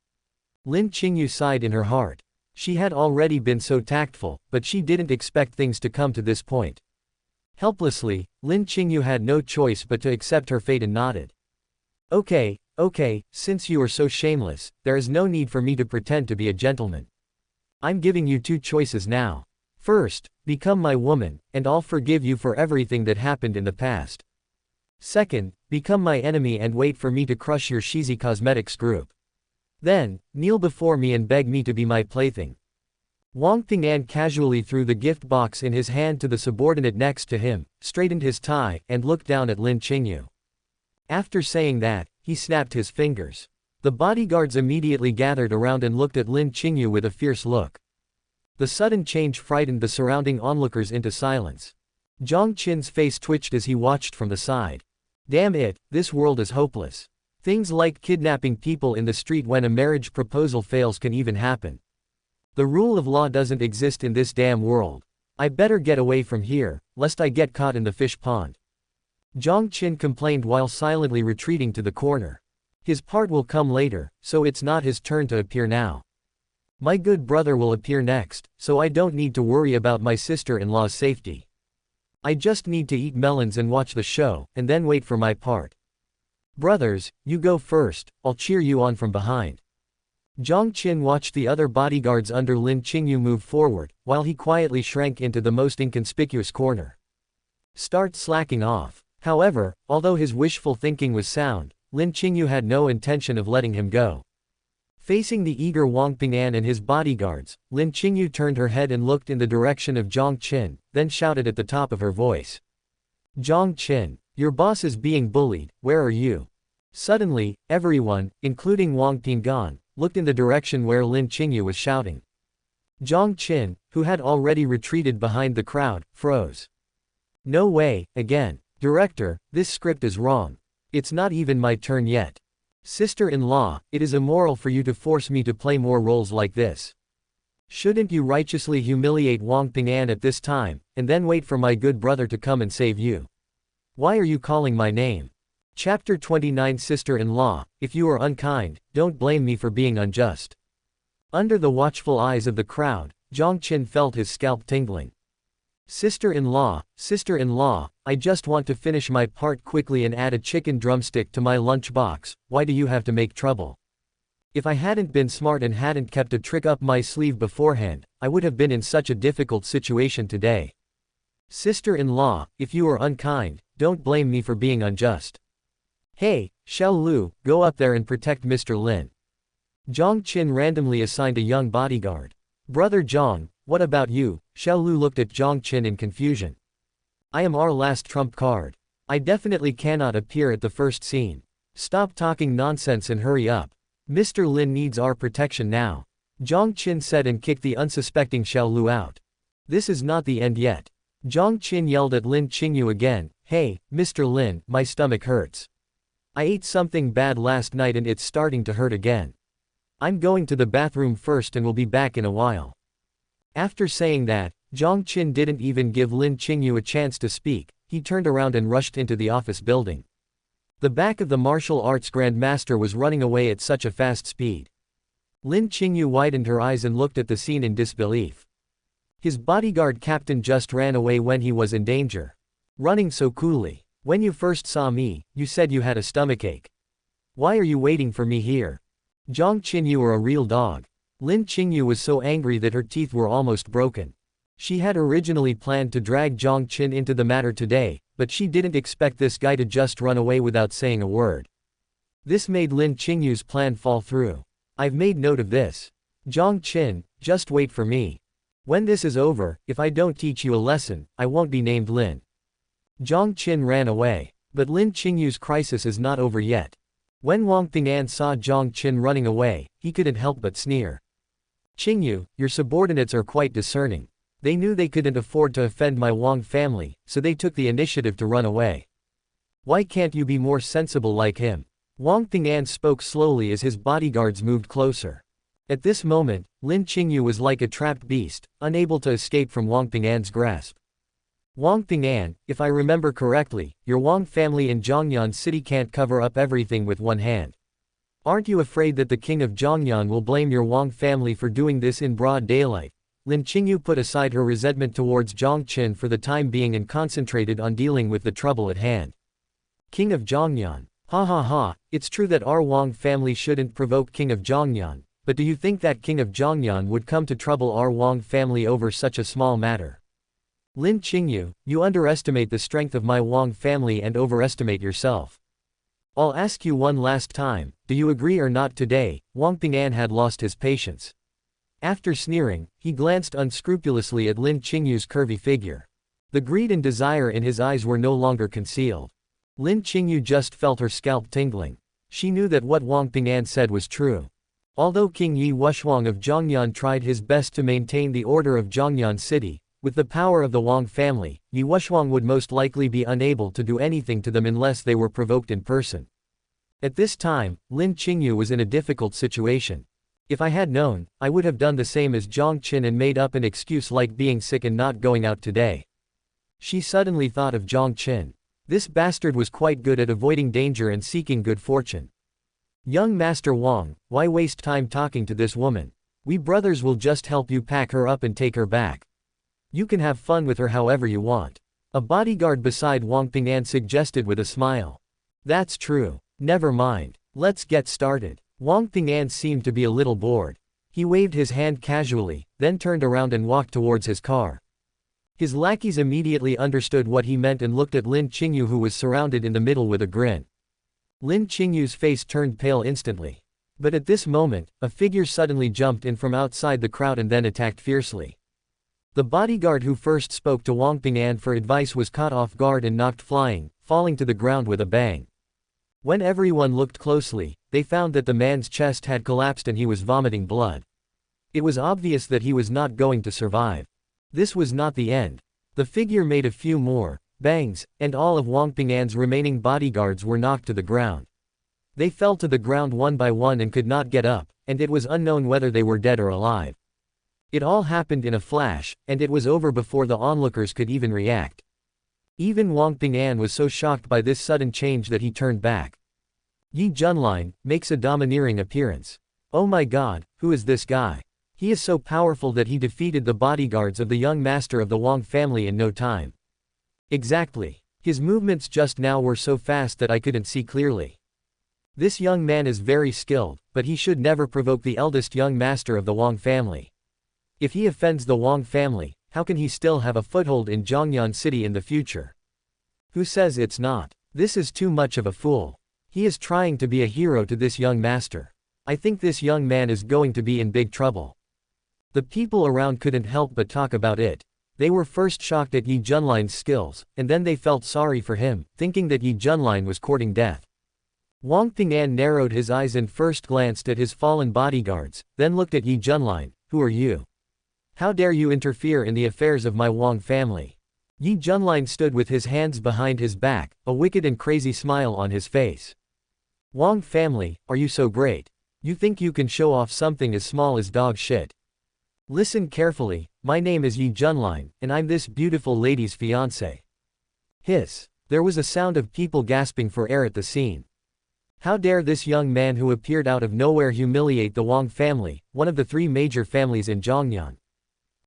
[SPEAKER 1] Lin Qingyue sighed in her heart. She had already been so tactful, but she didn't expect things to come to this point. Helplessly, Lin Qingyue had no choice but to accept her fate and nodded. Okay, since you are so shameless, there is no need for me to pretend to be a gentleman. I'm giving you two choices now. First, become my woman, and I'll forgive you for everything that happened in the past. Second, become my enemy and wait for me to crush your Shizi Cosmetics group. Then, kneel before me and beg me to be my plaything. Wang Ping'an casually threw the gift box in his hand to the subordinate next to him, straightened his tie, and looked down at Lin Qingyue. After saying that, he snapped his fingers. The bodyguards immediately gathered around and looked at Lin Qingyue with a fierce look. The sudden change frightened the surrounding onlookers into silence. Jiang Qin's face twitched as he watched from the side. Damn it, this world is hopeless. Things like kidnapping people in the street when a marriage proposal fails can even happen. The rule of law doesn't exist in this damn world. I better get away from here, lest I get caught in the fish pond. Jiang Qin complained while silently retreating to the corner. His part will come later, so it's not his turn to appear now. My good brother will appear next, so I don't need to worry about my sister-in-law's safety. I just need to eat melons and watch the show, and then wait for my part. Brothers, you go first, I'll cheer you on from behind. Jiang Qin watched the other bodyguards under Lin Qingyue move forward, while he quietly shrank into the most inconspicuous corner. Start slacking off. However, although his wishful thinking was sound, Lin Qingyue had no intention of letting him go. Facing the eager Wang Ping'an and his bodyguards, Lin Qingyue turned her head and looked in the direction of Jiang Qin, then shouted at the top of her voice. Jiang Qin, your boss is being bullied, where are you? Suddenly, everyone, including Wang Ping'an, looked in the direction where Lin Qingyue was shouting. Jiang Qin, who had already retreated behind the crowd, froze. No way, again. Director, this script is wrong. It's not even my turn yet. Sister-in-law, it is immoral for you to force me to play more roles like this. Shouldn't you righteously humiliate Wang Ping'an at this time, and then wait for my good brother to come and save you? Why are you calling my name? Chapter 29 Sister-in-law, if you are unkind, don't blame me for being unjust. Under the watchful eyes of the crowd, Jiang Qin felt his scalp tingling. Sister-in-law, I just want to finish my part quickly and add a chicken drumstick to my lunchbox, why do you have to make trouble? If I hadn't been smart and hadn't kept a trick up my sleeve beforehand, I would have been in such a difficult situation today. Sister-in-law, if you are unkind, don't blame me for being unjust. Hey, Xiao Lu, go up there and protect Mr. Lin. Jiang Qin randomly assigned a young bodyguard. Brother Jiang, what about you? Xiao Lu looked at Jiang Qin in confusion. I am our last trump card. I definitely cannot appear at the first scene. Stop talking nonsense and hurry up. Mr. Lin needs our protection now. Jiang Qin said and kicked the unsuspecting Xiao Lu out. This is not the end yet. Jiang Qin yelled at Lin Qingyue again, hey, Mr. Lin, my stomach hurts. I ate something bad last night and it's starting to hurt again. I'm going to the bathroom first and will be back in a while. After saying that, Jiang Qin didn't even give Lin Qingyue a chance to speak, he turned around and rushed into the office building. The back of the martial arts grandmaster was running away at such a fast speed. Lin Qingyue widened her eyes and looked at the scene in disbelief. His bodyguard captain just ran away when he was in danger. Running so coolly. When you first saw me, you said you had a stomachache. Why are you waiting for me here? Jiang Qin, you are a real dog. Lin Qingyue was so angry that her teeth were almost broken. She had originally planned to drag Jiang Qin into the matter today, but she didn't expect this guy to just run away without saying a word. This made Lin Qingyue's plan fall through. I've made note of this. Jiang Qin, just wait for me. When this is over, if I don't teach you a lesson, I won't be named Lin. Jiang Qin ran away. But Lin Qingyue's crisis is not over yet. When Wang Ping'an saw Jiang Qin running away, he couldn't help but sneer. Qingyue, your subordinates are quite discerning. They knew they couldn't afford to offend my Wang family, so they took the initiative to run away. Why can't you be more sensible like him? Wang Ping'an spoke slowly as his bodyguards moved closer. At this moment, Lin Qingyue was like a trapped beast, unable to escape from Wang Ping'an's grasp. Wang Ping'an, if I remember correctly, your Wang family in Zhongyan City can't cover up everything with one hand. Aren't you afraid that the king of Zhongyan will blame your Wang family for doing this in broad daylight? Lin Qingyue put aside her resentment towards Jiang Qin for the time being and concentrated on dealing with the trouble at hand. King of Zhongyan. Ha ha ha, it's true that our Wang family shouldn't provoke King of Zhongyan, but do you think that King of Zhongyan would come to trouble our Wang family over such a small matter? Lin Qingyue, you underestimate the strength of my Wang family and overestimate yourself. I'll ask you one last time, do you agree or not today? Wang Ping'an had lost his patience. After sneering, he glanced unscrupulously at Lin Qingyue's curvy figure. The greed and desire in his eyes were no longer concealed. Lin Qingyue just felt her scalp tingling. She knew that what Wang Ping'an said was true. Although King Ye Wushuang of Zhongyan tried his best to maintain the order of Zhongyan City, with the power of the Wang family, Ye Wushuang would most likely be unable to do anything to them unless they were provoked in person. At this time, Lin Qingyue was in a difficult situation. If I had known, I would have done the same as Jiang Qin and made up an excuse like being sick and not going out today. She suddenly thought of Jiang Qin. This bastard was quite good at avoiding danger and seeking good fortune. Young Master Wang, why waste time talking to this woman? We brothers will just help you pack her up and take her back. You can have fun with her however you want. A bodyguard beside Wang Ping'an suggested with a smile. That's true. Never mind. Let's get started. Wang Ping'an seemed to be a little bored. He waved his hand casually, then turned around and walked towards his car. His lackeys immediately understood what he meant and looked at Lin Qingyue, who was surrounded in the middle, with a grin. Lin Qingyue's face turned pale instantly. But at this moment, a figure suddenly jumped in from outside the crowd and then attacked fiercely. The bodyguard who first spoke to Wang Ping'an for advice was caught off guard and knocked flying, falling to the ground with a bang. When everyone looked closely, they found that the man's chest had collapsed and he was vomiting blood. It was obvious that he was not going to survive. This was not the end. The figure made a few more bangs, and all of Wang Ping'an's remaining bodyguards were knocked to the ground. They fell to the ground one by one and could not get up, and it was unknown whether they were dead or alive. It all happened in a flash, and it was over before the onlookers could even react. Even Wang Ping'an was so shocked by this sudden change that he turned back. Ye Junlin makes a domineering appearance. Oh my god, who is this guy? He is so powerful that he defeated the bodyguards of the young master of the Wang family in no time. Exactly. His movements just now were so fast that I couldn't see clearly. This young man is very skilled, but he should never provoke the eldest young master of the Wang family. If he offends the Wang family, how can he still have a foothold in Zhongyan City in the future? Who says it's not? This is too much of a fool. He is trying to be a hero to this young master. I think this young man is going to be in big trouble. The people around couldn't help but talk about it. They were first shocked at Ye Junlin's skills, and then they felt sorry for him, thinking that Ye Junlin was courting death. Wang Ping'an narrowed his eyes and first glanced at his fallen bodyguards, then looked at Ye Junlin. Who are you? How dare you interfere in the affairs of my Wang family? Ye Junlin stood with his hands behind his back, a wicked and crazy smile on his face. Wang family, are you so great? You think you can show off something as small as dog shit? Listen carefully, my name is Ye Junlin, and I'm this beautiful lady's fiancé. Hiss. There was a sound of people gasping for air at the scene. How dare this young man who appeared out of nowhere humiliate the Wang family, one of the three major families in Zhongyan.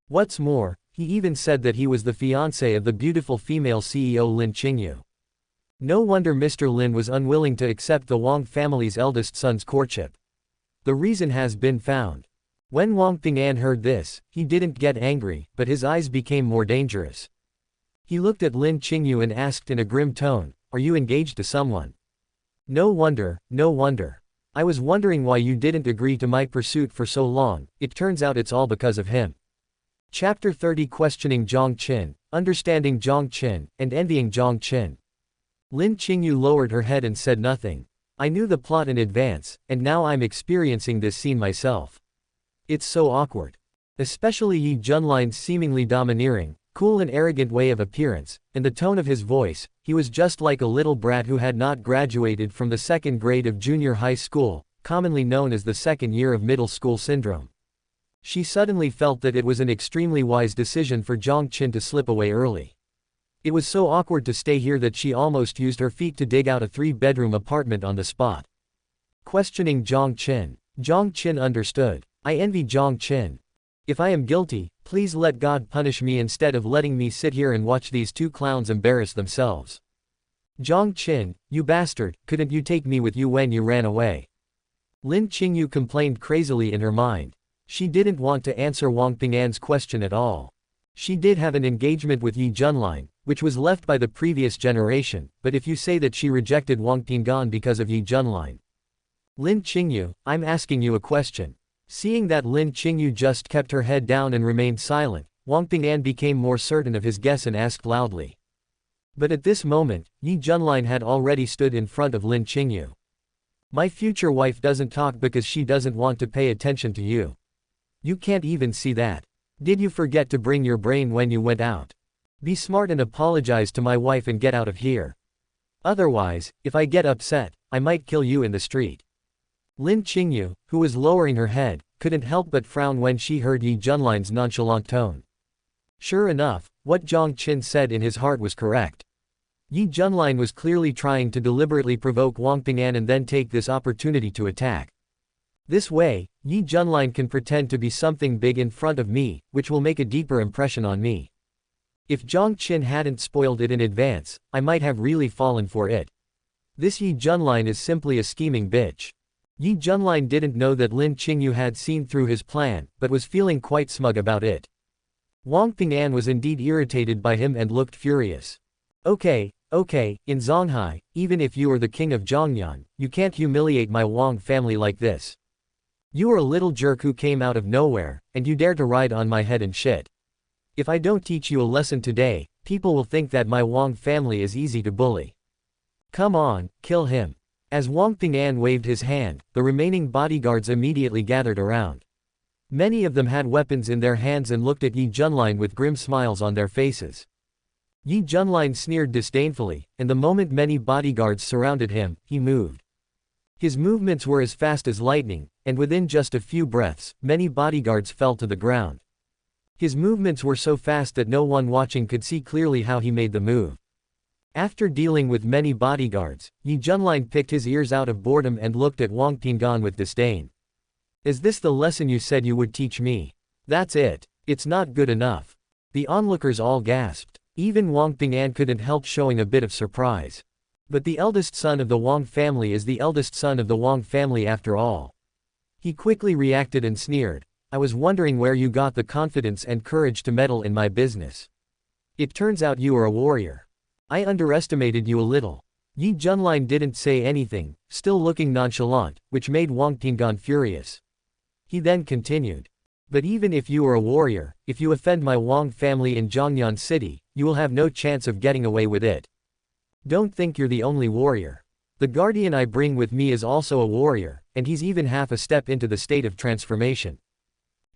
[SPEAKER 1] What's more, he even said that he was the fiancé of the beautiful female CEO Lin Qingyue. No wonder Mr. Lin was unwilling to accept the Wang family's eldest son's courtship. The reason has been found. When Wang Ping'an heard this, he didn't get angry, but his eyes became more dangerous. He looked at Lin Qingyue and asked in a grim tone, "Are you engaged to someone?" No wonder, no wonder. I was wondering why you didn't agree to my pursuit for so long. It turns out it's all because of him. Chapter 30 Questioning Jiang Qin, Understanding Jiang Qin, and Envying Jiang Qin. Lin Qingyue lowered her head and said nothing. I knew the plot in advance, and now I'm experiencing this scene myself. It's so awkward. Especially Ye Junlin's seemingly domineering, cool and arrogant way of appearance, and the tone of his voice. He was just like a little brat who had not graduated from the second grade of junior high school, commonly known as the second year of middle school syndrome. She suddenly felt that it was an extremely wise decision for Jiang Qin to slip away early. It was so awkward to stay here that she almost used her feet to dig out a 3-bedroom apartment on the spot. Questioning Jiang Qin. Jiang Qin understood. I envy Jiang Qin. If I am guilty, please let God punish me instead of letting me sit here and watch these two clowns embarrass themselves. Jiang Qin, you bastard, couldn't you take me with you when you ran away? Lin Qingyue complained crazily in her mind. She didn't want to answer Wang Ping'an's question at all. She did have an engagement with Ye Junlin, which was left by the previous generation, but if you say that she rejected Wang Ping'an because of Ye Junlin. Lin Qingyue, I'm asking you a question. Seeing that Lin Qingyue just kept her head down and remained silent, Wang Ping'an became more certain of his guess and asked loudly. But at this moment, Ye Junlin had already stood in front of Lin Qingyue. My future wife doesn't talk because she doesn't want to pay attention to you. You can't even see that. Did you forget to bring your brain when you went out? Be smart and apologize to my wife and get out of here. Otherwise, if I get upset, I might kill you in the street. Lin Qingyue, who was lowering her head, couldn't help but frown when she heard Ye Junlin's nonchalant tone. Sure enough, what Jiang Qin said in his heart was correct. Ye Junlin was clearly trying to deliberately provoke Wang Ping'an and then take this opportunity to attack. This way, Ye Junlin can pretend to be something big in front of me, which will make a deeper impression on me. If Jiang Qin hadn't spoiled it in advance, I might have really fallen for it. This Ye Junlin is simply a scheming bitch. Ye Junlin didn't know that Lin Qingyue had seen through his plan, but was feeling quite smug about it. Wang Ping'an was indeed irritated by him and looked furious. Okay, in Zonghai, even if you are the king of Zhongyan, you can't humiliate my Wang family like this. You are a little jerk who came out of nowhere, and you dare to ride on my head and shit. If I don't teach you a lesson today, people will think that my Wang family is easy to bully. Come on, kill him. As Wang Ping'an waved his hand, the remaining bodyguards immediately gathered around. Many of them had weapons in their hands and looked at Ye Junlin with grim smiles on their faces. Ye Junlin sneered disdainfully, and the moment many bodyguards surrounded him, he moved. His movements were as fast as lightning, and within just a few breaths, many bodyguards fell to the ground. His movements were so fast that no one watching could see clearly how he made the move. After dealing with many bodyguards, Ye Junlin picked his ears out of boredom and looked at Wang Ping'an with disdain. Is this the lesson you said you would teach me? That's it. It's not good enough. The onlookers all gasped. Even Wang Ping'an couldn't help showing a bit of surprise. But the eldest son of the Wang family is the eldest son of the Wang family after all. He quickly reacted and sneered. I was wondering where you got the confidence and courage to meddle in my business. It turns out you are a warrior. I underestimated you a little. Ye Junlin didn't say anything, still looking nonchalant, which made Wang Ping'an furious. He then continued. But even if you are a warrior, if you offend my Wang family in Zhongyan City, you will have no chance of getting away with it. Don't think you're the only warrior. The guardian I bring with me is also a warrior, and he's even half a step into the state of transformation.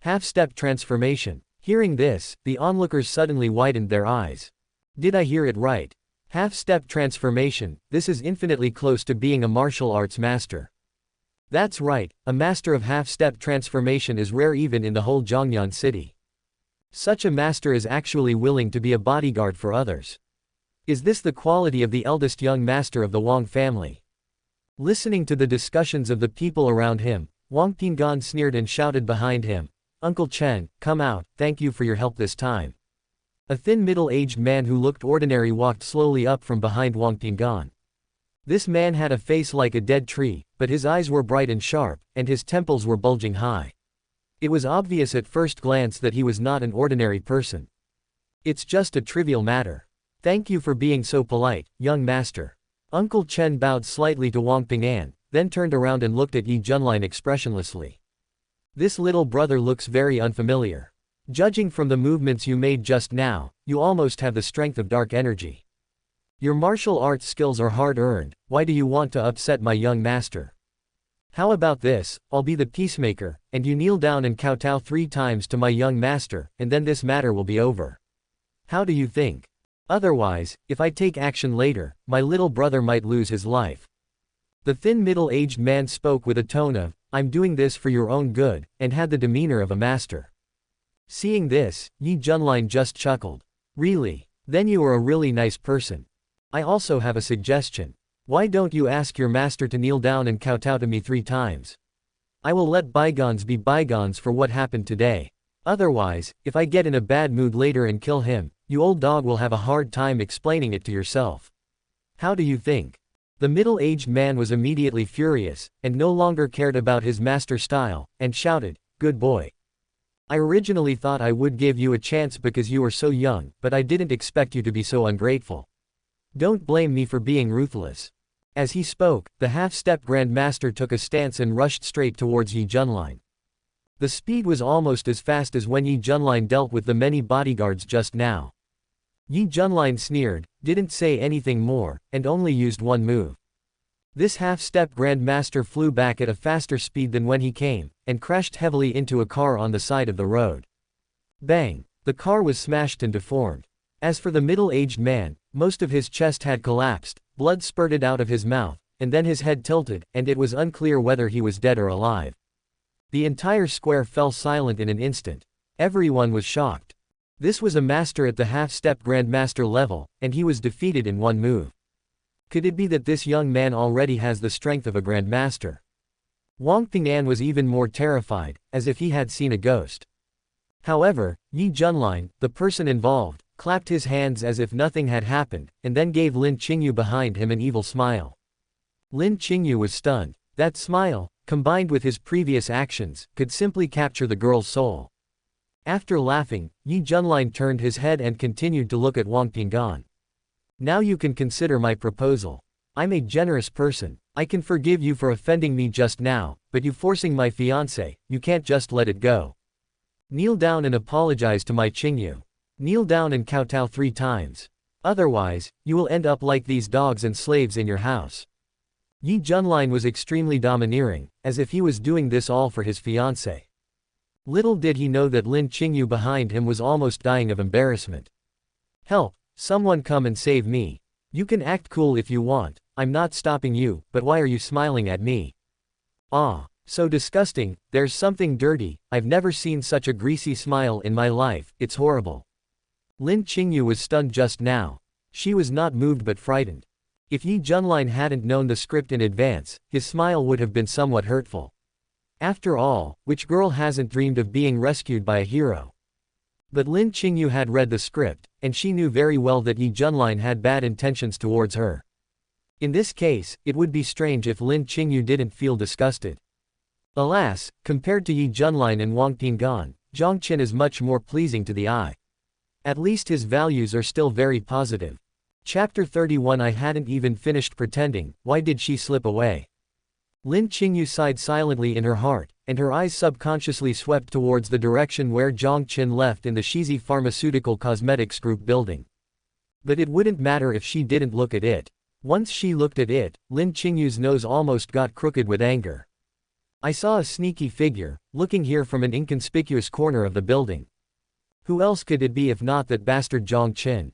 [SPEAKER 1] Half-step transformation. Hearing this, the onlookers suddenly widened their eyes. Did I hear it right? Half-step transformation, this is infinitely close to being a martial arts master. That's right, a master of half-step transformation is rare even in the whole Zhongyan city. Such a master is actually willing to be a bodyguard for others. Is this the quality of the eldest young master of the Wang family? Listening to the discussions of the people around him, Wang Ping'an sneered and shouted behind him, Uncle Chen, come out, thank you for your help this time. A thin middle-aged man who looked ordinary walked slowly up from behind Wang Ping'an. This man had a face like a dead tree, but his eyes were bright and sharp, and his temples were bulging high. It was obvious at first glance that he was not an ordinary person. It's just a trivial matter. Thank you for being so polite, young master. Uncle Chen bowed slightly to Wang Ping'an, then turned around and looked at Ye Junlin expressionlessly. This little brother looks very unfamiliar. Judging from the movements you made just now, you almost have the strength of dark energy. Your martial arts skills are hard-earned, why do you want to upset my young master? How about this, I'll be the peacemaker, and you kneel down and kowtow 3 times to my young master, and then this matter will be over. How do you think? Otherwise, if I take action later, my little brother might lose his life. The thin middle-aged man spoke with a tone of, I'm doing this for your own good, and had the demeanor of a master. Seeing this, Ye Junlin just chuckled. Really? Then you are a really nice person. I also have a suggestion. Why don't you ask your master to kneel down and kowtow to me 3 times? I will let bygones be bygones for what happened today. Otherwise, if I get in a bad mood later and kill him, you old dog will have a hard time explaining it to yourself. How do you think? The middle-aged man was immediately furious, and no longer cared about his master's style, and shouted, good boy. I originally thought I would give you a chance because you are so young, but I didn't expect you to be so ungrateful. Don't blame me for being ruthless. As he spoke, the half-step Grand Master took a stance and rushed straight towards Ye Junlin. The speed was almost as fast as when Ye Junlin dealt with the many bodyguards just now. Ye Junlin sneered, didn't say anything more, and only used one move. This half-step Grandmaster flew back at a faster speed than when he came, and crashed heavily into a car on the side of the road. Bang! The car was smashed and deformed. As for the middle-aged man, most of his chest had collapsed, blood spurted out of his mouth, and then his head tilted, and it was unclear whether he was dead or alive. The entire square fell silent in an instant. Everyone was shocked. This was a master at the half-step Grandmaster level, and he was defeated in one move. Could it be that this young man already has the strength of a Grandmaster? Wang Ping'an was even more terrified, as if he had seen a ghost. However, Ye Junlin, the person involved, clapped his hands as if nothing had happened, and then gave Lin Qingyue behind him an evil smile. Lin Qingyue was stunned. That smile, combined with his previous actions, could simply capture the girl's soul. After laughing, Ye Junlin turned his head and continued to look at Wang Ping'an. Now you can consider my proposal. I'm a generous person. I can forgive you for offending me just now, but you forcing my fiancé, you can't just let it go. Kneel down and apologize to my Qingyue. Kneel down and kowtow 3 times. Otherwise, you will end up like these dogs and slaves in your house. Ye Junlin was extremely domineering, as if he was doing this all for his fiancé. Little did he know that Lin Qingyue behind him was almost dying of embarrassment. Help! Someone come and save me. You can act cool if you want, I'm not stopping you, but why are you smiling at me? Ah, so disgusting, there's something dirty, I've never seen such a greasy smile in my life, it's horrible. Lin Qingyue was stunned just now. She was not moved but frightened. If Ye Junlin hadn't known the script in advance, his smile would have been somewhat hurtful. After all, which girl hasn't dreamed of being rescued by a hero? But Lin Qingyue had read the script, and she knew very well that Ye Junlin had bad intentions towards her. In this case, it would be strange if Lin Qingyue didn't feel disgusted. Alas, compared to Ye Junlin and Wang Ping'an, Jiang Qin is much more pleasing to the eye. At least his values are still very positive. Chapter 31. I hadn't even finished pretending, why did she slip away? Lin Qingyue sighed silently in her heart, and her eyes subconsciously swept towards the direction where Jiang Qin left in the Shizi Pharmaceutical Cosmetics Group building. But it wouldn't matter if she didn't look at it. Once she looked at it, Lin Qingyue's nose almost got crooked with anger. I saw a sneaky figure, looking here from an inconspicuous corner of the building. Who else could it be if not that bastard Jiang Qin?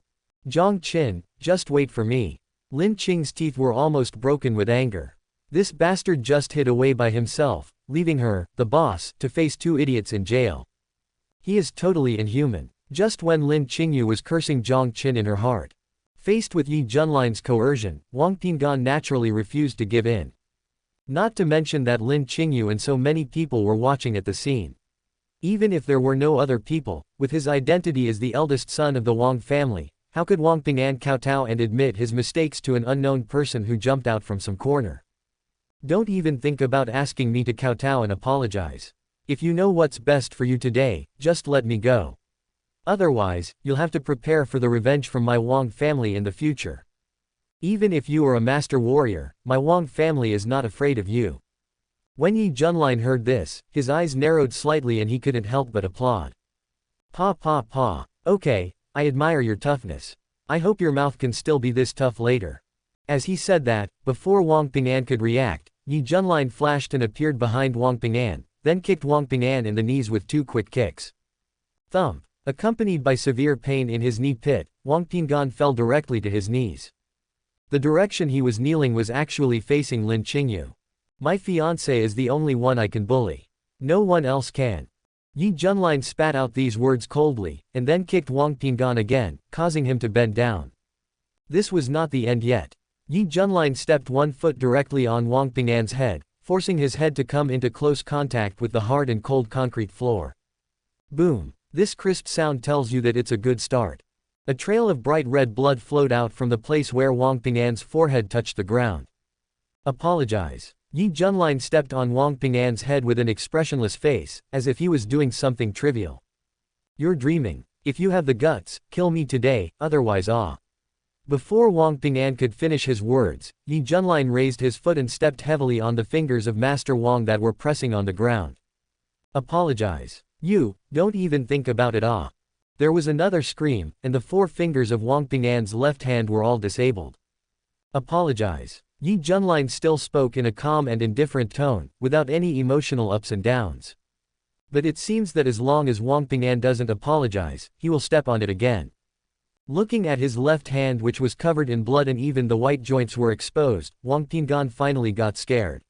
[SPEAKER 1] Jiang Qin, just wait for me. Lin Qing's teeth were almost broken with anger. This bastard just hid away by himself, leaving her, the boss, to face 2 idiots in jail. He is totally inhuman. Just when Lin Qingyue was cursing Jiang Qin in her heart. Faced with Ye Junlin's coercion, Wang Ping'an naturally refused to give in. Not to mention that Lin Qingyue and so many people were watching at the scene. Even if there were no other people, with his identity as the eldest son of the Wang family, how could Wang Ping'an kowtow and admit his mistakes to an unknown person who jumped out from some corner? Don't even think about asking me to kowtow and apologize. If you know what's best for you today, just let me go. Otherwise, you'll have to prepare for the revenge from my Wang family in the future. Even if you are a master warrior, my Wang family is not afraid of you. When Ye Junlin heard this, his eyes narrowed slightly and he couldn't help but applaud. Pa. Okay, I admire your toughness. I hope your mouth can still be this tough later. As he said that, before Wang Ping'an could react, Ye Junlin flashed and appeared behind Wang Ping'an, then kicked Wang Ping'an in the knees with 2 quick kicks. Thump. Accompanied by severe pain in his knee pit, Wang Ping'an fell directly to his knees. The direction he was kneeling was actually facing Lin Qingyue. My fiancé is the only one I can bully. No one else can. Ye Junlin spat out these words coldly, and then kicked Wang Ping'an again, causing him to bend down. This was not the end yet. Ye Junlin stepped 1 foot directly on Wang Ping'an's head, forcing his head to come into close contact with the hard and cold concrete floor. Boom. This crisp sound tells you that it's a good start. A trail of bright red blood flowed out from the place where Wang Ping'an's forehead touched the ground. Apologize. Ye Junlin stepped on Wang Ping'an's head with an expressionless face, as if he was doing something trivial. You're dreaming. If you have the guts, kill me today, otherwise Before Wang Ping'an could finish his words, Ye Junlin raised his foot and stepped heavily on the fingers of Master Wang that were pressing on the ground. Apologize. You, don't even think about it. Ah. There was another scream, and the 4 fingers of Wang Ping'an's left hand were all disabled. Apologize. Ye Junlin still spoke in a calm and indifferent tone, without any emotional ups and downs. But it seems that as long as Wang Ping'an doesn't apologize, he will step on it again. Looking at his left hand, which was covered in blood and even the white joints were exposed, Wang Ping'an finally got scared.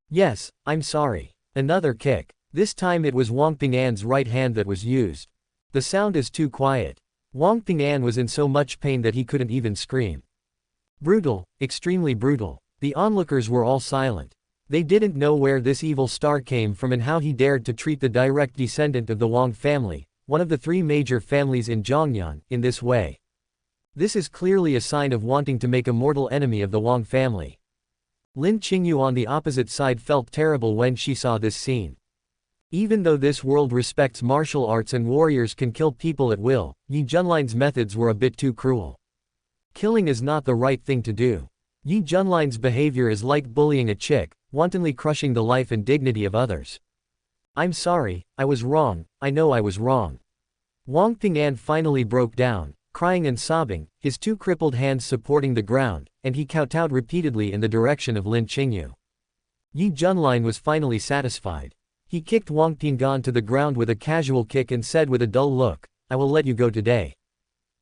[SPEAKER 1] Yes, I'm sorry. Another kick. This time it was Wang Ping'an's right hand that was used. The sound is too quiet. Wang Ping'an was in so much pain that he couldn't even scream. Brutal, extremely brutal. The onlookers were all silent. They didn't know where this evil star came from and how he dared to treat the direct descendant of the Wang family, one of the 3 major families in Zhongnan, in this way. This is clearly a sign of wanting to make a mortal enemy of the Wang family. Lin Qingyue on the opposite side felt terrible when she saw this scene. Even though this world respects martial arts and warriors can kill people at will, Ye Junlin's methods were a bit too cruel. Killing is not the right thing to do. Ye Junlin's behavior is like bullying a chick, wantonly crushing the life and dignity of others. I'm sorry, I was wrong, I know I was wrong. Wang Ping'an finally broke down, crying and sobbing, his 2 crippled hands supporting the ground, and he kowtowed repeatedly in the direction of Lin Qingyue. Ye Junlin was finally satisfied. He kicked Wang Ping'an to the ground with a casual kick and said with a dull look, I will let you go today.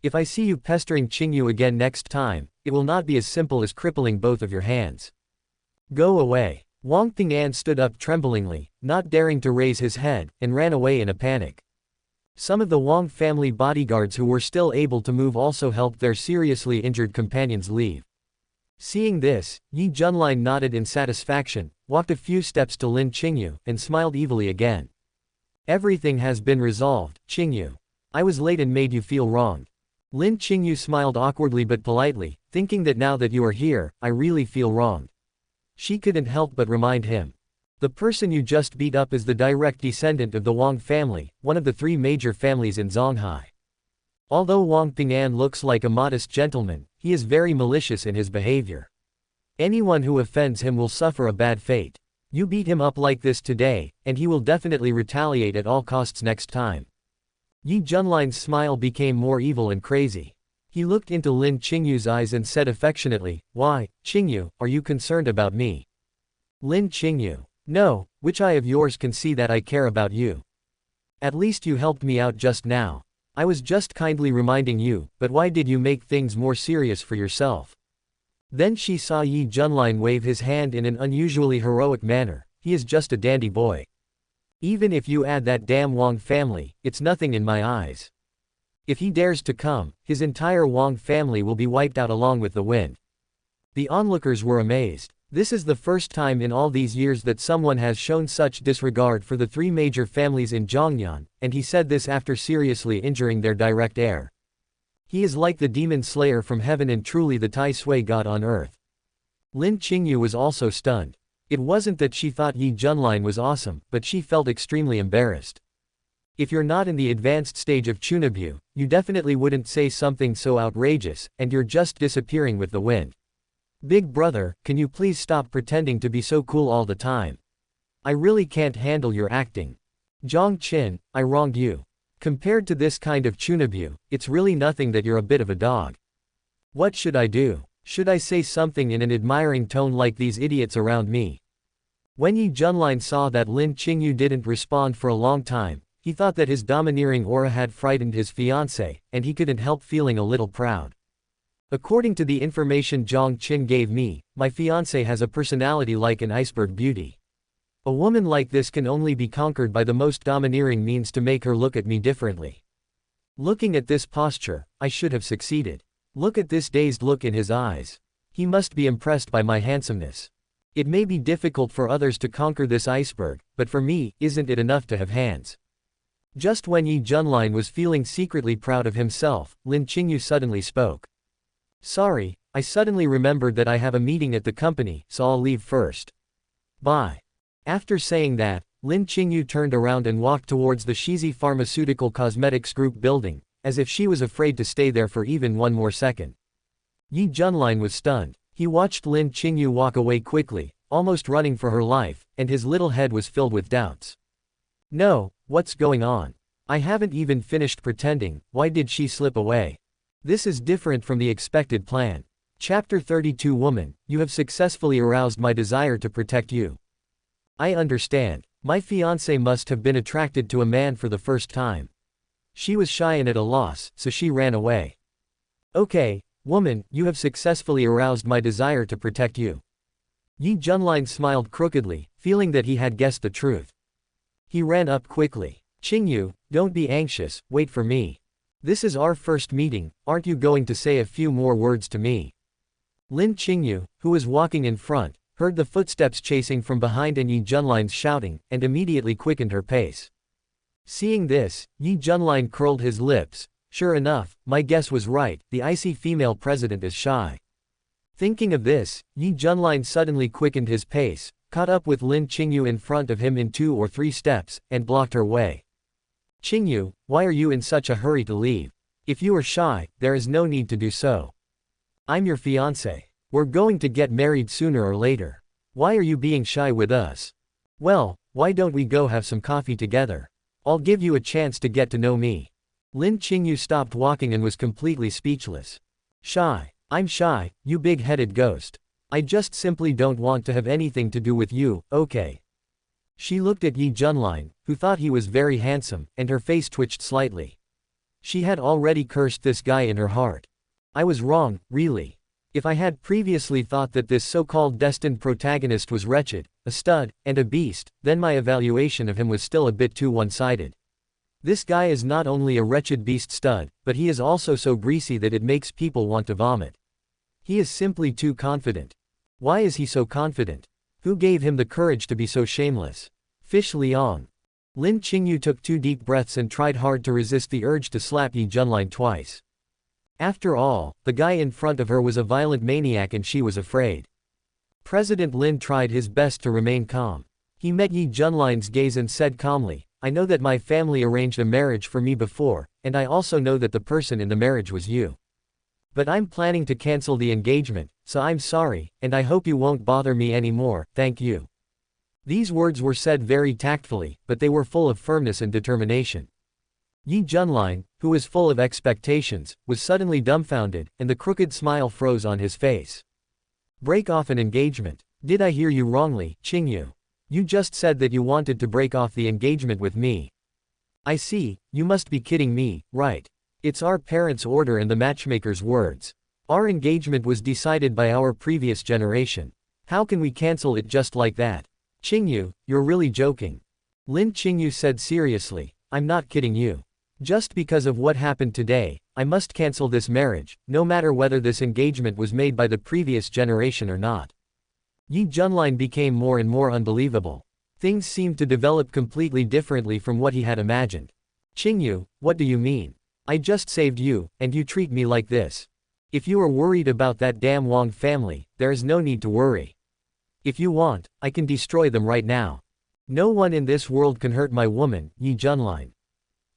[SPEAKER 1] If I see you pestering Qingyue again next time, it will not be as simple as crippling both of your hands. Go away. Wang Ping'an stood up tremblingly, not daring to raise his head, and ran away in a panic. Some of the Wang family bodyguards who were still able to move also helped their seriously injured companions leave. Seeing this, Ye Junlin nodded in satisfaction, walked a few steps to Lin Qingyue, and smiled evilly again. Everything has been resolved, Qingyue. I was late and made you feel wronged. Lin Qingyue smiled awkwardly but politely, thinking that now that you are here, I really feel wronged. She couldn't help but remind him. The person you just beat up is the direct descendant of the Wang family, one of the 3 major families in Zhonghai. Although Wang Ping'an looks like a modest gentleman, he is very malicious in his behavior. Anyone who offends him will suffer a bad fate. You beat him up like this today, and he will definitely retaliate at all costs next time. Ye Junlin's smile became more evil and crazy. He looked into Lin Qingyue's eyes and said affectionately, Why, Qingyue, are you concerned about me? Lin Qingyue. No, which eye of yours can see that I care about you? At least you helped me out just now. I was just kindly reminding you, but why did you make things more serious for yourself? Then she saw Ye Junlin wave his hand in an unusually heroic manner. He is just a dandy boy. Even if you add that damn Wang family, it's nothing in my eyes. If he dares to come, his entire Wang family will be wiped out along with the wind. The onlookers were amazed. This is the first time in all these years that someone has shown such disregard for the 3 major families in Zhongnan, and he said this after seriously injuring their direct heir. He is like the demon slayer from heaven and truly the Tai Sui god on earth. Lin Qingyue was also stunned. It wasn't that she thought Ye Junlin was awesome, but she felt extremely embarrassed. If you're not in the advanced stage of Chunabu, you definitely wouldn't say something so outrageous, and you're just disappearing with the wind. Big brother, can you please stop pretending to be so cool all the time? I really can't handle your acting. Jiang Qin, I wronged you. Compared to this kind of Chunabu, it's really nothing that you're a bit of a dog. What should I do? Should I say something in an admiring tone like these idiots around me? When Ye Junlin saw that Lin Qingyue didn't respond for a long time, he thought that his domineering aura had frightened his fiancée, and he couldn't help feeling a little proud. According to the information Jiang Qin gave me, my fiancée has a personality like an iceberg beauty. A woman like this can only be conquered by the most domineering means to make her look at me differently. Looking at this posture, I should have succeeded. Look at this dazed look in his eyes. He must be impressed by my handsomeness. It may be difficult for others to conquer this iceberg, but for me, isn't it enough to have hands? Just when Ye Junlin was feeling secretly proud of himself, Lin Qingyue suddenly spoke. Sorry, I suddenly remembered that I have a meeting at the company, so I'll leave first. Bye. After saying that, Lin Qingyue turned around and walked towards the Shizi Pharmaceutical Cosmetics Group building, as if she was afraid to stay there for even one more second. Ye Junlin was stunned. He watched Lin Qingyue walk away quickly, almost running for her life, and his little head was filled with doubts. No, what's going on? I haven't even finished pretending, why did she slip away? This is different from the expected plan. Chapter 32 Woman, you have successfully aroused my desire to protect you. I understand. My fiancé must have been attracted to a man for the first time. She was shy and at a loss, so she ran away. Okay, woman, you have successfully aroused my desire to protect you. Ye Junlin smiled crookedly, feeling that he had guessed the truth. He ran up quickly. Qingyue, don't be anxious, wait for me. This is our first meeting, aren't you going to say a few more words to me? Lin Qingyue, who was walking in front, heard the footsteps chasing from behind and Ye Junlin's shouting, and immediately quickened her pace. Seeing this, Ye Junlin curled his lips. Sure enough, my guess was right, the icy female president is shy. Thinking of this, Ye Junlin suddenly quickened his pace, caught up with Lin Qingyue in front of him in 2 or 3 steps, and blocked her way. Qingyue, why are you in such a hurry to leave? If you are shy, there is no need to do so. I'm your fiancé. We're going to get married sooner or later. Why are you being shy with us? Well, why don't we go have some coffee together? I'll give you a chance to get to know me. Lin Qingyue stopped walking and was completely speechless. Shy? I'm shy, you big-headed ghost. I just simply don't want to have anything to do with you, okay? She looked at Ye Junlin, who thought he was very handsome, and her face twitched slightly. She had already cursed this guy in her heart. I was wrong, really. If I had previously thought that this so-called destined protagonist was wretched, a stud, and a beast, then my evaluation of him was still a bit too one-sided. This guy is not only a wretched beast stud, but he is also so greasy that it makes people want to vomit. He is simply too confident. Why is he so confident? Who gave him the courage to be so shameless? Fish Liang. Lin Qingyue took 2 deep breaths and tried hard to resist the urge to slap Ye Junlin twice. After all, the guy in front of her was a violent maniac and she was afraid. President Lin tried his best to remain calm. He met Ye Junlin's gaze and said calmly, I know that my family arranged a marriage for me before, and I also know that the person in the marriage was you. But I'm planning to cancel the engagement, so I'm sorry, and I hope you won't bother me anymore, thank you. These words were said very tactfully, but they were full of firmness and determination. Ye Junlin, who was full of expectations, was suddenly dumbfounded, and the crooked smile froze on his face. Break off an engagement. Did I hear you wrongly, Qingyue? You just said that you wanted to break off the engagement with me. I see, you must be kidding me, right? It's our parents' order and the matchmaker's words. Our engagement was decided by our previous generation. How can we cancel it just like that? Qingyue, you're really joking. Lin Qingyue said seriously, I'm not kidding you. Just because of what happened today, I must cancel this marriage, no matter whether this engagement was made by the previous generation or not. Ye Junlin became more and more unbelievable. Things seemed to develop completely differently from what he had imagined. Qingyue, what do you mean? I just saved you, and you treat me like this. If you are worried about that damn Wang family, there is no need to worry. If you want, I can destroy them right now. No one in this world can hurt my woman, Ye Junlin.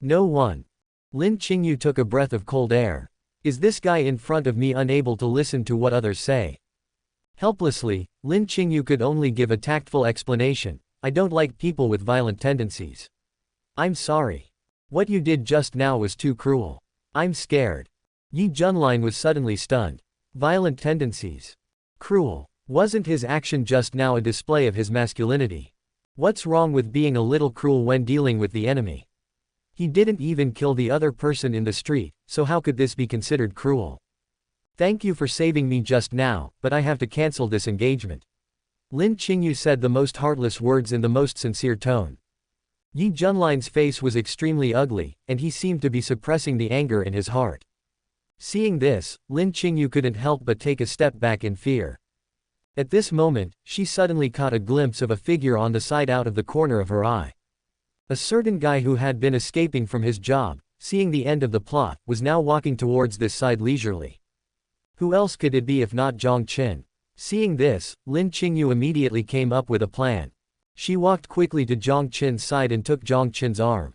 [SPEAKER 1] No one. Lin Qingyue took a breath of cold air. Is this guy in front of me unable to listen to what others say? Helplessly, Lin Qingyue could only give a tactful explanation. I don't like people with violent tendencies. I'm sorry. What you did just now was too cruel. I'm scared. Ye Junlin was suddenly stunned. Violent tendencies. Cruel. Wasn't his action just now a display of his masculinity? What's wrong with being a little cruel when dealing with the enemy? He didn't even kill the other person in the street, so how could this be considered cruel? Thank you for saving me just now, but I have to cancel this engagement. Lin Qingyue said the most heartless words in the most sincere tone. Ye Junlin's face was extremely ugly, and he seemed to be suppressing the anger in his heart. Seeing this, Lin Qingyue couldn't help but take a step back in fear. At this moment, she suddenly caught a glimpse of a figure on the side out of the corner of her eye. A certain guy who had been escaping from his job, seeing the end of the plot, was now walking towards this side leisurely. Who else could it be if not Jiang Qin? Seeing this, Lin Qingyue immediately came up with a plan. She walked quickly to Jiang Qin's side and took Jiang Qin's arm.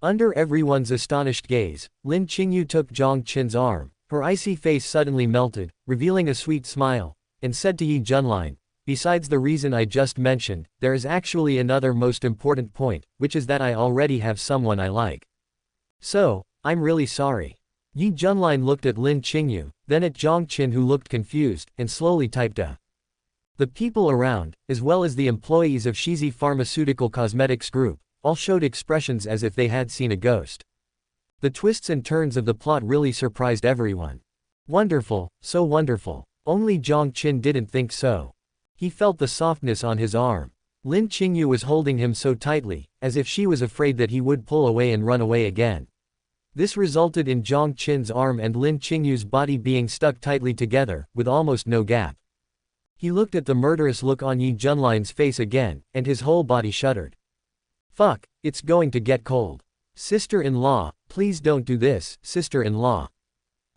[SPEAKER 1] Under everyone's astonished gaze, Lin Qingyue took Jiang Qin's arm. Her icy face suddenly melted, revealing a sweet smile, and said to Ye Junlin, besides the reason I just mentioned, there is actually another most important point, which is that I already have someone I like. So, I'm really sorry. Ye Junlin looked at Lin Qingyue, then at Jiang Qin, who looked confused, and slowly typed a. The people around, as well as the employees of Shizi Pharmaceutical Cosmetics Group, all showed expressions as if they had seen a ghost. The twists and turns of the plot really surprised everyone. Wonderful, so wonderful. Only Jiang Qin didn't think so. He felt the softness on his arm. Lin Qingyue was holding him so tightly, as if she was afraid that he would pull away and run away again. This resulted in Jiang Qin's arm and Lin Qingyue's body being stuck tightly together, with almost no gap. He looked at the murderous look on Ye Junlin's face again, and his whole body shuddered. Fuck, it's going to get cold. Sister-in-law, please don't do this, sister-in-law.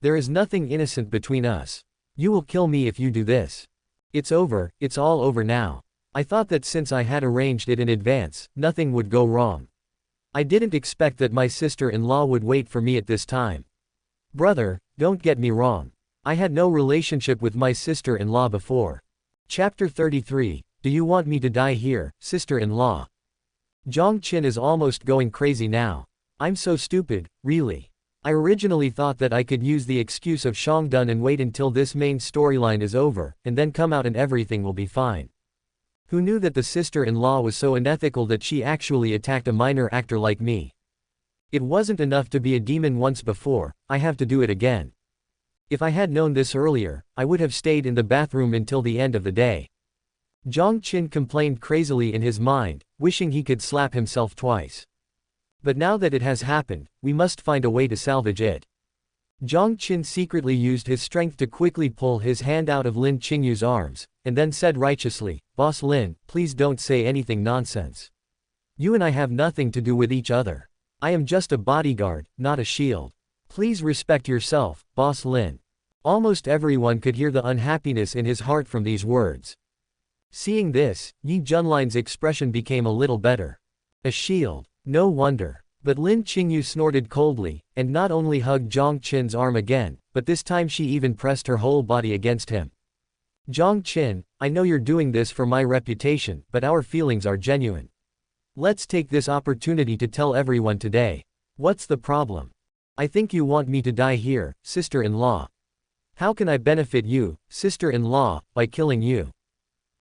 [SPEAKER 1] There is nothing innocent between us. You will kill me if you do this. It's over, it's all over now. I thought that since I had arranged it in advance, nothing would go wrong. I didn't expect that my sister-in-law would wait for me at this time. Brother, don't get me wrong. I had no relationship with my sister-in-law before. Chapter 33, Do you want me to die here, sister-in-law? Jiang Qin is almost going crazy now. I'm so stupid, really. I originally thought that I could use the excuse of Shangdun and wait until this main storyline is over, and then come out and everything will be fine. Who knew that the sister-in-law was so unethical that she actually attacked a minor actor like me? It wasn't enough to be a demon once before, I have to do it again. If I had known this earlier, I would have stayed in the bathroom until the end of the day. Jiang Qin complained crazily in his mind, wishing he could slap himself twice. But now that it has happened, we must find a way to salvage it. Jiang Qin secretly used his strength to quickly pull his hand out of Lin Qingyue's arms, and then said righteously, Boss Lin, please don't say anything nonsense. You and I have nothing to do with each other. I am just a bodyguard, not a shield. Please respect yourself, Boss Lin. Almost everyone could hear the unhappiness in his heart from these words. Seeing this, Ye Junlin's expression became a little better. A shield. No wonder. But Lin Qingyue snorted coldly, and not only hugged Jiang Qin's arm again, but this time she even pressed her whole body against him. Jiang Qin, I know you're doing this for my reputation, but our feelings are genuine. Let's take this opportunity to tell everyone today. What's the problem? I think you want me to die here, sister-in-law. How can I benefit you, sister-in-law, by killing you?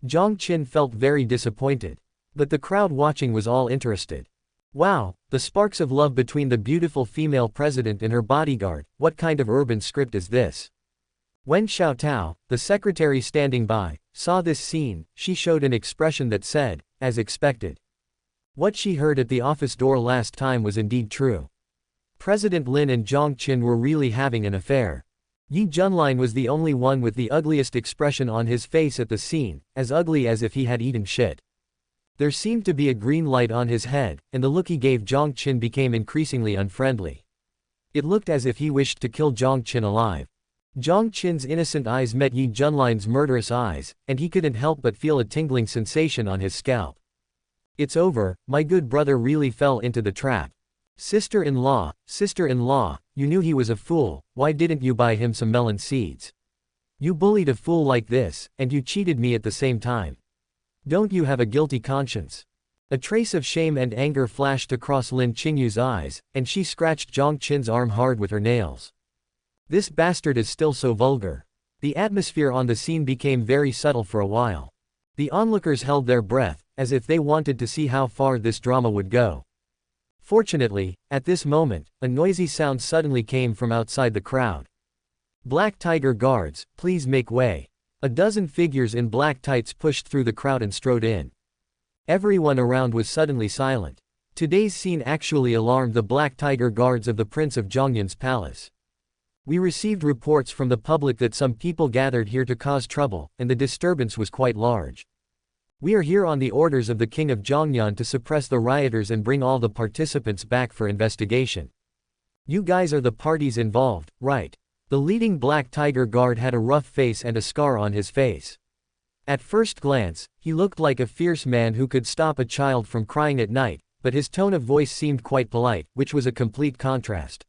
[SPEAKER 1] Jiang Qin felt very disappointed. But the crowd watching was all interested. Wow, the sparks of love between the beautiful female president and her bodyguard, what kind of urban script is this? When Xiaotao, the secretary standing by, saw this scene, she showed an expression that said, as expected. What she heard at the office door last time was indeed true. President Lin and Jiang Qin were really having an affair. Ye Junlin was the only one with the ugliest expression on his face at the scene, as ugly as if he had eaten shit. There seemed to be a green light on his head, and the look he gave Jiang Qin became increasingly unfriendly. It looked as if he wished to kill Jiang Qin alive. Jiang Qin's innocent eyes met Ye Junlin's murderous eyes, and he couldn't help but feel a tingling sensation on his scalp. It's over, my good brother really fell into the trap. Sister-in-law, you knew he was a fool, why didn't you buy him some melon seeds? You bullied a fool like this, and you cheated me at the same time. Don't you have a guilty conscience? A trace of shame and anger flashed across Lin Qingyue's eyes, and she scratched Jiang Qin's arm hard with her nails. This bastard is still so vulgar. The atmosphere on the scene became very subtle for a while. The onlookers held their breath, as if they wanted to see how far this drama would go. Fortunately, at this moment, a noisy sound suddenly came from outside the crowd. Black Tiger guards, please make way. A dozen figures in black tights pushed through the crowd and strode in. Everyone around was suddenly silent. Today's scene actually alarmed the Black Tiger guards of the Prince of Zhongyan's palace. We received reports from the public that some people gathered here to cause trouble, and the disturbance was quite large. We are here on the orders of the King of Zhongyan to suppress the rioters and bring all the participants back for investigation. You guys are the parties involved, right? The leading Black Tiger guard had a rough face and a scar on his face. At first glance, he looked like a fierce man who could stop a child from crying at night, but his tone of voice seemed quite polite, which was a complete contrast.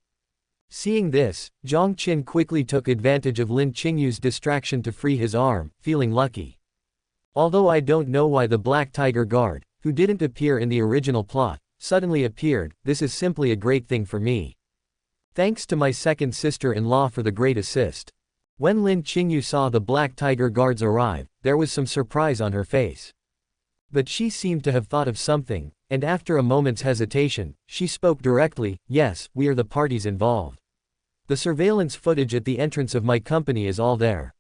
[SPEAKER 1] Seeing this, Jiang Qin quickly took advantage of Lin Qingyue's distraction to free his arm, feeling lucky. Although I don't know why the Black Tiger Guard, who didn't appear in the original plot, suddenly appeared, this is simply a great thing for me. Thanks to my second sister-in-law for the great assist. When Lin Qingyue saw the Black Tiger Guards arrive, there was some surprise on her face. But she seemed to have thought of something, and after a moment's hesitation, she spoke directly, yes, we are the parties involved. The surveillance footage at the entrance of my company is all there.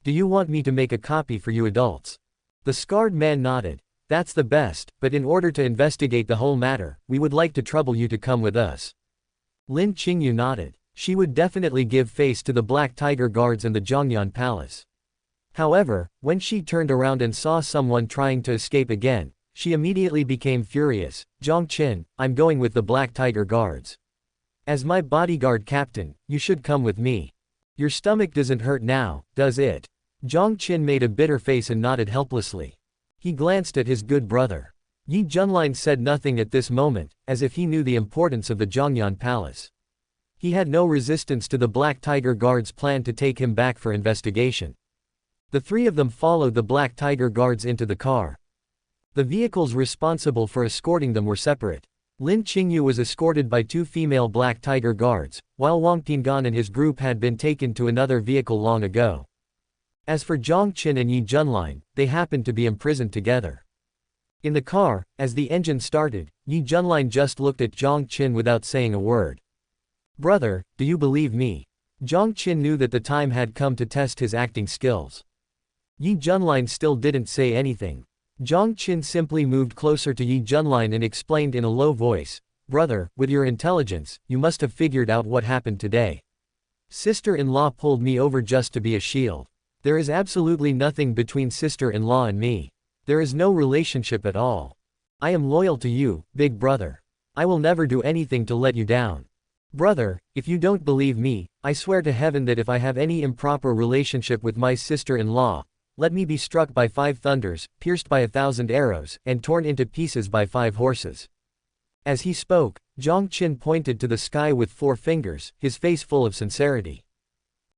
[SPEAKER 1] Do you want me to make a copy for you adults? The scarred man nodded. That's the best, but in order to investigate the whole matter, we would like to trouble you to come with us. Lin Qingyue nodded. She would definitely give face to the Black Tiger Guards and the Zhongyuan Palace. However, when she turned around and saw someone trying to escape again, she immediately became furious. Jiang Qin, I'm going with the Black Tiger Guards. As my bodyguard captain, you should come with me. Your stomach doesn't hurt now, does it? Jiang Qin made a bitter face and nodded helplessly. He glanced at his good brother. Ye Junlin said nothing at this moment, as if he knew the importance of the Zhongyuan Palace. He had no resistance to the Black Tiger Guards' plan to take him back for investigation. The three of them followed the Black Tiger Guards into the car. The vehicles responsible for escorting them were separate. Lin Qingyue was escorted by two female Black Tiger Guards, while Wang Pinggan and his group had been taken to another vehicle long ago. As for Jiang Qin and Ye Junlin, they happened to be imprisoned together. In the car, as the engine started, Ye Junlin just looked at Jiang Qin without saying a word. Brother, do you believe me? Jiang Qin knew that the time had come to test his acting skills. Ye Junlin still didn't say anything. Jiang Qin simply moved closer to Ye Junlin and explained in a low voice, Brother, with your intelligence, you must have figured out what happened today. Sister-in-law pulled me over just to be a shield. There is absolutely nothing between sister-in-law and me. There is no relationship at all. I am loyal to you, big brother. I will never do anything to let you down. Brother, if you don't believe me, I swear to heaven that if I have any improper relationship with my sister-in-law, let me be struck by 5 thunders, pierced by 1,000 arrows, and torn into pieces by 5 horses. As he spoke, Jiang Qin pointed to the sky with 4 fingers, his face full of sincerity.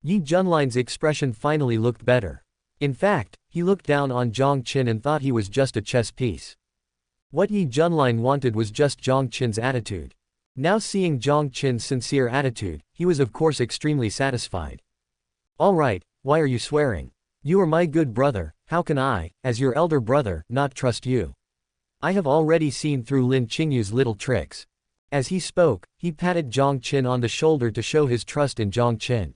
[SPEAKER 1] Ye Junlin's expression finally looked better. In fact, he looked down on Jiang Qin and thought he was just a chess piece. What Ye Junlin wanted was just Jiang Qin's attitude. Now seeing Jiang Qin's sincere attitude, he was of course extremely satisfied. All right, why are you swearing? You are my good brother, how can I, as your elder brother, not trust you? I have already seen through Lin Qingyue's little tricks. As he spoke, he patted Jiang Qin on the shoulder to show his trust in Jiang Qin.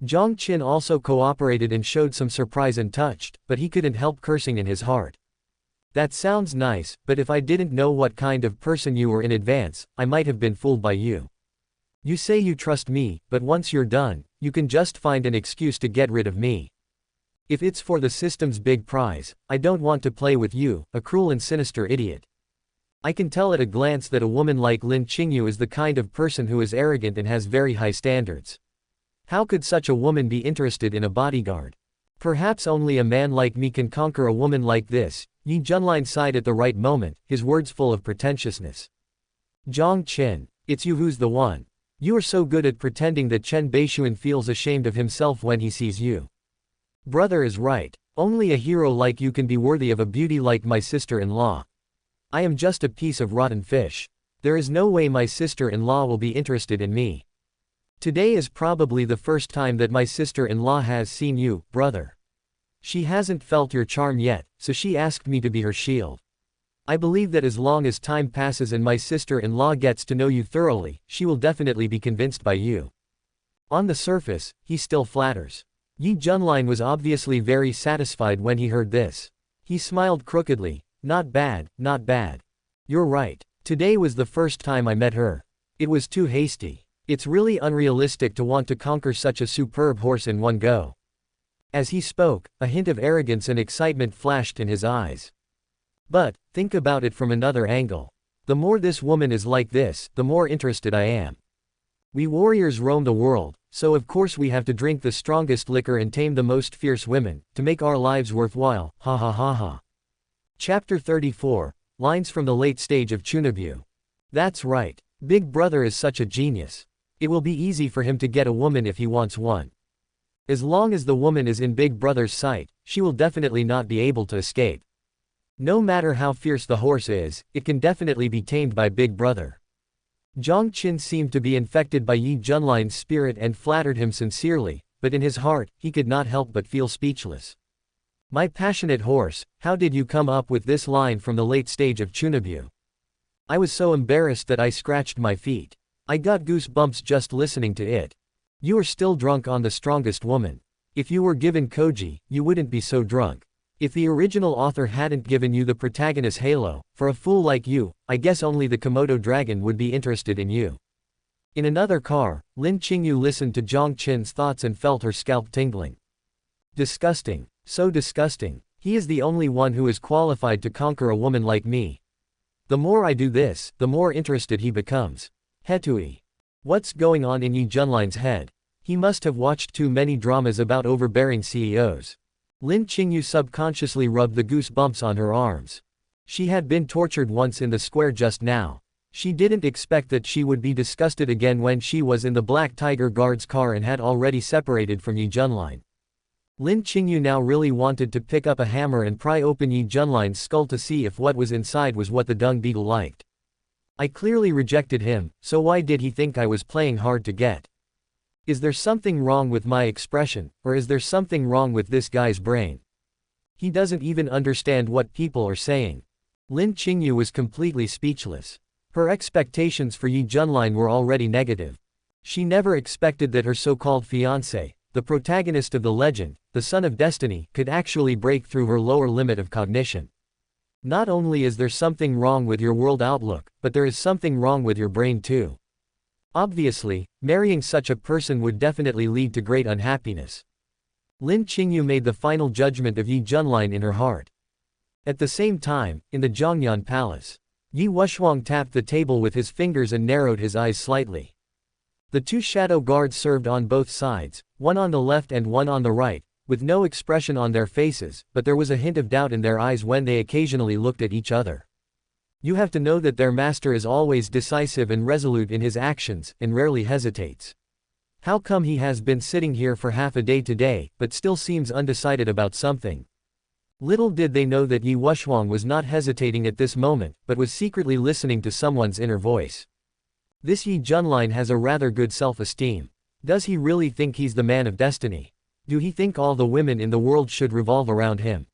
[SPEAKER 1] Jiang Qin also cooperated and showed some surprise and touched, but he couldn't help cursing in his heart. That sounds nice, but if I didn't know what kind of person you were in advance, I might have been fooled by you. You say you trust me, but once you're done, you can just find an excuse to get rid of me. If it's for the system's big prize, I don't want to play with you, a cruel and sinister idiot. I can tell at a glance that a woman like Lin Qingyue is the kind of person who is arrogant and has very high standards. How could such a woman be interested in a bodyguard? Perhaps only a man like me can conquer a woman like this. Ye Junlin sighed at the right moment, his words full of pretentiousness. Jiang Qin, it's you who's the one. You are so good at pretending that Chen Beishuan feels ashamed of himself when he sees you. Brother is right. Only a hero like you can be worthy of a beauty like my sister-in-law. I am just a piece of rotten fish. There is no way my sister-in-law will be interested in me. Today is probably the first time that my sister-in-law has seen you, brother. She hasn't felt your charm yet, so she asked me to be her shield. I believe that as long as time passes and my sister-in-law gets to know you thoroughly, she will definitely be convinced by you. On the surface, he still flatters. Ye Junlin was obviously very satisfied when he heard this. He smiled crookedly. Not bad, not bad. You're right. Today was the first time I met her. It was too hasty. It's really unrealistic to want to conquer such a superb horse in one go. As he spoke, a hint of arrogance and excitement flashed in his eyes. But, think about it from another angle. The more this woman is like this, the more interested I am. We warriors roam the world, so of course we have to drink the strongest liquor and tame the most fierce women, to make our lives worthwhile, ha ha ha ha. Chapter 34, Lines from the Late Stage of Chunabyu. That's right. Big Brother is such a genius. It will be easy for him to get a woman if he wants one. As long as the woman is in Big Brother's sight, she will definitely not be able to escape. No matter how fierce the horse is, it can definitely be tamed by Big Brother. Jiang Qin seemed to be infected by Ye Junlin's spirit and flattered him sincerely, but in his heart, he could not help but feel speechless. My passionate horse, how did you come up with this line from the late stage of Chunabyu? I was so embarrassed that I scratched my feet. I got goosebumps just listening to it. You are still drunk on the strongest woman. If you were given Koji, you wouldn't be so drunk. If the original author hadn't given you the protagonist halo, for a fool like you, I guess only the Komodo dragon would be interested in you. In another car, Lin Qingyue listened to Jiang Qin's thoughts and felt her scalp tingling. Disgusting. So disgusting. He is the only one who is qualified to conquer a woman like me. The more I do this, the more interested he becomes. Hetui. What's going on in Ye Junlin's head? He must have watched too many dramas about overbearing CEOs. Lin Qingyue subconsciously rubbed the goosebumps on her arms. She had been tortured once in the square just now. She didn't expect that she would be disgusted again when she was in the Black Tiger Guard's car and had already separated from Ye Junlin. Lin Qingyue now really wanted to pick up a hammer and pry open Ye Junlin's skull to see if what was inside was what the dung beetle liked. I clearly rejected him, so why did he think I was playing hard to get? Is there something wrong with my expression, or is there something wrong with this guy's brain? He doesn't even understand what people are saying. Lin Qingyue was completely speechless. Her expectations for Ye Junlin were already negative. She never expected that her so-called fiancé, the protagonist of the legend, the son of destiny, could actually break through her lower limit of cognition. Not only is there something wrong with your world outlook, but there is something wrong with your brain too. Obviously, marrying such a person would definitely lead to great unhappiness. Lin Qingyue made the final judgment of Ye Junlin in her heart. At the same time, in the Zhongyan Palace, Ye Wushuang tapped the table with his fingers and narrowed his eyes slightly. The two shadow guards served on both sides, one on the left and one on the right, with no expression on their faces, but there was a hint of doubt in their eyes when they occasionally looked at each other. You have to know that their master is always decisive and resolute in his actions, and rarely hesitates. How come he has been sitting here for half a day today, but still seems undecided about something? Little did they know that Ye Wushuang was not hesitating at this moment, but was secretly listening to someone's inner voice. This Ye Junlin has a rather good self-esteem. Does he really think he's the man of destiny? Do he think all the women in the world should revolve around him?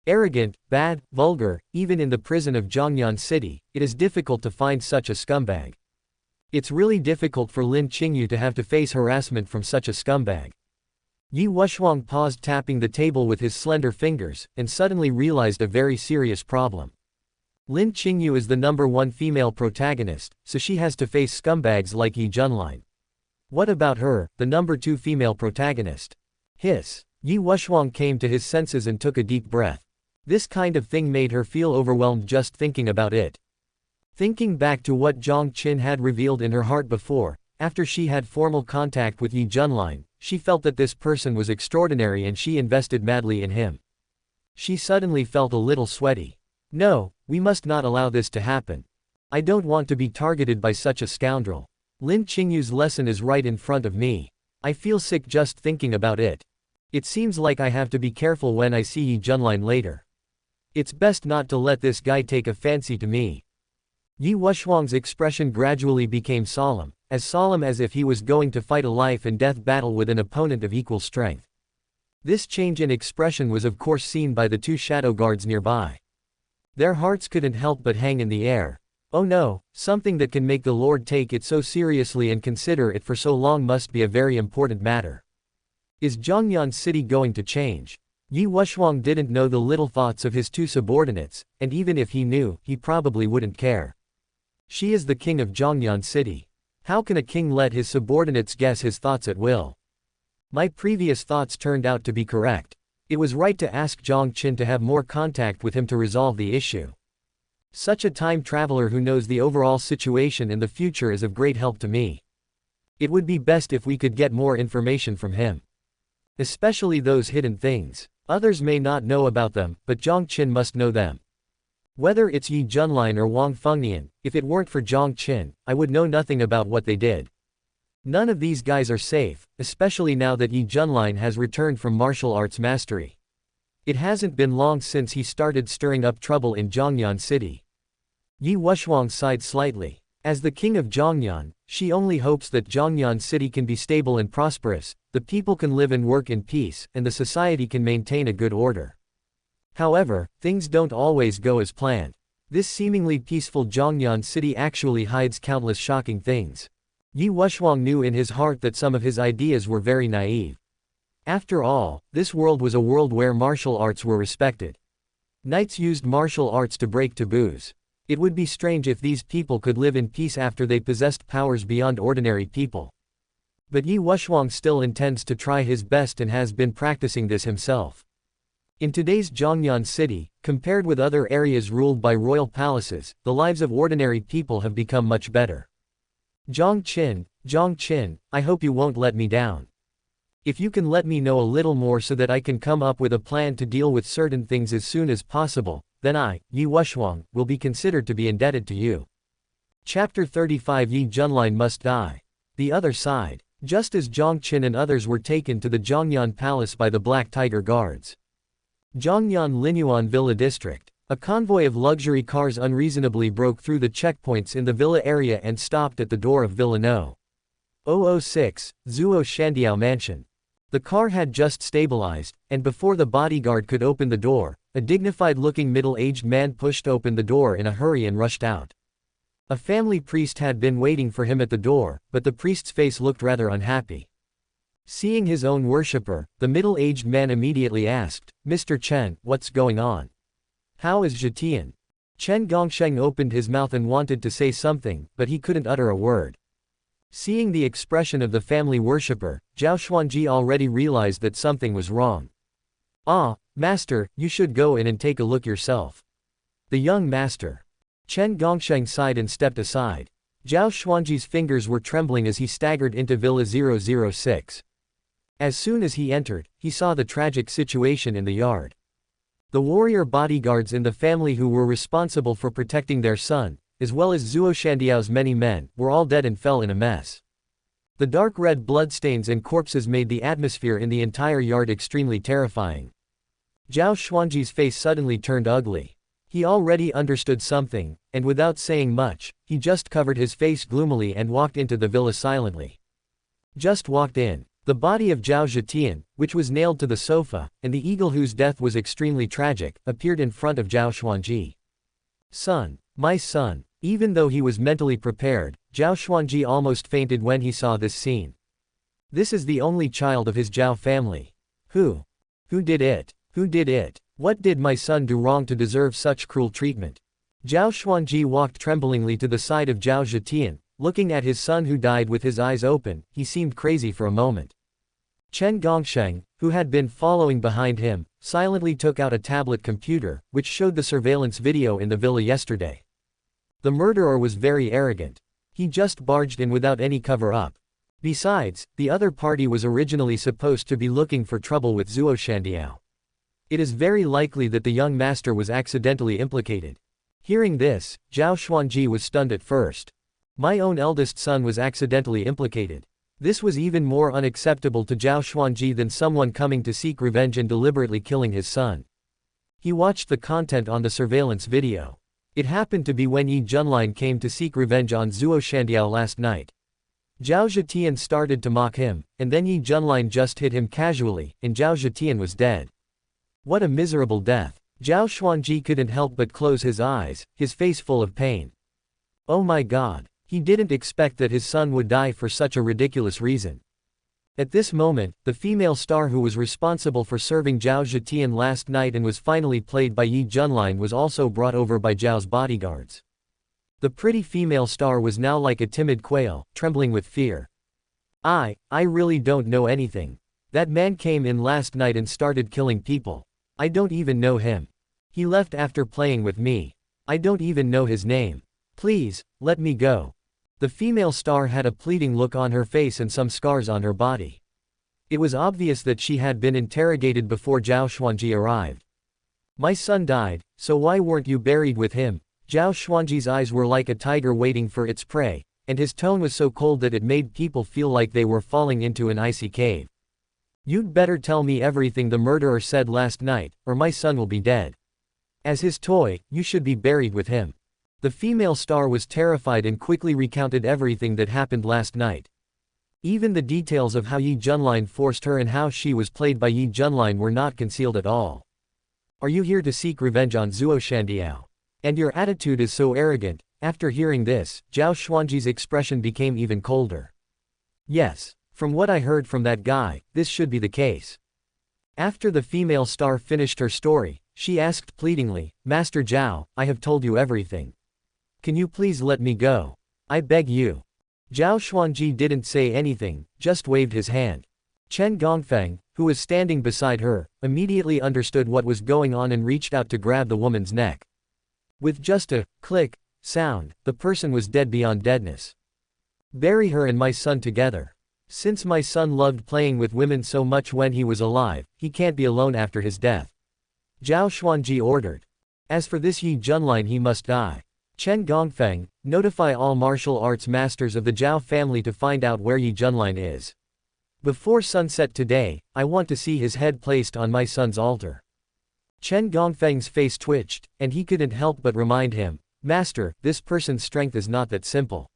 [SPEAKER 1] Arrogant, bad, vulgar, even in the prison of Zhongyan City, it is difficult to find such a scumbag. It's really difficult for Lin Qingyue to have to face harassment from such a scumbag. Ye Wushuang paused tapping the table with his slender fingers, and suddenly realized a very serious problem. Lin Qingyue is the #1 female protagonist, so she has to face scumbags like Ye Junlin. What about her, the #2 female protagonist? Hiss. Ye Wushuang came to his senses and took a deep breath. This kind of thing made her feel overwhelmed just thinking about it. Thinking back to what Jiang Qin had revealed in her heart before, after she had formal contact with Ye Junlin, she felt that this person was extraordinary and she invested madly in him. She suddenly felt a little sweaty. No, we must not allow this to happen. I don't want to be targeted by such a scoundrel. Lin Qingyue's lesson is right in front of me. I feel sick just thinking about it. It seems like I have to be careful when I see Ye Junlin later. It's best not to let this guy take a fancy to me. Ye Wushuang's expression gradually became solemn as if he was going to fight a life and death battle with an opponent of equal strength. This change in expression was of course seen by the two shadow guards nearby. Their hearts couldn't help but hang in the air. Oh no, something that can make the Lord take it so seriously and consider it for so long must be a very important matter. Is Zhongyan City going to change? Ye Wushuang didn't know the little thoughts of his two subordinates, and even if he knew, he probably wouldn't care. She is the king of Zhongyan City. How can a king let his subordinates guess his thoughts at will? My previous thoughts turned out to be correct. It was right to ask Jiang Qin to have more contact with him to resolve the issue. Such a time traveler who knows the overall situation in the future is of great help to me. It would be best if we could get more information from him. Especially those hidden things. Others may not know about them, but Jiang Qin must know them. Whether it's Ye Junlin or Wang Fengnian, if it weren't for Jiang Qin, I would know nothing about what they did. None of these guys are safe, especially now that Ye Junlin has returned from martial arts mastery. It hasn't been long since he started stirring up trouble in Zhongyan City. Ye Wushuang sighed slightly. As the king of Zhongyan, she only hopes that Zhongyan City can be stable and prosperous, the people can live and work in peace, and the society can maintain a good order. However, things don't always go as planned. This seemingly peaceful Zhongyan City actually hides countless shocking things. Ye Wushuang knew in his heart that some of his ideas were very naive. After all, this world was a world where martial arts were respected. Knights used martial arts to break taboos. It would be strange if these people could live in peace after they possessed powers beyond ordinary people. But Ye Wushuang still intends to try his best and has been practicing this himself. In today's Zhongyan City, compared with other areas ruled by royal palaces, the lives of ordinary people have become much better. Jiang Qin, I hope you won't let me down. If you can let me know a little more so that I can come up with a plan to deal with certain things as soon as possible, then I, Ye Wushuang, will be considered to be indebted to you. Chapter 35 Ye Junlin must die. The other side. Just as Jiang Qin and others were taken to the Zhongyan Palace by the Black Tiger Guards. Zhongyan Linyuan Villa District. A convoy of luxury cars unreasonably broke through the checkpoints in the villa area and stopped at the door of Villa No. 006, Zuo Shandiao Mansion. The car had just stabilized, and before the bodyguard could open the door, a dignified-looking middle-aged man pushed open the door in a hurry and rushed out. A family priest had been waiting for him at the door, but the priest's face looked rather unhappy. Seeing his own worshipper, the middle-aged man immediately asked, "Mr. Chen, what's going on? How is Zhetian?" Chen Gongsheng opened his mouth and wanted to say something, but he couldn't utter a word. Seeing the expression of the family worshipper, Zhao Xuanji already realized that something was wrong. "Ah, master, you should go in and take a look yourself." The young master. Chen Gongsheng sighed and stepped aside. Zhao Xuanji's fingers were trembling as he staggered into Villa 006. As soon as he entered, he saw the tragic situation in the yard. The warrior bodyguards in the family who were responsible for protecting their son, as well as Zuo Shandiao's many men, were all dead and fell in a mess. The dark red bloodstains and corpses made the atmosphere in the entire yard extremely terrifying. Zhao Xuanji's face suddenly turned ugly. He already understood something, and without saying much, he just covered his face gloomily and walked into the villa silently. Just walked in. The body of Zhao Zhetian, which was nailed to the sofa, and the eagle whose death was extremely tragic, appeared in front of Zhao Xuanji. "Son, my son." Even though he was mentally prepared, Zhao Xuanji almost fainted when he saw this scene. This is the only child of his Zhao family. Who did it? Who did it? What did my son do wrong to deserve such cruel treatment? Zhao Xuanji walked tremblingly to the side of Zhao Zhetian, looking at his son who died with his eyes open. He seemed crazy for a moment. Chen Gongsheng, who had been following behind him, silently took out a tablet computer, which showed the surveillance video in the villa yesterday. The murderer was very arrogant. He just barged in without any cover-up. Besides, the other party was originally supposed to be looking for trouble with Zuo Shandiao. It is very likely that the young master was accidentally implicated. Hearing this, Zhao Xuanji was stunned at first. My own eldest son was accidentally implicated. This was even more unacceptable to Zhao Xuanji than someone coming to seek revenge and deliberately killing his son. He watched the content on the surveillance video. It happened to be when Ye Junlin came to seek revenge on Zuo Shandiao last night. Zhao Zhetian started to mock him, and then Ye Junlin just hit him casually, and Zhao Zhetian was dead. What a miserable death. Zhao Xuanji couldn't help but close his eyes, his face full of pain. Oh my god. He didn't expect that his son would die for such a ridiculous reason. At this moment, the female star who was responsible for serving Zhao Zhetian last night and was finally played by Ye Junlin was also brought over by Zhao's bodyguards. The pretty female star was now like a timid quail, trembling with fear. I really don't know anything. That man came in last night and started killing people. I don't even know him. He left after playing with me. I don't even know his name. Please, let me go. The female star had a pleading look on her face and some scars on her body. It was obvious that she had been interrogated before Zhao Xuanji arrived. My son died, so why weren't you buried with him? Zhao Xuanji's eyes were like a tiger waiting for its prey, and his tone was so cold that it made people feel like they were falling into an icy cave. "You'd better tell me everything the murderer said last night, or my son will be dead. As his toy, you should be buried with him." The female star was terrified and quickly recounted everything that happened last night. Even the details of how Ye Junlin forced her and how she was played by Ye Junlin were not concealed at all. "Are you here to seek revenge on Zuo Shandiao? And your attitude is so arrogant." After hearing this, Zhao Xuanji's expression became even colder. "Yes. From what I heard from that guy, this should be the case." After the female star finished her story, she asked pleadingly, "Master Zhao, I have told you everything. Can you please let me go? I beg you." Zhao Xuanji didn't say anything, just waved his hand. Chen Gongfeng, who was standing beside her, immediately understood what was going on and reached out to grab the woman's neck. With just a click sound, the person was dead beyond deadness. "Bury her and my son together. Since my son loved playing with women so much when he was alive, he can't be alone after his death," Zhao Xuanji ordered. "As for this Ye Junlin, he must die. Chen Gongfeng, notify all martial arts masters of the Zhao family to find out where Ye Junlin is. Before sunset today, I want to see his head placed on my son's altar." Chen Gongfeng's face twitched, and he couldn't help but remind him, "Master, this person's strength is not that simple.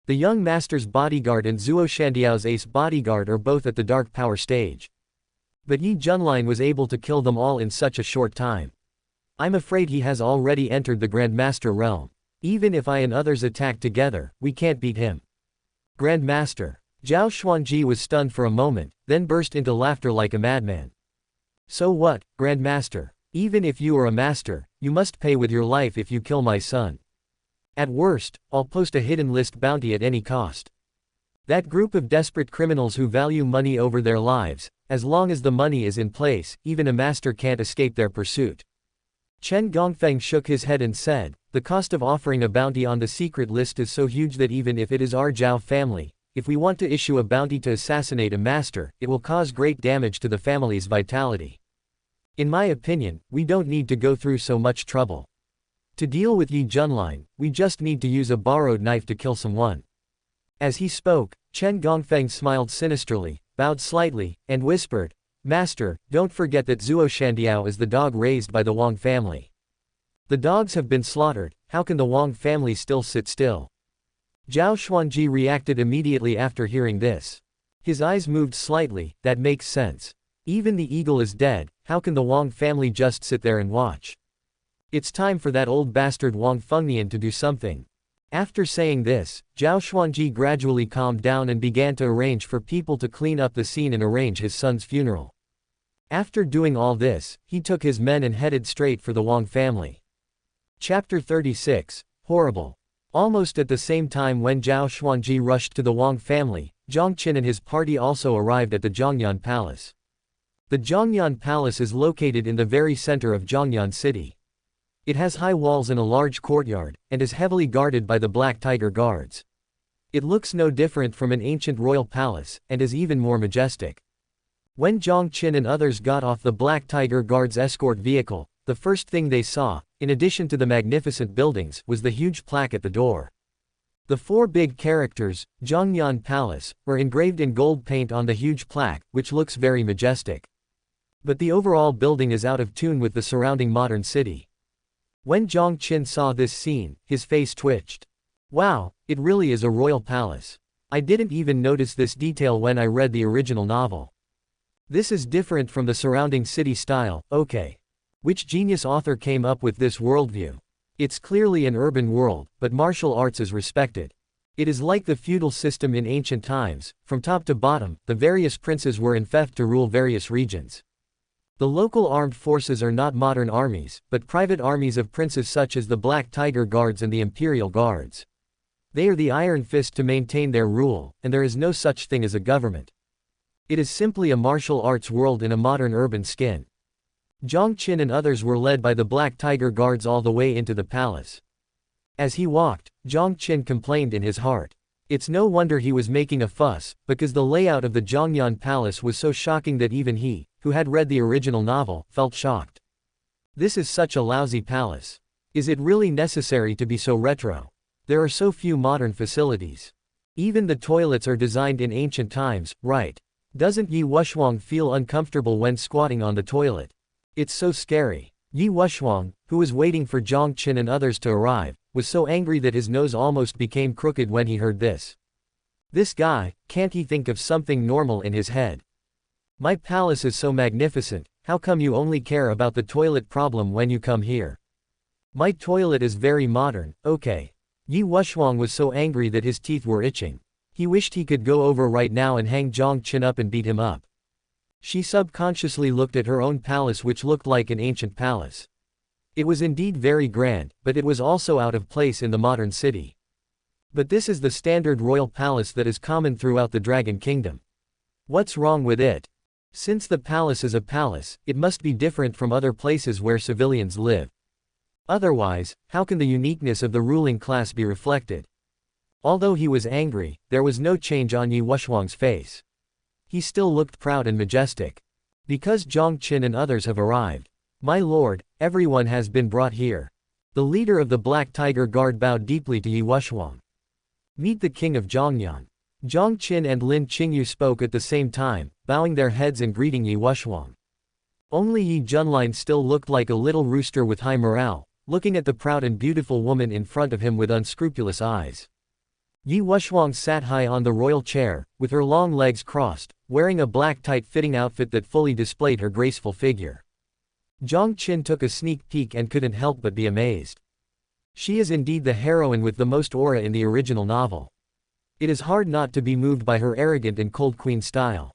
[SPEAKER 1] The young master's bodyguard and Zuo Shandiao's ace bodyguard are both at the dark power stage. But Ye Junlin was able to kill them all in such a short time. I'm afraid he has already entered the Grandmaster realm. Even if I and others attack together, we can't beat him." "Grandmaster." Zhao Xuanji was stunned for a moment, then burst into laughter like a madman. "So what, Grandmaster? Even if you are a master, you must pay with your life if you kill my son. At worst, I'll post a hidden list bounty at any cost. That group of desperate criminals who value money over their lives, as long as the money is in place, even a master can't escape their pursuit." Chen Gongfeng shook his head and said, "The cost of offering a bounty on the secret list is so huge that even if it is our Zhao family, if we want to issue a bounty to assassinate a master, it will cause great damage to the family's vitality. In my opinion, we don't need to go through so much trouble. To deal with Ye Junlin, we just need to use a borrowed knife to kill someone." As he spoke, Chen Gongfeng smiled sinisterly, bowed slightly, and whispered, "Master, don't forget that Zuo Shandiao is the dog raised by the Wang family. The dogs have been slaughtered, how can the Wang family still sit still?" Zhao Xuanji reacted immediately after hearing this. His eyes moved slightly, "That makes sense. Even the eagle is dead, how can the Wang family just sit there and watch? It's time for that old bastard Wang Fengnian to do something." After saying this, Zhao Xuanji gradually calmed down and began to arrange for people to clean up the scene and arrange his son's funeral. After doing all this, he took his men and headed straight for the Wang family. Chapter 36, Horrible. Almost at the same time when Zhao Xuanji rushed to the Wang family, Jiang Qin and his party also arrived at the Zhongyan Palace. The Zhongyan Palace is located in the very center of Zhongyan City. It has high walls and a large courtyard, and is heavily guarded by the Black Tiger Guards. It looks no different from an ancient royal palace, and is even more majestic. When Jiang Qin and others got off the Black Tiger Guards' escort vehicle, the first thing they saw, in addition to the magnificent buildings, was the huge plaque at the door. The four big characters, Zhongyan Palace, were engraved in gold paint on the huge plaque, which looks very majestic. But the overall building is out of tune with the surrounding modern city. When Jiang Qin saw this scene, his face twitched. Wow, it really is a royal palace. I didn't even notice this detail when I read the original novel. This is different from the surrounding city style, okay. Which genius author came up with this worldview? It's clearly an urban world, but martial arts is respected. It is like the feudal system in ancient times, from top to bottom, the various princes were in theft to rule various regions. The local armed forces are not modern armies, but private armies of princes such as the Black Tiger Guards and the Imperial Guards. They are the iron fist to maintain their rule, and there is no such thing as a government. It is simply a martial arts world in a modern urban skin. Jiang Qin and others were led by the Black Tiger Guards all the way into the palace. As he walked, Jiang Qin complained in his heart. It's no wonder he was making a fuss, because the layout of the Zhongyan Palace was so shocking that even he, who had read the original novel, felt shocked. This is such a lousy palace. Is it really necessary to be so retro? There are so few modern facilities. Even the toilets are designed in ancient times, right? Doesn't Ye Wushuang feel uncomfortable when squatting on the toilet? It's so scary. Ye Wushuang, who was waiting for Jiang Qin and others to arrive, was so angry that his nose almost became crooked when he heard this. This guy, can't he think of something normal in his head? My palace is so magnificent, how come you only care about the toilet problem when you come here? My toilet is very modern, okay. Ye Wushuang was so angry that his teeth were itching. He wished he could go over right now and hang Jiang Qin up and beat him up. She subconsciously looked at her own palace, which looked like an ancient palace. It was indeed very grand, but it was also out of place in the modern city. But this is the standard royal palace that is common throughout the Dragon Kingdom. What's wrong with it? Since the palace is a palace, it must be different from other places where civilians live. Otherwise, how can the uniqueness of the ruling class be reflected? Although he was angry, there was no change on Ye Wushuang's face. He still looked proud and majestic. Because Jiang Qin and others have arrived. My lord, everyone has been brought here. The leader of the Black Tiger Guard bowed deeply to Ye Wushuang. Meet the king of Zhongyan. Jiang Qin and Lin Qingyue spoke at the same time, bowing their heads and greeting Ye Wushuang. Only Ye Junlin still looked like a little rooster with high morale, looking at the proud and beautiful woman in front of him with unscrupulous eyes. Ye Wushuang sat high on the royal chair, with her long legs crossed, wearing a black tight-fitting outfit that fully displayed her graceful figure. Jiang Qin took a sneak peek and couldn't help but be amazed. She is indeed the heroine with the most aura in the original novel. It is hard not to be moved by her arrogant and cold queen style.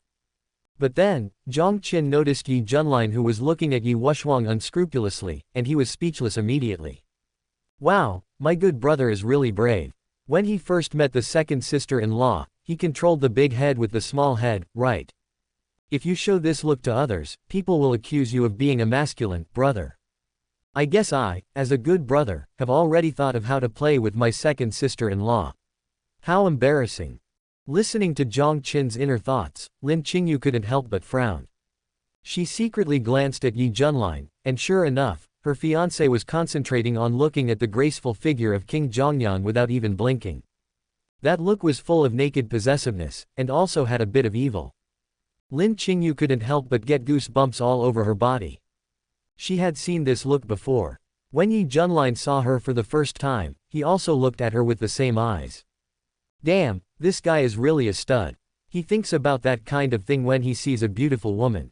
[SPEAKER 1] But then, Jiang Qin noticed Ye Junlin, who was looking at Ye Wushuang unscrupulously, and he was speechless immediately. Wow, my good brother is really brave. When he first met the second sister-in-law, he controlled the big head with the small head, right? If you show this look to others, people will accuse you of being a masculine brother. I guess I, as a good brother, have already thought of how to play with my second sister-in-law. How embarrassing. Listening to Jiang Qin's inner thoughts, Lin Qingyue couldn't help but frown. She secretly glanced at Ye Junlin, and sure enough, her fiancé was concentrating on looking at the graceful figure of King Zhongyan without even blinking. That look was full of naked possessiveness, and also had a bit of evil. Lin Qingyue couldn't help but get goosebumps all over her body. She had seen this look before. When Ye Junlin saw her for the first time, he also looked at her with the same eyes. Damn, this guy is really a stud. He thinks about that kind of thing when he sees a beautiful woman.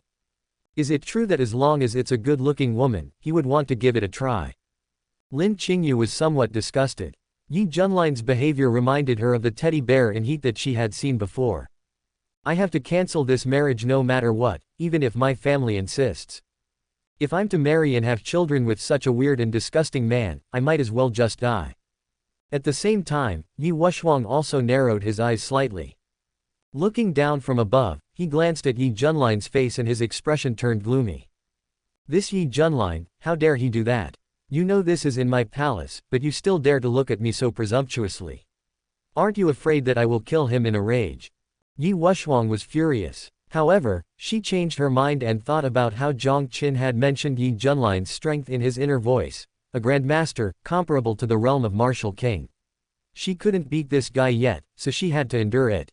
[SPEAKER 1] Is it true that as long as it's a good-looking woman, he would want to give it a try? Lin Qingyue was somewhat disgusted. Ye Junlin's behavior reminded her of the teddy bear in Heat that she had seen before. I have to cancel this marriage no matter what, even if my family insists. If I'm to marry and have children with such a weird and disgusting man, I might as well just die. At the same time, Ye Wushuang also narrowed his eyes slightly. Looking down from above, he glanced at Ye Junlin's face and his expression turned gloomy. This Ye Junlin, how dare he do that? You know this is in my palace, but you still dare to look at me so presumptuously. Aren't you afraid that I will kill him in a rage? Ye Wushuang was furious. However, she changed her mind and thought about how Jiang Qin had mentioned Ye Junlin's strength in his inner voice, a grandmaster, comparable to the realm of martial king. She couldn't beat this guy yet, so she had to endure it.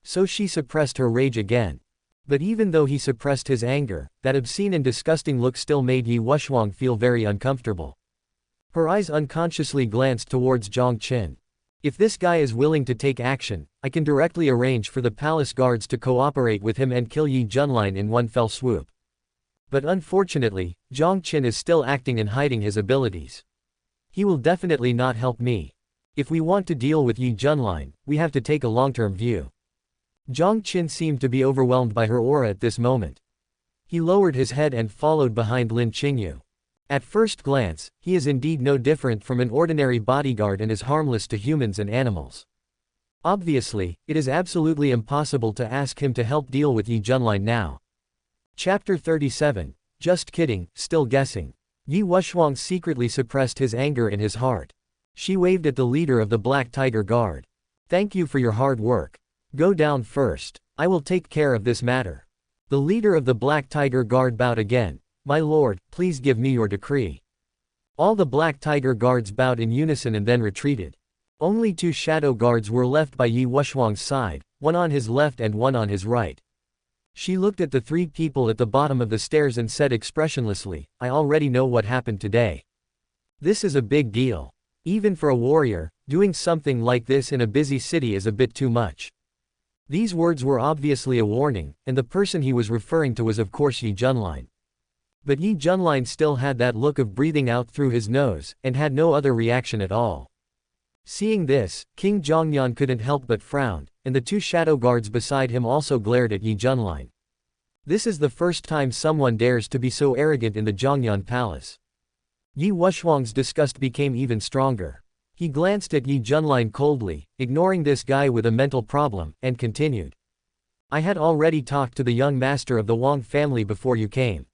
[SPEAKER 1] So she suppressed her rage again. But even though he suppressed his anger, that obscene and disgusting look still made Ye Wushuang feel very uncomfortable. Her eyes unconsciously glanced towards Jiang Qin. If this guy is willing to take action, I can directly arrange for the palace guards to cooperate with him and kill Ye Junlin in one fell swoop. But unfortunately, Jiang Qin is still acting and hiding his abilities. He will definitely not help me. If we want to deal with Ye Junlin, we have to take a long-term view. Jiang Qin seemed to be overwhelmed by her aura at this moment. He lowered his head and followed behind Lin Qingyue. At first glance, he is indeed no different from an ordinary bodyguard and is harmless to humans and animals. Obviously, it is absolutely impossible to ask him to help deal with Ye Junlin now. Chapter 37. Just kidding, still guessing. Ye Wushuang secretly suppressed his anger in his heart. She waved at the leader of the Black Tiger Guard. Thank you for your hard work. Go down first. I will take care of this matter. The leader of the Black Tiger Guard bowed again. My lord, please give me your decree. All the Black Tiger Guards bowed in unison and then retreated. Only 2 shadow guards were left by Ye Wushuang's side, one on his left and one on his right. She looked at the 3 people at the bottom of the stairs and said expressionlessly, "I already know what happened today. This is a big deal. Even for a warrior, doing something like this in a busy city is a bit too much." These words were obviously a warning, and the person he was referring to was of course Ye Junlin. But Ye Junlin still had that look of breathing out through his nose, and had no other reaction at all. Seeing this, King Zhongyan couldn't help but frown, and the 2 shadow guards beside him also glared at Ye Junlin. This is the first time someone dares to be so arrogant in the Zhongyan palace. Ye Wushuang's disgust became even stronger. He glanced at Ye Junlin coldly, ignoring this guy with a mental problem, and continued. "I had already talked to the young master of the Wang family before you came.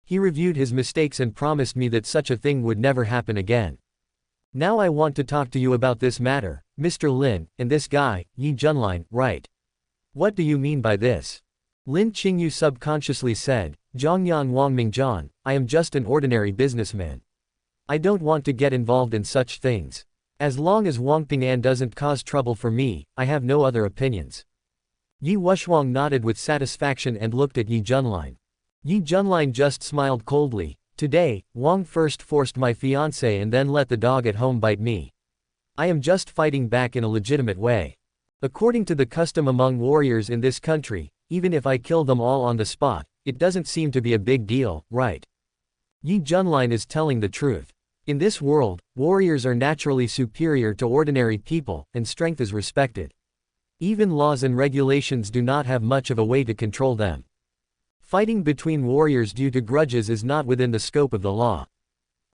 [SPEAKER 1] He reviewed his mistakes and promised me that such a thing would never happen again. Now I want to talk to you about this matter, Mr. Lin, and this guy, Ye Junlin, right? What do you mean by this?" Lin Qingyue subconsciously said, "Zhongyan Wang Mingzhan, I am just an ordinary businessman. I don't want to get involved in such things. As long as Wang Ping'an doesn't cause trouble for me, I have no other opinions." Ye Wushuang nodded with satisfaction and looked at Ye Junlin. Ye Junlin just smiled coldly. "Today, Wang first forced my fiancé and then let the dog at home bite me. I am just fighting back in a legitimate way. According to the custom among warriors in this country, even if I kill them all on the spot, it doesn't seem to be a big deal, right?" Ye Junlin is telling the truth. In this world, warriors are naturally superior to ordinary people, and strength is respected. Even laws and regulations do not have much of a way to control them. Fighting between warriors due to grudges is not within the scope of the law.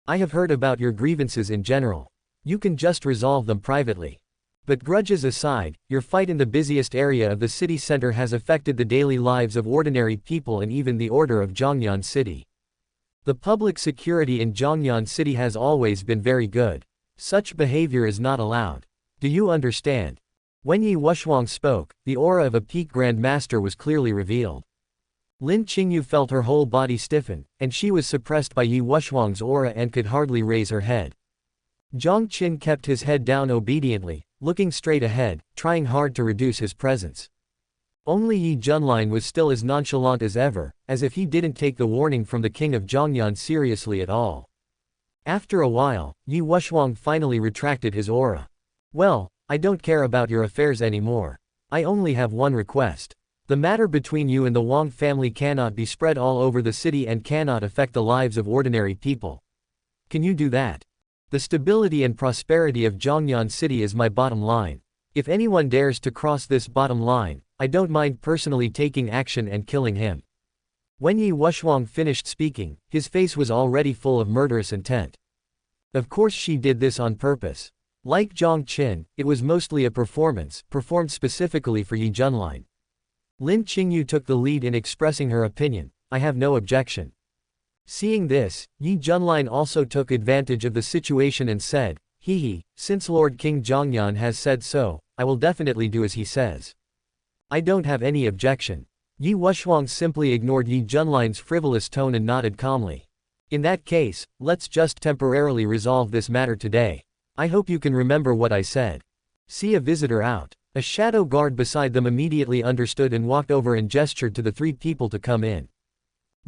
[SPEAKER 1] I have heard about your grievances in general. You can just resolve them privately. But grudges aside, your fight in the busiest area of the city center has affected the daily lives of ordinary people and even the order of Zhongyan City. The public security in Zhongyan City has always been very good. Such behavior is not allowed. Do you understand?" When Ye Wushuang spoke, the aura of a peak Grand Master was clearly revealed. Lin Qingyue felt her whole body stiffen, and she was suppressed by Ye Wushuang's aura and could hardly raise her head. Jiang Qin kept his head down obediently, looking straight ahead, trying hard to reduce his presence. Only Ye Junlin was still as nonchalant as ever, as if he didn't take the warning from the king of Zhongyan seriously at all. After a while, Ye Wushuang finally retracted his aura. "Well, I don't care about your affairs anymore. I only have one request. The matter between you and the Wang family cannot be spread all over the city and cannot affect the lives of ordinary people. Can you do that? The stability and prosperity of Zhongyan City is my bottom line. If anyone dares to cross this bottom line, I don't mind personally taking action and killing him." When Ye Wushuang finished speaking, his face was already full of murderous intent. Of course she did this on purpose. Like Jiang Qin, it was mostly a performance, performed specifically for Ye Junlin. Lin Qingyue took the lead in expressing her opinion. "I have no objection." Seeing this, Ye Junlin also took advantage of the situation and said, Since Lord King Zhongyan has said so, I will definitely do as he says. I don't have any objection." Ye Wushuang simply ignored Ye Junlin's frivolous tone and nodded calmly. "In that case, let's just temporarily resolve this matter today. I hope you can remember what I said. See a visitor out." A shadow guard beside them immediately understood and walked over and gestured to the 3 people to come in.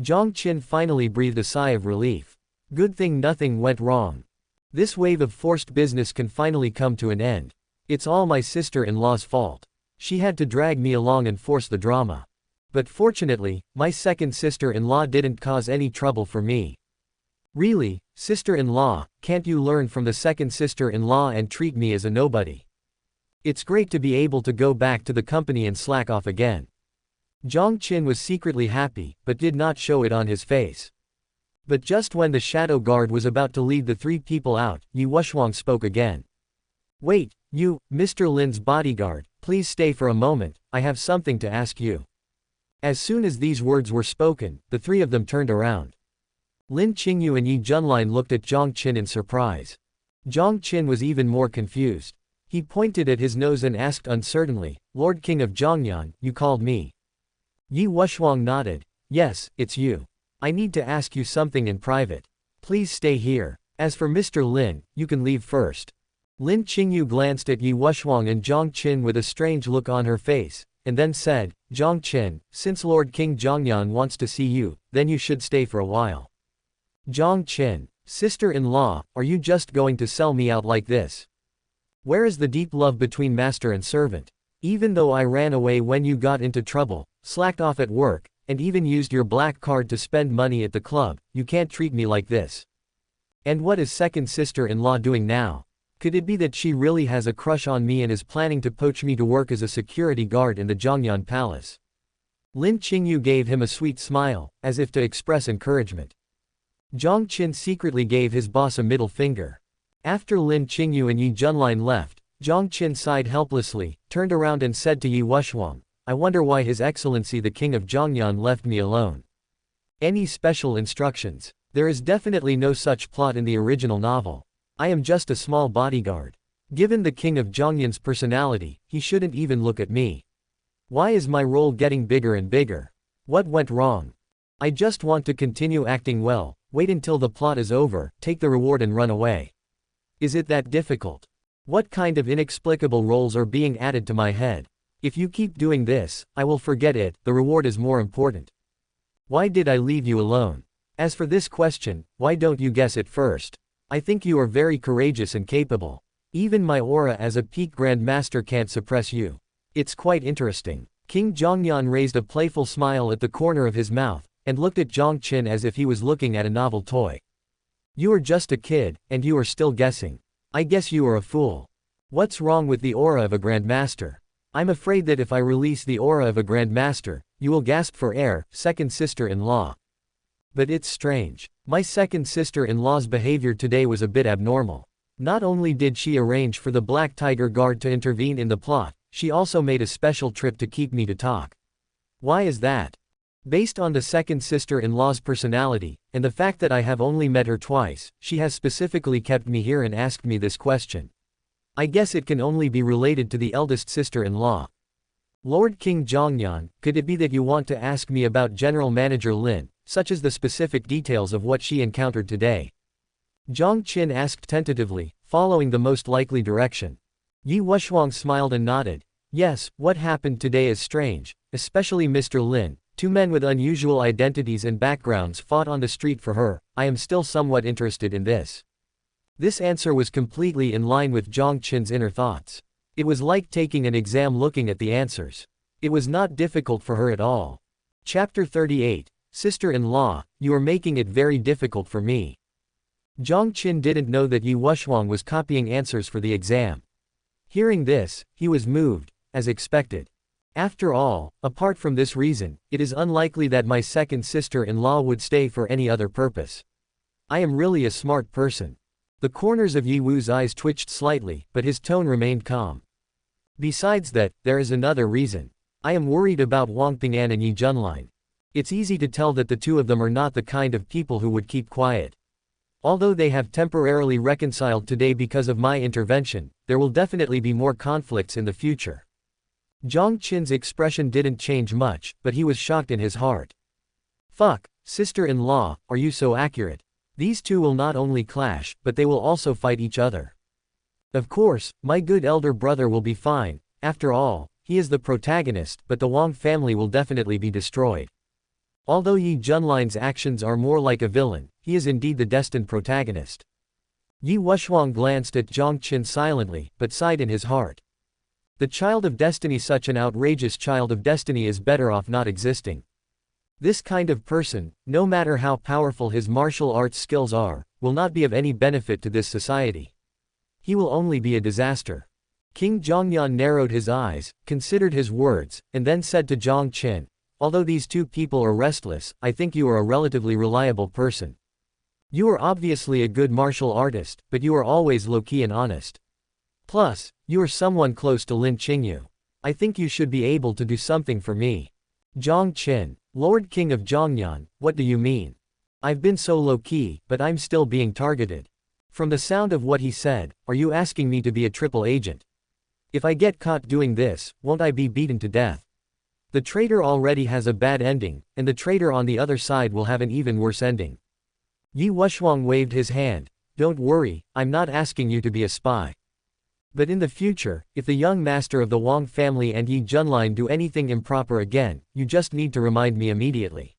[SPEAKER 1] Jiang Qin finally breathed a sigh of relief. Good thing nothing went wrong. This wave of forced business can finally come to an end. It's all my sister-in-law's fault. She had to drag me along and force the drama. But fortunately, my second sister-in-law didn't cause any trouble for me. Really, sister-in-law, can't you learn from the second sister-in-law and treat me as a nobody? It's great to be able to go back to the company and slack off again. Jiang Qin was secretly happy, but did not show it on his face. But just when the shadow guard was about to lead the 3 people out, Ye Wushuang spoke again. "Wait, you, Mr. Lin's bodyguard, please stay for a moment, I have something to ask you." As soon as these words were spoken, the 3 of them turned around. Lin Qingyue and Ye Junlin looked at Jiang Qin in surprise. Jiang Qin was even more confused. He pointed at his nose and asked uncertainly, "Lord King of Zhongyan, you called me?" Ye Wushuang nodded. "Yes, it's you. I need to ask you something in private. Please stay here. As for Mr. Lin, you can leave first." Lin Qingyue glanced at Ye Wushuang and Jiang Qin with a strange look on her face, and then said, Jiang Qin, since Lord King Jiangyan wants to see you, then you should stay for a while. Jiang Qin, sister-in-law, are you just going to sell me out like this? Where is the deep love between master and servant? Even though I ran away when you got into trouble, slacked off at work, and even used your black card to spend money at the club, you can't treat me like this. And what is second sister-in-law doing now? Could it be that she really has a crush on me and is planning to poach me to work as a security guard in the Zhongyan Palace? Lin Qingyue gave him a sweet smile, as if to express encouragement. Jiang Qin secretly gave his boss a middle finger. After Lin Qingyue and Ye Junlin left, Jiang Qin sighed helplessly, turned around and said to Ye Wushuang, I wonder why His Excellency the King of Zhongyan left me alone. Any special instructions? There is definitely no such plot in the original novel. I am just a small bodyguard. Given the King of Zhongyan's personality, he shouldn't even look at me. Why is my role getting bigger and bigger? What went wrong? I just want to continue acting well, wait until the plot is over, take the reward and run away. Is it that difficult? What kind of inexplicable roles are being added to my head? If you keep doing this, I will forget it, the reward is more important. Why did I leave you alone? As for this question, why don't you guess it first? I think you are very courageous and capable. Even my aura as a peak grandmaster can't suppress you. It's quite interesting. King Zhongyan raised a playful smile at the corner of his mouth, and looked at Jiang Qin as if he was looking at a novel toy. You are just a kid, and you are still guessing. I guess you are a fool. What's wrong with the aura of a grandmaster? I'm afraid that if I release the aura of a grandmaster, you will gasp for air, second sister-in-law. But it's strange. My second sister-in-law's behavior today was a bit abnormal. Not only did she arrange for the Black Tiger Guard to intervene in the plot, she also made a special trip to keep me to talk. Why is that? Based on the second sister-in-law's personality, and the fact that I have only met her twice, she has specifically kept me here and asked me this question. I guess it can only be related to the eldest sister-in-law. Lord King Zhongyan, could it be that you want to ask me about General Manager Lin, such as the specific details of what she encountered today? Jiang Qin asked tentatively, following the most likely direction. Ye Wushuang smiled and nodded. Yes, what happened today is strange, especially Mr. Lin. Two men with unusual identities and backgrounds fought on the street for her. I am still somewhat interested in this. This answer was completely in line with Jiang Qin's inner thoughts. It was like taking an exam looking at the answers. It was not difficult for her at all. Chapter 38. Sister-in-law, you are making it very difficult for me. Jiang Qin didn't know that Ye Wushuang was copying answers for the exam. Hearing this, he was moved, as expected. After all, apart from this reason, it is unlikely that my second sister-in-law would stay for any other purpose. I am really a smart person. The corners of Ye Wu's eyes twitched slightly, but his tone remained calm. Besides that, there is another reason. I am worried about Wang Ping'an and Ye Junlin. It's easy to tell that the two of them are not the kind of people who would keep quiet. Although they have temporarily reconciled today because of my intervention, there will definitely be more conflicts in the future. Jiang Qin's expression didn't change much, but he was shocked in his heart. Fuck, sister-in-law, are you so accurate? These two will not only clash, but they will also fight each other. Of course, my good elder brother will be fine. After all, he is the protagonist, but the Wang family will definitely be destroyed. Although Ye Junlin's actions are more like a villain, he is indeed the destined protagonist. Ye Wushuang glanced at Jiang Qin silently, but sighed in his heart. The child of destiny, such an outrageous child of destiny, is better off not existing. This kind of person, no matter how powerful his martial arts skills are, will not be of any benefit to this society. He will only be a disaster. King Zhongyan narrowed his eyes, considered his words, and then said to Jiang Qin, although these two people are restless, I think you are a relatively reliable person. You are obviously a good martial artist, but you are always low-key and honest. Plus, you are someone close to Lin Qingyue. I think you should be able to do something for me. Jiang Qin, Lord King of Zhongyan, what do you mean? I've been so low-key, but I'm still being targeted. From the sound of what he said, are you asking me to be a triple agent? If I get caught doing this, won't I be beaten to death? The traitor already has a bad ending, and the traitor on the other side will have an even worse ending. Ye Wushuang waved his hand. Don't worry, I'm not asking you to be a spy. But in the future, if the young master of the Wang family and Ye Junlin do anything improper again, you just need to remind me immediately.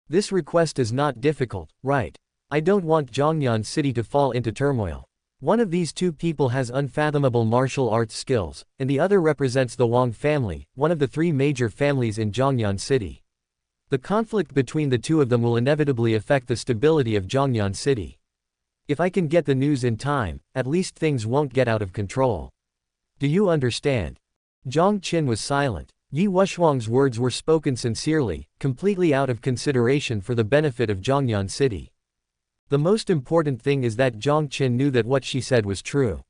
[SPEAKER 1] This request is not difficult, right? I don't want Zhongyan City to fall into turmoil. One of these two people has unfathomable martial arts skills, and the other represents the Wang family, one of the three major families in Zhongyan City. The conflict between the two of them will inevitably affect the stability of Zhongyan City. If I can get the news in time, at least things won't get out of control. Do you understand? Jiang Qin was silent. Ye Wushuang's words were spoken sincerely, completely out of consideration for the benefit of Zhongyan City. The most important thing is that Jiang Qin knew that what she said was true.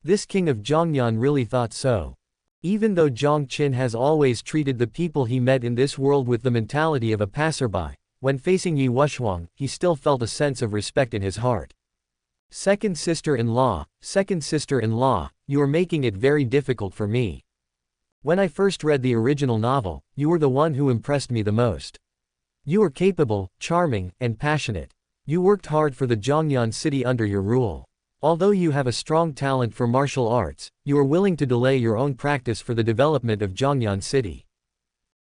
[SPEAKER 1] This king of Zhongyan really thought so. Even though Jiang Qin has always treated the people he met in this world with the mentality of a passerby, when facing Ye Wushuang, he still felt a sense of respect in his heart. Second sister-in-law, you are making it very difficult for me. When I first read the original novel, you were the one who impressed me the most. You were capable, charming, and passionate. You worked hard for the Zhongyan City under your rule. Although you have a strong talent for martial arts, you are willing to delay your own practice for the development of Zhongyan City.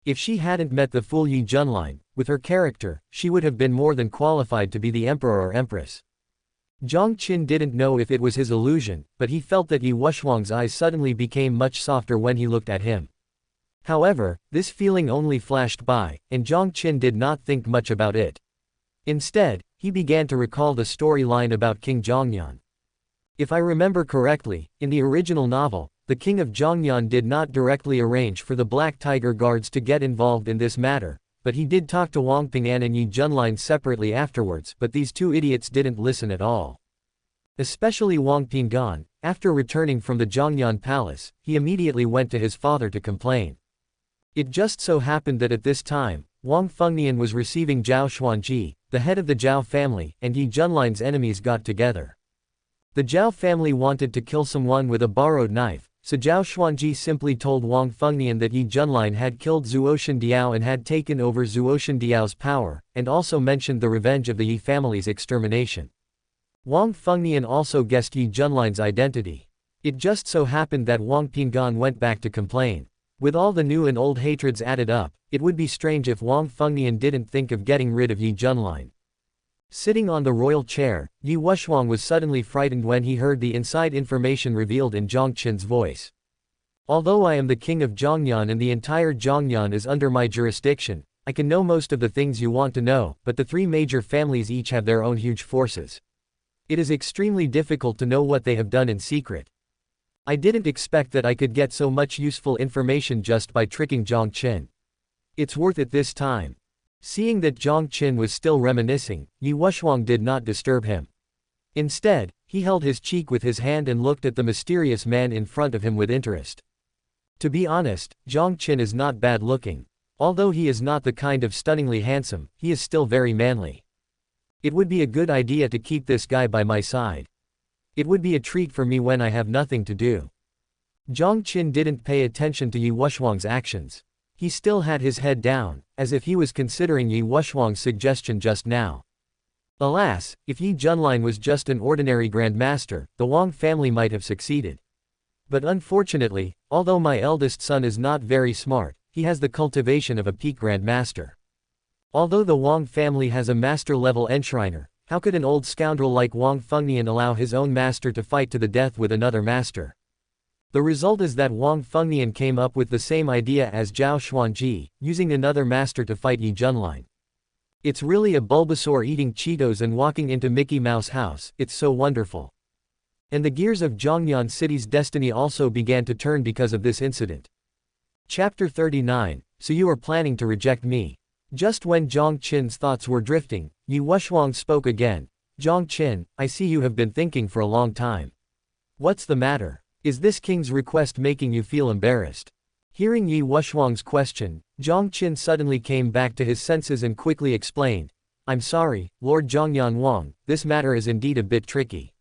[SPEAKER 1] If she hadn't met the fool Ye Junlin, with her character, she would have been more than qualified to be the emperor or empress. Jiang Qin didn't know if it was his illusion, but he felt that Ye Wushuang's eyes suddenly became much softer when he looked at him. However, this feeling only flashed by, and Jiang Qin did not think much about it. Instead, he began to recall the storyline about King Zhongyan. If I remember correctly, in the original novel, the king of Zhongyan did not directly arrange for the Black Tiger Guards to get involved in this matter, but he did talk to Wang Ping'an and Ye Junlin separately afterwards, but these two idiots didn't listen at all. Especially Wang Ping'an. After returning from the Zhongyan palace, he immediately went to his father to complain. It just so happened that at this time, Wang Fengnian was receiving Zhao Xuanji, the head of the Zhao family, and Ye Junlin's enemies got together. The Zhao family wanted to kill someone with a borrowed knife, so Zhao Xuanji simply told Wang Fengnian that Ye Junlin had killed Zuoshan Diao and had taken over Zuoshan Diao's power, and also mentioned the revenge of the Ye family's extermination. Wang Fengnian also guessed Ye Junlin's identity. It just so happened that Wang Ping'an went back to complain. With all the new and old hatreds added up, it would be strange if Wang Fengnian didn't think of getting rid of Ye Junlin. Sitting on the royal chair, Ye Wushuang was suddenly frightened when he heard the inside information revealed in Jiang Qin's voice. Although I am the king of Zhongyan and the entire Zhongyan is under my jurisdiction, I can know most of the things you want to know, but the three major families each have their own huge forces. It is extremely difficult to know what they have done in secret. I didn't expect that I could get so much useful information just by tricking Jiang Qin. It's worth it this time. Seeing that Jiang Qin was still reminiscing, Ye Wushuang did not disturb him. Instead, he held his cheek with his hand and looked at the mysterious man in front of him with interest. To be honest, Jiang Qin is not bad looking. Although he is not the kind of stunningly handsome, he is still very manly. It would be a good idea to keep this guy by my side. It would be a treat for me when I have nothing to do. Jiang Qin didn't pay attention to Ye Wushuang's actions. He still had his head down, as if he was considering Ye Wushuang's suggestion just now. Alas, if Ye Junlin was just an ordinary grandmaster, the Wang family might have succeeded. But unfortunately, although my eldest son is not very smart, he has the cultivation of a peak grandmaster. Although the Wang family has a master-level enshriner, how could an old scoundrel like Wang Fengnian allow his own master to fight to the death with another master? The result is that Wang Fengnian came up with the same idea as Zhao Xuanji, using another master to fight Ye Junlin. It's really a Bulbasaur eating Cheetos and walking into Mickey Mouse house, it's so wonderful. And the gears of Zhongyan City's destiny also began to turn because of this incident. Chapter 39, So you are planning to reject me. Just when Jiang Qin's thoughts were drifting, Ye Wushuang spoke again. Jiang Qin, I see you have been thinking for a long time. What's the matter? Is this king's request making you feel embarrassed? Hearing Ye Wushuang's question, Jiang Qin suddenly came back to his senses and quickly explained, I'm sorry, Lord Zhongyan Wang, this matter is indeed a bit tricky.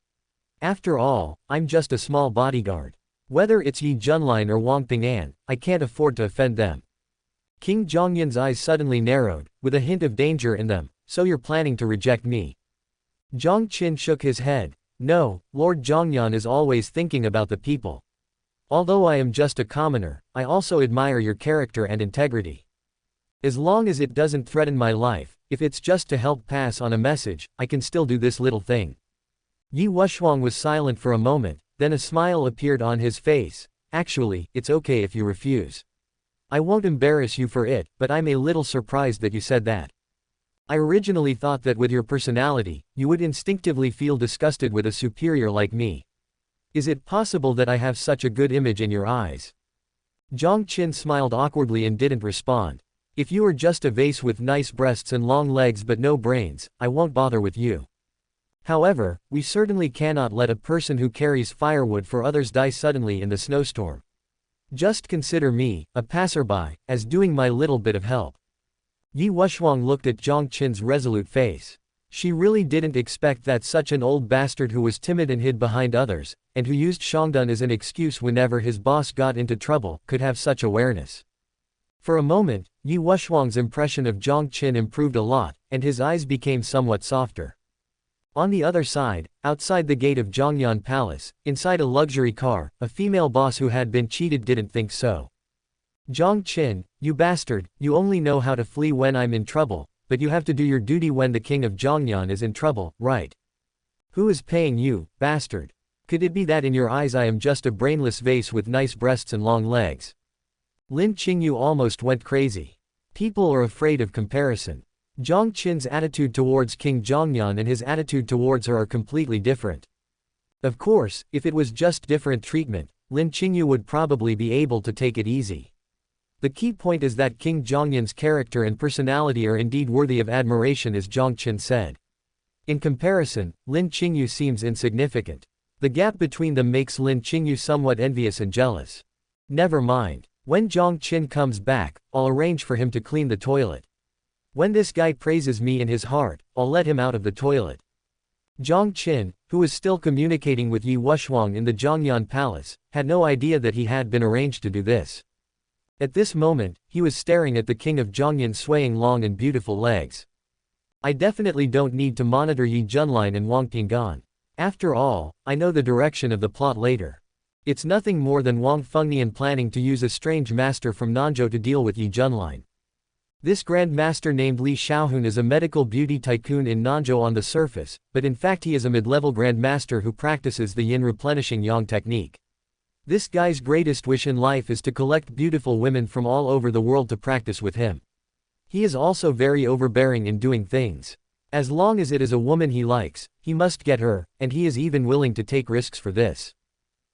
[SPEAKER 1] After all, I'm just a small bodyguard. Whether it's Ye Junlin or Wang Ping'an, I can't afford to offend them. King Zhongyan's eyes suddenly narrowed, with a hint of danger in them, so you're planning to reject me. Jiang Qin shook his head. No, Lord Zhongyan is always thinking about the people. Although I am just a commoner, I also admire your character and integrity. As long as it doesn't threaten my life, if it's just to help pass on a message, I can still do this little thing." Ye Wushuang was silent for a moment, then a smile appeared on his face. "Actually, it's okay if you refuse. I won't embarrass you for it, but I'm a little surprised that you said that. I originally thought that with your personality, you would instinctively feel disgusted with a superior like me. Is it possible that I have such a good image in your eyes?" Jiang Qin smiled awkwardly and didn't respond. "If you are just a vase with nice breasts and long legs but no brains, I won't bother with you. However, we certainly cannot let a person who carries firewood for others die suddenly in the snowstorm. Just consider me, a passerby, as doing my little bit of help." Ye Wushuang looked at Jiang Qin's resolute face. She really didn't expect that such an old bastard who was timid and hid behind others, and who used Shangdun as an excuse whenever his boss got into trouble, could have such awareness. For a moment, Ye Wushuang's impression of Jiang Qin improved a lot, and his eyes became somewhat softer. On the other side, outside the gate of Zhongyan Palace, inside a luxury car, a female boss who had been cheated didn't think so. "Jiang Qin, you bastard, you only know how to flee when I'm in trouble, but you have to do your duty when the king of Zhongyan is in trouble, right? Who is paying you, bastard? Could it be that in your eyes I am just a brainless vase with nice breasts and long legs?" Lin Qingyue almost went crazy. People are afraid of comparison. Jiang Qin's attitude towards King Zhongyan and his attitude towards her are completely different. Of course, if it was just different treatment, Lin Qingyue would probably be able to take it easy. The key point is that King Zhongyan's character and personality are indeed worthy of admiration, as Jiang Qin said. In comparison, Lin Qingyue seems insignificant. The gap between them makes Lin Qingyue somewhat envious and jealous. Never mind. When Jiang Qin comes back, I'll arrange for him to clean the toilet. When this guy praises me in his heart, I'll let him out of the toilet. Jiang Qin, who was still communicating with Ye Wushuang in the Zhongyan Palace, had no idea that he had been arranged to do this. At this moment, he was staring at the king of Zhongyan swaying long and beautiful legs. "I definitely don't need to monitor Ye Junlin and Wang Pinggan. After all, I know the direction of the plot later. It's nothing more than Wang Fengnian planning to use a strange master from Nanzhou to deal with Ye Junlin. This grand master named Li Xiaohun is a medical beauty tycoon in Nanzhou on the surface, but in fact he is a mid-level grand master who practices the yin replenishing yang technique. This guy's greatest wish in life is to collect beautiful women from all over the world to practice with him. He is also very overbearing in doing things. As long as it is a woman he likes, he must get her, and he is even willing to take risks for this.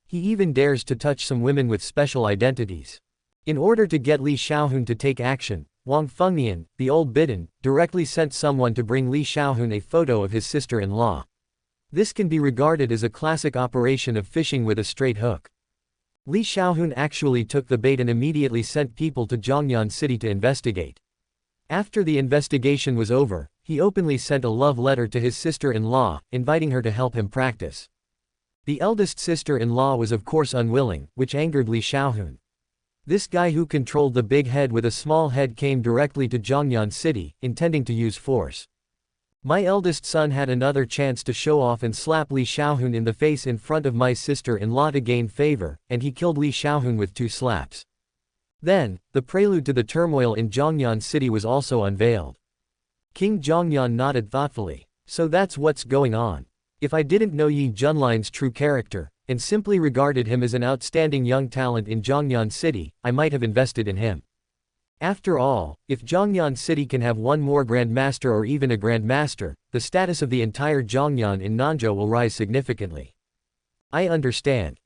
[SPEAKER 1] He even dares to touch some women with special identities. In order to get Li Xiaohun to take action, Wang Fengnian, the old bidden, directly sent someone to bring Li Xiaohun a photo of his sister-in-law. This can be regarded as a classic operation of fishing with a straight hook. Li Xiaohun actually took the bait and immediately sent people to Zhongyan City to investigate. After the investigation was over, he openly sent a love letter to his sister-in-law, inviting her to help him practice. The eldest sister-in-law was of course unwilling, which angered Li Xiaohun. This guy who controlled the big head with a small head came directly to Zhongyan City, intending to use force. My eldest son had another chance to show off and slap Li Xiaohun in the face in front of my sister-in-law to gain favor, and he killed Li Xiaohun with 2 slaps. Then, the prelude to the turmoil in Zhongyan City was also unveiled. King Zhongyan nodded thoughtfully. "So that's what's going on. If I didn't know Ye Junlin's true character, and simply regarded him as an outstanding young talent in Zhongyan City, I might have invested in him. After all, if Zhongyan City can have one more Grand Master or even a Grand Master, the status of the entire Zhongyan in Nanzhou will rise significantly. I understand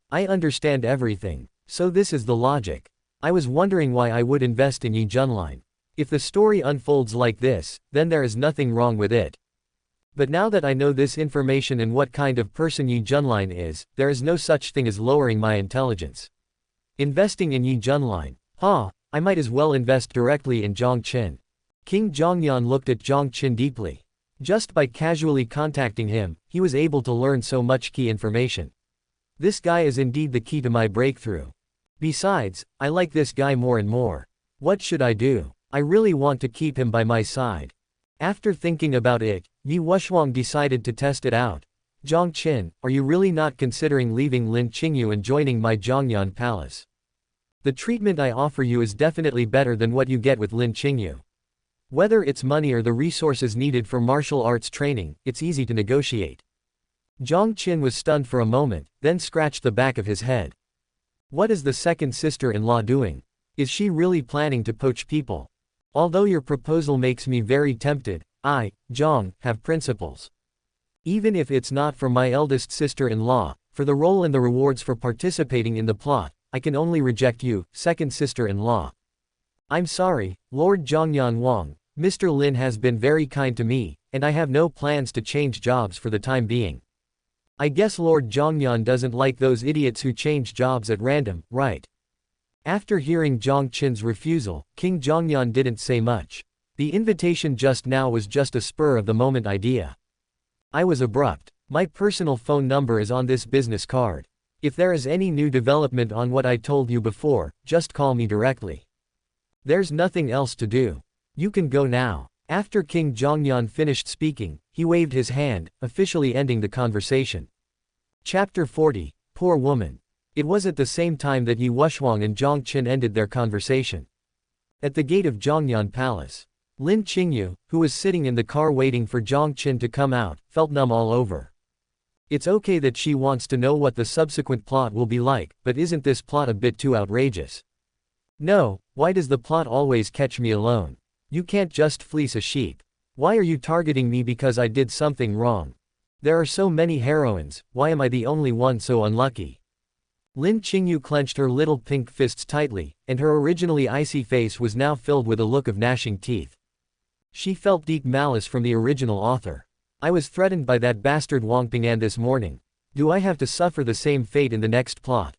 [SPEAKER 1] everything. So this is the logic. I was wondering why I would invest in Ye Junlin. If the story unfolds like this, then there is nothing wrong with it. But now that I know this information and what kind of person Ye Junlin is, there is no such thing as lowering my intelligence. Investing in Ye Junlin. I might as well invest directly in Jiang Qin." King Zhongyan looked at Jiang Qin deeply. Just by casually contacting him, he was able to learn so much key information. This guy is indeed the key to my breakthrough. Besides, I like this guy more and more. What should I do? I really want to keep him by my side. After thinking about it, Ye Wushuang decided to test it out. Jiang Qin, are you really not considering leaving Lin Qingyue and joining my Zhongyan palace? The treatment I offer you is definitely better than what you get with Lin Qingyue. Whether it's money or the resources needed for martial arts training, it's easy to negotiate. Jiang Qin was stunned for a moment, then scratched the back of his head. What is the second sister-in-law doing? Is she really planning to poach people? Although your proposal makes me very tempted, I, Jiang, have principles. Even if it's not for my eldest sister-in-law, for the role and the rewards for participating in the plot, I can only reject you, second sister-in-law. I'm sorry, Lord Zhongyan Wang, Mr. Lin has been very kind to me, and I have no plans to change jobs for the time being. I guess Lord Zhongyan doesn't like those idiots who change jobs at random, right? After hearing Jiang Qin's refusal, King Zhongyan didn't say much. The invitation just now was just a spur-of-the-moment idea. I was abrupt. My personal phone number is on this business card. If there is any new development on what I told you before, just call me directly. There's nothing else to do. You can go now. After King Zhongyan finished speaking, he waved his hand, officially ending the conversation. Chapter 40, Poor Woman. It was at the same time that Ye Wushuang and Jiang Qin ended their conversation. At the gate of Zhongyan Palace, Lin Qingyue, who was sitting in the car waiting for Jiang Qin to come out, felt numb all over. It's okay that she wants to know what the subsequent plot will be like, but isn't this plot a bit too outrageous? No, why does the plot always catch me alone? You can't just fleece a sheep. Why are you targeting me because I did something wrong? There are so many heroines, why am I the only one so unlucky? Lin Qingyue clenched her little pink fists tightly, and her originally icy face was now filled with a look of gnashing teeth. She felt deep malice from the original author. I was threatened by that bastard Wang Ping'an this morning. Do I have to suffer the same fate in the next plot?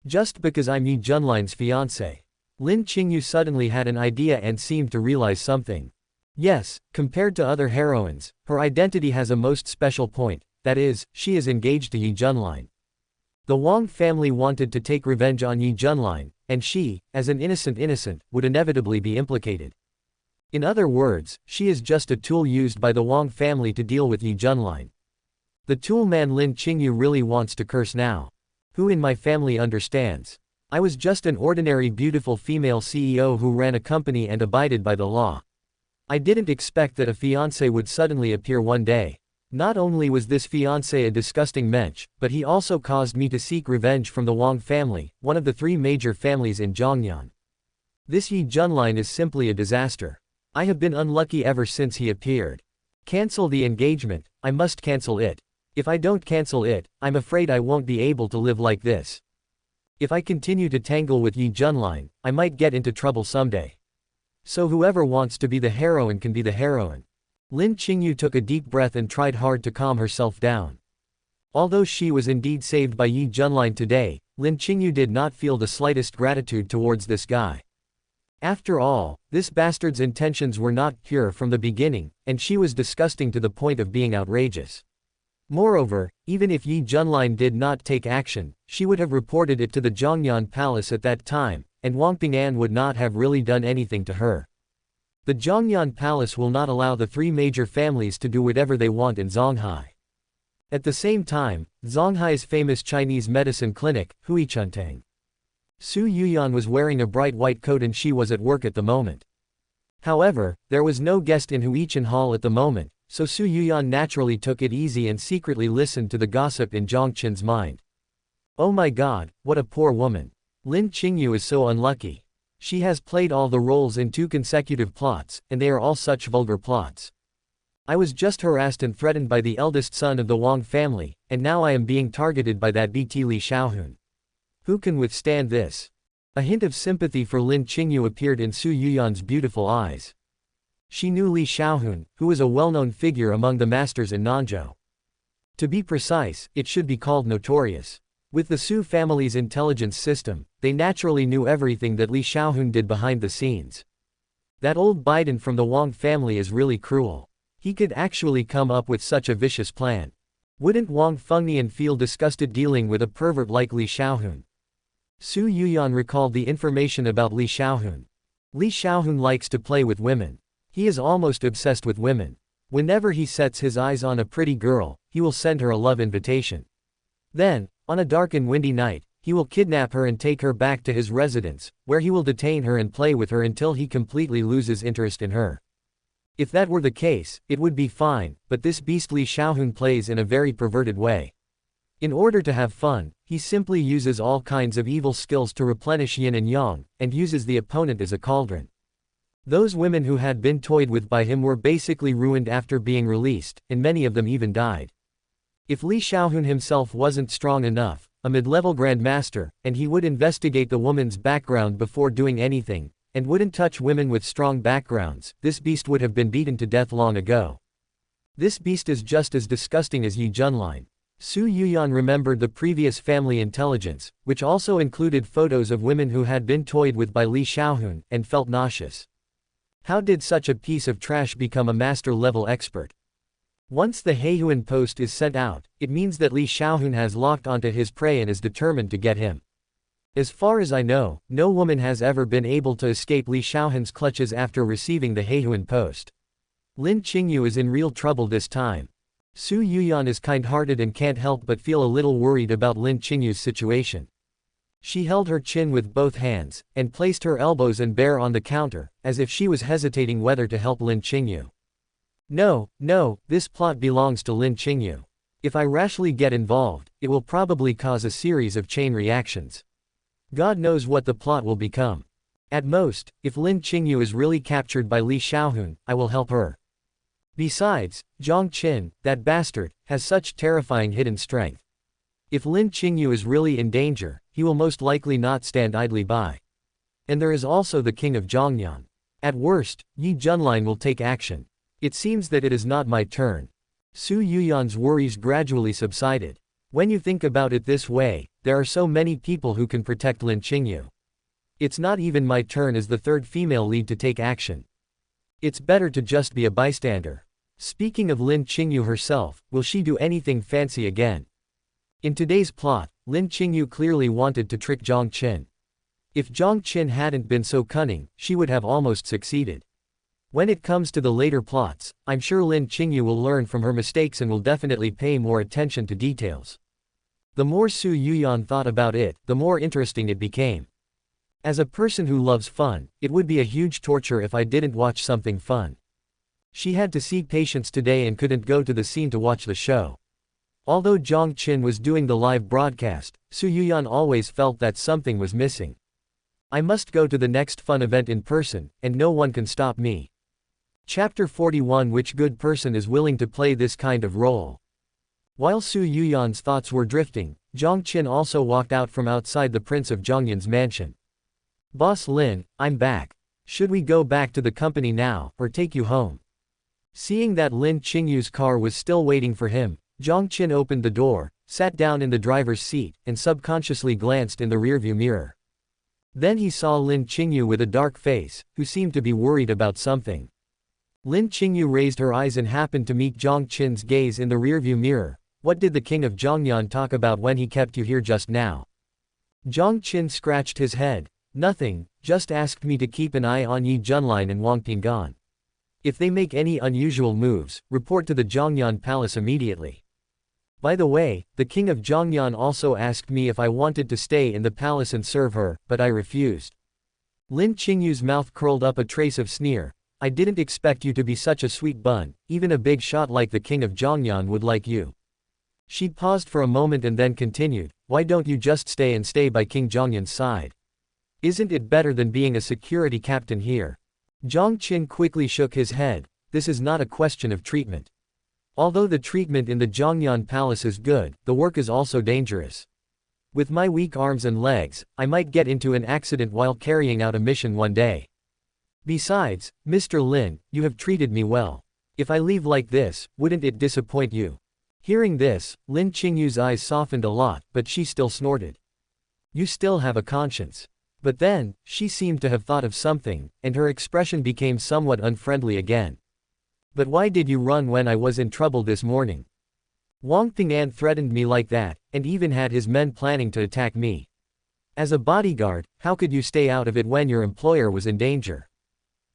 [SPEAKER 1] Just because I'm Ye Junlin's fiancé. Lin Qingyue suddenly had an idea and seemed to realize something. Yes, compared to other heroines, her identity has a most special point, that is, she is engaged to Ye Junlin. The Wang family wanted to take revenge on Ye Junlin, and she, as an innocent, would inevitably be implicated. In other words, she is just a tool used by the Wang family to deal with Ye Junlin. The tool man Lin Qingyue really wants to curse now. Who in my family understands? I was just an ordinary beautiful female CEO who ran a company and abided by the law. I didn't expect that a fiancé would suddenly appear one day. Not only was this fiancé a disgusting mensch, but he also caused me to seek revenge from the Wang family, one of the three major families in Zhongyan. This Ye Junlin is simply a disaster. I have been unlucky ever since he appeared. Cancel the engagement, I must cancel it. If I don't cancel it, I'm afraid I won't be able to live like this. If I continue to tangle with Ye Junlin, I might get into trouble someday. So whoever wants to be the heroine can be the heroine. Lin Qingyue took a deep breath and tried hard to calm herself down. Although she was indeed saved by Ye Junlin today, Lin Qingyue did not feel the slightest gratitude towards this guy. After all, this bastard's intentions were not pure from the beginning, and she was disgusting to the point of being outrageous. Moreover, even if Ye Junlin did not take action, she would have reported it to the Zhongyan Palace at that time, and Wang Ping'an would not have really done anything to her. The Zhongyan Palace will not allow the three major families to do whatever they want in Zonghai. At the same time, Zonghai's famous Chinese medicine clinic, Huichuntang. Su Yuyan was wearing a bright white coat and she was at work at the moment. However, there was no guest in Huichun Hall at the moment, so Su Yuyan naturally took it easy and secretly listened to the gossip in Jiang Qin's mind. Oh my god, what a poor woman. Lin Qingyue is so unlucky. She has played all the roles in 2 consecutive plots, and they are all such vulgar plots. I was just harassed and threatened by the eldest son of the Wang family, and now I am being targeted by that BT Li Xiaohun. Who can withstand this? A hint of sympathy for Lin Qingyue appeared in Su Yuyan's beautiful eyes. She knew Li Xiaohun, who was a well-known figure among the masters in Nanzhou. To be precise, it should be called notorious. With the Su family's intelligence system, they naturally knew everything that Li Xiaohun did behind the scenes. That old Biden from the Wang family is really cruel. He could actually come up with such a vicious plan. Wouldn't Wang Fengnian feel disgusted dealing with a pervert like Li Xiaohun? Su Yuyan recalled the information about Li Xiaohun. Li Xiaohun likes to play with women. He is almost obsessed with women. Whenever he sets his eyes on a pretty girl, he will send her a love invitation. Then, on a dark and windy night, he will kidnap her and take her back to his residence, where he will detain her and play with her until he completely loses interest in her. If that were the case, it would be fine, but this beastly Xiaohun plays in a very perverted way. In order to have fun, he simply uses all kinds of evil skills to replenish yin and yang, and uses the opponent as a cauldron. Those women who had been toyed with by him were basically ruined after being released, and many of them even died. If Li Xiaohun himself wasn't strong enough, a mid-level grandmaster, and he would investigate the woman's background before doing anything, and wouldn't touch women with strong backgrounds, this beast would have been beaten to death long ago. This beast is just as disgusting as Ye Junlin. Su Yuyan remembered the previous family intelligence, which also included photos of women who had been toyed with by Li Xiaohun, and felt nauseous. How did such a piece of trash become a master-level expert? Once the heroine post is sent out, it means that Li Xiaohun has locked onto his prey and is determined to get him. As far as I know, no woman has ever been able to escape Li Xiaohun's clutches after receiving the heroine post. Lin Qingyue is in real trouble this time. Su Yuyan is kind-hearted and can't help but feel a little worried about Lin Qingyue's situation. She held her chin with both hands, and placed her elbows and bare on the counter, as if she was hesitating whether to help Lin Qingyue. No, this plot belongs to Lin Qingyue. If I rashly get involved, it will probably cause a series of chain reactions. God knows what the plot will become. At most, if Lin Qingyue is really captured by Li Xiaohun, I will help her. Besides, Jiang Qin, that bastard, has such terrifying hidden strength. If Lin Qingyue is really in danger, he will most likely not stand idly by. And there is also the king of Zhongyan. At worst, Ye Junlin will take action. It seems that it is not my turn. Su Yuyan's worries gradually subsided. When you think about it this way, there are so many people who can protect Lin Qingyue. It's not even my turn as the third female lead to take action. It's better to just be a bystander. Speaking of Lin Qingyue herself, will she do anything fancy again? In today's plot, Lin Qingyue clearly wanted to trick Jiang Qin. If Jiang Qin hadn't been so cunning, she would have almost succeeded. When it comes to the later plots, I'm sure Lin Qingyue will learn from her mistakes and will definitely pay more attention to details. The more Su Yuyan thought about it, the more interesting it became. As a person who loves fun, it would be a huge torture if I didn't watch something fun. She had to see patients today and couldn't go to the scene to watch the show. Although Jiang Qin was doing the live broadcast, Su Yuyan always felt that something was missing. I must go to the next fun event in person, and no one can stop me. Chapter 41. Which good person is willing to play this kind of role? While Su Yuyan's thoughts were drifting, Jiang Qin also walked out from outside the Prince of Zhongyan's mansion. Boss Lin, I'm back. Should we go back to the company now, or take you home? Seeing that Lin Qingyue's car was still waiting for him, Jiang Qin opened the door, sat down in the driver's seat, and subconsciously glanced in the rearview mirror. Then he saw Lin Qingyue with a dark face, who seemed to be worried about something. Lin Qingyue raised her eyes and happened to meet Jiang Qin's gaze in the rearview mirror. What did the king of Zhongyan talk about when he kept you here just now? Jiang Qin scratched his head. Nothing, just asked me to keep an eye on Ye Junlin and Wang Pinggan. If they make any unusual moves, report to the Zhongyan palace immediately. By the way, the king of Zhongyan also asked me if I wanted to stay in the palace and serve her, but I refused. Lin Qingyue's mouth curled up a trace of sneer. I didn't expect you to be such a sweet bun, even a big shot like the king of Zhongyan would like you. She paused for a moment and then continued, why don't you just stay by King Zhongyan's side? Isn't it better than being a security captain here? Jiang Qin quickly shook his head. This is not a question of treatment. Although the treatment in the Zhongyan palace is good, the work is also dangerous. With my weak arms and legs, I might get into an accident while carrying out a mission one day. Besides, Mr. Lin, you have treated me well. If I leave like this, wouldn't it disappoint you? Hearing this, Lin Qingyue's eyes softened a lot, but she still snorted. You still have a conscience. But then, she seemed to have thought of something, and her expression became somewhat unfriendly again. But why did you run when I was in trouble this morning? Wang Ping'an threatened me like that, and even had his men planning to attack me. As a bodyguard, how could you stay out of it when your employer was in danger?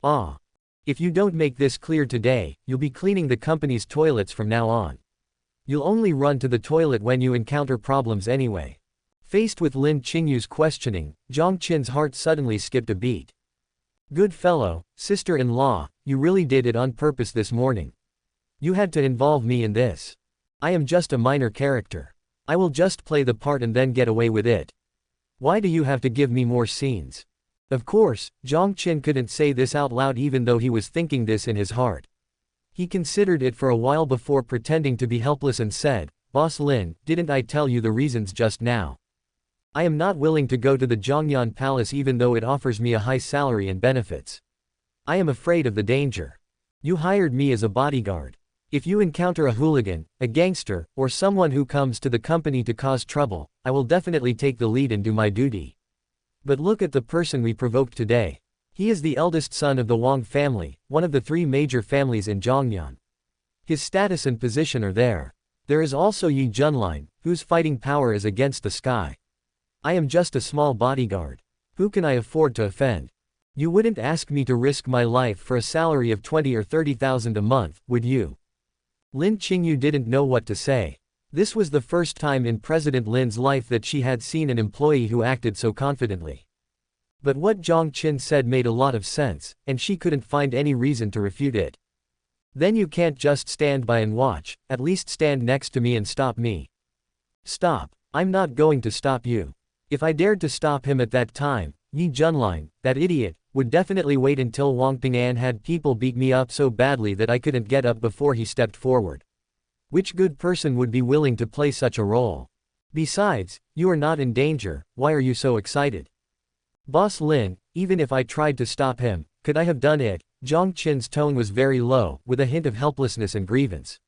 [SPEAKER 1] Ah. If you don't make this clear today, you'll be cleaning the company's toilets from now on. You'll only run to the toilet when you encounter problems anyway. Faced with Lin Qingyue's questioning, Jiang Qin's heart suddenly skipped a beat. Good fellow, sister-in-law, you really did it on purpose this morning. You had to involve me in this. I am just a minor character. I will just play the part and then get away with it. Why do you have to give me more scenes? Of course, Jiang Qin couldn't say this out loud even though he was thinking this in his heart. He considered it for a while before pretending to be helpless and said, Boss Lin, didn't I tell you the reasons just now? I am not willing to go to the Zhongyan Palace even though it offers me a high salary and benefits. I am afraid of the danger. You hired me as a bodyguard. If you encounter a hooligan, a gangster, or someone who comes to the company to cause trouble, I will definitely take the lead and do my duty. But look at the person we provoked today. He is the eldest son of the Wang family, one of the 3 major families in Zhongyan. His status and position are there. There is also Ye Junlin, whose fighting power is against the sky. I am just a small bodyguard. Who can I afford to offend? You wouldn't ask me to risk my life for a salary of 20 or 30,000 a month, would you? Lin Qingyue didn't know what to say. This was the first time in President Lin's life that she had seen an employee who acted so confidently. But what Jiang Qin said made a lot of sense, and she couldn't find any reason to refute it. Then you can't just stand by and watch, at least stand next to me and stop me. Stop. I'm not going to stop you. If I dared to stop him at that time, Ye Junlin, that idiot, would definitely wait until Wang Ping'an had people beat me up so badly that I couldn't get up before he stepped forward. Which good person would be willing to play such a role? Besides, you are not in danger, why are you so excited? Boss Lin, even if I tried to stop him, could I have done it? Jiang Qin's tone was very low, with a hint of helplessness and grievance.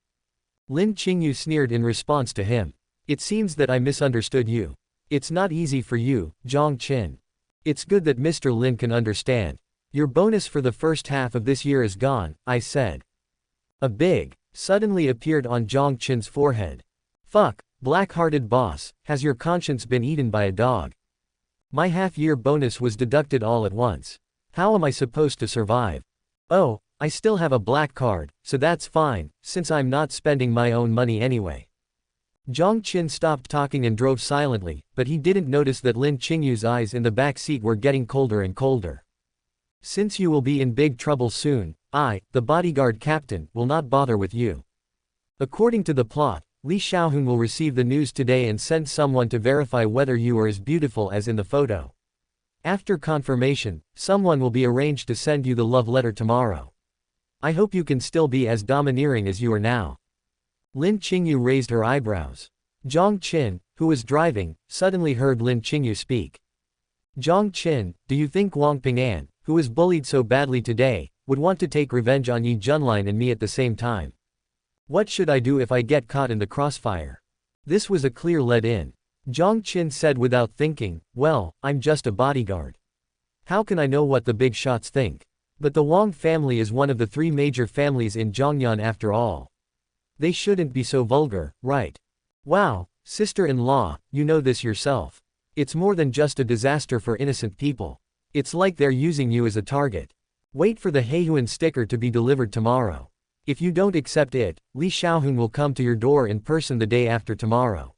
[SPEAKER 1] Lin Qingyue sneered in response to him. It seems that I misunderstood you. It's not easy for you, Jiang Qin. It's good that Mr. Lin can understand. Your bonus for the first half of this year is gone, I said. A big suddenly appeared on Jiang Qin's forehead. Fuck, black-hearted boss, has your conscience been eaten by a dog? My half-year bonus was deducted all at once. How am I supposed to survive? Oh, I still have a black card, so that's fine, since I'm not spending my own money anyway. Jiang Qin stopped talking and drove silently, but he didn't notice that Lin Qingyue's eyes in the back seat were getting colder and colder. Since you will be in big trouble soon, I, the bodyguard captain, will not bother with you. According to the plot, Li Xiaohun will receive the news today and send someone to verify whether you are as beautiful as in the photo. After confirmation, someone will be arranged to send you the love letter tomorrow. I hope you can still be as domineering as you are now. Lin Qingyue raised her eyebrows. Jiang Qin, who was driving, suddenly heard Lin Qingyue speak. Jiang Qin, do you think Wang Ping'an, who was bullied so badly today, would want to take revenge on Ye Junlin and me at the same time? What should I do if I get caught in the crossfire? This was a clear lead-in. Jiang Qin said without thinking, well, I'm just a bodyguard. How can I know what the big shots think? But the Wang family is one of the 3 major families in Zhongyan after all. They shouldn't be so vulgar, right? Wow, sister-in-law, you know this yourself. It's more than just a disaster for innocent people. It's like they're using you as a target. Wait for the heroine sticker to be delivered tomorrow. If you don't accept it, Li Xiaohun will come to your door in person the day after tomorrow.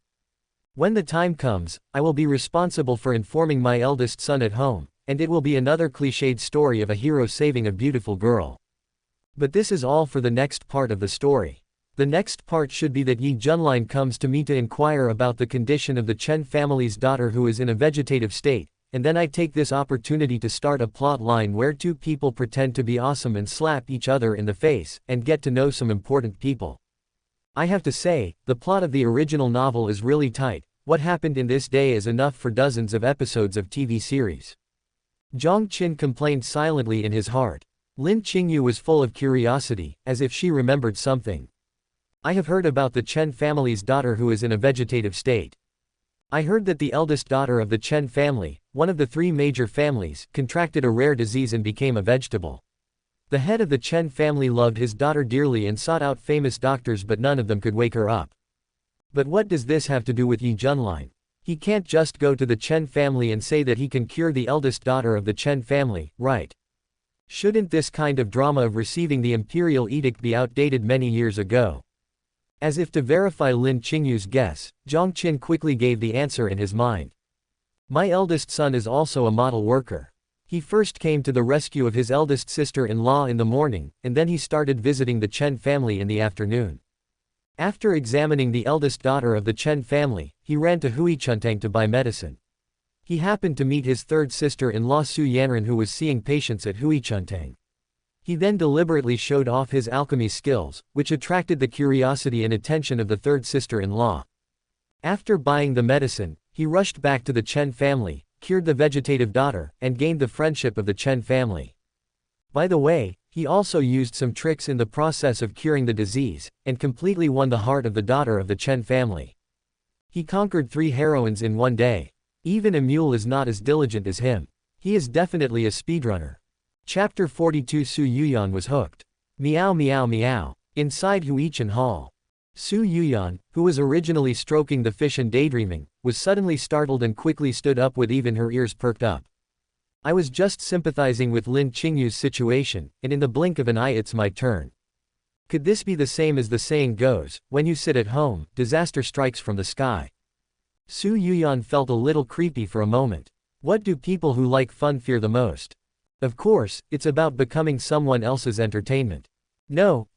[SPEAKER 1] When the time comes, I will be responsible for informing my eldest son at home, and it will be another cliched story of a hero saving a beautiful girl. But this is all for the next part of the story. The next part should be that Ye Junlin comes to me to inquire about the condition of the Chen family's daughter who is in a vegetative state, and then I take this opportunity to start a plot line where 2 people pretend to be awesome and slap each other in the face, and get to know some important people. I have to say, the plot of the original novel is really tight. What happened in this day is enough for dozens of episodes of TV series. Jiang Qin complained silently in his heart. Lin Qingyue was full of curiosity, as if she remembered something. I have heard about the Chen family's daughter who is in a vegetative state. I heard that the eldest daughter of the Chen family, one of the 3 major families, contracted a rare disease and became a vegetable. The head of the Chen family loved his daughter dearly and sought out famous doctors, but none of them could wake her up. But what does this have to do with Ye Junlin? He can't just go to the Chen family and say that he can cure the eldest daughter of the Chen family, right? Shouldn't this kind of drama of receiving the imperial edict be outdated many years ago? As if to verify Lin Qingyue's guess, Jiang Qin quickly gave the answer in his mind. My eldest son is also a model worker. He first came to the rescue of his eldest sister-in-law in the morning, and then he started visiting the Chen family in the afternoon. After examining the eldest daughter of the Chen family, he ran to Huichuntang to buy medicine. He happened to meet his third sister-in-law Su Yanran, who was seeing patients at Huichuntang. He then deliberately showed off his alchemy skills, which attracted the curiosity and attention of the third sister-in-law. After buying the medicine, he rushed back to the Chen family, cured the vegetative daughter, and gained the friendship of the Chen family. By the way, he also used some tricks in the process of curing the disease, and completely won the heart of the daughter of the Chen family. He conquered 3 heroines in one day. Even a mule is not as diligent as him. He is definitely a speedrunner. Chapter 42. Su Yuyan was hooked. Meow meow meow. Inside Huichen Hall. Su Yuyan, who was originally stroking the fish and daydreaming, was suddenly startled and quickly stood up with even her ears perked up. I was just sympathizing with Lin Qingyue's situation, and in the blink of an eye it's my turn. Could this be the same as the saying goes, when you sit at home, disaster strikes from the sky? Su Yuyan felt a little creepy for a moment. What do people who like fun fear the most? Of course, it's about becoming someone else's entertainment. No,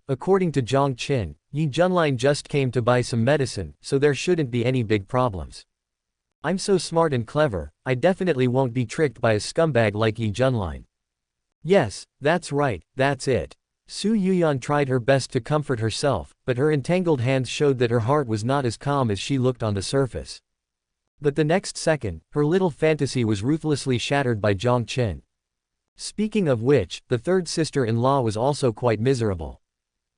[SPEAKER 1] according to Jiang Qin, Ye Junlin just came to buy some medicine, so there shouldn't be any big problems. I'm so smart and clever, I definitely won't be tricked by a scumbag like Ye Junlin. Yes, that's right, that's it. Su Yuyan tried her best to comfort herself, but her entangled hands showed that her heart was not as calm as she looked on the surface. But the next second, her little fantasy was ruthlessly shattered by Jiang Qin. Speaking of which, the third sister-in-law was also quite miserable.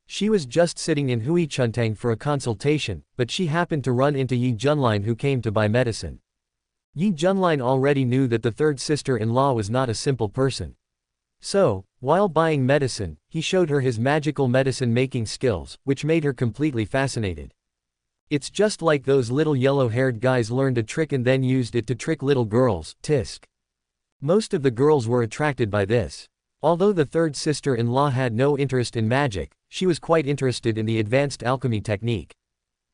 [SPEAKER 1] She was just sitting in Huichuntang for a consultation, but she happened to run into Ye Junlin, who came to buy medicine. Ye Junlin already knew that the third sister-in-law was not a simple person. So, while buying medicine, he showed her his magical medicine-making skills, which made her completely fascinated. It's just like those little yellow-haired guys learned a trick and then used it to trick little girls, tisk. Most of the girls were attracted by this. Although the third sister-in-law had no interest in magic, she was quite interested in the advanced alchemy technique.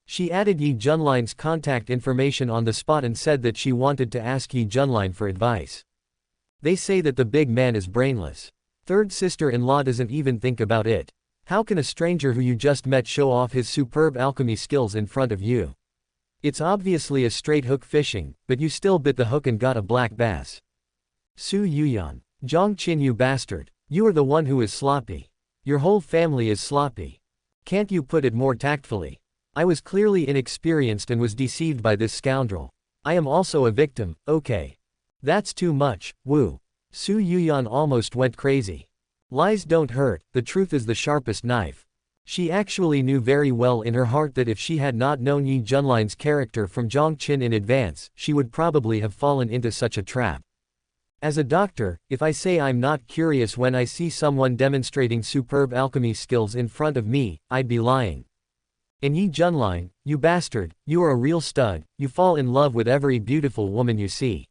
[SPEAKER 1] She added Ye Junlin's contact information on the spot and said that she wanted to ask Ye Junlin for advice. They say that the big man is brainless. Third sister-in-law doesn't even think about it. How can a stranger who you just met show off his superb alchemy skills in front of you? It's obviously a straight hook fishing, but you still bit the hook and got a black bass. Su Yuyan. Jiang Qin, you bastard. You are the one who is sloppy. Your whole family is sloppy. Can't you put it more tactfully? I was clearly inexperienced and was deceived by this scoundrel. I am also a victim, okay. That's too much, woo. Su Yuyan almost went crazy. Lies don't hurt, the truth is the sharpest knife. She actually knew very well in her heart that if she had not known Ye Junlin's character from Jiang Qin in advance, she would probably have fallen into such a trap. As a doctor, if I say I'm not curious when I see someone demonstrating superb alchemy skills in front of me, I'd be lying. And Ye Junlin, you bastard, you are a real stud, you fall in love with every beautiful woman you see.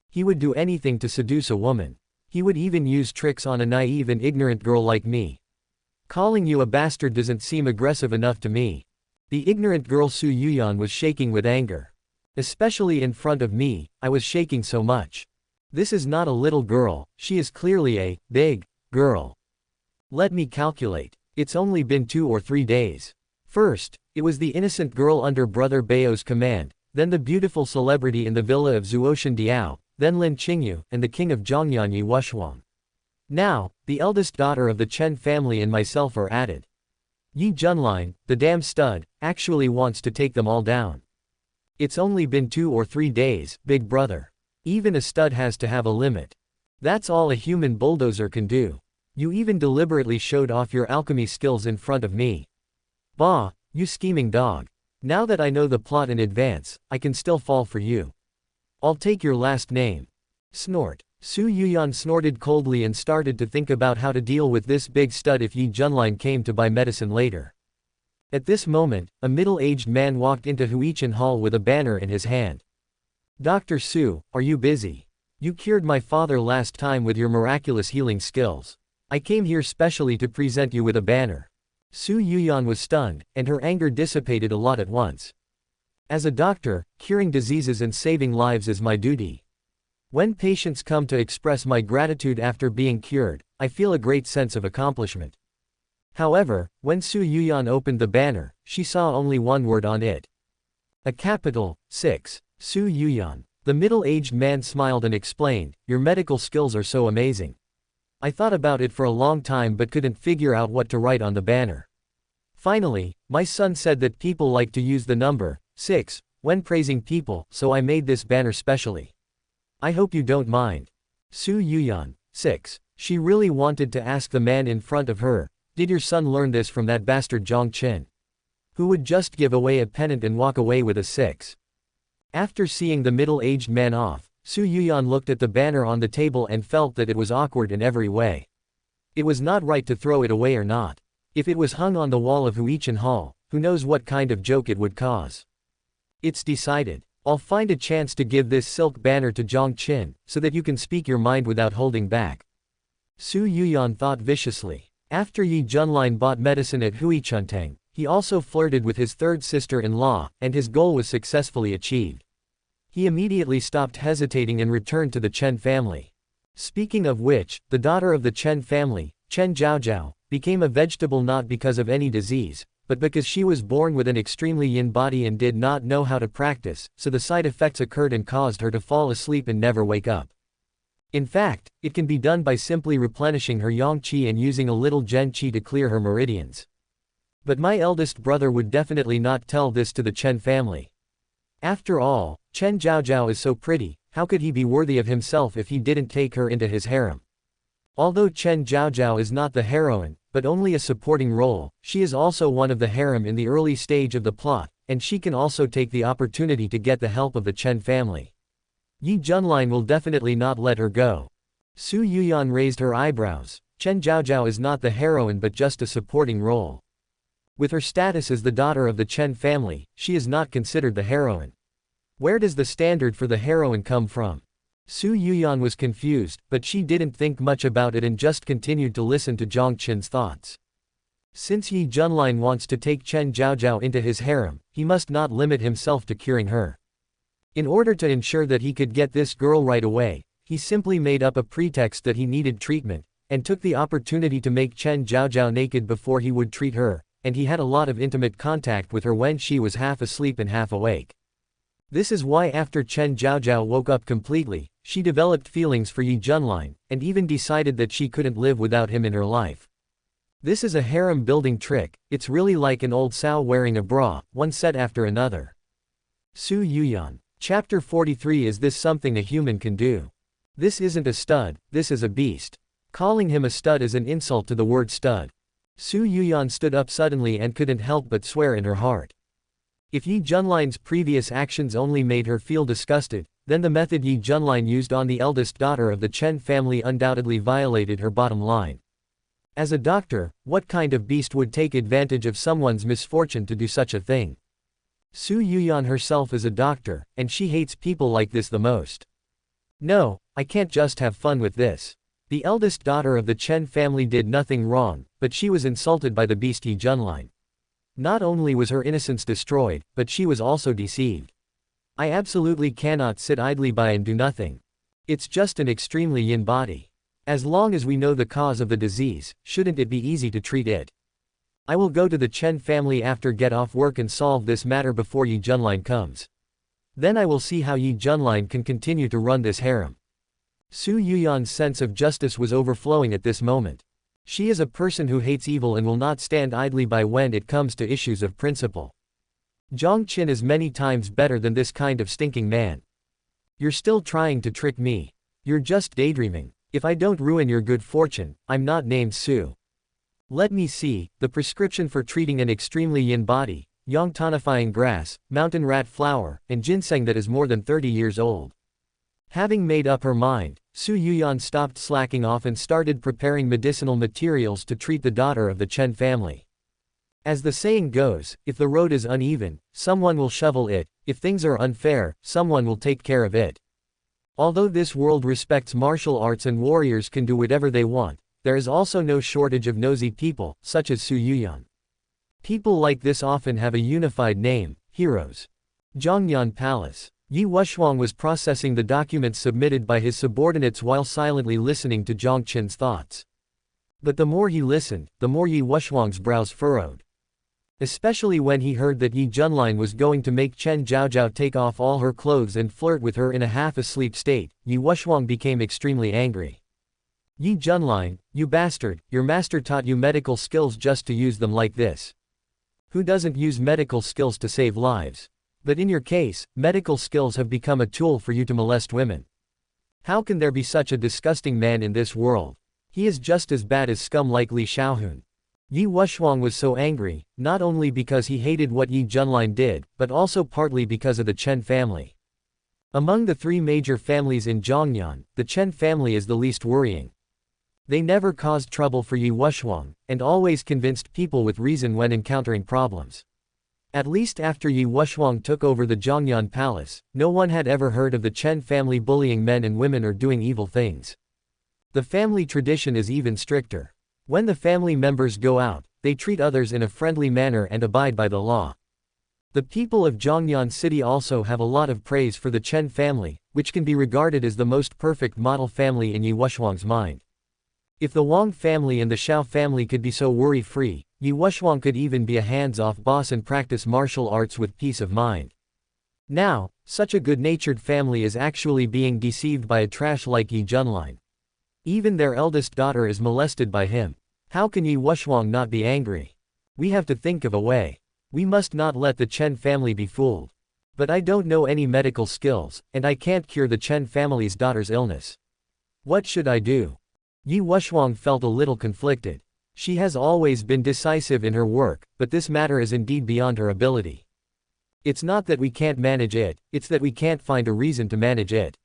[SPEAKER 1] He would do anything to seduce a woman. He would even use tricks on a naive and ignorant girl like me. Calling you a bastard doesn't seem aggressive enough to me. The ignorant girl Su Yuyan was shaking with anger. Especially in front of me, I was shaking so much. This is not a little girl, she is clearly a big girl. Let me calculate. It's only been 2 or 3 days. First, it was the innocent girl under Brother Bao's command, then the beautiful celebrity in the villa of Zuoshan Diao, then Lin Qingyue, and the king of Zhongyan Ye Wushuang. Now, the eldest daughter of the Chen family and myself are added. Ye Junlin, the damn stud, actually wants to take them all down. It's only been 2 or 3 days, big brother. Even a stud has to have a limit. That's all a human bulldozer can do. You even deliberately showed off your alchemy skills in front of me. Bah, you scheming dog. Now that I know the plot in advance, I can still fall for you. I'll take your last name. Snort. Su Yuyan snorted coldly and started to think about how to deal with this big stud if Ye Junlin came to buy medicine later. At this moment, a middle-aged man walked into Huichen Hall with a banner in his hand. Dr. Su, are you busy? You cured my father last time with your miraculous healing skills. I came here specially to present you with a banner. Su Yuyan was stunned, and her anger dissipated a lot at once. As a doctor, curing diseases and saving lives is my duty. When patients come to express my gratitude after being cured, I feel a great sense of accomplishment. However, when Su Yuyan opened the banner, she saw only one word on it. A capital, 6. Su Yuyan. The middle-aged man smiled and explained, "Your medical skills are so amazing. I thought about it for a long time but couldn't figure out what to write on the banner. Finally, my son said that people like to use the number 6 when praising people, so I made this banner specially. I hope you don't mind." Su Yuyan, 6. She really wanted to ask the man in front of her, "Did your son learn this from that bastard Jiang Qin? Who would just give away a pennant and walk away with a 6? After seeing the middle-aged man off, Su Yuyan looked at the banner on the table and felt that it was awkward in every way. It was not right to throw it away or not. If it was hung on the wall of Huichin Hall, who knows what kind of joke it would cause. It's decided. I'll find a chance to give this silk banner to Jiang Qin, so that you can speak your mind without holding back. Su Yuyan thought viciously. After Ye Junlin bought medicine at Huichuntang, he also flirted with his third sister-in-law, and his goal was successfully achieved. He immediately stopped hesitating and returned to the Chen family. Speaking of which, the daughter of the Chen family, Chen Zhaozhao, became a vegetable not because of any disease, but because she was born with an extremely yin body and did not know how to practice, so the side effects occurred and caused her to fall asleep and never wake up. In fact, it can be done by simply replenishing her yang qi and using a little zhen qi to clear her meridians. But my eldest brother would definitely not tell this to the Chen family. After all, Chen Zhaozhao is so pretty, how could he be worthy of himself if he didn't take her into his harem? Although Chen Zhaozhao is not the heroine, but only a supporting role, she is also one of the harem in the early stage of the plot, and she can also take the opportunity to get the help of the Chen family. Ye Junlin will definitely not let her go. Su Yuyan raised her eyebrows. Chen Zhaozhao is not the heroine but just a supporting role. With her status as the daughter of the Chen family, she is not considered the heroine. Where does the standard for the heroine come from? Su Yuyan was confused, but she didn't think much about it and just continued to listen to Jiang Qin's thoughts. Since Ye Junlin wants to take Chen Zhaozhao into his harem, he must not limit himself to curing her. In order to ensure that he could get this girl right away, he simply made up a pretext that he needed treatment, and took the opportunity to make Chen Zhaozhao naked before he would treat her, and he had a lot of intimate contact with her when she was half asleep and half awake. This is why after Chen Zhaozhao woke up completely, she developed feelings for Ye Junlin, and even decided that she couldn't live without him in her life. This is a harem building trick, it's really like an old sow wearing a bra, one set after another. Su Yuyan. Chapter 43. Is this something a human can do? This isn't a stud, this is a beast. Calling him a stud is an insult to the word stud. Su Yuyan stood up suddenly and couldn't help but swear in her heart. If Ye Junlin's previous actions only made her feel disgusted, then the method Ye Junlin used on the eldest daughter of the Chen family undoubtedly violated her bottom line. As a doctor, what kind of beast would take advantage of someone's misfortune to do such a thing? Su Yuyan herself is a doctor, and she hates people like this the most. No, I can't just have fun with this. The eldest daughter of the Chen family did nothing wrong, but she was insulted by the beast Ye Junlin. Not only was her innocence destroyed, but she was also deceived. I absolutely cannot sit idly by and do nothing. It's just an extremely yin body. As long as we know the cause of the disease, shouldn't it be easy to treat it? I will go to the Chen family after get off work and solve this matter before Ye Junlin comes. Then I will see how Ye Junlin can continue to run this harem. Su Yuyan's sense of justice was overflowing at this moment. She is a person who hates evil and will not stand idly by when it comes to issues of principle. Jiang Qin is many times better than this kind of stinking man. You're still trying to trick me. You're just daydreaming. If I don't ruin your good fortune, I'm not named Su. Let me see, the prescription for treating an extremely yin body, yang tonifying grass, mountain rat flower, and ginseng that is more than 30 years old. Having made up her mind, Su Yuyan stopped slacking off and started preparing medicinal materials to treat the daughter of the Chen family. As the saying goes, if the road is uneven, someone will shovel it, if things are unfair, someone will take care of it. Although this world respects martial arts and warriors can do whatever they want, there is also no shortage of nosy people, such as Su Yuyan. People like this often have a unified name, heroes. Zhongyan Palace. Ye Wushuang was processing the documents submitted by his subordinates while silently listening to Jiang Qin's thoughts. But the more he listened, the more Ye Wushuang's brows furrowed. Especially when he heard that Ye Junlin was going to make Chen Zhaozhao take off all her clothes and flirt with her in a half-asleep state, Ye Wushuang became extremely angry. Ye Junlin, you bastard, your master taught you medical skills just to use them like this. Who doesn't use medical skills to save lives? But in your case, medical skills have become a tool for you to molest women. How can there be such a disgusting man in this world? He is just as bad as scum like Li Xiaohun. Ye Wushuang was so angry, not only because he hated what Ye Junlin did, but also partly because of the Chen family. Among the three major families in Zhongyan, the Chen family is the least worrying. They never caused trouble for Ye Wushuang, and always convinced people with reason when encountering problems. At least after Ye Wushuang took over the Zhongyan Palace, no one had ever heard of the Chen family bullying men and women or doing evil things. The family tradition is even stricter. When the family members go out, they treat others in a friendly manner and abide by the law. The people of Zhongyan City also have a lot of praise for the Chen family, which can be regarded as the most perfect model family in Ye Wushuang's mind. If the Wang family and the Xiao family could be so worry-free, Ye Wushuang could even be a hands-off boss and practice martial arts with peace of mind. Now, such a good-natured family is actually being deceived by a trash like Ye Junlin. Even their eldest daughter is molested by him. How can Ye Wushuang not be angry? We have to think of a way. We must not let the Chen family be fooled. But I don't know any medical skills, and I can't cure the Chen family's daughter's illness. What should I do? Ye Wushuang felt a little conflicted. She has always been decisive in her work, but this matter is indeed beyond her ability. It's not that we can't manage it, it's that we can't find a reason to manage it.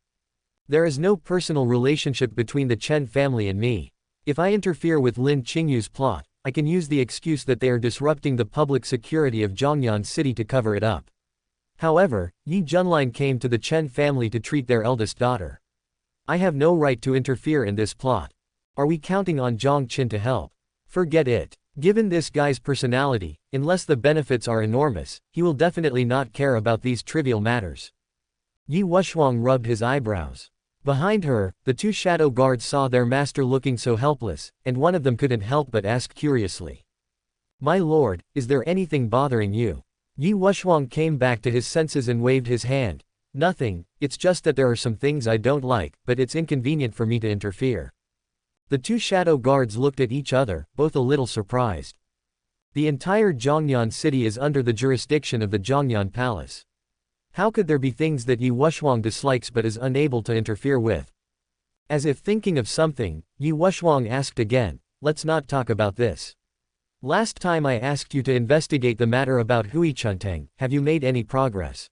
[SPEAKER 1] There is no personal relationship between the Chen family and me. If I interfere with Lin Qingyue's plot, I can use the excuse that they are disrupting the public security of Zhongyan City to cover it up. However, Ye Junlin came to the Chen family to treat their eldest daughter. I have no right to interfere in this plot. Are we counting on Jiang Qin to help? Forget it. Given this guy's personality, unless the benefits are enormous, he will definitely not care about these trivial matters. Ye Wushuang rubbed his eyebrows. Behind her, the two shadow guards saw their master looking so helpless, and one of them couldn't help but ask curiously. My lord, is there anything bothering you? Ye Wushuang came back to his senses and waved his hand. Nothing, it's just that there are some things I don't like, but it's inconvenient for me to interfere. The two shadow guards looked at each other, both a little surprised. The entire Zhongyan city is under the jurisdiction of the Zhongyan Palace. How could there be things that Ye Wushuang dislikes but is unable to interfere with? As if thinking of something, Ye Wushuang asked again, let's not talk about this. Last time I asked you to investigate the matter about Hui Chuntang, have you made any progress?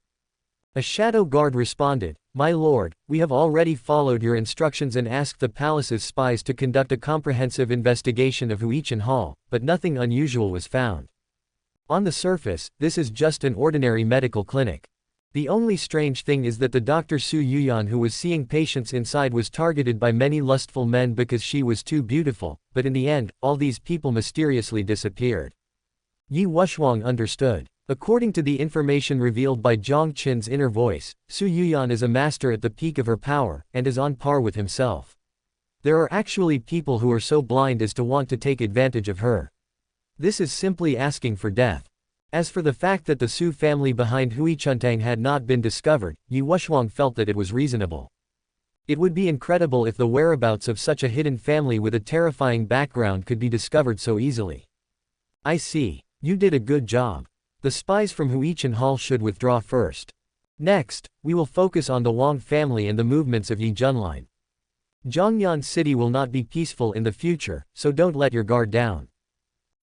[SPEAKER 1] A shadow guard responded, My lord, we have already followed your instructions and asked the palace's spies to conduct a comprehensive investigation of Huichan Hall, but nothing unusual was found. On the surface, this is just an ordinary medical clinic. The only strange thing is that the Dr. Su Yuyan who was seeing patients inside was targeted by many lustful men because she was too beautiful, but in the end, all these people mysteriously disappeared. Ye Wushuang understood. According to the information revealed by Jiang Qin's inner voice, Su Yuyan is a master at the peak of her power, and is on par with himself. There are actually people who are so blind as to want to take advantage of her. This is simply asking for death. As for the fact that the Su family behind Hui Chuntang had not been discovered, Ye Wushuang felt that it was reasonable. It would be incredible if the whereabouts of such a hidden family with a terrifying background could be discovered so easily. I see. You did a good job. The spies from Huichan Hall should withdraw first. Next, we will focus on the Wang family and the movements of Ye Junlin. Zhongyan City will not be peaceful in the future, so don't let your guard down.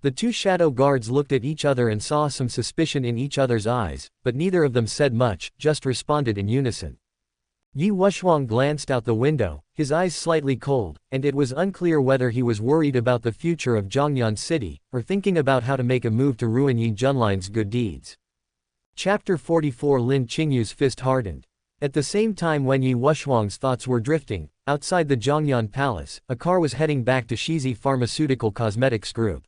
[SPEAKER 1] The two shadow guards looked at each other and saw some suspicion in each other's eyes, but neither of them said much, just responded in unison. Ye Wushuang glanced out the window, his eyes slightly cold, and it was unclear whether he was worried about the future of Zhongyan City, or thinking about how to make a move to ruin Ye Junlin's good deeds. Chapter 44 Lin Qingyue's fist hardened. At the same time when Ye Wushuang's thoughts were drifting, outside the Zhongyan Palace, a car was heading back to Shizi Pharmaceutical Cosmetics Group.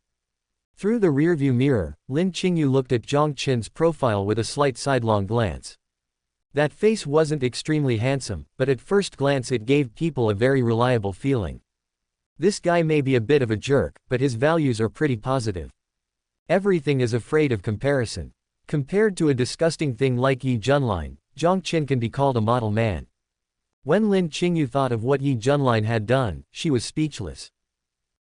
[SPEAKER 1] Through the rearview mirror, Lin Qingyue looked at Jiang Qin's profile with a slight sidelong glance. That face wasn't extremely handsome, but at first glance it gave people a very reliable feeling. This guy may be a bit of a jerk, but his values are pretty positive. Everything is afraid of comparison. Compared to a disgusting thing like Ye Junlin, Jiang Qin can be called a model man. When Lin Qingyue thought of what Ye Junlin had done, she was speechless.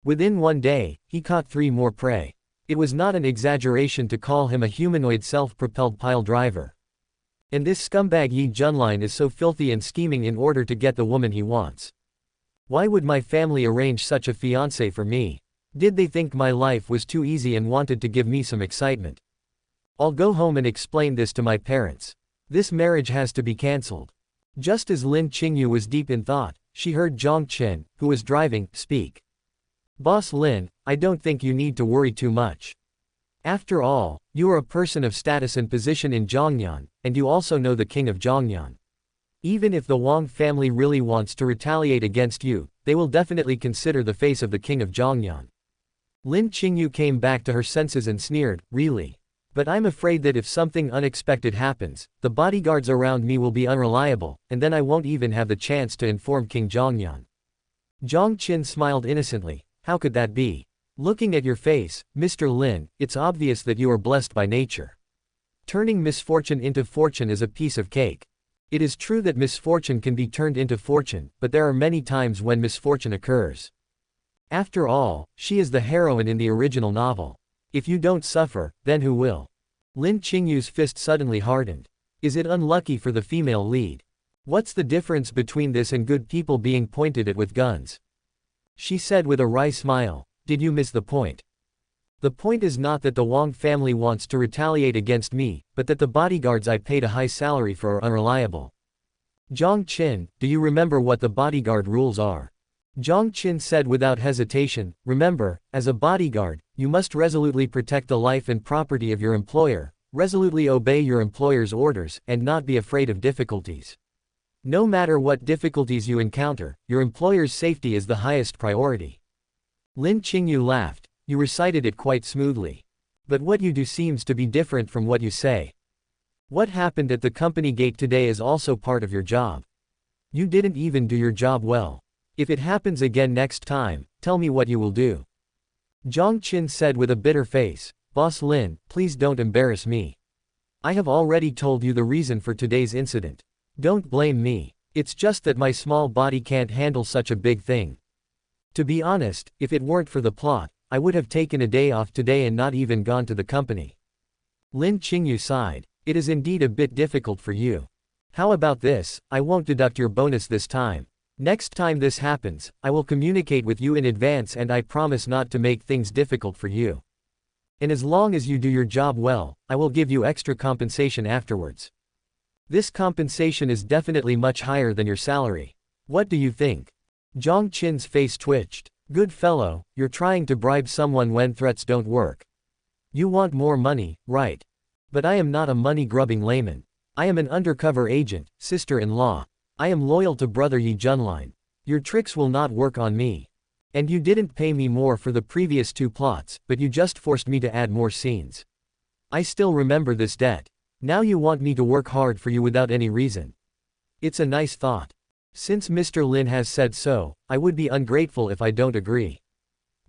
[SPEAKER 1] Within one day, he caught 3 more prey. It was not an exaggeration to call him a humanoid self-propelled pile driver. And this scumbag Ye Junlin is so filthy and scheming in order to get the woman he wants. Why would my family arrange such a fiancé for me? Did they think my life was too easy and wanted to give me some excitement? I'll go home and explain this to my parents. This marriage has to be cancelled. Just as Lin Qingyue was deep in thought, she heard Jiang Qin, who was driving, speak. Boss Lin, I don't think you need to worry too much. After all, you are a person of status and position in Zhongyan, and you also know the king of Zhongyan. Even if the Wang family really wants to retaliate against you, they will definitely consider the face of the king of Zhongyan. Lin Qingyue came back to her senses and sneered, really? But I'm afraid that if something unexpected happens, the bodyguards around me will be unreliable, and then I won't even have the chance to inform King Zhongyan. Jiang Qin smiled innocently. How could that be? Looking at your face, Mr. Lin, it's obvious that you are blessed by nature. Turning misfortune into fortune is a piece of cake. It is true that misfortune can be turned into fortune, but there are many times when misfortune occurs. After all, she is the heroine in the original novel. If you don't suffer, then who will? Lin Qingyue's fist suddenly hardened. Is it unlucky for the female lead? What's the difference between this and good people being pointed at with guns? She said with a wry smile. Did you miss the point? The point is not that the Wang family wants to retaliate against me, but that the bodyguards I paid a high salary for are unreliable. Jiang Qin, do you remember what the bodyguard rules are? Jiang Qin said without hesitation, remember, as a bodyguard, you must resolutely protect the life and property of your employer, resolutely obey your employer's orders, and not be afraid of difficulties. No matter what difficulties you encounter, your employer's safety is the highest priority. Lin Qingyue laughed. You recited it quite smoothly. But what you do seems to be different from what you say. What happened at the company gate today is also part of your job. You didn't even do your job well. If it happens again next time, tell me what you will do. Jiang Qin said with a bitter face, Boss Lin, please don't embarrass me. I have already told you the reason for today's incident. Don't blame me. It's just that my small body can't handle such a big thing. To be honest, if it weren't for the plot, I would have taken a day off today and not even gone to the company. Lin Qingyue sighed. It is indeed a bit difficult for you. How about this, I won't deduct your bonus this time. Next time this happens, I will communicate with you in advance and I promise not to make things difficult for you. And as long as you do your job well, I will give you extra compensation afterwards. This compensation is definitely much higher than your salary. What do you think? Jiang Qin's face twitched. Good fellow, you're trying to bribe someone when threats don't work. You want more money, right? But I am not a money-grubbing layman. I am an undercover agent, sister-in-law. I am loyal to brother Ye Junlin. Your tricks will not work on me. And you didn't pay me more for the previous 2 plots, but you just forced me to add more scenes. I still remember this debt. Now you want me to work hard for you without any reason. It's a nice thought. Since Mr. Lin has said so, I would be ungrateful if I don't agree.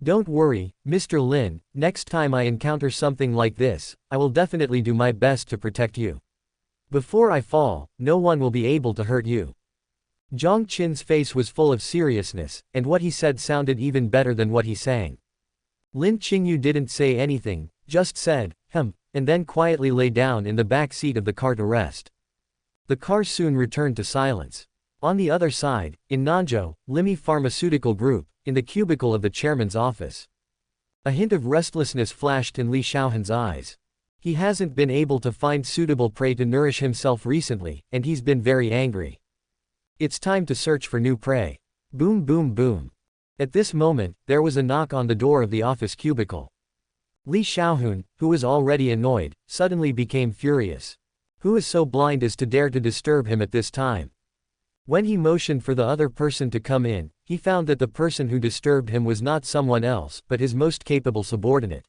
[SPEAKER 1] Don't worry, Mr. Lin, next time I encounter something like this, I will definitely do my best to protect you. Before I fall, no one will be able to hurt you. Jiang Qin's face was full of seriousness, and what he said sounded even better than what he sang. Lin Qingyue didn't say anything, just said, and then quietly lay down in the back seat of the car to rest. The car soon returned to silence. On the other side, in Nanzhou, Limi Pharmaceutical Group, in the cubicle of the chairman's office. A hint of restlessness flashed in Li Xiaohan's eyes. He hasn't been able to find suitable prey to nourish himself recently, and he's been very angry. It's time to search for new prey. Boom boom boom. At this moment, there was a knock on the door of the office cubicle. Li Xiaohan, who was already annoyed, suddenly became furious. Who is so blind as to dare to disturb him at this time? When he motioned for the other person to come in, he found that the person who disturbed him was not someone else, but his most capable subordinate.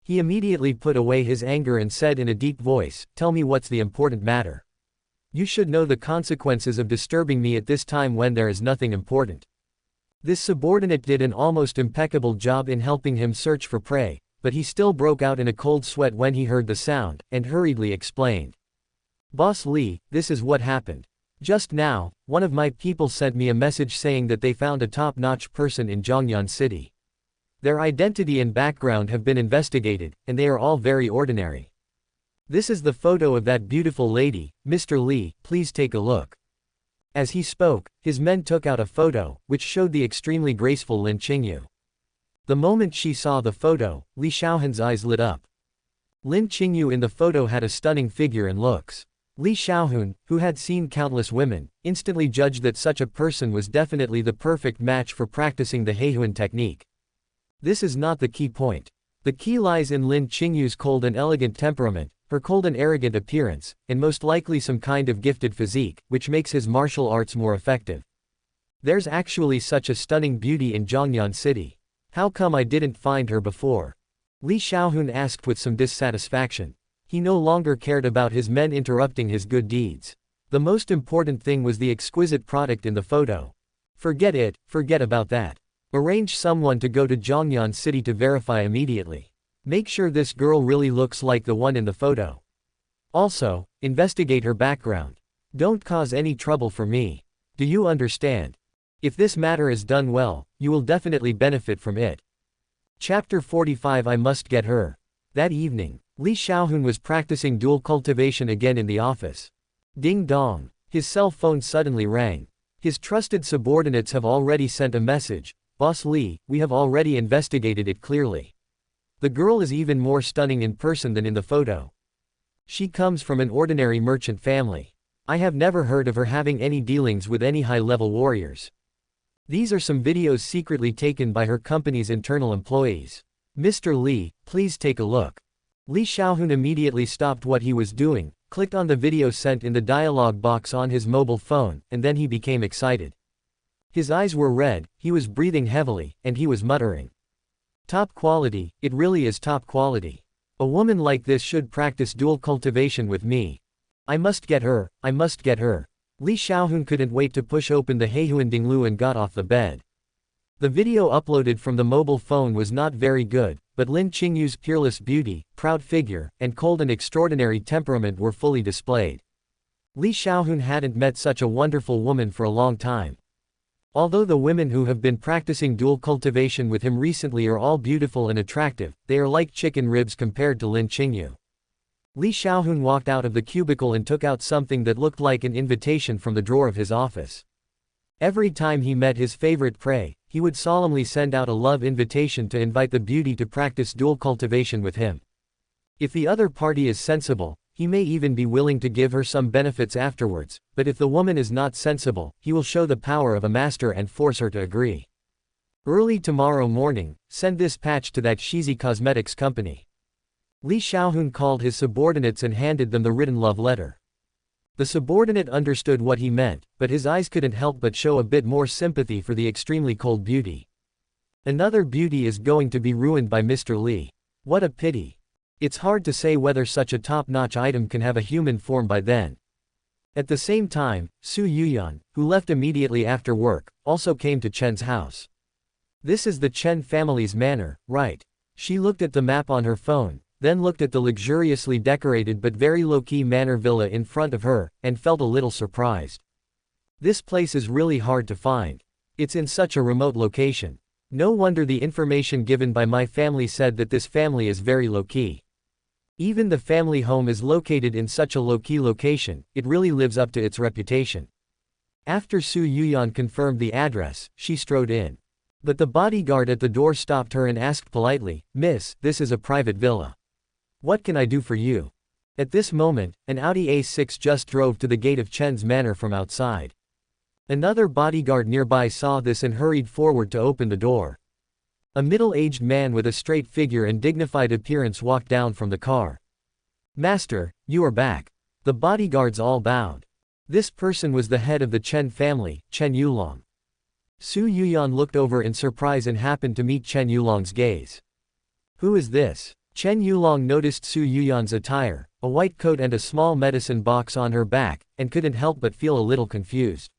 [SPEAKER 1] He immediately put away his anger and said in a deep voice, "Tell me what's the important matter. You should know the consequences of disturbing me at this time when there is nothing important." This subordinate did an almost impeccable job in helping him search for prey, but he still broke out in a cold sweat when he heard the sound, and hurriedly explained. "Boss Li, this is what happened. Just now, one of my people sent me a message saying that they found a top-notch person in Zhongyan City. Their identity and background have been investigated, and they are all very ordinary. This is the photo of that beautiful lady, Mr. Li, please take a look." As he spoke, his men took out a photo, which showed the extremely graceful Lin Qingyue. The moment she saw the photo, Li Xiaohun's eyes lit up. Lin Qingyue in the photo had a stunning figure and looks. Li Xiaohun, who had seen countless women, instantly judged that such a person was definitely the perfect match for practicing the heroine technique. This is not the key point. The key lies in Lin Qingyue's cold and elegant temperament, her cold and arrogant appearance, and most likely some kind of gifted physique, which makes his martial arts more effective. There's actually such a stunning beauty in Zhongyan City. How come I didn't find her before? Li Xiaohun asked with some dissatisfaction. He no longer cared about his men interrupting his good deeds. The most important thing was the exquisite product in the photo. Forget it, forget about that. Arrange someone to go to Zhongyan City to verify immediately. Make sure this girl really looks like the one in the photo. Also, investigate her background. Don't cause any trouble for me. Do you understand? If this matter is done well, you will definitely benefit from it. Chapter 45 I must get her. That evening, Li Xiaohun was practicing dual cultivation again in the office. Ding dong. His cell phone suddenly rang. His trusted subordinates have already sent a message. "Boss Li, we have already investigated it clearly. The girl is even more stunning in person than in the photo. She comes from an ordinary merchant family. I have never heard of her having any dealings with any high-level warriors. These are some videos secretly taken by her company's internal employees. Mr. Li, please take a look." Li Xiaohun immediately stopped what he was doing, clicked on the video sent in the dialog box on his mobile phone, and then he became excited. His eyes were red, he was breathing heavily, and he was muttering. "Top quality, it really is top quality. A woman like this should practice dual cultivation with me. I must get her, I must get her." Li Xiaohun couldn't wait to push open the Hehuan Dinglu and got off the bed. The video uploaded from the mobile phone was not very good, but Lin Qingyue's peerless beauty, proud figure, and cold and extraordinary temperament were fully displayed. Li Xiaohun hadn't met such a wonderful woman for a long time. Although the women who have been practicing dual cultivation with him recently are all beautiful and attractive, they are like chicken ribs compared to Lin Qingyue. Li Xiaohun walked out of the cubicle and took out something that looked like an invitation from the drawer of his office. Every time he met his favorite prey, he would solemnly send out a love invitation to invite the beauty to practice dual cultivation with him. If the other party is sensible, he may even be willing to give her some benefits afterwards, but if the woman is not sensible, he will show the power of a master and force her to agree. Early tomorrow morning, send this patch to that Shizi Cosmetics company. Li Xiaohun called his subordinates and handed them the written love letter. The subordinate understood what he meant, but his eyes couldn't help but show a bit more sympathy for the extremely cold beauty. Another beauty is going to be ruined by Mr. Li. What a pity. It's hard to say whether such a top-notch item can have a human form by then. At the same time, Su Yuyan, who left immediately after work, also came to Chen's house. This is the Chen family's manor, right? She looked at the map on her phone, then looked at the luxuriously decorated but very low-key manor villa in front of her, and felt a little surprised. This place is really hard to find. It's in such a remote location. No wonder the information given by my family said that this family is very low-key. Even the family home is located in such a low-key location, it really lives up to its reputation. After Su Yuyan confirmed the address, she strode in. But the bodyguard at the door stopped her and asked politely, "Miss, this is a private villa. What can I do for you?" At this moment, an Audi A6 just drove to the gate of Chen's manor from outside. Another bodyguard nearby saw this and hurried forward to open the door. A middle-aged man with a straight figure and dignified appearance walked down from the car. "Master, you are back. The bodyguards all bowed. This person was the head of the Chen family, Chen Yulong. Su Yuyan looked over in surprise and happened to meet Chen Yulong's gaze. Who is this? Chen Yulong noticed Su Yuyan's attire, a white coat and a small medicine box on her back, and couldn't help but feel a little confused.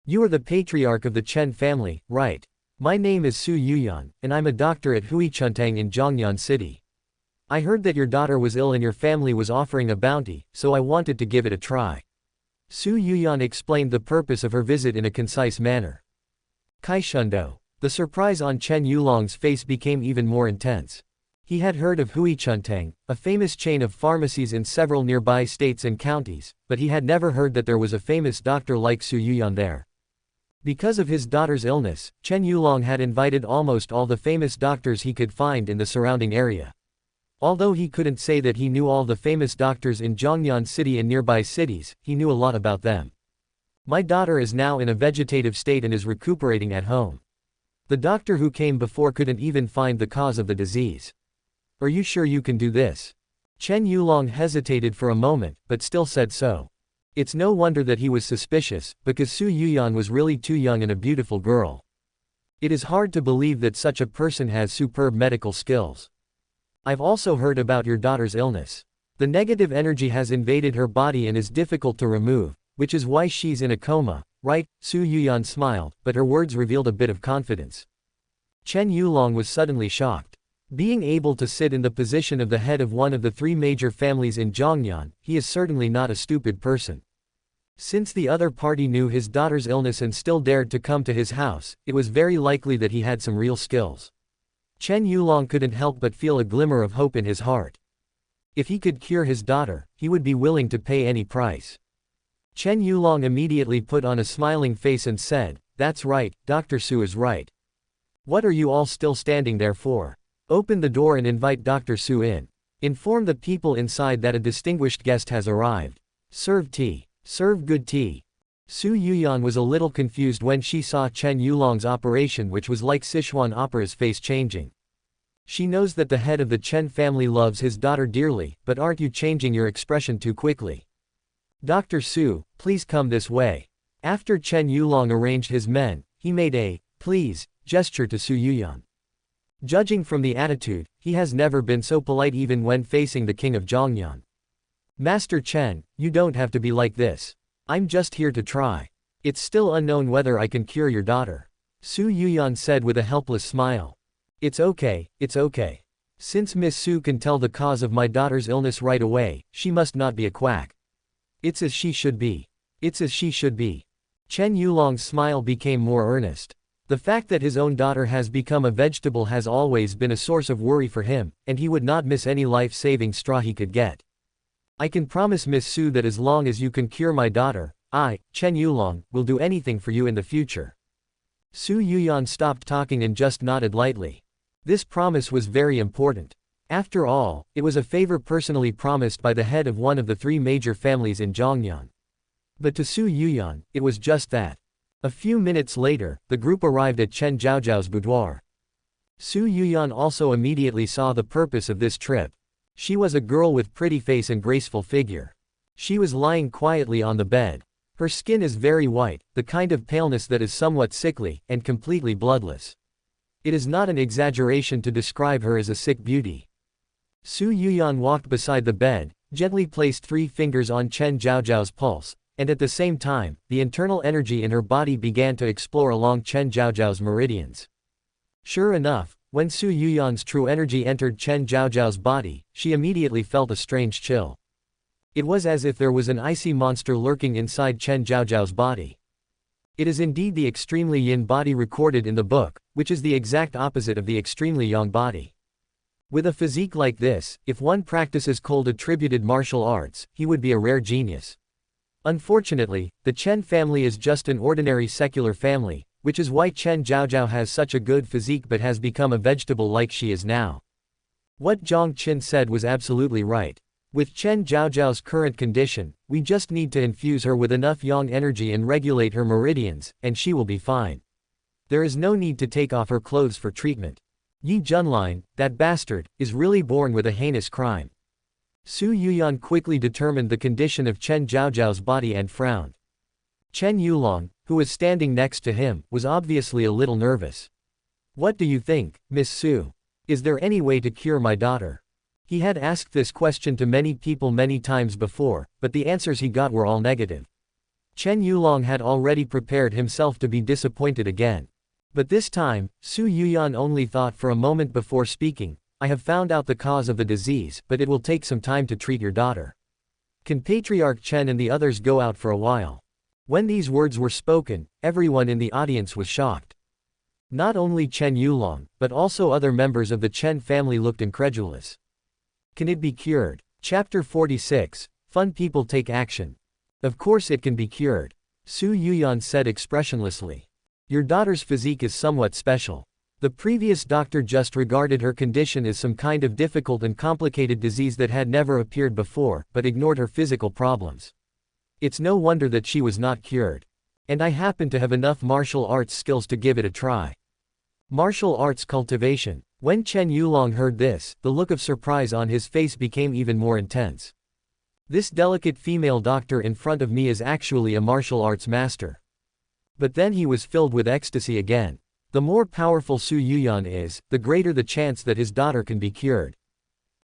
[SPEAKER 1] You are the patriarch of the Chen family, right? My name is Su Yuyan, and I'm a doctor at Huichuntang in Zhongyan City. I heard that your daughter was ill and your family was offering a bounty, so I wanted to give it a try. Su Yuyan explained the purpose of her visit in a concise manner. Kaishundo. The surprise on Chen Yulong's face became even more intense. He had heard of Huichuntang, a famous chain of pharmacies in several nearby states and counties, but he had never heard that there was a famous doctor like Su Yuyan there. Because of his daughter's illness, Chen Yulong had invited almost all the famous doctors he could find in the surrounding area. Although he couldn't say that he knew all the famous doctors in Zhongyan City and nearby cities, he knew a lot about them. My daughter is now in a vegetative state and is recuperating at home. The doctor who came before couldn't even find the cause of the disease. Are you sure you can do this? Chen Yulong hesitated for a moment, but still said so. It's no wonder that he was suspicious, because Su Yuyan was really too young and a beautiful girl. It is hard to believe that such a person has superb medical skills. I've also heard about your daughter's illness. The negative energy has invaded her body and is difficult to remove, which is why she's in a coma, right? Su Yuyan smiled, but her words revealed a bit of confidence. Chen Yulong was suddenly shocked. Being able to sit in the position of the head of one of the three major families in Zhongyan, he is certainly not a stupid person. Since the other party knew his daughter's illness and still dared to come to his house, it was very likely that he had some real skills. Chen Yulong couldn't help but feel a glimmer of hope in his heart. If he could cure his daughter, he would be willing to pay any price. Chen Yulong immediately put on a smiling face and said, "That's right, Dr. Su is right. What are you all still standing there for? Open the door and invite Dr. Su in. Inform the people inside that a distinguished guest has arrived. Serve tea. Serve good tea." Su Yuyan was a little confused when she saw Chen Yulong's operation, which was like Sichuan opera's face changing. She knows that the head of the Chen family loves his daughter dearly, but aren't you changing your expression too quickly? Dr. Su, please come this way. After Chen Yulong arranged his men, he made a, "please," gesture to Su Yuyan. Judging from the attitude, he has never been so polite even when facing the king of Zhongyan. Master Chen, you don't have to be like this. I'm just here to try. It's still unknown whether I can cure your daughter. Su Yuyan said with a helpless smile. It's okay, it's okay. Since Miss Su can tell the cause of my daughter's illness right away, she must not be a quack. It's as she should be. It's as she should be. Chen Yulong's smile became more earnest. The fact that his own daughter has become a vegetable has always been a source of worry for him, and he would not miss any life-saving straw he could get. I can promise Miss Su that as long as you can cure my daughter, I, Chen Yulong, will do anything for you in the future. Su Yuyan stopped talking and just nodded lightly. This promise was very important. After all, it was a favor personally promised by the head of one of the three major families in Zhongyan. But to Su Yuyan, it was just that. A few minutes later, the group arrived at Chen Zhaozhao's boudoir. Su Yuyan also immediately saw the purpose of this trip. She was a girl with pretty face and graceful figure. She was lying quietly on the bed. Her skin is very white, the kind of paleness that is somewhat sickly, and completely bloodless. It is not an exaggeration to describe her as a sick beauty. Su Yuyan walked beside the bed, gently placed 3 fingers on Chen Zhaozhao's pulse, and at the same time, the internal energy in her body began to explore along Chen Zhaozhao's meridians. Sure enough, when Su Yuyan's true energy entered Chen Zhaozhao's body, she immediately felt a strange chill. It was as if there was an icy monster lurking inside Chen Zhaozhao's body. It is indeed the extremely yin body recorded in the book, which is the exact opposite of the extremely yang body. With a physique like this, if one practices cold-attributed martial arts, he would be a rare genius. Unfortunately, the Chen family is just an ordinary secular family, which is why Chen Zhaozhao has such a good physique but has become a vegetable like she is now. What Jiang Qin said was absolutely right. With Chen Zhaozhao's current condition, we just need to infuse her with enough yang energy and regulate her meridians, and she will be fine. There is no need to take off her clothes for treatment. Ye Junlin, that bastard, is really born with a heinous crime. Su Yuyan quickly determined the condition of Chen Zhaozhao's body and frowned. Chen Yulong, who was standing next to him, was obviously a little nervous. What do you think, Miss Su? Is there any way to cure my daughter? He had asked this question to many people many times before, but the answers he got were all negative. Chen Yulong had already prepared himself to be disappointed again. But this time, Su Yuyan only thought for a moment before speaking. I have found out the cause of the disease, but it will take some time to treat your daughter. Can Patriarch Chen and the others go out for a while? When these words were spoken, everyone in the audience was shocked. Not only Chen Yulong, but also other members of the Chen family looked incredulous. Can it be cured? Chapter 46, Fun People Take Action. Of course it can be cured. Su Yuyan said expressionlessly. Your daughter's physique is somewhat special. The previous doctor just regarded her condition as some kind of difficult and complicated disease that had never appeared before, but ignored her physical problems. It's no wonder that she was not cured. And I happen to have enough martial arts skills to give it a try. Martial arts cultivation. When Chen Yulong heard this, the look of surprise on his face became even more intense. This delicate female doctor in front of me is actually a martial arts master. But then he was filled with ecstasy again. The more powerful Su Yuyan is, the greater the chance that his daughter can be cured.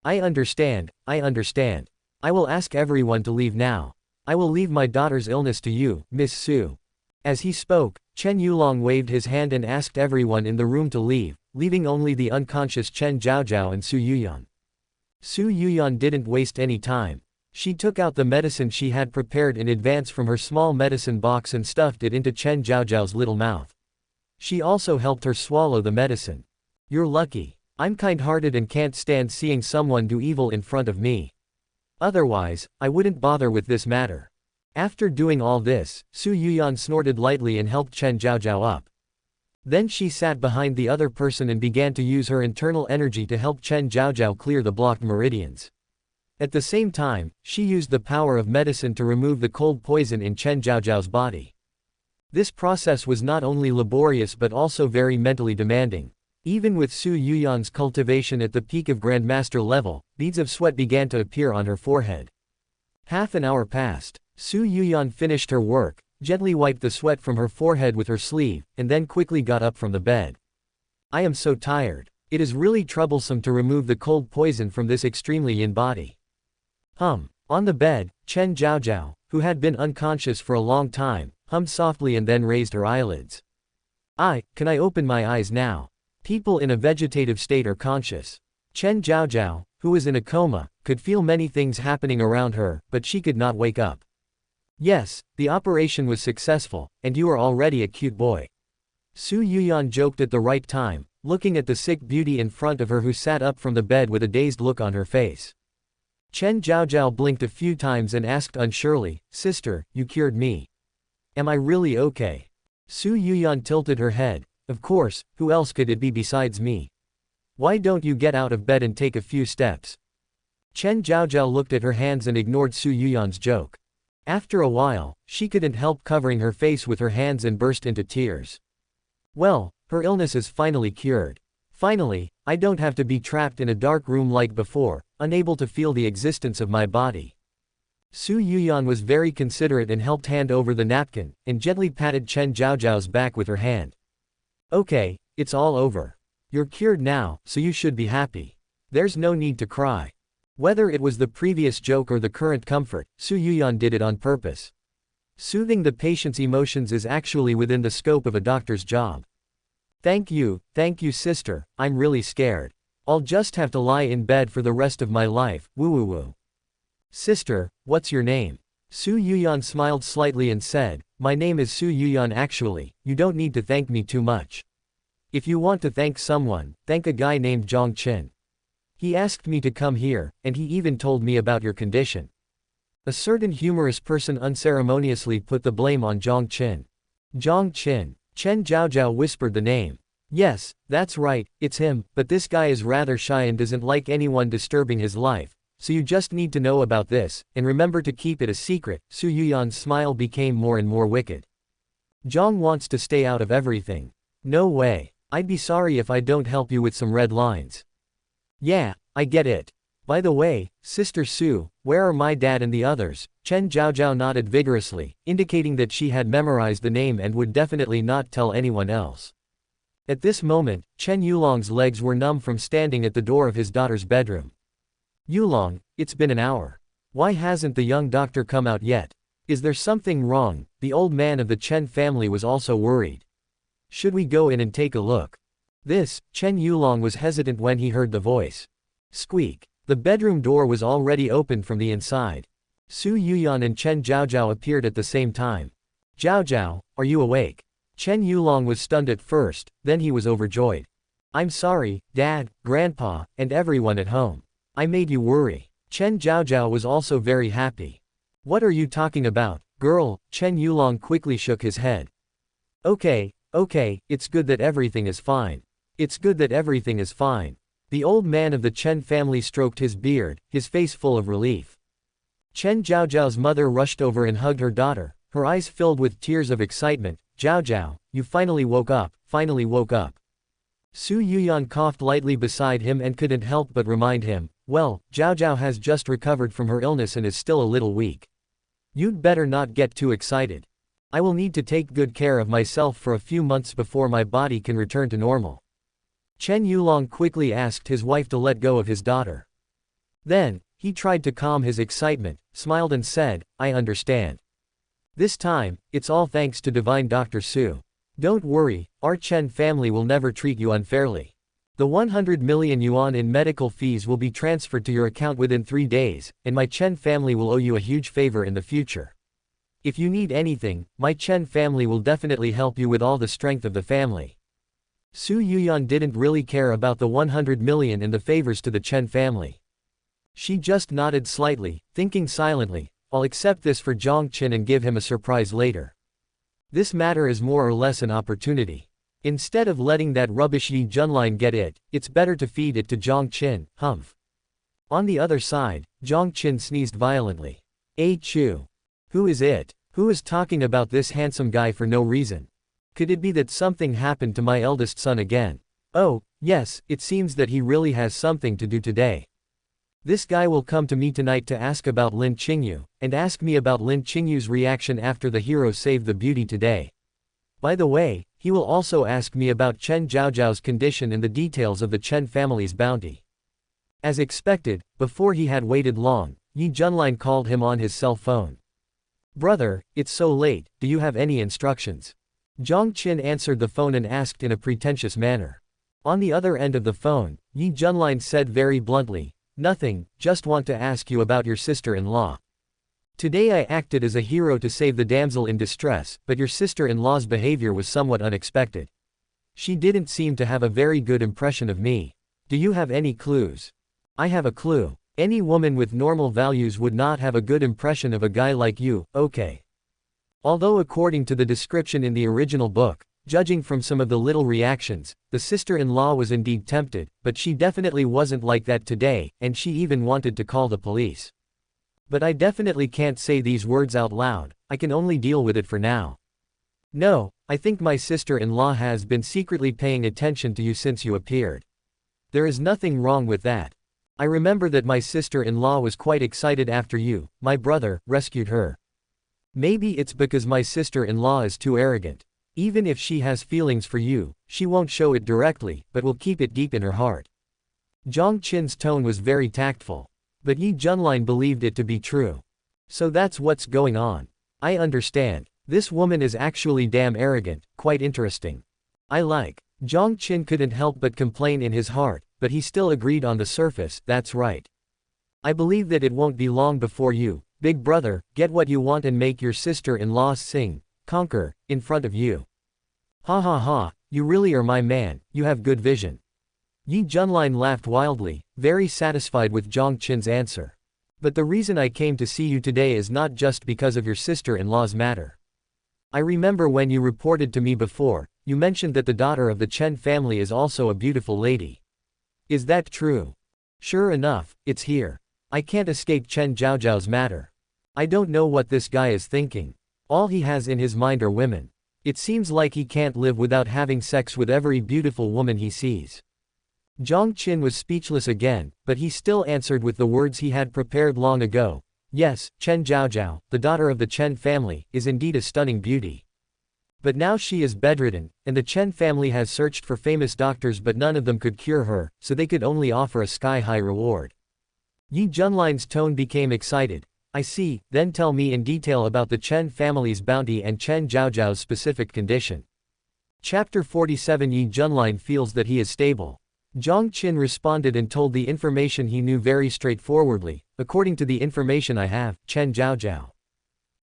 [SPEAKER 1] I understand. I will ask everyone to leave now. I will leave my daughter's illness to you, Miss Su. As he spoke, Chen Yulong waved his hand and asked everyone in the room to leave, leaving only the unconscious Chen Zhaozhao and Su Yuyan. Su Yuyan didn't waste any time. She took out the medicine she had prepared in advance from her small medicine box and stuffed it into Chen Zhaozhao's little mouth. She also helped her swallow the medicine. You're lucky. I'm kind-hearted and can't stand seeing someone do evil in front of me. Otherwise, I wouldn't bother with this matter. After doing all this, Su Yuyan snorted lightly and helped Chen Zhaozhao up. Then she sat behind the other person and began to use her internal energy to help Chen Zhaozhao clear the blocked meridians. At the same time, she used the power of medicine to remove the cold poison in Chen Zhaozhao's body. This process was not only laborious but also very mentally demanding. Even with Su Yuyan's cultivation at the peak of Grandmaster level, beads of sweat began to appear on her forehead. Half an hour passed. Su Yuyan finished her work, gently wiped the sweat from her forehead with her sleeve, and then quickly got up from the bed. I am so tired. It is really troublesome to remove the cold poison from this extremely yin body. On the bed, Chen Zhaozhao, who had been unconscious for a long time, hummed softly and then raised her eyelids. Can I open my eyes now? People in a vegetative state are conscious. Chen Zhaozhao, who was in a coma, could feel many things happening around her, but she could not wake up. Yes, the operation was successful, and you are already a cute boy. Su Yuyan joked at the right time, looking at the sick beauty in front of her who sat up from the bed with a dazed look on her face. Chen Zhaozhao blinked a few times and asked unsurely, Sister, you cured me. Am I really okay? Su Yuyan tilted her head. Of course, who else could it be besides me? Why don't you get out of bed and take a few steps? Chen Zhaozhao looked at her hands and ignored Su Yuyan's joke. After a while, she couldn't help covering her face with her hands and burst into tears. Well, her illness is finally cured. Finally, I don't have to be trapped in a dark room like before, unable to feel the existence of my body. Su Yuyan was very considerate and helped hand over the napkin, and gently patted Chen Zhaozhao's back with her hand. Okay, it's all over. You're cured now, so you should be happy. There's no need to cry. Whether it was the previous joke or the current comfort, Su Yuyan did it on purpose. Soothing the patient's emotions is actually within the scope of a doctor's job. Thank you, sister, I'm really scared. I'll just have to lie in bed for the rest of my life, woo. Sister, what's your name? Su Yuyan smiled slightly and said, my name is Su Yuyan actually, you don't need to thank me too much. If you want to thank someone, thank a guy named Jiang Qin. He asked me to come here, and he even told me about your condition. A certain humorous person unceremoniously put the blame on Jiang Qin. Jiang Qin. Chen Zhaozhao whispered the name. Yes, that's right, it's him, but this guy is rather shy and doesn't like anyone disturbing his life, so you just need to know about this, and remember to keep it a secret. Su Yuyan's smile became more and more wicked. Jiang wants to stay out of everything. No way. I'd be sorry if I don't help you with some red lines. Yeah, I get it. By the way, Sister Su, where are my dad and the others? Chen Zhaozhao nodded vigorously, indicating that she had memorized the name and would definitely not tell anyone else. At this moment, Chen Yulong's legs were numb from standing at the door of his daughter's bedroom. Yulong, it's been an hour. Why hasn't the young doctor come out yet? Is there something wrong? The old man of the Chen family was also worried. Should we go in and take a look? Chen Yulong was hesitant when he heard the voice. Squeak. The bedroom door was already opened from the inside. Su Yuyan and Chen Zhaozhao appeared at the same time. Zhaozhao, are you awake? Chen Yulong was stunned at first, then he was overjoyed. I'm sorry, Dad, Grandpa, and everyone at home. I made you worry. Chen Zhaozhao was also very happy. What are you talking about, girl? Chen Yulong quickly shook his head. Okay, it's good that everything is fine. It's good that everything is fine. The old man of the Chen family stroked his beard, his face full of relief. Chen Zhaozhao's mother rushed over and hugged her daughter, her eyes filled with tears of excitement. Zhaozhao, you finally woke up, finally woke up. Su Yuyan coughed lightly beside him and couldn't help but remind him, well, Zhaozhao has just recovered from her illness and is still a little weak. You'd better not get too excited. I will need to take good care of myself for a few months before my body can return to normal. Chen Yulong quickly asked his wife to let go of his daughter. Then, he tried to calm his excitement, smiled and said, I understand. This time, it's all thanks to divine Dr. Su. Don't worry, our Chen family will never treat you unfairly. The 100 million yuan in medical fees will be transferred to your account within 3 days, and my Chen family will owe you a huge favor in the future. If you need anything, my Chen family will definitely help you with all the strength of the family. Su Yuyan didn't really care about the 100 million and the favors to the Chen family. She just nodded slightly, thinking silently, I'll accept this for Jiang Qin and give him a surprise later. This matter is more or less an opportunity. Instead of letting that rubbish Ye Junlin get it, it's better to feed it to Jiang Qin, humph. On the other side, Jiang Qin sneezed violently. Achoo. Who is it? Who is talking about this handsome guy for no reason? Could it be that something happened to my eldest son again? Oh, yes, it seems that he really has something to do today. This guy will come to me tonight to ask about Lin Qingyue, and ask me about Lin Qingyue's reaction after the hero saved the beauty today. By the way, he will also ask me about Chen Zhaozhao's condition and the details of the Chen family's bounty. As expected, before he had waited long, Ye Junlin called him on his cell phone. Brother, it's so late, do you have any instructions? Jiang Qin answered the phone and asked in a pretentious manner. On the other end of the phone, Ye Junlin said very bluntly, nothing, just want to ask you about your sister-in-law. Today I acted as a hero to save the damsel in distress, but your sister-in-law's behavior was somewhat unexpected. She didn't seem to have a very good impression of me. Do you have any clues? I have a clue. Any woman with normal values would not have a good impression of a guy like you, okay. Although according to the description in the original book, judging from some of the little reactions, the sister-in-law was indeed tempted, but she definitely wasn't like that today, and she even wanted to call the police. But I definitely can't say these words out loud, I can only deal with it for now. No, I think my sister-in-law has been secretly paying attention to you since you appeared. There is nothing wrong with that. I remember that my sister-in-law was quite excited after you, my brother, rescued her. Maybe it's because my sister-in-law is too arrogant. Even if she has feelings for you, she won't show it directly, but will keep it deep in her heart. Jiang Qin's tone was very tactful. But Ye Junlin believed it to be true. So that's what's going on. I understand. This woman is actually damn arrogant, quite interesting. I like. Jiang Qin couldn't help but complain in his heart, but he still agreed on the surface, that's right. I believe that it won't be long before you, big brother, get what you want and make your sister-in-law sing, conquer, in front of you. Ha ha ha, you really are my man, you have good vision. Ye Junlin laughed wildly, very satisfied with Jiang Qin's answer. But the reason I came to see you today is not just because of your sister-in-law's matter. I remember when you reported to me before, you mentioned that the daughter of the Chen family is also a beautiful lady. Is that true? Sure enough, it's here. I can't escape Chen Zhaozhao's matter. I don't know what this guy is thinking. All he has in his mind are women. It seems like he can't live without having sex with every beautiful woman he sees. Jiang Qin was speechless again, but he still answered with the words he had prepared long ago. Yes, Chen Zhaozhao, the daughter of the Chen family, is indeed a stunning beauty. But now she is bedridden, and the Chen family has searched for famous doctors but none of them could cure her, so they could only offer a sky-high reward. Ye Junlin's tone became excited. I see, then tell me in detail about the Chen family's bounty and Chen Zhaozhao's specific condition. Chapter 47 Ye Junlin feels that he is stable. Jiang Qin responded and told the information he knew very straightforwardly. According to the information I have, Chen Zhaozhao.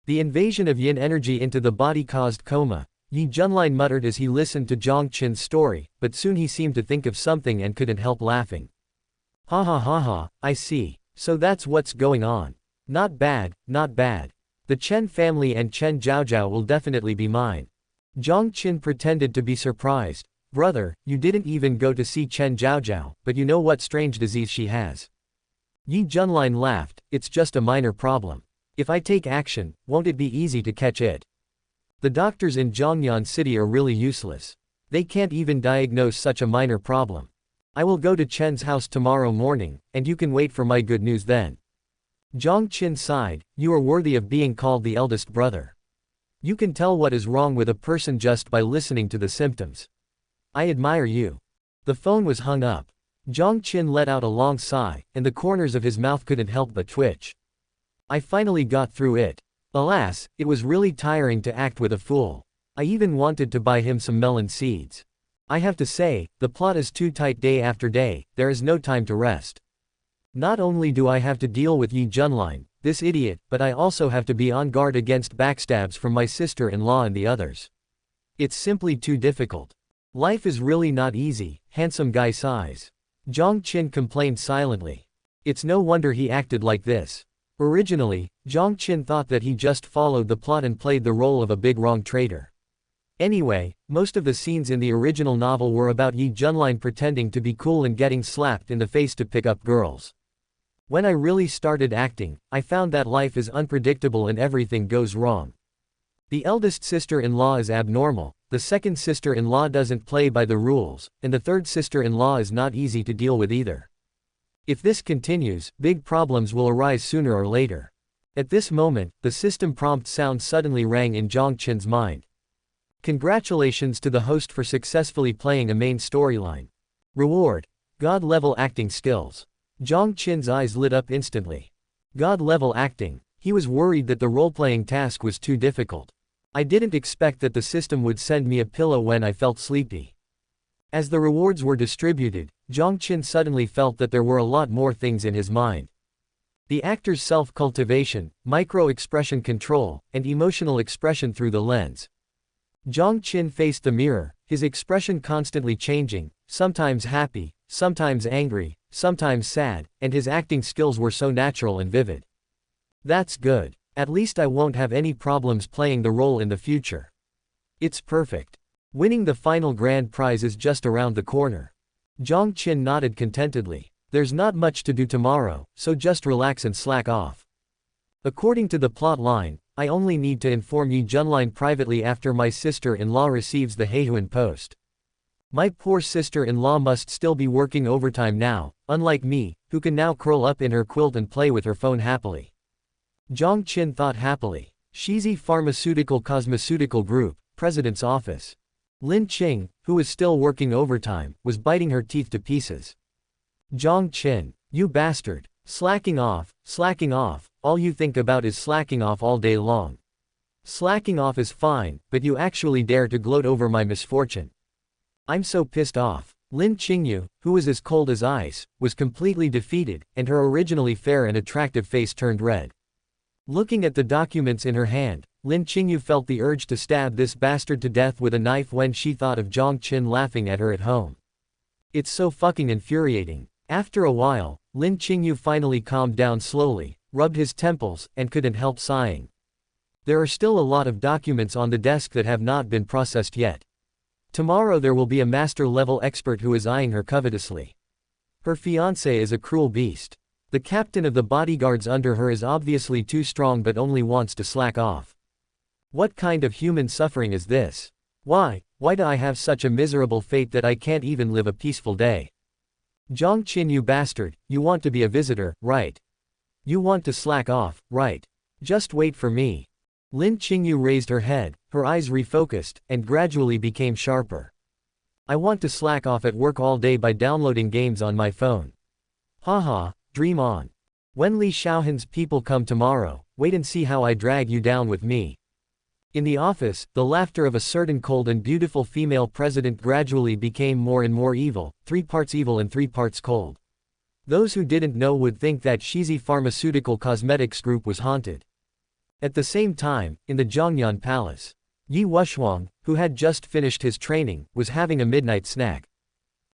[SPEAKER 1] The invasion of yin energy into the body caused coma. Ye Junlin muttered as he listened to Jiang Qin's story, but soon he seemed to think of something and couldn't help laughing. Ha ha ha ha, I see. So that's what's going on. Not bad, not bad. The Chen family and Chen Zhaozhao will definitely be mine. Jiang Qin pretended to be surprised. Brother, you didn't even go to see Chen Zhaozhao, but you know what strange disease she has. Ye Junlin laughed, it's just a minor problem. If I take action, won't it be easy to catch it? The doctors in Zhongyan City are really useless. They can't even diagnose such a minor problem. I will go to Chen's house tomorrow morning, and you can wait for my good news then. Jiang Qin sighed, you are worthy of being called the eldest brother. You can tell what is wrong with a person just by listening to the symptoms. I admire you. The phone was hung up. Jiang Qin let out a long sigh, and the corners of his mouth couldn't help but twitch. I finally got through it. Alas, it was really tiring to act with a fool. I even wanted to buy him some melon seeds. I have to say, the plot is too tight day after day, there is no time to rest. Not only do I have to deal with Ye Junlin, this idiot, but I also have to be on guard against backstabs from my sister-in-law and the others. It's simply too difficult. Life is really not easy, handsome guy sighs. Jiang Qin complained silently. It's no wonder he acted like this. Originally, Jiang Qin thought that he just followed the plot and played the role of a big wrong traitor. Anyway, most of the scenes in the original novel were about Ye Junlin pretending to be cool and getting slapped in the face to pick up girls. When I really started acting, I found that life is unpredictable and everything goes wrong. The eldest sister-in-law is abnormal, the second sister-in-law doesn't play by the rules, and the third sister-in-law is not easy to deal with either. If this continues, big problems will arise sooner or later. At this moment, the system prompt sound suddenly rang in Jiang Qin's mind. Congratulations to the host for successfully playing a main storyline. Reward: God-level acting skills. Jiang Qin's eyes lit up instantly. God-level acting. He was worried that the role-playing task was too difficult. I didn't expect that the system would send me a pillow when I felt sleepy. As the rewards were distributed, Jiang Qin suddenly felt that there were a lot more things in his mind. The actor's self-cultivation, micro-expression control, and emotional expression through the lens. Jiang Qin faced the mirror, his expression constantly changing, sometimes happy, sometimes angry, sometimes sad, and his acting skills were so natural and vivid. That's good. At least I won't have any problems playing the role in the future. It's perfect. Winning the final grand prize is just around the corner. Jiang Qin nodded contentedly. There's not much to do tomorrow, so just relax and slack off. According to the plot line, I only need to inform Ye Junlin privately after my sister-in-law receives the heroine post. My poor sister-in-law must still be working overtime now, unlike me, who can now curl up in her quilt and play with her phone happily. Jiang Qin thought happily. Shizi Pharmaceutical Cosmeceutical Group, President's Office. Lin Qing, who was still working overtime, was biting her teeth to pieces. Jiang Qin, you bastard. Slacking off, all you think about is slacking off all day long. Slacking off is fine, but you actually dare to gloat over my misfortune. I'm so pissed off. Lin Qingyue, who was as cold as ice, was completely defeated, and her originally fair and attractive face turned red. Looking at the documents in her hand, Lin Qingyue felt the urge to stab this bastard to death with a knife when she thought of Jiang Qin laughing at her at home. It's so fucking infuriating. After a while, Lin Qingyue finally calmed down slowly, rubbed his temples, and couldn't help sighing. There are still a lot of documents on the desk that have not been processed yet. Tomorrow there will be a master-level expert who is eyeing her covetously. Her fiancé is a cruel beast. The captain of the bodyguards under her is obviously too strong but only wants to slack off. What kind of human suffering is this? Why do I have such a miserable fate that I can't even live a peaceful day? Jiang Qin, you bastard, you want to be a visitor, right? You want to slack off, right? Just wait for me. Lin Qingyue raised her head, her eyes refocused, and gradually became sharper. I want to slack off at work all day by downloading games on my phone. Haha, dream on. When Li Xiaohan's people come tomorrow, wait and see how I drag you down with me. In the office, the laughter of a certain cold and beautiful female president gradually became more and more evil, 3 parts evil and 3 parts cold. Those who didn't know would think that Shizi Pharmaceutical Cosmetics Group was haunted. At the same time, in the Zhongyan Palace, Ye Wushuang, who had just finished his training, was having a midnight snack.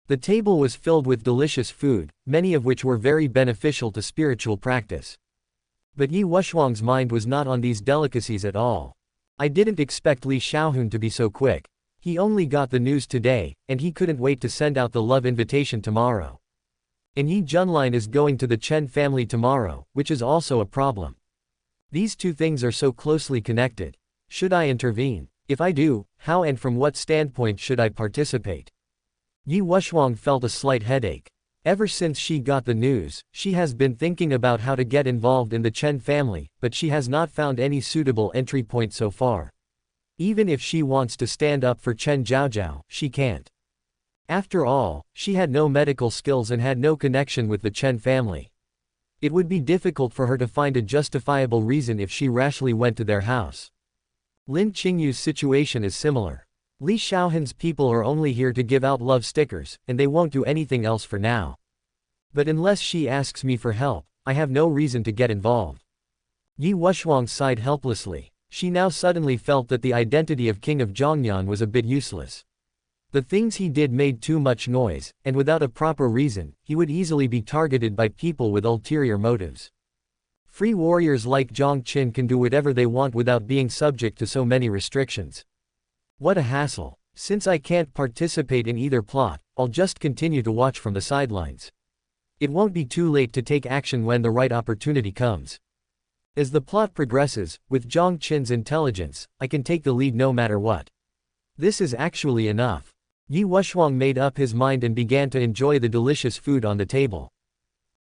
[SPEAKER 1] The table was filled with delicious food, many of which were very beneficial to spiritual practice. But Ye Wushuang's mind was not on these delicacies at all. I didn't expect Li Xiaohan to be so quick. He only got the news today, and he couldn't wait to send out the love invitation tomorrow. And Ye Junlin is going to the Chen family tomorrow, which is also a problem. These two things are so closely connected. Should I intervene? If I do, how and from what standpoint should I participate? Ye Wushuang felt a slight headache. Ever since she got the news, she has been thinking about how to get involved in the Chen family, but she has not found any suitable entry point so far. Even if she wants to stand up for Chen Zhaozhao, she can't. After all, she had no medical skills and had no connection with the Chen family. It would be difficult for her to find a justifiable reason if she rashly went to their house. Lin Qingyue's situation is similar. Li Xiaohan's people are only here to give out love stickers, and they won't do anything else for now. But unless she asks me for help, I have no reason to get involved. Ye Wushuang sighed helplessly. She now suddenly felt that the identity of King of Zhongyan was a bit useless. The things he did made too much noise, and without a proper reason, he would easily be targeted by people with ulterior motives. Free warriors like Jiang Qin can do whatever they want without being subject to so many restrictions. What a hassle. Since I can't participate in either plot, I'll just continue to watch from the sidelines. It won't be too late to take action when the right opportunity comes. As the plot progresses, with Jiang Qin's intelligence, I can take the lead no matter what. This is actually enough. Ye Wushuang made up his mind and began to enjoy the delicious food on the table.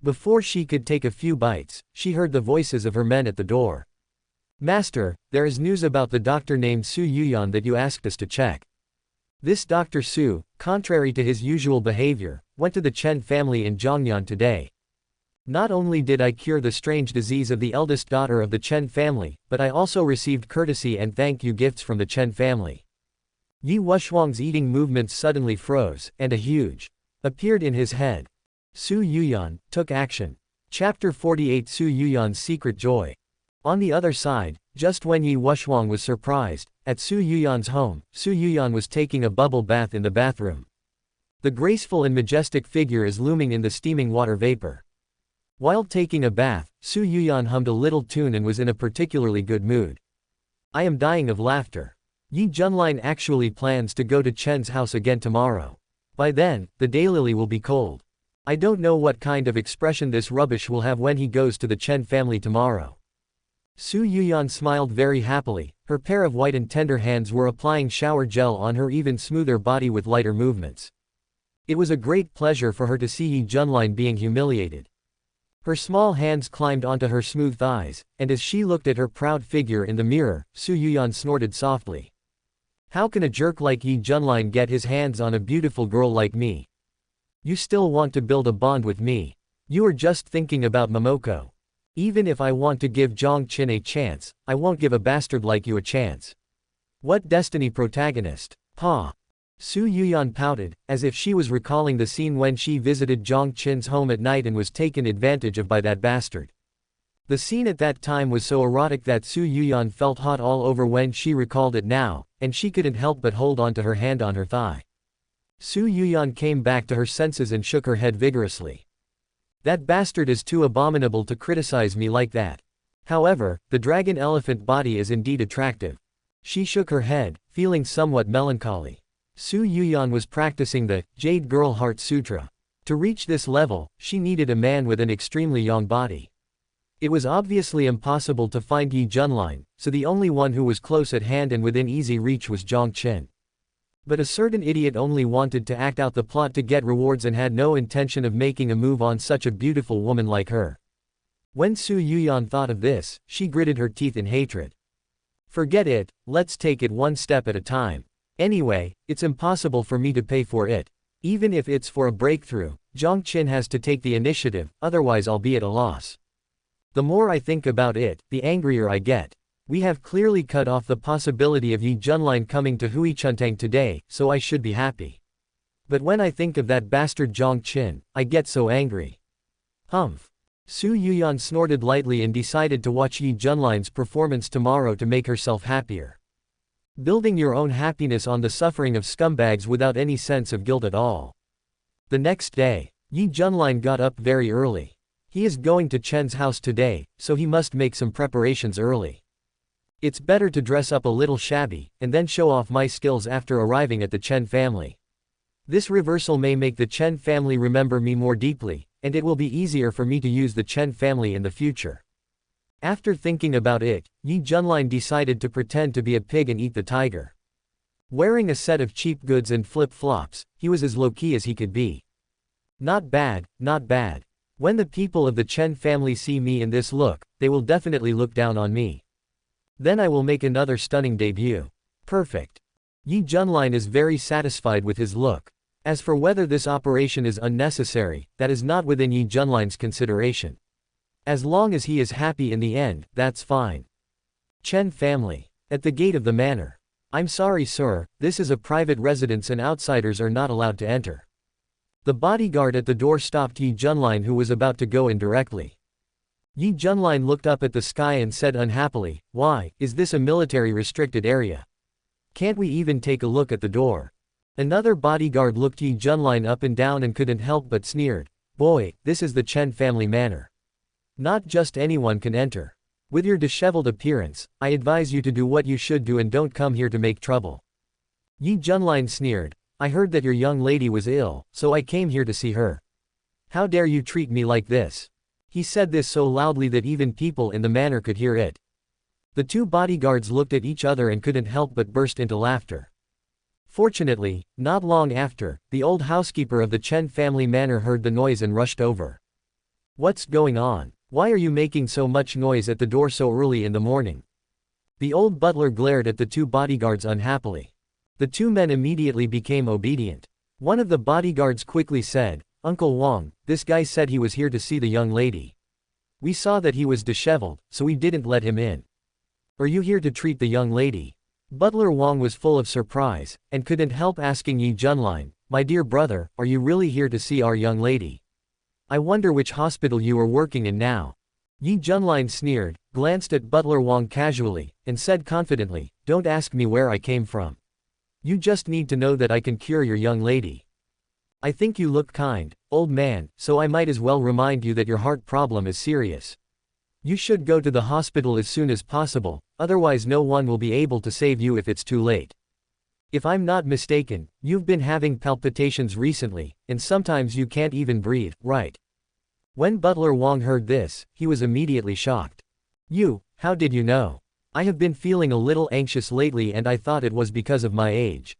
[SPEAKER 1] Before she could take a few bites, she heard the voices of her men at the door. Master, there is news about the doctor named Su Yuyan that you asked us to check. This Dr. Su, contrary to his usual behavior, went to the Chen family in Zhongyan today. Not only did I cure the strange disease of the eldest daughter of the Chen family, but I also received courtesy and thank you gifts from the Chen family. Ye Wushuang's eating movements suddenly froze, and a huge appeared in his head. Su Yuyan took action. Chapter 48 Su Yuyan's Secret Joy. On the other side, just when Ye Wushuang was surprised, at Su Yuyan's home, Su Yuyan was taking a bubble bath in the bathroom. The graceful and majestic figure is looming in the steaming water vapor. While taking a bath, Su Yuyan hummed a little tune and was in a particularly good mood. I am dying of laughter. Ye Junlin actually plans to go to Chen's house again tomorrow. By then, the daylily will be cold. I don't know what kind of expression this rubbish will have when he goes to the Chen family tomorrow. Su Yuyan smiled very happily. Her pair of white and tender hands were applying shower gel on her even smoother body with lighter movements. It was a great pleasure for her to see Ye Junlin being humiliated. Her small hands climbed onto her smooth thighs, and as she looked at her proud figure in the mirror, Su Yuyan snorted softly. How can a jerk like Ye Junlin get his hands on a beautiful girl like me? You still want to build a bond with me? You are just thinking about Momoko. Even if I want to give Jiang Qin a chance, I won't give a bastard like you a chance. What destiny, Protagonist? Ha! Su Yuyan pouted, as if she was recalling the scene when she visited Jiang Qin's home at night and was taken advantage of by that bastard. The scene at that time was so erotic that Su Yuyan felt hot all over when she recalled it now, and she couldn't help but hold on to her hand on her thigh. Su Yuyan came back to her senses and shook her head vigorously. That bastard is too abominable to criticize me like that. However, the dragon elephant body is indeed attractive. She shook her head, feeling somewhat melancholy. Su Yuyan was practicing the Jade Girl Heart Sutra. To reach this level, she needed a man with an extremely young body. It was obviously impossible to find Ye Junlin, so the only one who was close at hand and within easy reach was Jiang Qin. But a certain idiot only wanted to act out the plot to get rewards and had no intention of making a move on such a beautiful woman like her. When Su Yuyan thought of this, she gritted her teeth in hatred. Forget it, let's take it one step at a time. Anyway, it's impossible for me to pay for it. Even if it's for a breakthrough, Jiang Qin has to take the initiative, otherwise I'll be at a loss. The more I think about it, the angrier I get. We have clearly cut off the possibility of Ye Junlin coming to Huichuntang today, so I should be happy. But when I think of that bastard Jiang Qin, I get so angry. Humph. Su Yuyan snorted lightly and decided to watch Ye Junlin's performance tomorrow to make herself happier. Building your own happiness on the suffering of scumbags without any sense of guilt at all. The next day, Ye Junlin got up very early. He is going to Chen's house today, so he must make some preparations early. It's better to dress up a little shabby, and then show off my skills after arriving at the Chen family. This reversal may make the Chen family remember me more deeply, and it will be easier for me to use the Chen family in the future. After thinking about it, Ye Junlin decided to pretend to be a pig and eat the tiger. Wearing a set of cheap goods and flip-flops, he was as low-key as he could be. Not bad, not bad. When the people of the Chen family see me in this look, they will definitely look down on me. Then I will make another stunning debut. Perfect. Ye Junlin is very satisfied with his look. As for whether this operation is unnecessary, that is not within Ye Junlin's consideration. As long as he is happy in the end, that's fine. Chen family. At the gate of the manor. I'm sorry sir, this is a private residence and outsiders are not allowed to enter. The bodyguard at the door stopped Ye Junlin, who was about to go in directly. Ye Junlin looked up at the sky and said unhappily, "Why, is this a military restricted area? Can't we even take a look at the door?" Another bodyguard looked Ye Junlin up and down and couldn't help but sneered. "Boy, this is the Chen family manor. Not just anyone can enter. With your disheveled appearance, I advise you to do what you should do and don't come here to make trouble." Ye Junlin sneered, "I heard that your young lady was ill, so I came here to see her. How dare you treat me like this?" He said this so loudly that even people in the manor could hear it. The two bodyguards looked at each other and couldn't help but burst into laughter. Fortunately, not long after, the old housekeeper of the Chen family manor heard the noise and rushed over. "What's going on? Why are you making so much noise at the door so early in the morning?" The old butler glared at the two bodyguards unhappily. The two men immediately became obedient. One of the bodyguards quickly said, "Uncle Wang, this guy said he was here to see the young lady. We saw that he was disheveled, so we didn't let him in. Are you here to treat the young lady?" Butler Wang was full of surprise, and couldn't help asking Ye Junlin, "My dear brother, are you really here to see our young lady? I wonder which hospital you are working in now." Ye Junlin sneered, glanced at Butler Wang casually, and said confidently, "Don't ask me where I came from. You just need to know that I can cure your young lady. I think you look kind, old man, so I might as well remind you that your heart problem is serious. You should go to the hospital as soon as possible, otherwise no one will be able to save you if it's too late. If I'm not mistaken, you've been having palpitations recently, and sometimes you can't even breathe, right?" When Butler Wang heard this, he was immediately shocked. How did you know? I have been feeling a little anxious lately and I thought it was because of my age.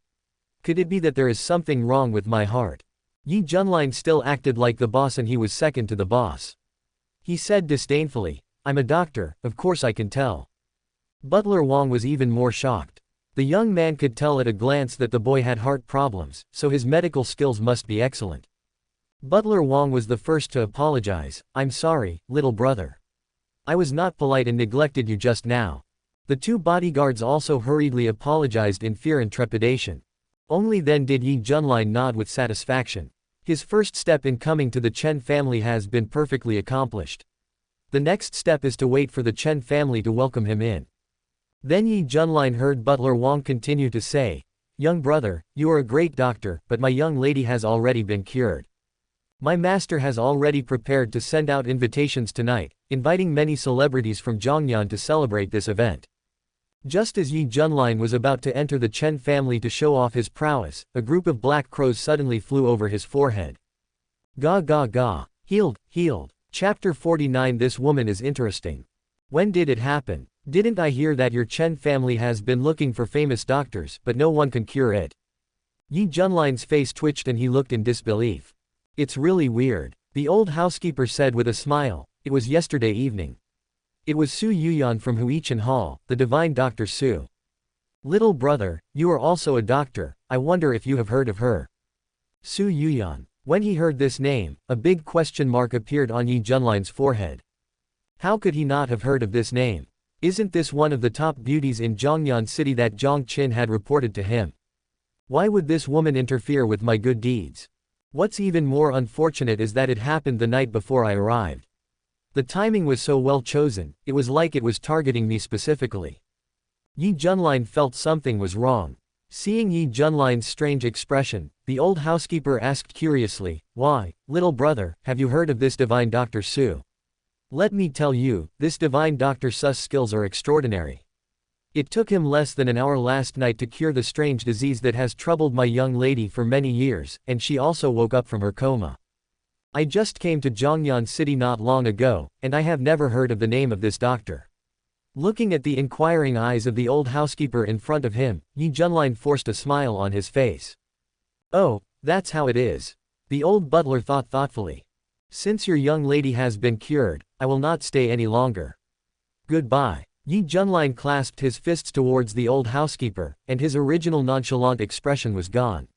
[SPEAKER 1] Could it be that there is something wrong with my heart?" Ye Junlin still acted like the boss and he was second to the boss. He said disdainfully, "I'm a doctor, of course I can tell." Butler Wang was even more shocked. The young man could tell at a glance that the boy had heart problems, so his medical skills must be excellent. Butler Wang was the first to apologize. "I'm sorry, little brother. I was not polite and neglected you just now." The two bodyguards also hurriedly apologized in fear and trepidation. Only then did Ye Junlin nod with satisfaction. His first step in coming to the Chen family has been perfectly accomplished. The next step is to wait for the Chen family to welcome him in. Then Ye Junlin heard Butler Wang continue to say, "Young brother, you are a great doctor, but my young lady has already been cured. My master has already prepared to send out invitations tonight, inviting many celebrities from Zhongyan to celebrate this event." Just as Ye Junlin was about to enter the Chen family to show off his prowess, a group of black crows suddenly flew over his forehead. "Ga ga ga. Healed, healed." Chapter 49. This woman is interesting. When did it happen? Didn't I hear that your Chen family has been looking for famous doctors, but no one can cure it? Ye Junlin's face twitched and he looked in disbelief. It's really weird, the old housekeeper said with a smile. It was yesterday evening. It was Su Yuyan from Huichen Hall, the divine Dr. Su. Little brother, you are also a doctor, I wonder if you have heard of her. Su Yuyan. When he heard this name, a big question mark appeared on Ye Junlin's forehead. How could he not have heard of this name? Isn't this one of the top beauties in Zhongyan City that Jiang Qin had reported to him? Why would this woman interfere with my good deeds? What's even more unfortunate is that it happened the night before I arrived. The timing was so well chosen, it was like it was targeting me specifically. Ye Junlin felt something was wrong. Seeing Ye Junlin's strange expression, the old housekeeper asked curiously, why, little brother, have you heard of this divine Dr. Su? Let me tell you, this divine Dr. Su's skills are extraordinary. It took him less than an hour last night to cure the strange disease that has troubled my young lady for many years, and she also woke up from her coma. I just came to Zhongyan City not long ago, and I have never heard of the name of this doctor. Looking at the inquiring eyes of the old housekeeper in front of him, Ye Junlin forced a smile on his face. Oh, that's how it is. The old butler thought thoughtfully. Since your young lady has been cured, I will not stay any longer. Goodbye. Ye Junlin clasped his fists towards the old housekeeper, and his original nonchalant expression was gone.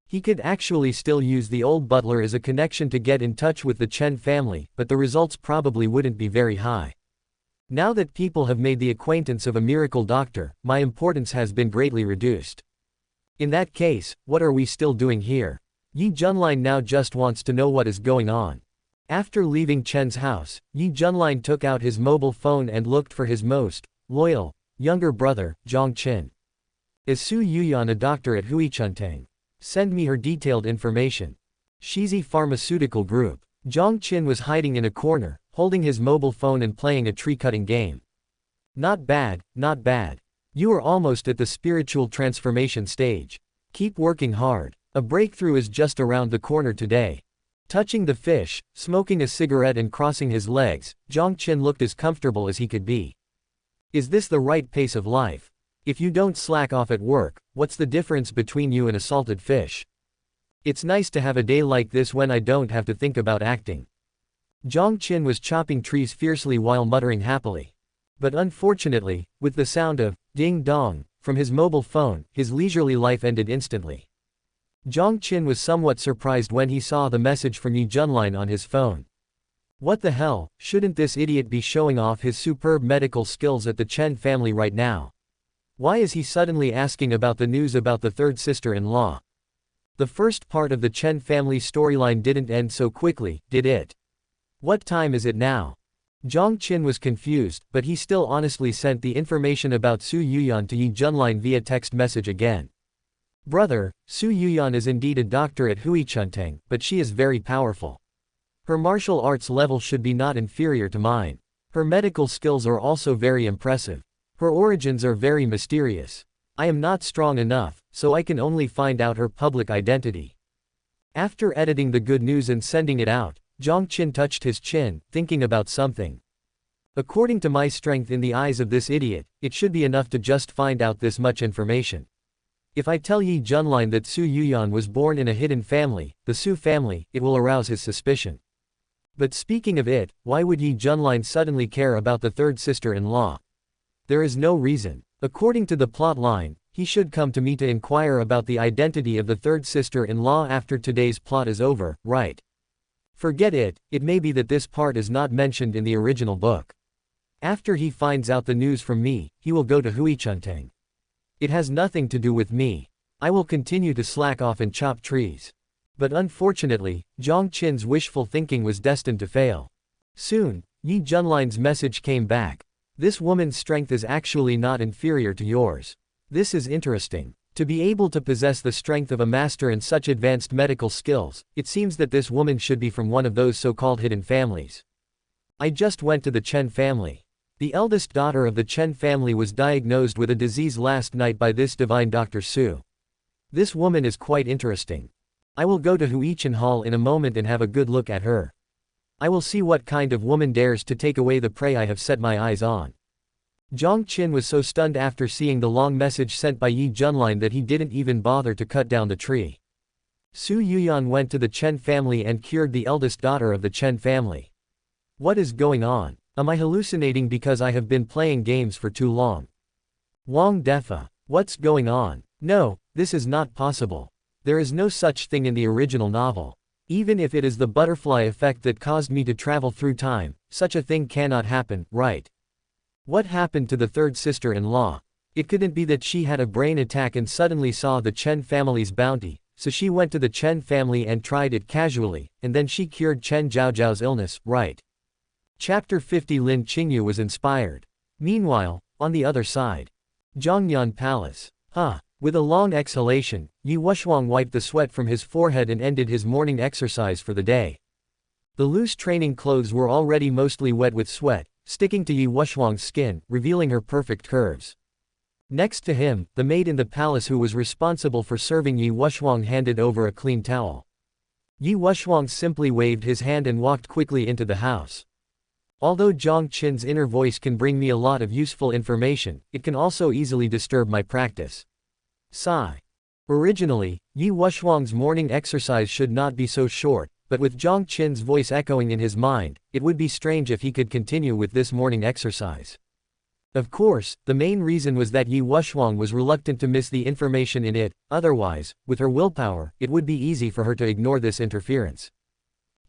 [SPEAKER 1] He could actually still use the old butler as a connection to get in touch with the Chen family, but the results probably wouldn't be very high. Now that people have made the acquaintance of a miracle doctor, my importance has been greatly reduced. In that case, what are we still doing here? Ye Junlin now just wants to know what is going on. After leaving Chen's house, Ye Junlin took out his mobile phone and looked for his most loyal younger brother, Jiang Qin. Is Su Yuyan a doctor at Huichuntang? Send me her detailed information. Shizi Pharmaceutical Group. Jiang Qin was hiding in a corner, holding his mobile phone and playing a tree-cutting game. Not bad, not bad. You are almost at the spiritual transformation stage. Keep working hard. A breakthrough is just around the corner today. Touching the fish, smoking a cigarette and crossing his legs, Jiang Qin looked as comfortable as he could be. Is this the right pace of life? If you don't slack off at work, what's the difference between you and a salted fish? It's nice to have a day like this when I don't have to think about acting. Jiang Qin was chopping trees fiercely while muttering happily. But unfortunately, with the sound of ding dong from his mobile phone, his leisurely life ended instantly. Jiang Qin was somewhat surprised when he saw the message from Ye Junlin on his phone. What the hell, shouldn't this idiot be showing off his superb medical skills at the Chen family right now? Why is he suddenly asking about the news about the third sister-in-law? The first part of the Chen family storyline didn't end so quickly, did it? What time is it now? Jiang Qin was confused, but he still honestly sent the information about Su Yuyan to Ye Junlin via text message again. Brother, Su Yuyan is indeed a doctor at Huichuntang, but she is very powerful. Her martial arts level should be not inferior to mine. Her medical skills are also very impressive. Her origins are very mysterious. I am not strong enough, so I can only find out her public identity. After editing the good news and sending it out, Jiang Qin touched his chin, thinking about something. According to my strength in the eyes of this idiot, it should be enough to just find out this much information. If I tell Ye Junlin that Su Yuyan was born in a hidden family, the Su family, it will arouse his suspicion. But speaking of it, why would Ye Junlin suddenly care about the third sister-in-law? There is no reason. According to the plot line, he should come to me to inquire about the identity of the third sister-in-law after today's plot is over, right? Forget it, it may be that this part is not mentioned in the original book. After he finds out the news from me, he will go to Huichuntang. It has nothing to do with me. I will continue to slack off and chop trees. But unfortunately, Jiang Qin's wishful thinking was destined to fail. Soon, Ye Junlin's message came back. This woman's strength is actually not inferior to yours. This is interesting. To be able to possess the strength of a master and such advanced medical skills, it seems that this woman should be from one of those so-called hidden families. I just went to the Chen family. The eldest daughter of the Chen family was diagnosed with a disease last night by this divine Dr. Su. This woman is quite interesting. I will go to Huichen Hall in a moment and have a good look at her. I will see what kind of woman dares to take away the prey I have set my eyes on. Jiang Qin was so stunned after seeing the long message sent by Ye Junlin that he didn't even bother to cut down the tree. Su Yuyan went to the Chen family and cured the eldest daughter of the Chen family. What is going on? Am I hallucinating because I have been playing games for too long? Wang Defa. What's going on? No, this is not possible. There is no such thing in the original novel. Even if it is the butterfly effect that caused me to travel through time, such a thing cannot happen, right? What happened to the third sister-in-law? It couldn't be that she had a brain attack and suddenly saw the Chen family's bounty, so she went to the Chen family and tried it casually, and then she cured Chen Zhao's illness, right? Chapter 50. Lin Qingyue was inspired. Meanwhile, on the other side. Zhongyan Palace. With a long exhalation, Ye Wushuang wiped the sweat from his forehead and ended his morning exercise for the day. The loose training clothes were already mostly wet with sweat, sticking to Ye Wushuang's skin, revealing her perfect curves. Next to him, the maid in the palace who was responsible for serving Ye Wushuang handed over a clean towel. Ye Wushuang simply waved his hand and walked quickly into the house. Although Jiang Qin's inner voice can bring me a lot of useful information, it can also easily disturb my practice. Sigh. Originally, Ye Wushuang's morning exercise should not be so short, but with Jiang Qin's voice echoing in his mind, it would be strange if he could continue with this morning exercise. Of course, the main reason was that Ye Wushuang was reluctant to miss the information in it, otherwise, with her willpower, it would be easy for her to ignore this interference.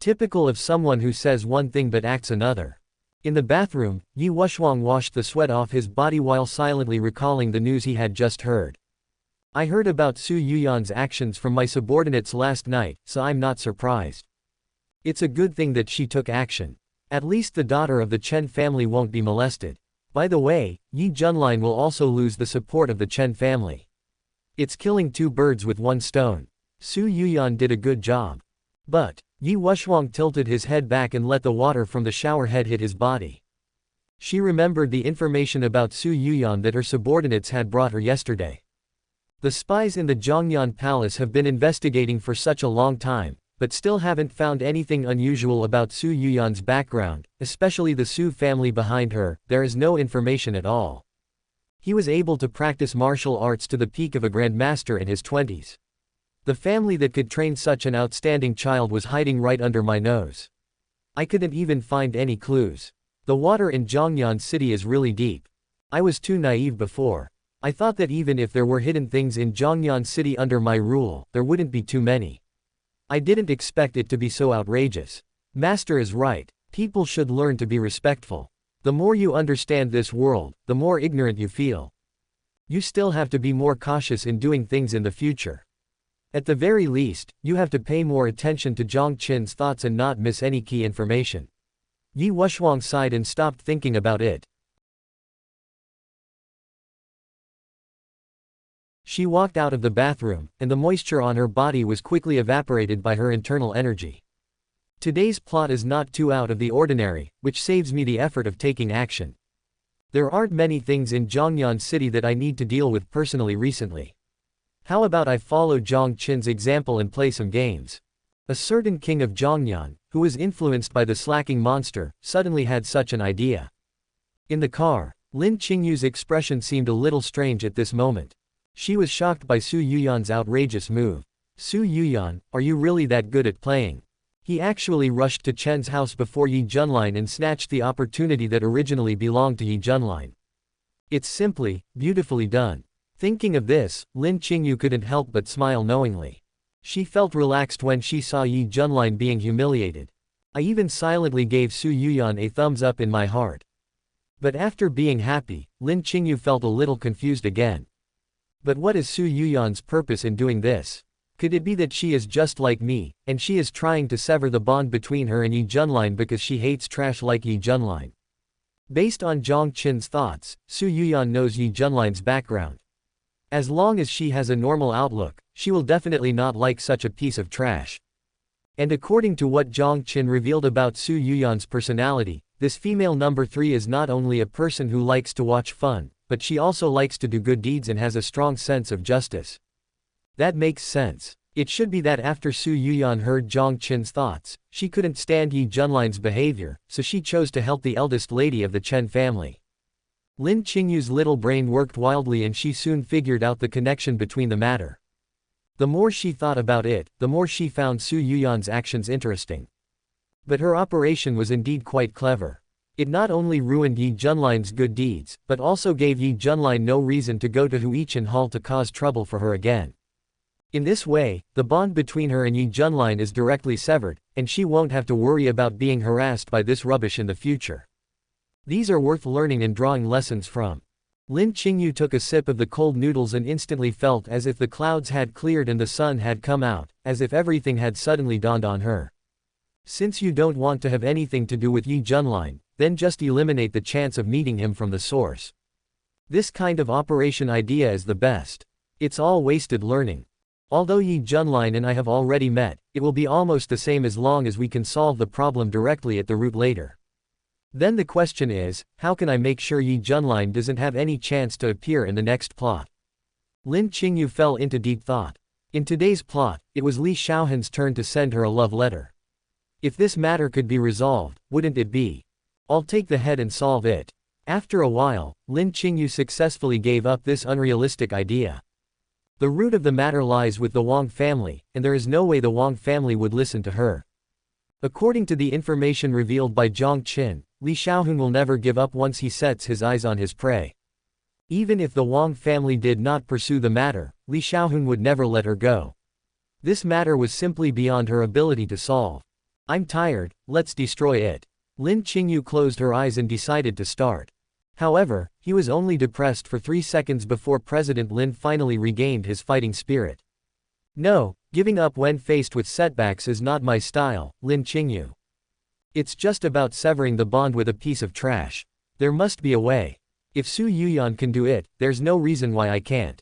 [SPEAKER 1] Typical of someone who says one thing but acts another. In the bathroom, Ye Wushuang washed the sweat off his body while silently recalling the news he had just heard. I heard about Su Yuyan's actions from my subordinates last night, so I'm not surprised. It's a good thing that she took action. At least the daughter of the Chen family won't be molested. By the way, Ye Junlin will also lose the support of the Chen family. It's killing two birds with one stone. Su Yuyan did a good job. But, Ye Wushuang tilted his head back and let the water from the shower head hit his body. She remembered the information about Su Yuyan that her subordinates had brought her yesterday. The spies in the Zhongyan Palace have been investigating for such a long time, but still haven't found anything unusual about Su Yuyan's background, especially the Su family behind her. There is no information at all. He was able to practice martial arts to the peak of a grandmaster in his 20s. The family that could train such an outstanding child was hiding right under my nose. I couldn't even find any clues. The water in Zhongyan City is really deep. I was too naive before. I thought that even if there were hidden things in Zhongyan City under my rule, there wouldn't be too many. I didn't expect it to be so outrageous. Master is right. People should learn to be respectful. The more you understand this world, the more ignorant you feel. You still have to be more cautious in doing things in the future. At the very least, you have to pay more attention to Jiang Qin's thoughts and not miss any key information. Ye Wushuang sighed and stopped thinking about it. She walked out of the bathroom, and the moisture on her body was quickly evaporated by her internal energy. Today's plot is not too out of the ordinary, which saves me the effort of taking action. There aren't many things in Zhongyan City that I need to deal with personally recently. How about I follow Jiang Qin's example and play some games? A certain king of Zhongyan, who was influenced by the slacking monster, suddenly had such an idea. In the car, Lin Qingyue's expression seemed a little strange at this moment. She was shocked by Su Yuyan's outrageous move. Su Yuyan, are you really that good at playing? He actually rushed to Chen's house before Ye Junlin and snatched the opportunity that originally belonged to Ye Junlin. It's simply, beautifully done. Thinking of this, Lin Qingyue couldn't help but smile knowingly. She felt relaxed when she saw Ye Junlin being humiliated. I even silently gave Su Yuyan a thumbs up in my heart. But after being happy, Lin Qingyue felt a little confused again. But what is Su Yuyan's purpose in doing this? Could it be that she is just like me, and she is trying to sever the bond between her and Ye Junlin because she hates trash like Ye Junlin? Based on Jiang Qin's thoughts, Su Yuyan knows Ye Junlin's background. As long as she has a normal outlook, she will definitely not like such a piece of trash. And according to what Jiang Qin revealed about Su Yuyan's personality, this female number 3 is not only a person who likes to watch fun, but she also likes to do good deeds and has a strong sense of justice. That makes sense. It should be that after Su Yuyan heard Jiang Qin's thoughts, she couldn't stand Ye Junlin's behavior, so she chose to help the eldest lady of the Chen family. Lin Qingyue's little brain worked wildly and she soon figured out the connection between the matter. The more she thought about it, the more she found Su Yuyan's actions interesting. But her operation was indeed quite clever. It not only ruined Ye Junlin's good deeds, but also gave Ye Junlin no reason to go to Huichin Hall to cause trouble for her again. In this way, the bond between her and Ye Junlin is directly severed, and she won't have to worry about being harassed by this rubbish in the future. These are worth learning and drawing lessons from. Lin Qingyue took a sip of the cold noodles and instantly felt as if the clouds had cleared and the sun had come out, as if everything had suddenly dawned on her. Since you don't want to have anything to do with Ye Junlin, then just eliminate the chance of meeting him from the source. This kind of operation idea is the best. It's all wasted learning. Although Ye Junlin and I have already met, it will be almost the same as long as we can solve the problem directly at the root later. Then the question is, how can I make sure Ye Junlin doesn't have any chance to appear in the next plot? Lin Qingyue fell into deep thought. In today's plot, it was Li Xiaohan's turn to send her a love letter. If this matter could be resolved, wouldn't it be? I'll take the head and solve it. After a while, Lin Qingyue successfully gave up this unrealistic idea. The root of the matter lies with the Wang family, and there is no way the Wang family would listen to her. According to the information revealed by Jiang Qin, Li Xiaohan will never give up once he sets his eyes on his prey. Even if the Wang family did not pursue the matter, Li Xiaohan would never let her go. This matter was simply beyond her ability to solve. I'm tired, let's destroy it. Lin Qingyue closed her eyes and decided to start. However, he was only depressed for 3 seconds before President Lin finally regained his fighting spirit. No, giving up when faced with setbacks is not my style, Lin Qingyue. It's just about severing the bond with a piece of trash. There must be a way. If Su Yuyan can do it, there's no reason why I can't.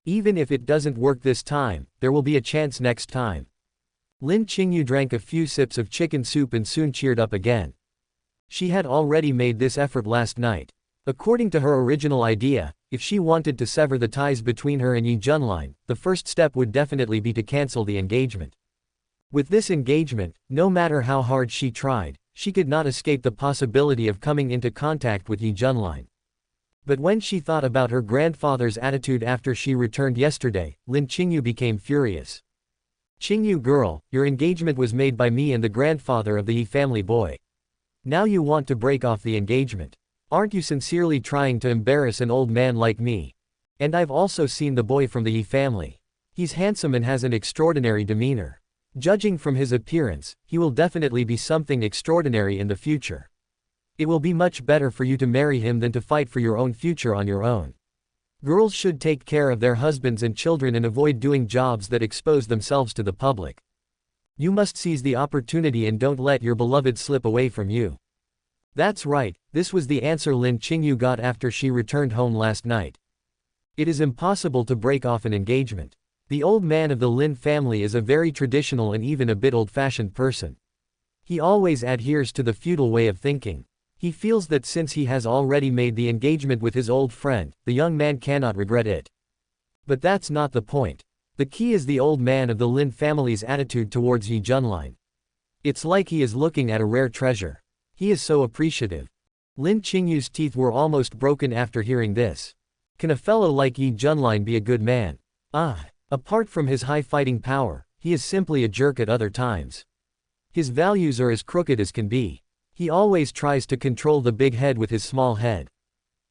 [SPEAKER 1] Even if it doesn't work this time, there will be a chance next time. Lin Qingyue drank a few sips of chicken soup and soon cheered up again. She had already made this effort last night. According to her original idea, if she wanted to sever the ties between her and Ye Junlin, the first step would definitely be to cancel the engagement. With this engagement, no matter how hard she tried, she could not escape the possibility of coming into contact with Ye Junlin. But when she thought about her grandfather's attitude after she returned yesterday, Lin Qingyue became furious. Qingyue girl, your engagement was made by me and the grandfather of the Ye family boy. Now you want to break off the engagement. Aren't you sincerely trying to embarrass an old man like me? And I've also seen the boy from the Ye family. He's handsome and has an extraordinary demeanor. Judging from his appearance, he will definitely be something extraordinary in the future. It will be much better for you to marry him than to fight for your own future on your own. Girls should take care of their husbands and children and avoid doing jobs that expose themselves to the public. You must seize the opportunity and don't let your beloved slip away from you. That's right, this was the answer Lin Qingyue got after she returned home last night. It is impossible to break off an engagement. The old man of the Lin family is a very traditional and even a bit old-fashioned person. He always adheres to the feudal way of thinking. He feels that since he has already made the engagement with his old friend, the young man cannot regret it. But that's not the point. The key is the old man of the Lin family's attitude towards Ye Junlin. It's like he is looking at a rare treasure. He is so appreciative. Lin Qingyue's teeth were almost broken after hearing this. Can a fellow like Ye Junlin be a good man? Apart from his high fighting power, he is simply a jerk at other times. His values are as crooked as can be. He always tries to control the big head with his small head.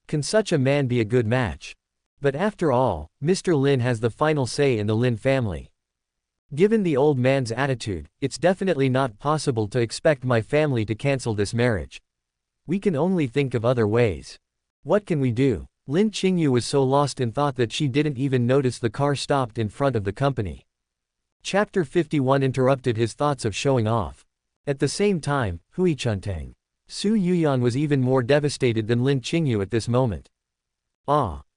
[SPEAKER 1] Can such a man be a good match? But after all, Mr. Lin has the final say in the Lin family. Given the old man's attitude, it's definitely not possible to expect my family to cancel this marriage. We can only think of other ways. What can we do? Lin Qingyue was so lost in thought that she didn't even notice the car stopped in front of the company. Chapter 51 interrupted his thoughts of showing off. At the same time, Huichuntang. Su Yuyan was even more devastated than Lin Qingyue at this moment.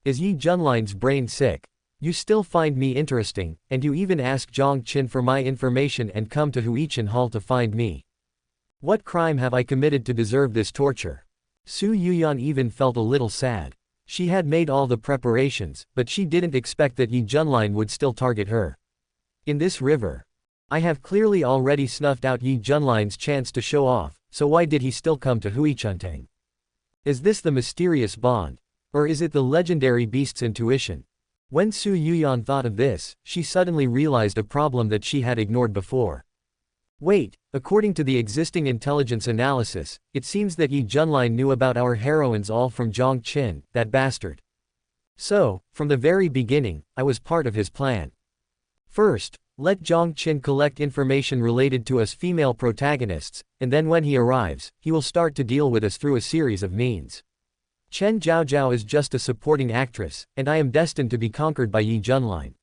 [SPEAKER 1] Is Ye Junlin's brain sick? You still find me interesting, and you even ask Jiang Qin for my information and come to Huichin Hall to find me. What crime have I committed to deserve this torture? Su Yuyan even felt a little sad. She had made all the preparations, but she didn't expect that Ye Junlin would still target her. In this river, I have clearly already snuffed out Ye Junlin's chance to show off, so why did he still come to Huichuntang? Is this the mysterious bond? Or is it the legendary beast's intuition? When Su Yuyan thought of this, she suddenly realized a problem that she had ignored before. Wait, according to the existing intelligence analysis, it seems that Ye Junlin knew about our heroines all from Jiang Qin, that bastard. So, from the very beginning, I was part of his plan. First, let Jiang Qin collect information related to us female protagonists, and then when he arrives, he will start to deal with us through a series of means. Chen Zhaozhao is just a supporting actress, and I am destined to be conquered by Ye Junlin.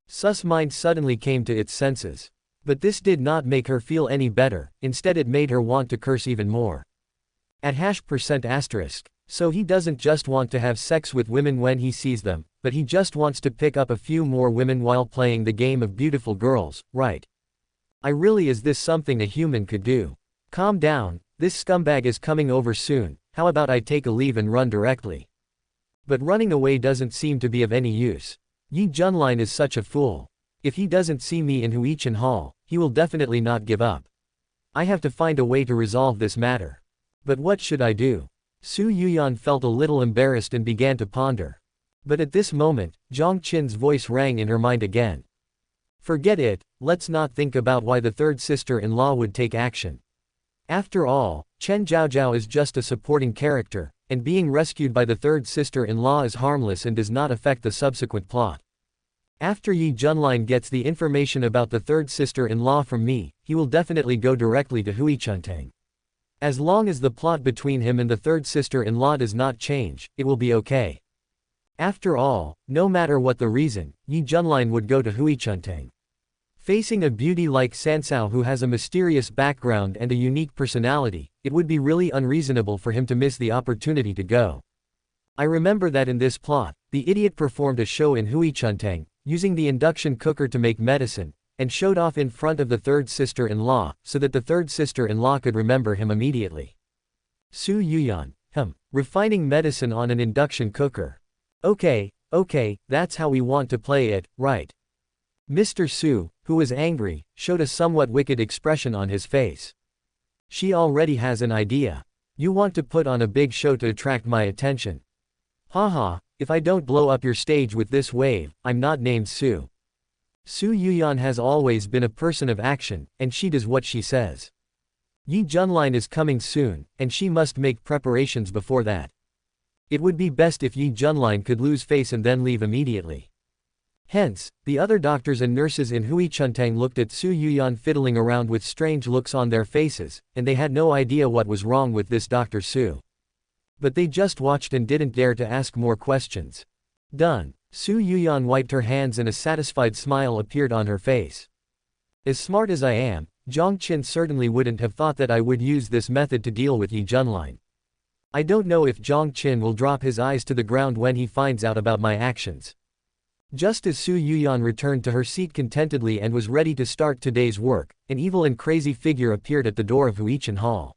[SPEAKER 1] Su's mind suddenly came to its senses. But this did not make her feel any better, instead it made her want to curse even more. At #%*, so he doesn't just want to have sex with women when he sees them, but he just wants to pick up a few more women while playing the game of beautiful girls, right? Is this something a human could do? Calm down, this scumbag is coming over soon, how about I take a leave and run directly? But running away doesn't seem to be of any use. Ye Junlin is such a fool. If he doesn't see me in Huichan Hall, he will definitely not give up. I have to find a way to resolve this matter. But what should I do? Su Yuyan felt a little embarrassed and began to ponder. But at this moment, Jiang Qin's voice rang in her mind again. Forget it, let's not think about why the third sister-in-law would take action. After all, Chen Zhaozhao is just a supporting character, and being rescued by the third sister-in-law is harmless and does not affect the subsequent plot. After Ye Junlin gets the information about the third sister-in-law from me, he will definitely go directly to Huichuntang. As long as the plot between him and the third sister-in-law does not change, it will be okay. After all, no matter what the reason, Ye Junlin would go to Huichuntang. Facing a beauty like Sansao who has a mysterious background and a unique personality, it would be really unreasonable for him to miss the opportunity to go. I remember that in this plot, the idiot performed a show in Huichuntang, using the induction cooker to make medicine, and showed off in front of the third sister-in-law, so that the third sister-in-law could remember him immediately. Su Yuyan, refining medicine on an induction cooker. Okay, that's how we want to play it, right? Mr. Su, who was angry, showed a somewhat wicked expression on his face. She already has an idea. You want to put on a big show to attract my attention. Haha, if I don't blow up your stage with this wave, I'm not named Su. Su Yuyan has always been a person of action, and she does what she says. Ye Junlin is coming soon, and she must make preparations before that. It would be best if Ye Junlin could lose face and then leave immediately. Hence, the other doctors and nurses in Huichuntang looked at Su Yuyan fiddling around with strange looks on their faces, and they had no idea what was wrong with this Dr. Su. But they just watched and didn't dare to ask more questions. Done. Su Yuyan wiped her hands and a satisfied smile appeared on her face. As smart as I am, Jiang Qin certainly wouldn't have thought that I would use this method to deal with Ye Junlin. I don't know if Jiang Qin will drop his eyes to the ground when he finds out about my actions. Just as Su Yuyan returned to her seat contentedly and was ready to start today's work, an evil and crazy figure appeared at the door of Huichan Hall.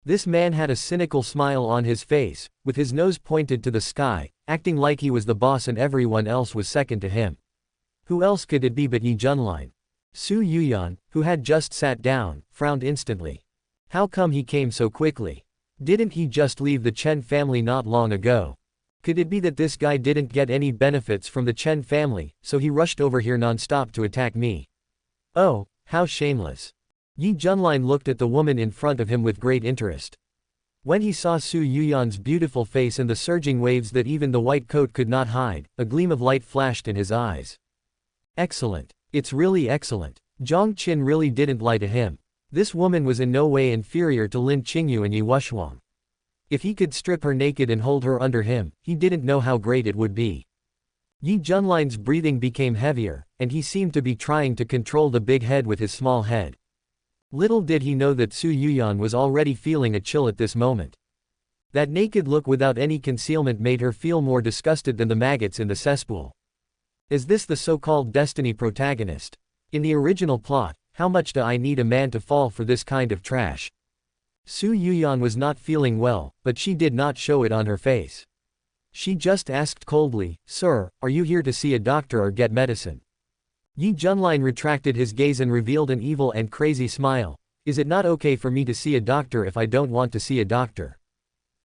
[SPEAKER 1] This man had a cynical smile on his face, with his nose pointed to the sky, acting like he was the boss and everyone else was second to him. Who else could it be but Ye Junlin? Su Yuyan, who had just sat down, frowned instantly. How come he came so quickly? Didn't he just leave the Chen family not long ago? Could it be that this guy didn't get any benefits from the Chen family, so he rushed over here non-stop to attack me? Oh, how shameless. Ye Junlin looked at the woman in front of him with great interest. When he saw Su Yuyan's beautiful face and the surging waves that even the white coat could not hide, a gleam of light flashed in his eyes. Excellent. It's really excellent. Jiang Qin really didn't lie to him. This woman was in no way inferior to Lin Qingyue and Ye Wushuang. If he could strip her naked and hold her under him, he didn't know how great it would be. Ye Junlin's breathing became heavier, and he seemed to be trying to control the big head with his small head. Little did he know that Su Yuyan was already feeling a chill at this moment. That naked look without any concealment made her feel more disgusted than the maggots in the cesspool. Is this the so-called destiny protagonist? In the original plot, how much do I need a man to fall for this kind of trash? Su Yuyan was not feeling well, but she did not show it on her face. She just asked coldly, "Sir, are you here to see a doctor or get medicine?" Ye Junlin retracted his gaze and revealed an evil and crazy smile. Is it not okay for me to see a doctor if I don't want to see a doctor?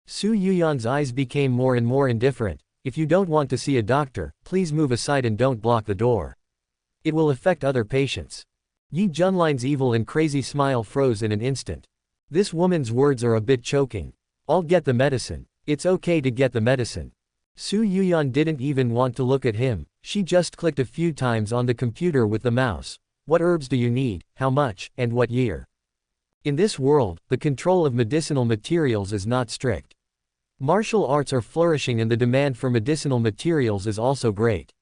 [SPEAKER 1] Su Yuyan's eyes became more and more indifferent. If you don't want to see a doctor, please move aside and don't block the door. It will affect other patients. Ye Junlin's evil and crazy smile froze in an instant. This woman's words are a bit choking. I'll get the medicine. It's okay to get the medicine. Su Yuyan didn't even want to look at him. She just clicked a few times on the computer with the mouse. What herbs do you need, how much, and what year? In this world, the control of medicinal materials is not strict. Martial arts are flourishing and the demand for medicinal materials is also great.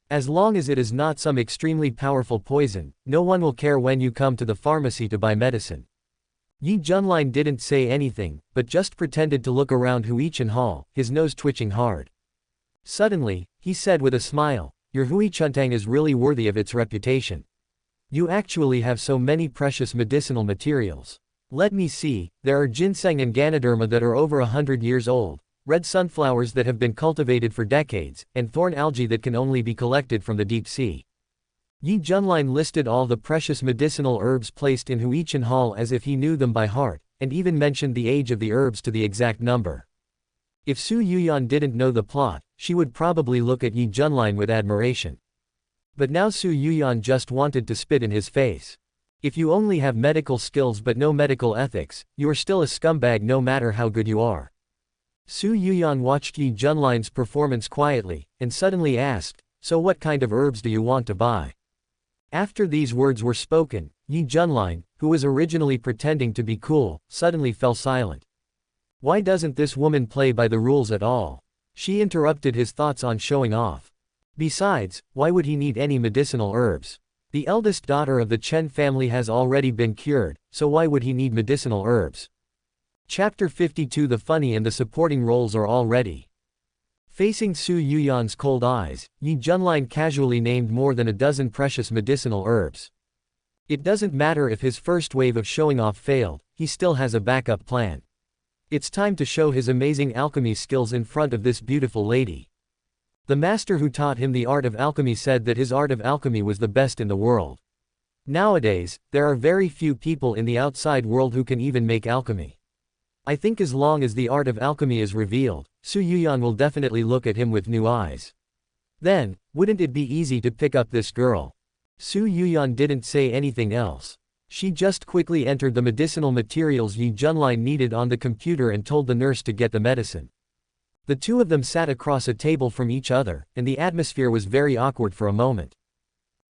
[SPEAKER 1] As long as it is not some extremely powerful poison, no one will care when you come to the pharmacy to buy medicine. Ye Junlin didn't say anything, but just pretended to look around Huichen Hall, his nose twitching hard. Suddenly, he said with a smile, "Your Huichuntang is really worthy of its reputation. You actually have so many precious medicinal materials. Let me see, there are ginseng and ganoderma that are over 100 years old, red sunflowers that have been cultivated for decades, and thorn algae that can only be collected from the deep sea." Ye Junlin listed all the precious medicinal herbs placed in Huichen Hall as if he knew them by heart, and even mentioned the age of the herbs to the exact number. If Su Yuyan didn't know the plot, she would probably look at Ye Junlin with admiration. But now Su Yuyan just wanted to spit in his face. If you only have medical skills but no medical ethics, you are still a scumbag no matter how good you are. Su Yuyan watched Ye Junlin's performance quietly, and suddenly asked, "So what kind of herbs do you want to buy?" After these words were spoken, Ye Junlin, who was originally pretending to be cool, suddenly fell silent. Why doesn't this woman play by the rules at all? She interrupted his thoughts on showing off. Besides, why would he need any medicinal herbs? The eldest daughter of the Chen family has already been cured, so why would he need medicinal herbs? Chapter 52. The funny and the supporting roles are all ready. Facing Su Yuyan's cold eyes, Ye Junlin casually named more than a dozen precious medicinal herbs. It doesn't matter if his first wave of showing off failed, he still has a backup plan. It's time to show his amazing alchemy skills in front of this beautiful lady. The master who taught him the art of alchemy said that his art of alchemy was the best in the world. Nowadays, there are very few people in the outside world who can even make alchemy. I think as long as the art of alchemy is revealed, Su Yuyan will definitely look at him with new eyes. Then, wouldn't it be easy to pick up this girl? Su Yuyan didn't say anything else. She just quickly entered the medicinal materials Ye Junlin needed on the computer and told the nurse to get the medicine. The two of them sat across a table from each other, and the atmosphere was very awkward for a moment.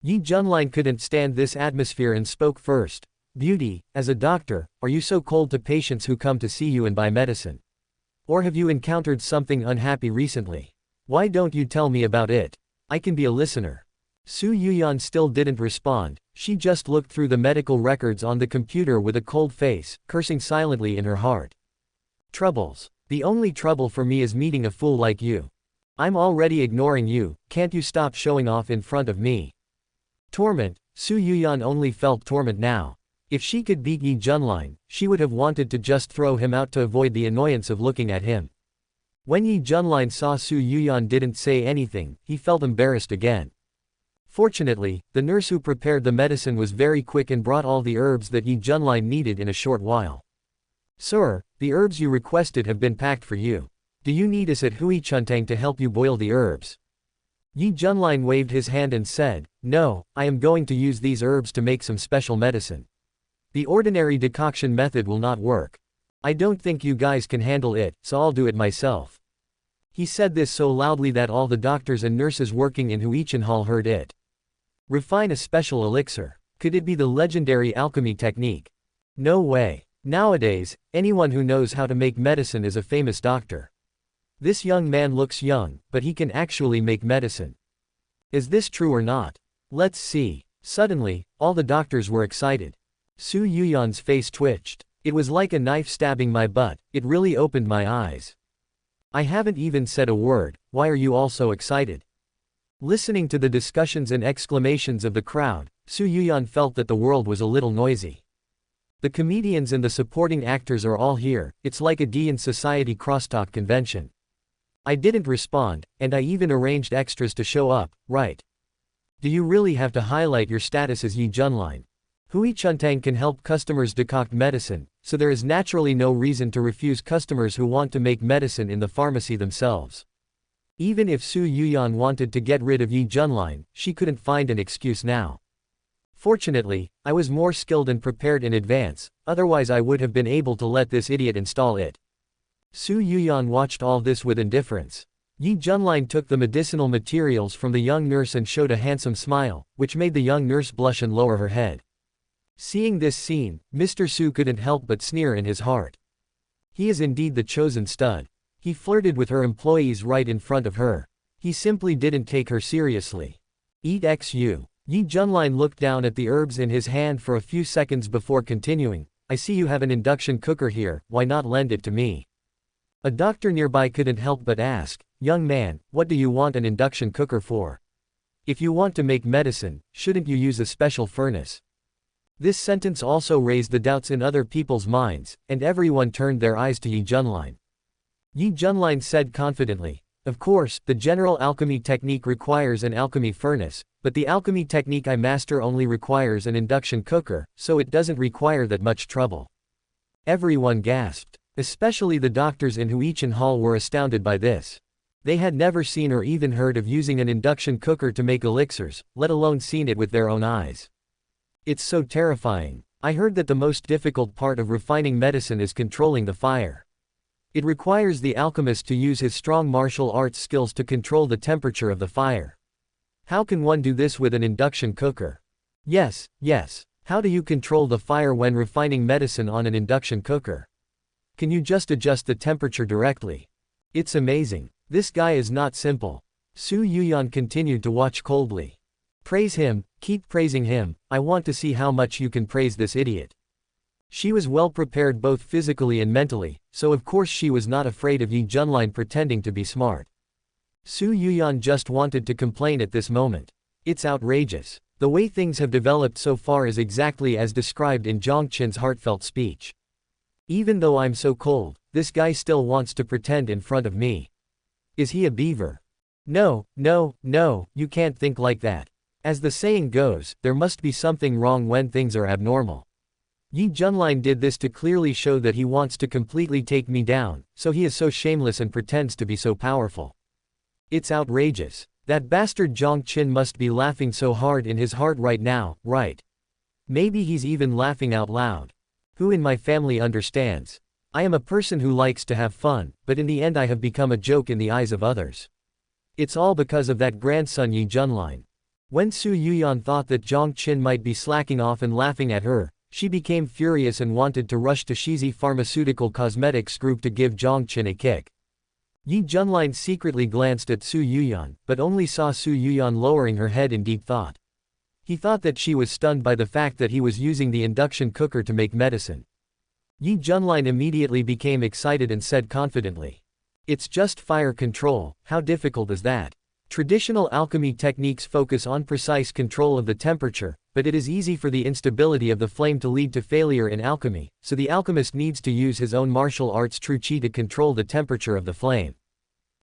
[SPEAKER 1] Ye Junlin couldn't stand this atmosphere and spoke first. "Beauty, as a doctor, are you so cold to patients who come to see you and buy medicine? Or have you encountered something unhappy recently? Why don't you tell me about it? I can be a listener." Su Yuyan still didn't respond. She just looked through the medical records on the computer with a cold face, cursing silently in her heart. "Troubles. The only trouble for me is meeting a fool like you. I'm already ignoring you, can't you stop showing off in front of me?" Torment. Su Yuyan only felt torment now. If she could beat Ye Junlin, she would have wanted to just throw him out to avoid the annoyance of looking at him. When Ye Junlin saw Su Yuyan didn't say anything, he felt embarrassed again. Fortunately, the nurse who prepared the medicine was very quick and brought all the herbs that Ye Junlin needed in a short while. "Sir, the herbs you requested have been packed for you. Do you need us at Huichuntang to help you boil the herbs?" Ye Junlin waved his hand and said, "No, I am going to use these herbs to make some special medicine. The ordinary decoction method will not work. I don't think you guys can handle it, so I'll do it myself." He said this so loudly that all the doctors and nurses working in Huichen Hall heard it. Refine a special elixir. Could it be the legendary alchemy technique? No way. Nowadays, anyone who knows how to make medicine is a famous doctor. This young man looks young, but he can actually make medicine. Is this true or not? Let's see. Suddenly, all the doctors were excited. Su Yuyan's face twitched. It was like a knife stabbing my butt, it really opened my eyes. I haven't even said a word, why are you all so excited? Listening to the discussions and exclamations of the crowd, Su Yuyan felt that the world was a little noisy. The comedians and the supporting actors are all here, it's like a D in Society crosstalk convention. I didn't respond, and I even arranged extras to show up, right? Do you really have to highlight your status as Ye Junlin? Huichuntang can help customers decoct medicine, so there is naturally no reason to refuse customers who want to make medicine in the pharmacy themselves. Even if Su Yuyan wanted to get rid of Ye Junlin, she couldn't find an excuse now. Fortunately, I was more skilled and prepared in advance, otherwise I would have been able to let this idiot install it. Su Yuyan watched all this with indifference. Ye Junlin took the medicinal materials from the young nurse and showed a handsome smile, which made the young nurse blush and lower her head. Seeing this scene, Mr. Su couldn't help but sneer in his heart. He is indeed the chosen stud. He flirted with her employees right in front of her. He simply didn't take her seriously. Eat XU. Ye Junlin looked down at the herbs in his hand for a few seconds before continuing. I see you have an induction cooker here, why not lend it to me? A doctor nearby couldn't help but ask, young man, what do you want an induction cooker for? If you want to make medicine, shouldn't you use a special furnace? This sentence also raised the doubts in other people's minds, and everyone turned their eyes to Ye Junlin. Ye Junlin said confidently, of course, the general alchemy technique requires an alchemy furnace, but the alchemy technique I master only requires an induction cooker, so it doesn't require that much trouble. Everyone gasped. Especially the doctors in Huichin Hall were astounded by this. They had never seen or even heard of using an induction cooker to make elixirs, let alone seen it with their own eyes. It's so terrifying. I heard that the most difficult part of refining medicine is controlling the fire. It requires the alchemist to use his strong martial arts skills to control the temperature of the fire. How can one do this with an induction cooker? Yes. How do you control the fire when refining medicine on an induction cooker? Can you just adjust the temperature directly? It's amazing. This guy is not simple. Su Yuyan continued to watch coldly. Praise him, keep praising him, I want to see how much you can praise this idiot. She was well prepared both physically and mentally, so of course she was not afraid of Ye Junlin pretending to be smart. Su Yuyan just wanted to complain at this moment. It's outrageous. The way things have developed so far is exactly as described in Jiang Qin's heartfelt speech. Even though I'm so cold, this guy still wants to pretend in front of me. Is he a beaver? No, you can't think like that. As the saying goes, there must be something wrong when things are abnormal. Ye Junlin did this to clearly show that he wants to completely take me down, so he is so shameless and pretends to be so powerful. It's outrageous. That bastard Jiang Qin must be laughing so hard in his heart right now, right? Maybe he's even laughing out loud. Who in my family understands? I am a person who likes to have fun, but in the end I have become a joke in the eyes of others. It's all because of that grandson Ye Junlin. When Su Yuyan thought that Jiang Qin might be slacking off and laughing at her, she became furious and wanted to rush to Shizi Pharmaceutical Cosmetics Group to give Jiang Qin a kick. Ye Junlin secretly glanced at Su Yuyan, but only saw Su Yuyan lowering her head in deep thought. He thought that she was stunned by the fact that he was using the induction cooker to make medicine. Ye Junlin immediately became excited and said confidently, it's just fire control, how difficult is that? Traditional alchemy techniques focus on precise control of the temperature, but it is easy for the instability of the flame to lead to failure in alchemy, so the alchemist needs to use his own martial arts true qi to control the temperature of the flame.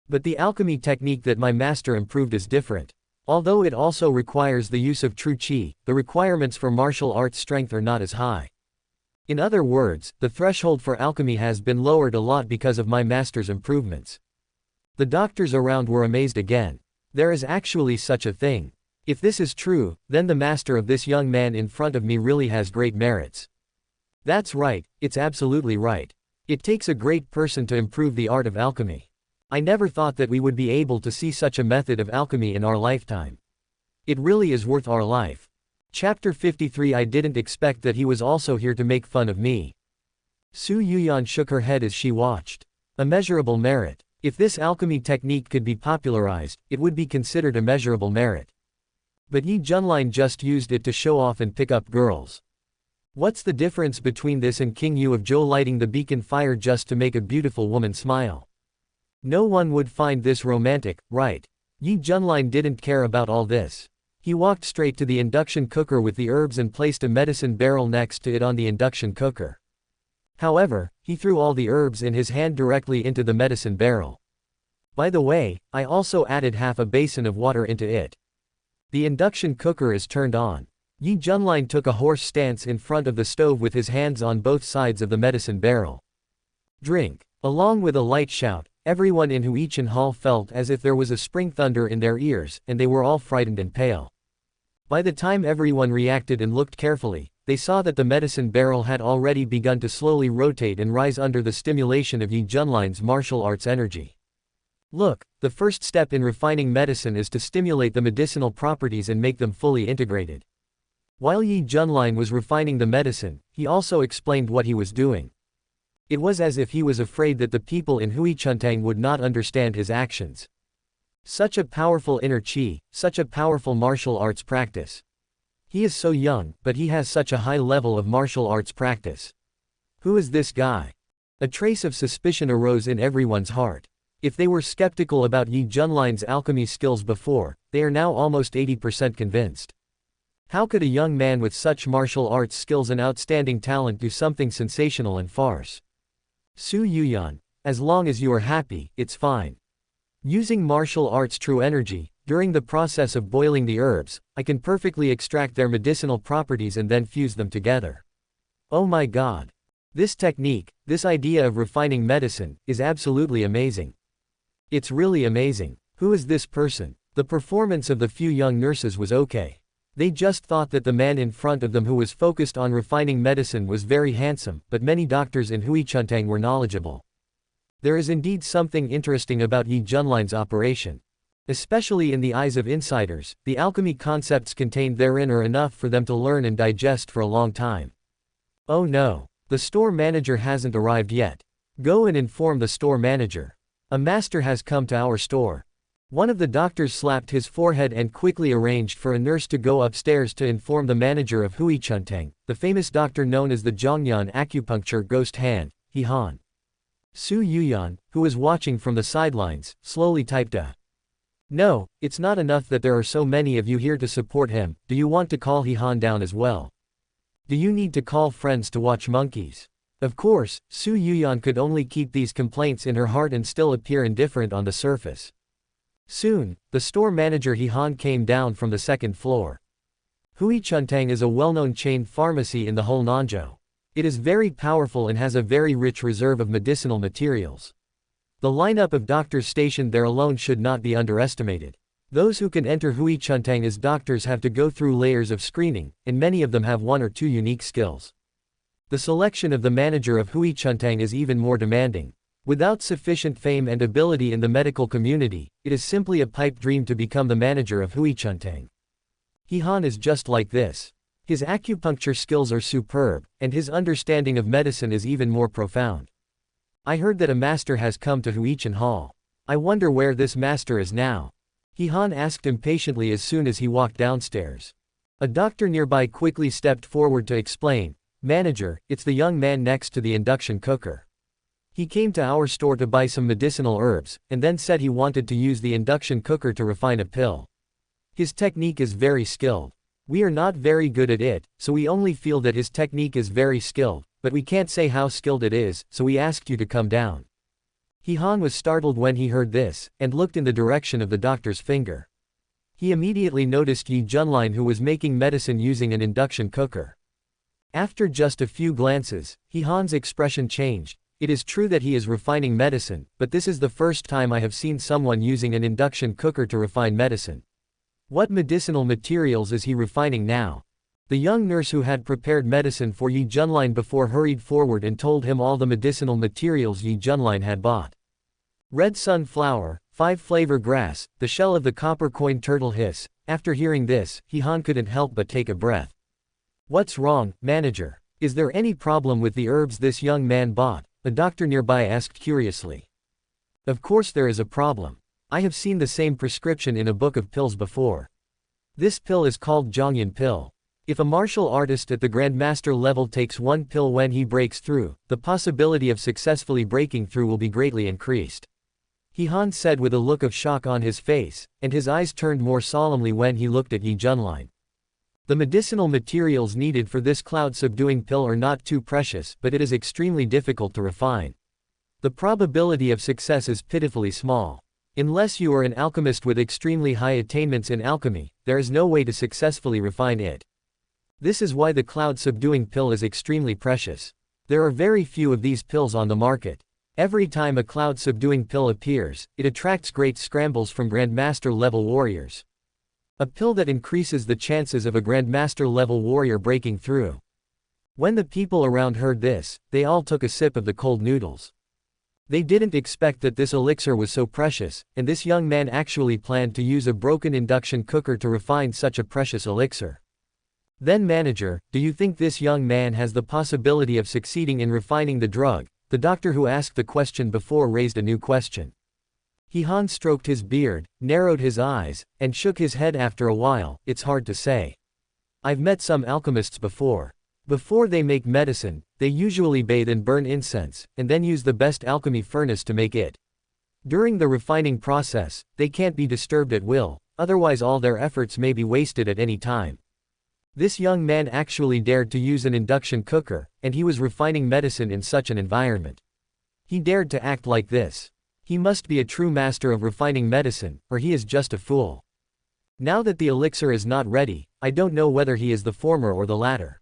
[SPEAKER 1] But the alchemy technique that my master improved is different. Although it also requires the use of true qi, the requirements for martial arts strength are not as high. In other words, the threshold for alchemy has been lowered a lot because of my master's improvements. The doctors around were amazed again. There is actually such a thing. If this is true, then the master of this young man in front of me really has great merits. That's right, it's absolutely right. It takes a great person to improve the art of alchemy. I never thought that we would be able to see such a method of alchemy in our lifetime. It really is worth our life. Chapter 53. I didn't expect that he was also here to make fun of me. Su Yuyan shook her head as she watched. Immeasurable merit. If this alchemy technique could be popularized, it would be considered a measurable merit. But Ye Junlin just used it to show off and pick up girls. What's the difference between this and Qingyue of Zhou lighting the beacon fire just to make a beautiful woman smile? No one would find this romantic, right? Ye Junlin didn't care about all this. He walked straight to the induction cooker with the herbs and placed a medicine barrel next to it on the induction cooker. However, he threw all the herbs in his hand directly into the medicine barrel. By the way, I also added half a basin of water into it. The induction cooker is turned on. Ye Junlin took a horse stance in front of the stove with his hands on both sides of the medicine barrel. Drink. Along with a light shout, everyone in Huichan Hall felt as if there was a spring thunder in their ears, and they were all frightened and pale. By the time everyone reacted and looked carefully, they saw that the medicine barrel had already begun to slowly rotate and rise under the stimulation of Ye Junlin's martial arts energy. Look, the first step in refining medicine is to stimulate the medicinal properties and make them fully integrated. While Ye Junlin was refining the medicine, he also explained what he was doing. It was as if he was afraid that the people in Huichuntang would not understand his actions. Such a powerful inner chi, such a powerful martial arts practice. He is so young, but he has such a high level of martial arts practice. Who is this guy? A trace of suspicion arose in everyone's heart. If they were skeptical about Ye Junlin's alchemy skills before, they are now almost 80% convinced. How could a young man with such martial arts skills and outstanding talent do something sensational and farce? Su Yuyan, as long as you are happy, it's fine. Using martial arts true energy, during the process of boiling the herbs, I can perfectly extract their medicinal properties and then fuse them together. Oh my god. This technique, this idea of refining medicine, is absolutely amazing. It's really amazing. Who is this person? The performance of the few young nurses was okay. They just thought that the man in front of them who was focused on refining medicine was very handsome, but many doctors in Huichuntang were knowledgeable. There is indeed something interesting about Ye Junlin's operation. Especially in the eyes of insiders, the alchemy concepts contained therein are enough for them to learn and digest for a long time. Oh no, the store manager hasn't arrived yet. Go and inform the store manager. A master has come to our store. One of the doctors slapped his forehead and quickly arranged for a nurse to go upstairs to inform the manager of Huichuntang, the famous doctor known as the Zhongyan acupuncture ghost hand, He Han. Su Yuyan, who was watching from the sidelines, slowly typed a "No, it's not enough that there are so many of you here to support him, do you want to call He Han down as well? Do you need to call friends to watch monkeys?" Of course, Su Yuyan could only keep these complaints in her heart and still appear indifferent on the surface. Soon, the store manager He Han came down from the second floor. Huichuntang is a well-known chain pharmacy in the whole Nanzhou. It is very powerful and has a very rich reserve of medicinal materials. The lineup of doctors stationed there alone should not be underestimated. Those who can enter Huichuntang as doctors have to go through layers of screening, and many of them have one or two unique skills. The selection of the manager of Huichuntang is even more demanding. Without sufficient fame and ability in the medical community, it is simply a pipe dream to become the manager of Huichuntang. He Han is just like this. His acupuncture skills are superb, and his understanding of medicine is even more profound. I heard that a master has come to Huichan Hall. I wonder where this master is now. He Han asked impatiently as soon as he walked downstairs. A doctor nearby quickly stepped forward to explain, "Manager, it's the young man next to the induction cooker. He came to our store to buy some medicinal herbs, and then said he wanted to use the induction cooker to refine a pill. His technique is very skilled. We are not very good at it, so we only feel that his technique is very skilled, but we can't say how skilled it is, so we asked you to come down." He Han was startled when he heard this, and looked in the direction of the doctor's finger. He immediately noticed Ye Junlin, who was making medicine using an induction cooker. After just a few glances, He Han's expression changed. It is true that he is refining medicine, but this is the first time I have seen someone using an induction cooker to refine medicine. What medicinal materials is he refining now? The young nurse who had prepared medicine for Ye Junlin before hurried forward and told him all the medicinal materials Ye Junlin had bought. Red sunflower, 5-flavor grass, the shell of the copper coin turtle hiss. After hearing this, He Han couldn't help but take a breath. "What's wrong, manager? Is there any problem with the herbs this young man bought?" a doctor nearby asked curiously. "Of course there is a problem. I have seen the same prescription in a book of pills before. This pill is called Zhongyan pill. If a martial artist at the Grandmaster level takes one pill when he breaks through, the possibility of successfully breaking through will be greatly increased." He Han said with a look of shock on his face, and his eyes turned more solemnly when he looked at Ye Junlin. The medicinal materials needed for this cloud-subduing pill are not too precious, but it is extremely difficult to refine. The probability of success is pitifully small. Unless you are an alchemist with extremely high attainments in alchemy, there is no way to successfully refine it. This is why the cloud-subduing pill is extremely precious. There are very few of these pills on the market. Every time a cloud-subduing pill appears, it attracts great scrambles from Grandmaster-level warriors. A pill that increases the chances of a Grandmaster-level warrior breaking through. When the people around heard this, they all took a sip of the cold noodles. They didn't expect that this elixir was so precious, and this young man actually planned to use a broken induction cooker to refine such a precious elixir. Then manager, do you think this young man has the possibility of succeeding in refining the drug? The doctor who asked the question before raised a new question. He Han stroked his beard, narrowed his eyes, and shook his head after a while. It's hard to say. I've met some alchemists before. Before they make medicine, they usually bathe and burn incense, and then use the best alchemy furnace to make it. During the refining process, they can't be disturbed at will, otherwise all their efforts may be wasted at any time. This young man actually dared to use an induction cooker, and he was refining medicine in such an environment. He dared to act like this. He must be a true master of refining medicine, or he is just a fool. Now that the elixir is not ready, I don't know whether he is the former or the latter.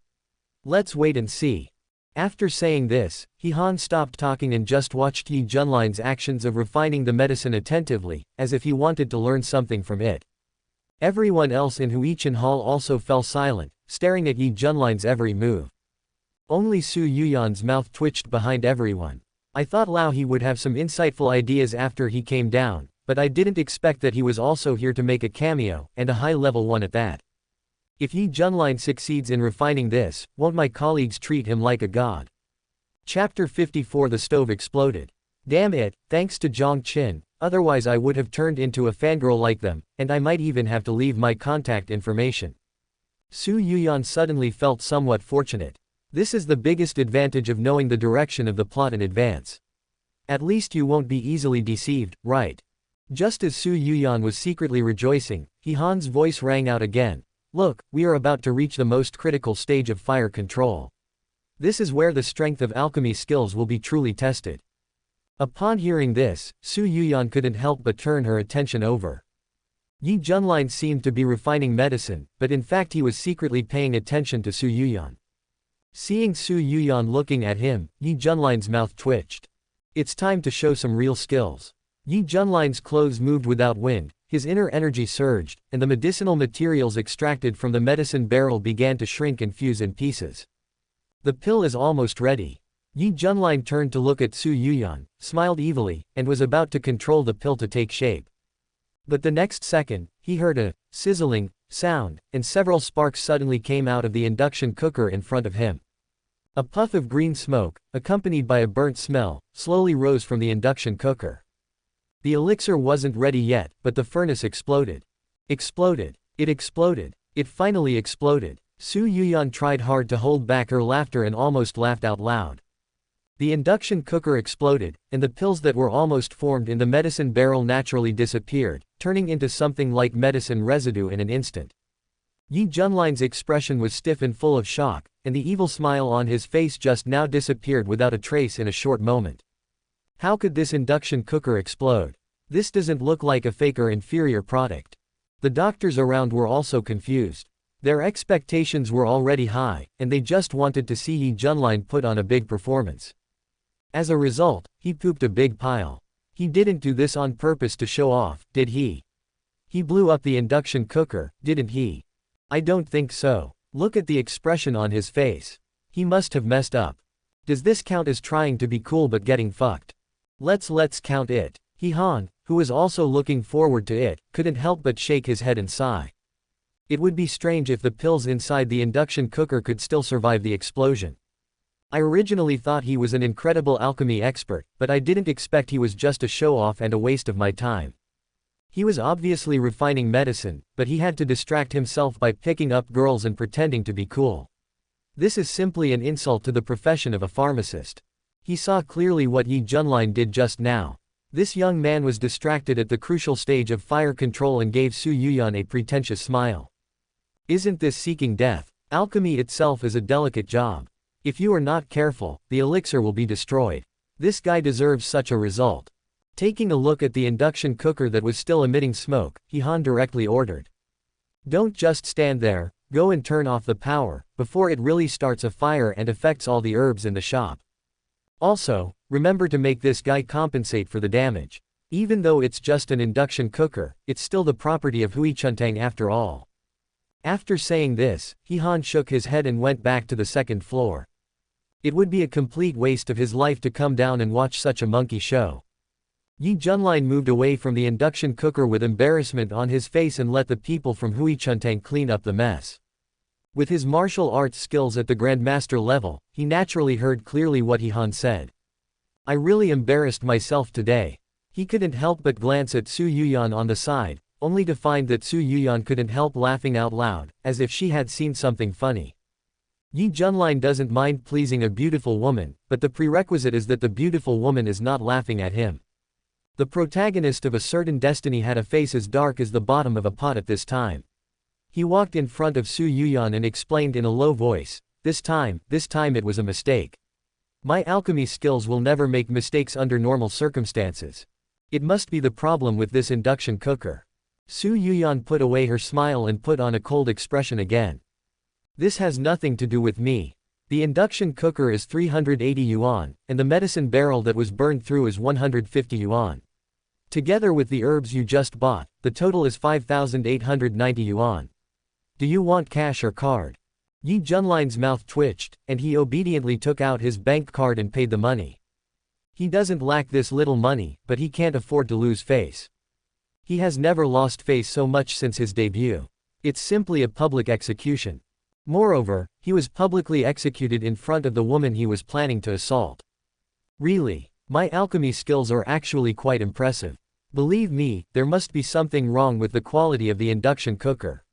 [SPEAKER 1] Let's wait and see. After saying this, Han stopped talking and just watched Ye Junlin's actions of refining the medicine attentively, as if he wanted to learn something from it. Everyone else in Huichin Hall also fell silent, staring at Ye Junlin's every move. Only Su Yuyan's mouth twitched behind everyone. I thought Lao He would have some insightful ideas after he came down, but I didn't expect that he was also here to make a cameo, and a high-level one at that. If Ye Junlin succeeds in refining this, won't my colleagues treat him like a god? Chapter 54. The stove exploded. Damn it, thanks to Jiang Qin, otherwise I would have turned into a fangirl like them, and I might even have to leave my contact information. Su Yuyan suddenly felt somewhat fortunate. This is the biggest advantage of knowing the direction of the plot in advance. At least you won't be easily deceived, right? Just as Su Yuyan was secretly rejoicing, Han's voice rang out again. Look, we are about to reach the most critical stage of fire control. This is where the strength of alchemy skills will be truly tested. Upon hearing this, Su Yuyan couldn't help but turn her attention over. Ye Junlin seemed to be refining medicine, but in fact he was secretly paying attention to Su Yuyan. Seeing Su Yuyan looking at him, Ye Junlin's mouth twitched. It's time to show some real skills. Ye Junlin's clothes moved without wind, his inner energy surged, and the medicinal materials extracted from the medicine barrel began to shrink and fuse in pieces. The pill is almost ready. Ye Junlin turned to look at Su Yuyan, smiled evilly, and was about to control the pill to take shape. But the next second, he heard a sizzling sound, and several sparks suddenly came out of the induction cooker in front of him. A puff of green smoke, accompanied by a burnt smell, slowly rose from the induction cooker. The elixir wasn't ready yet, but the furnace exploded. Exploded. It exploded. It finally exploded. Su Yuyan tried hard to hold back her laughter and almost laughed out loud. The induction cooker exploded, and the pills that were almost formed in the medicine barrel naturally disappeared, turning into something like medicine residue in an instant. Ye Junlin's expression was stiff and full of shock, and the evil smile on his face just now disappeared without a trace in a short moment. How could this induction cooker explode? This doesn't look like a fake or inferior product. The doctors around were also confused. Their expectations were already high, and they just wanted to see Ye Junlin put on a big performance. As a result, he pooped a big pile. He didn't do this on purpose to show off, did he? He blew up the induction cooker, didn't he? I don't think so. Look at the expression on his face. He must have messed up. Does this count as trying to be cool but getting fucked? Let's count it. Han, who was also looking forward to it, couldn't help but shake his head and sigh. It would be strange if the pills inside the induction cooker could still survive the explosion. I originally thought he was an incredible alchemy expert, but I didn't expect he was just a show-off and a waste of my time. He was obviously refining medicine, but he had to distract himself by picking up girls and pretending to be cool. This is simply an insult to the profession of a pharmacist. He saw clearly what Ye Junlin did just now. This young man was distracted at the crucial stage of fire control and gave Su Yuyan a pretentious smile. Isn't this seeking death? Alchemy itself is a delicate job. If you are not careful, the elixir will be destroyed. This guy deserves such a result. Taking a look at the induction cooker that was still emitting smoke, Han directly ordered. Don't just stand there, Go and turn off the power, before it really starts a fire and affects all the herbs in the shop. Also, remember to make this guy compensate for the damage. Even though it's just an induction cooker, it's still the property of Hui Chuntang after all. After saying this, He Han shook his head and went back to the second floor. It would be a complete waste of his life to come down and watch such a monkey show. Ye Junlin moved away from the induction cooker with embarrassment on his face and let the people from Hui Chuntang clean up the mess. With his martial arts skills at the Grandmaster level, he naturally heard clearly what He Han said. I really embarrassed myself today. He couldn't help but glance at Su Yuyan on the side, only to find that Su Yuyan couldn't help laughing out loud, as if she had seen something funny. Ye Junlin doesn't mind pleasing a beautiful woman, but the prerequisite is that the beautiful woman is not laughing at him. The protagonist of a certain destiny had a face as dark as the bottom of a pot at this time. He walked in front of Su Yuyan and explained in a low voice, this time it was a mistake. My alchemy skills will never make mistakes under normal circumstances. It must be the problem with this induction cooker. Su Yuyan put away her smile and put on a cold expression again. This has nothing to do with me. The induction cooker is 380 yuan, and the medicine barrel that was burned through is 150 yuan. Together with the herbs you just bought, the total is 5,890 yuan. Do you want cash or card? Ye Junlin's mouth twitched, and he obediently took out his bank card and paid the money. He doesn't lack this little money, but he can't afford to lose face. He has never lost face so much since his debut. It's simply a public execution. Moreover, he was publicly executed in front of the woman he was planning to assault. Really, my alchemy skills are actually quite impressive. Believe me, there must be something wrong with the quality of the induction cooker.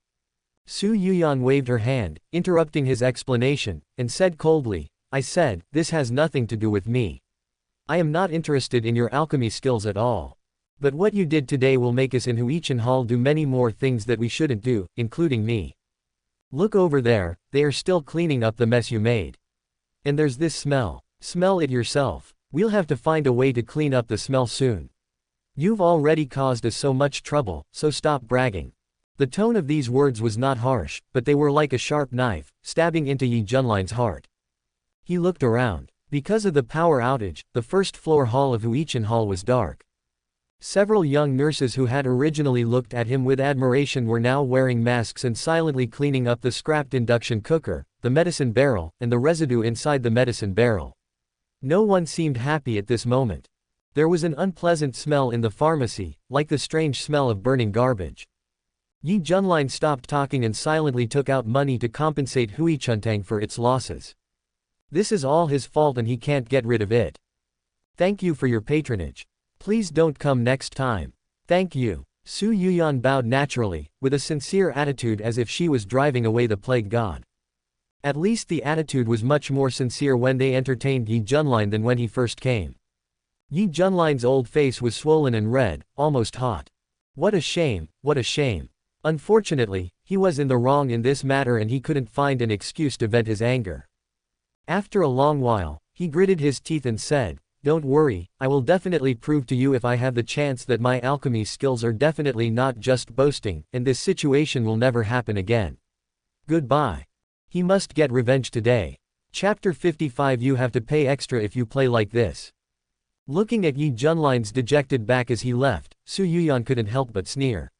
[SPEAKER 1] Su Yuyan waved her hand, interrupting his explanation, and said coldly, I said, this has nothing to do with me. I am not interested in your alchemy skills at all. But what you did today will make us in Huichin Hall do many more things that we shouldn't do, including me. Look over there, they are still cleaning up the mess you made. And there's this smell. Smell it yourself. We'll have to find a way to clean up the smell soon. You've already caused us so much trouble, so stop bragging. The tone of these words was not harsh, but they were like a sharp knife, stabbing into Ye Junlin's heart. He looked around. Because of the power outage, the first floor hall of Huichin Hall was dark. Several young nurses who had originally looked at him with admiration were now wearing masks and silently cleaning up the scrapped induction cooker, the medicine barrel, and the residue inside the medicine barrel. No one seemed happy at this moment. There was an unpleasant smell in the pharmacy, like the strange smell of burning garbage. Ye Junlin stopped talking and silently took out money to compensate Hui Chuntang for its losses. This is all his fault and he can't get rid of it. Thank you for your patronage. Please don't come next time. Thank you. Su Yuyan bowed naturally, with a sincere attitude as if she was driving away the plague god. At least the attitude was much more sincere when they entertained Ye Junlin than when he first came. Ye Junlin's old face was swollen and red, almost hot. What a shame, what a shame. Unfortunately, he was in the wrong in this matter and he couldn't find an excuse to vent his anger. After a long while, he gritted his teeth and said, Don't worry, I will definitely prove to you if I have the chance that my alchemy skills are definitely not just boasting, and this situation will never happen again. Goodbye. He must get revenge today. Chapter 55 You have to pay extra if you play like this. Looking at Ye Junlin's dejected back as he left, Su Yuyan couldn't help but sneer.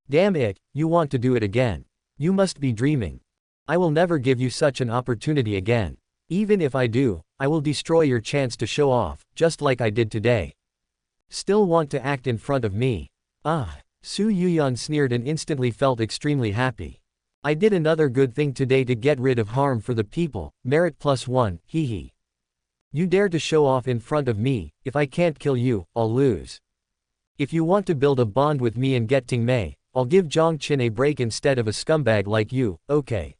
[SPEAKER 1] Damn it, you want to do it again. You must be dreaming. I will never give you such an opportunity again. Even if I do, I will destroy your chance to show off, just like I did today. Still want to act in front of me? Ah, Su Yuyan sneered and instantly felt extremely happy. I did another good thing today to get rid of harm for the people, merit +1, hee hee. You dare to show off in front of me, if I can't kill you, I'll lose. If you want to build a bond with me and get Ting Mei, I'll give Jiang Qin a break instead of a scumbag like you, okay?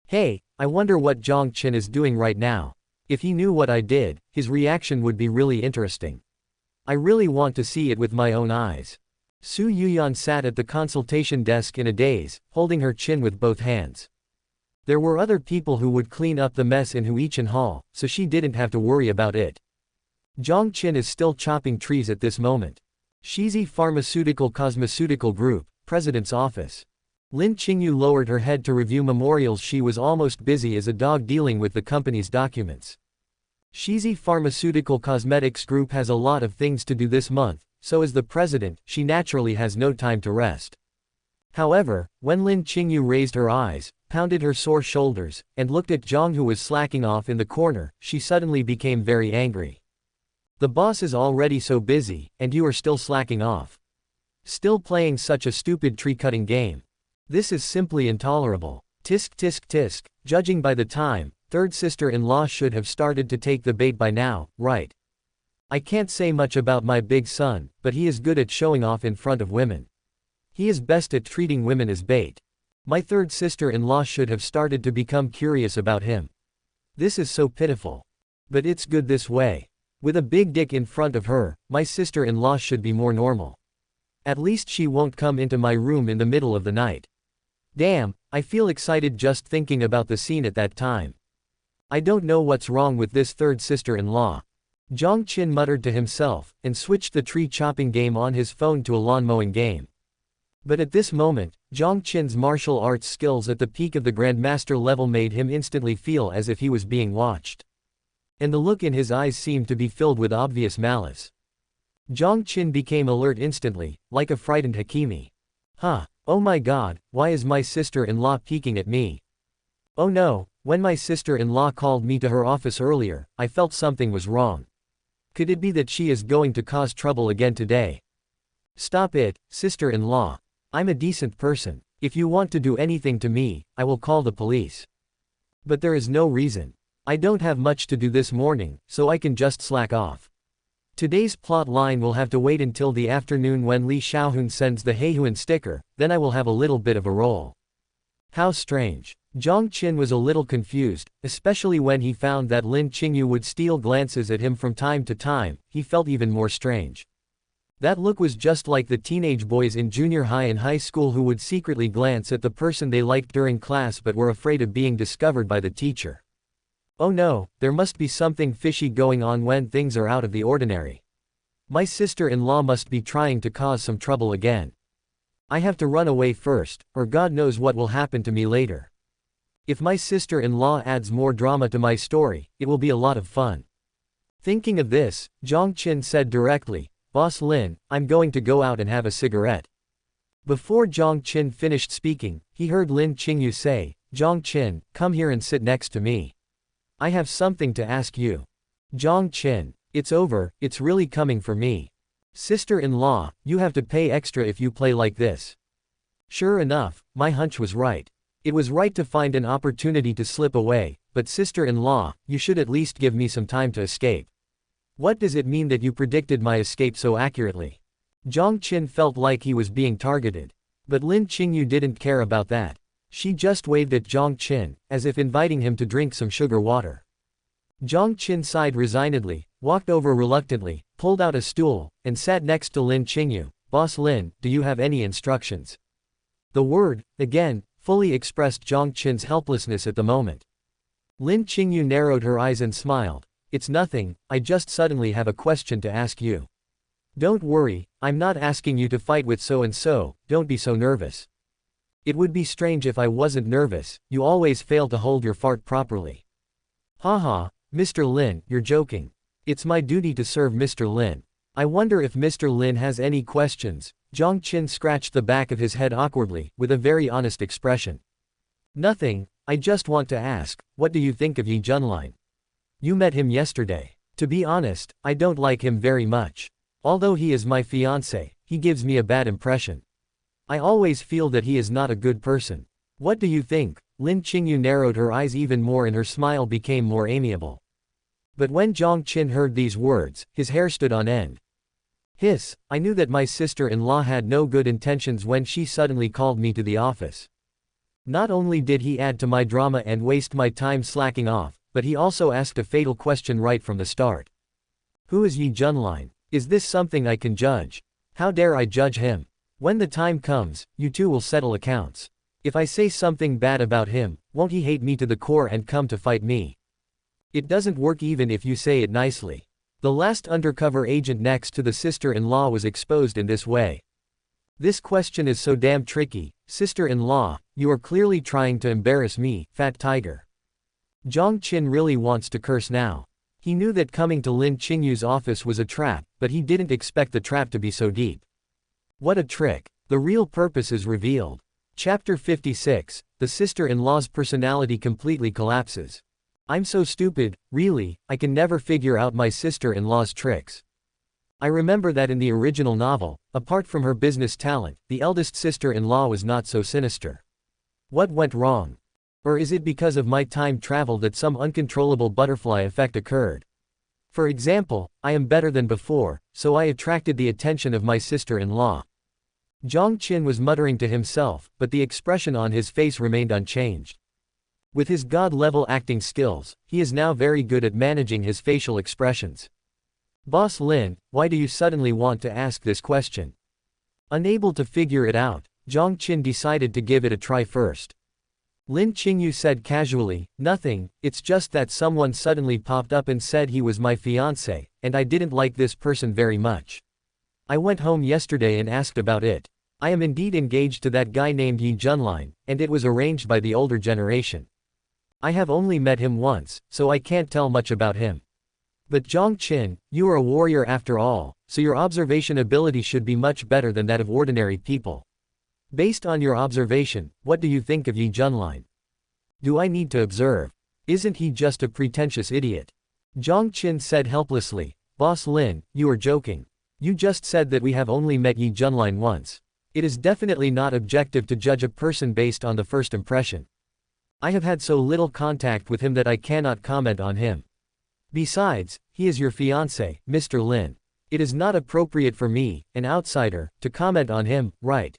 [SPEAKER 1] Hey, I wonder what Jiang Qin is doing right now. If he knew what I did, his reaction would be really interesting. I really want to see it with my own eyes. Su Yuyan sat at the consultation desk in a daze, holding her chin with both hands. There were other people who would clean up the mess in Huichin Hall, so she didn't have to worry about it. Jiang Qin is still chopping trees at this moment. Shizi Pharmaceutical Cosmeceutical Group, President's Office. Lin Qingyue lowered her head to review memorials. She was almost busy as a dog dealing with the company's documents. Shizi Pharmaceutical Cosmetics Group has a lot of things to do this month, so as the president, she naturally has no time to rest. However, when Lin Qingyue raised her eyes, pounded her sore shoulders, and looked at Jiang, who was slacking off in the corner, she suddenly became very angry. The boss is already so busy, and you are still slacking off. Still playing such a stupid tree-cutting game. This is simply intolerable. Tisk tisk tisk, judging by the time, third sister-in-law should have started to take the bait by now, right? I can't say much about my big son, but he is good at showing off in front of women. He is best at treating women as bait. My third sister-in-law should have started to become curious about him. This is so pitiful. But it's good this way. With a big dick in front of her, my sister-in-law should be more normal. At least she won't come into my room in the middle of the night. Damn, I feel excited just thinking about the scene at that time. I don't know what's wrong with this third sister-in-law. Jiang Qin muttered to himself, and switched the tree-chopping game on his phone to a lawn-mowing game. But at this moment, Jiang Qin's martial arts skills at the peak of the Grandmaster level made him instantly feel as if he was being watched. And the look in his eyes seemed to be filled with obvious malice. Jiang Qin became alert instantly, like a frightened Hakimi. Huh, oh my god, why is my sister-in-law peeking at me? Oh no, when my sister-in-law called me to her office earlier, I felt something was wrong. Could it be that she is going to cause trouble again today? Stop it, sister-in-law. I'm a decent person. If you want to do anything to me, I will call the police. But there is no reason. I don't have much to do this morning, so I can just slack off. Today's plot line will have to wait until the afternoon when Li Xiaohun sends the heroine sticker, then I will have a little bit of a role. How strange. Jiang Qin was a little confused, especially when he found that Lin Qingyue would steal glances at him from time to time. He felt even more strange. That look was just like the teenage boys in junior high and high school who would secretly glance at the person they liked during class but were afraid of being discovered by the teacher. Oh no, there must be something fishy going on when things are out of the ordinary. My sister-in-law must be trying to cause some trouble again. I have to run away first, or God knows what will happen to me later. If my sister-in-law adds more drama to my story, it will be a lot of fun. Thinking of this, Jiang Qin said directly, Boss Lin, I'm going to go out and have a cigarette. Before Jiang Qin finished speaking, he heard Lin Qingyue say, Jiang Qin, come here and sit next to me. I have something to ask you. Jiang Qin, it's over, it's really coming for me. Sister-in-law, you have to pay extra if you play like this. Sure enough, my hunch was right. It was right to find an opportunity to slip away, but sister-in-law, you should at least give me some time to escape. What does it mean that you predicted my escape so accurately? Jiang Qin felt like he was being targeted. But Lin Qingyue didn't care about that. She just waved at Jiang Qin, as if inviting him to drink some sugar water. Jiang Qin sighed resignedly, walked over reluctantly, pulled out a stool, and sat next to Lin Qingyue. Boss Lin, do you have any instructions? The word, again, fully expressed Jiang Qin's helplessness at the moment. Lin Qingyue narrowed her eyes and smiled. It's nothing, I just suddenly have a question to ask you. Don't worry, I'm not asking you to fight with so-and-so, don't be so nervous. It would be strange if I wasn't nervous, you always fail to hold your fart properly. Haha, Mr. Lin, you're joking. It's my duty to serve Mr. Lin. I wonder if Mr. Lin has any questions. Jiang Qin scratched the back of his head awkwardly, with a very honest expression. Nothing, I just want to ask, what do you think of Ye Junlin? You met him yesterday. To be honest, I don't like him very much. Although he is my fiancé, he gives me a bad impression. I always feel that he is not a good person. What do you think? Lin Qingyue narrowed her eyes even more and her smile became more amiable. But when Jiang Qin heard these words, his hair stood on end. Hiss, I knew that my sister-in-law had no good intentions when she suddenly called me to the office. Not only did he add to my drama and waste my time slacking off, but he also asked a fatal question right from the start. Who is Ye Junlin? Is this something I can judge? How dare I judge him? When the time comes, you two will settle accounts. If I say something bad about him, won't he hate me to the core and come to fight me? It doesn't work even if you say it nicely. The last undercover agent next to the sister-in-law was exposed in this way. This question is so damn tricky, Sister-in-law, you are clearly trying to embarrass me, fat tiger. Jiang Qin really wants to curse now. He knew that coming to Lin Qingyue's office was a trap, but he didn't expect the trap to be so deep. What a trick. The real purpose is revealed. Chapter 56, the sister-in-law's personality completely collapses. I'm so stupid, really, I can never figure out my sister-in-law's tricks. I remember that in the original novel, apart from her business talent, the eldest sister-in-law was not so sinister. What went wrong? Or is it because of my time travel that some uncontrollable butterfly effect occurred? For example, I am better than before, so I attracted the attention of my sister-in-law. Jiang Qin was muttering to himself, but the expression on his face remained unchanged. With his god-level acting skills, he is now very good at managing his facial expressions. Boss Lin, why do you suddenly want to ask this question? Unable to figure it out, Jiang Qin decided to give it a try first. Lin Qingyue said casually, nothing, it's just that someone suddenly popped up and said he was my fiancé, and I didn't like this person very much. I went home yesterday and asked about it. I am indeed engaged to that guy named Ye Junlin, and it was arranged by the older generation. I have only met him once, so I can't tell much about him. But Jiang Qin, you are a warrior after all, so your observation ability should be much better than that of ordinary people. Based on your observation, what do you think of Ye Junlin? Do I need to observe? Isn't he just a pretentious idiot? Jiang Qin said helplessly, Boss Lin, you are joking. You just said that we have only met Ye Junlin once. It is definitely not objective to judge a person based on the first impression. I have had so little contact with him that I cannot comment on him. Besides, he is your fiancé, Mr. Lin. It is not appropriate for me, an outsider, to comment on him, right?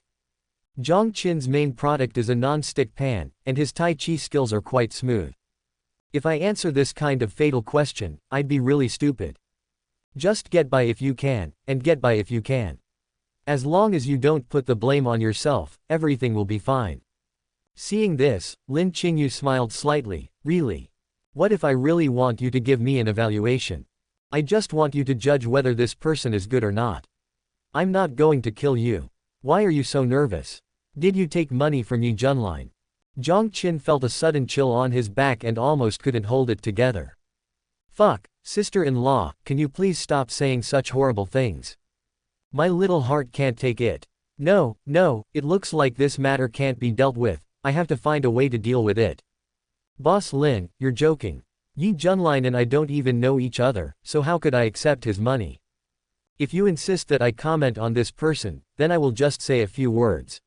[SPEAKER 1] Jiang Qin's main product is a non-stick pan, and his Tai Chi skills are quite smooth. If I answer this kind of fatal question, I'd be really stupid. Just get by if you can, and get by if you can. As long as you don't put the blame on yourself, everything will be fine. Seeing this, Lin Qingyue smiled slightly, really? What if I really want you to give me an evaluation? I just want you to judge whether this person is good or not. I'm not going to kill you. Why are you so nervous? Did you take money from Ye Junlin? Jiang Qin felt a sudden chill on his back and almost couldn't hold it together. Fuck, sister-in-law, can you please stop saying such horrible things? My little heart can't take it. No, it looks like this matter can't be dealt with, I have to find a way to deal with it. Boss Lin, you're joking. Ye Junlin and I don't even know each other, so how could I accept his money? If you insist that I comment on this person, then I will just say a few words.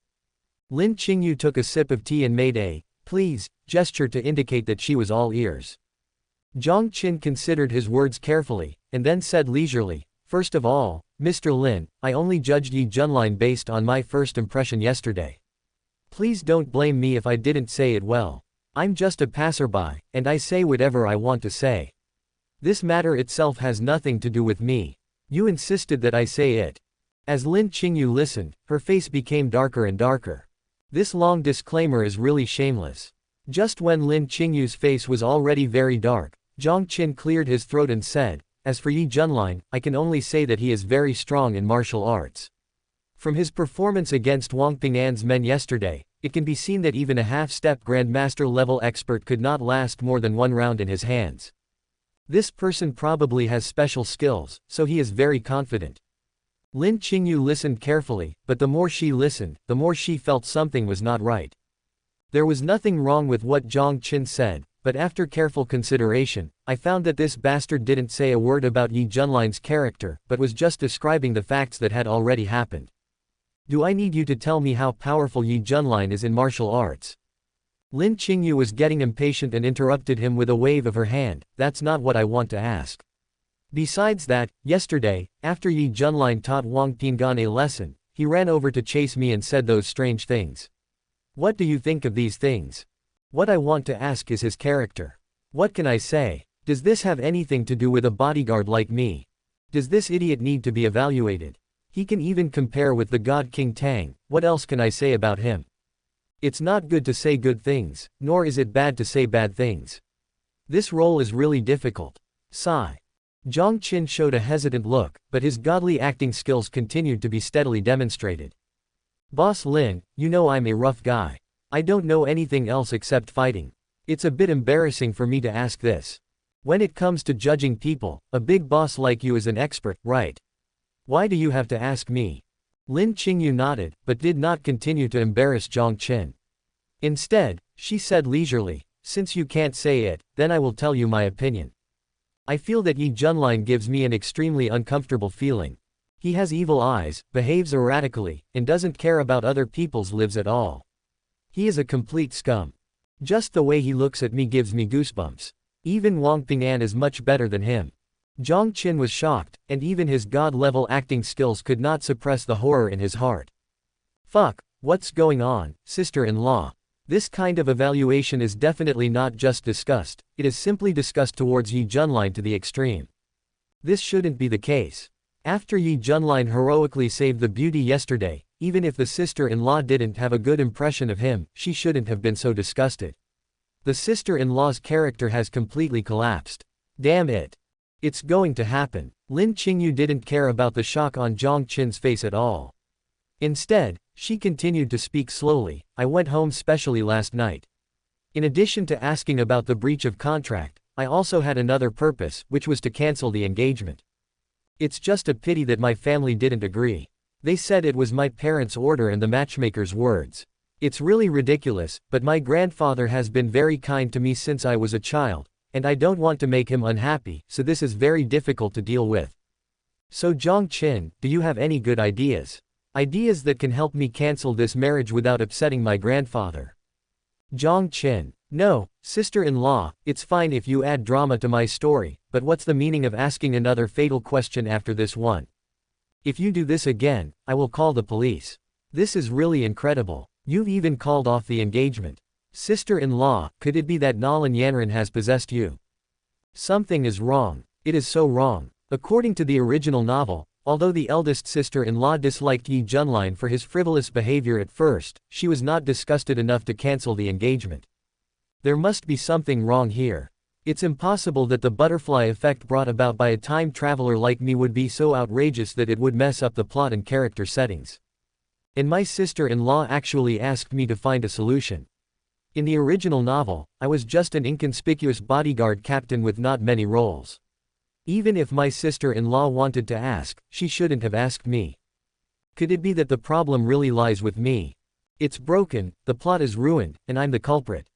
[SPEAKER 1] Lin Qingyue took a sip of tea and made a, please, gesture to indicate that she was all ears. Jiang Qin considered his words carefully, and then said leisurely, first of all, Mr. Lin, I only judged Ye Junlin based on my first impression yesterday. Please don't blame me if I didn't say it well. I'm just a passerby, and I say whatever I want to say. This matter itself has nothing to do with me. You insisted that I say it. As Lin Qingyue listened, her face became darker and darker. This long disclaimer is really shameless. Just when Lin Qingyue's face was already very dark, Jiang Qin cleared his throat and said, as for Ye Junlin, I can only say that he is very strong in martial arts. From his performance against Wang Ping'an's men yesterday, it can be seen that even a half-step Grandmaster level expert could not last more than one round in his hands. This person probably has special skills, so he is very confident. Lin Qingyue listened carefully, but the more she listened, the more she felt something was not right. There was nothing wrong with what Jiang Qin said, but after careful consideration, I found that this bastard didn't say a word about Ye Junlin's character, but was just describing the facts that had already happened. Do I need you to tell me how powerful Ye Junlin is in martial arts? Lin Qingyue was getting impatient and interrupted him with a wave of her hand, that's not what I want to ask. Besides that, yesterday, after Ye Junlin taught Wang Ping'an a lesson, he ran over to chase me and said those strange things. What do you think of these things? What I want to ask is his character. What can I say? Does this have anything to do with a bodyguard like me? Does this idiot need to be evaluated? He can even compare with the god King Tang, what else can I say about him? It's not good to say good things, nor is it bad to say bad things. This role is really difficult. Sigh. Jiang Qin showed a hesitant look, but his godly acting skills continued to be steadily demonstrated. Boss Lin, you know I'm a rough guy. I don't know anything else except fighting. It's a bit embarrassing for me to ask this. When it comes to judging people, a big boss like you is an expert, right? Why do you have to ask me? Lin Qingyue nodded, but did not continue to embarrass Jiang Qin. Instead, she said leisurely, since you can't say it, then I will tell you my opinion. I feel that Ye Junlin gives me an extremely uncomfortable feeling. He has evil eyes, behaves erratically, and doesn't care about other people's lives at all. He is a complete scum. Just the way he looks at me gives me goosebumps. Even Wang Ping'an is much better than him. Jiang Qin was shocked, and even his god-level acting skills could not suppress the horror in his heart. Fuck, what's going on, sister-in-law? This kind of evaluation is definitely not just disgust, it is simply disgust towards Ye Junlin to the extreme. This shouldn't be the case. After Ye Junlin heroically saved the beauty yesterday, even if the sister-in-law didn't have a good impression of him, she shouldn't have been so disgusted. The sister-in-law's character has completely collapsed. Damn it. It's going to happen. Lin Qingyue didn't care about the shock on Jiang Qin's face at all. Instead, she continued to speak slowly. I went home specially last night. In addition to asking about the breach of contract, I also had another purpose, which was to cancel the engagement. It's just a pity that my family didn't agree. They said it was my parents' order and the matchmaker's words. It's really ridiculous, but my grandfather has been very kind to me since I was a child, and I don't want to make him unhappy, so this is very difficult to deal with. So Jiang Qin, do you have any good ideas? Ideas that can help me cancel this marriage without upsetting my grandfather? Jiang Qin. No, sister-in-law, it's fine if you add drama to my story, but what's the meaning of asking another fatal question after this one? If you do this again, I will call the police. This is really incredible. You've even called off the engagement. Sister-in-law, could it be that Lin Yanren has possessed you? Something is wrong. It is so wrong. According to the original novel, although the eldest sister-in-law disliked Ye Junlin for his frivolous behavior at first, she was not disgusted enough to cancel the engagement. There must be something wrong here. It's impossible that the butterfly effect brought about by a time traveler like me would be so outrageous that it would mess up the plot and character settings. And my sister-in-law actually asked me to find a solution. In the original novel, I was just an inconspicuous bodyguard captain with not many roles. Even if my sister-in-law wanted to ask, she shouldn't have asked me. Could it be that the problem really lies with me? It's broken, the plot is ruined, and I'm the culprit.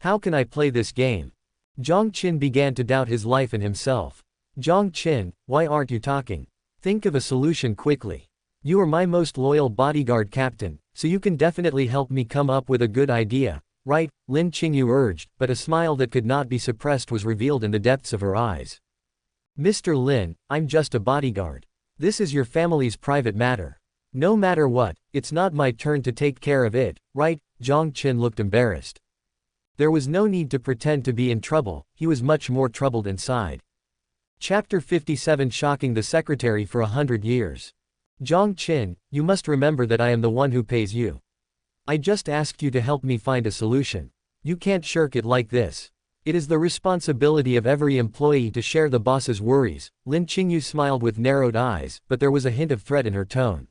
[SPEAKER 1] How can I play this game? Jiang Qin began to doubt his life and himself. Jiang Qin, why aren't you talking? Think of a solution quickly. You are my most loyal bodyguard captain, so you can definitely help me come up with a good idea, right? Lin Qingyue urged, but a smile that could not be suppressed was revealed in the depths of her eyes. Mr. Lin, I'm just a bodyguard. This is your family's private matter. No matter what, it's not my turn to take care of it, right? Jiang Qin looked embarrassed. There was no need to pretend to be in trouble, he was much more troubled inside. Chapter 57 Shocking the Secretary for 100 years. Jiang Qin, you must remember that I am the one who pays you. I just asked you to help me find a solution. You can't shirk it like this. It is the responsibility of every employee to share the boss's worries. Lin Qingyue smiled with narrowed eyes, but there was a hint of threat in her tone.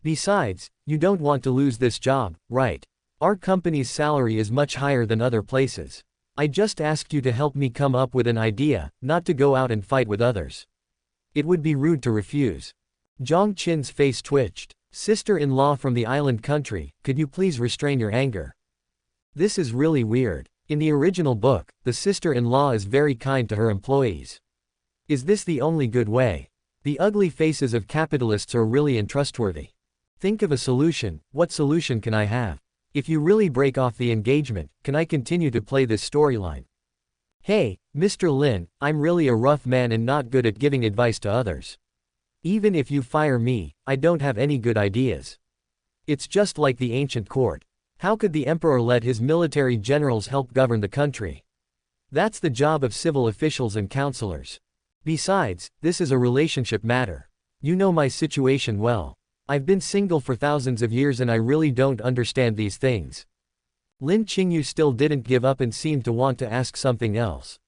[SPEAKER 1] Besides, you don't want to lose this job, right? Our company's salary is much higher than other places. I just asked you to help me come up with an idea, not to go out and fight with others. It would be rude to refuse. Jiang Qin's face twitched. Sister-in-law from the island country, could you please restrain your anger? This is really weird. In the original book, the sister-in-law is very kind to her employees. Is this the only good way? The ugly faces of capitalists are really untrustworthy. Think of a solution. What solution can I have? If you really break off the engagement, can I continue to play this storyline? Hey, Mr. Lin, I'm really a rough man and not good at giving advice to others. Even if you fire me, I don't have any good ideas. It's just like the ancient court. How could the emperor let his military generals help govern the country? That's the job of civil officials and counselors. Besides, this is a relationship matter. You know my situation well. I've been single for thousands of years and I really don't understand these things. Lin Qingyue still didn't give up and seemed to want to ask something else.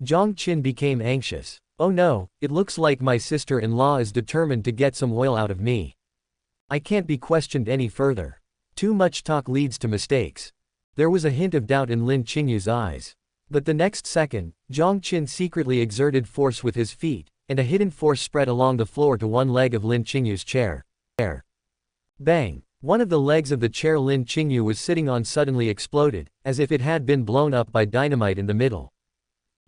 [SPEAKER 1] Jiang Qin became anxious. Oh no, it looks like my sister-in-law is determined to get some oil out of me. I can't be questioned any further. Too much talk leads to mistakes. There was a hint of doubt in Lin Qingyue's eyes. But the next second, Jiang Qin secretly exerted force with his feet, and a hidden force spread along the floor to one leg of Lin Qingyue's chair. Bang! One of the legs of the chair Lin Qingyue was sitting on suddenly exploded, as if it had been blown up by dynamite in the middle.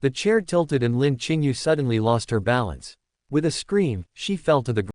[SPEAKER 1] The chair tilted and Lin Qingyue suddenly lost her balance. With a scream, she fell to the ground.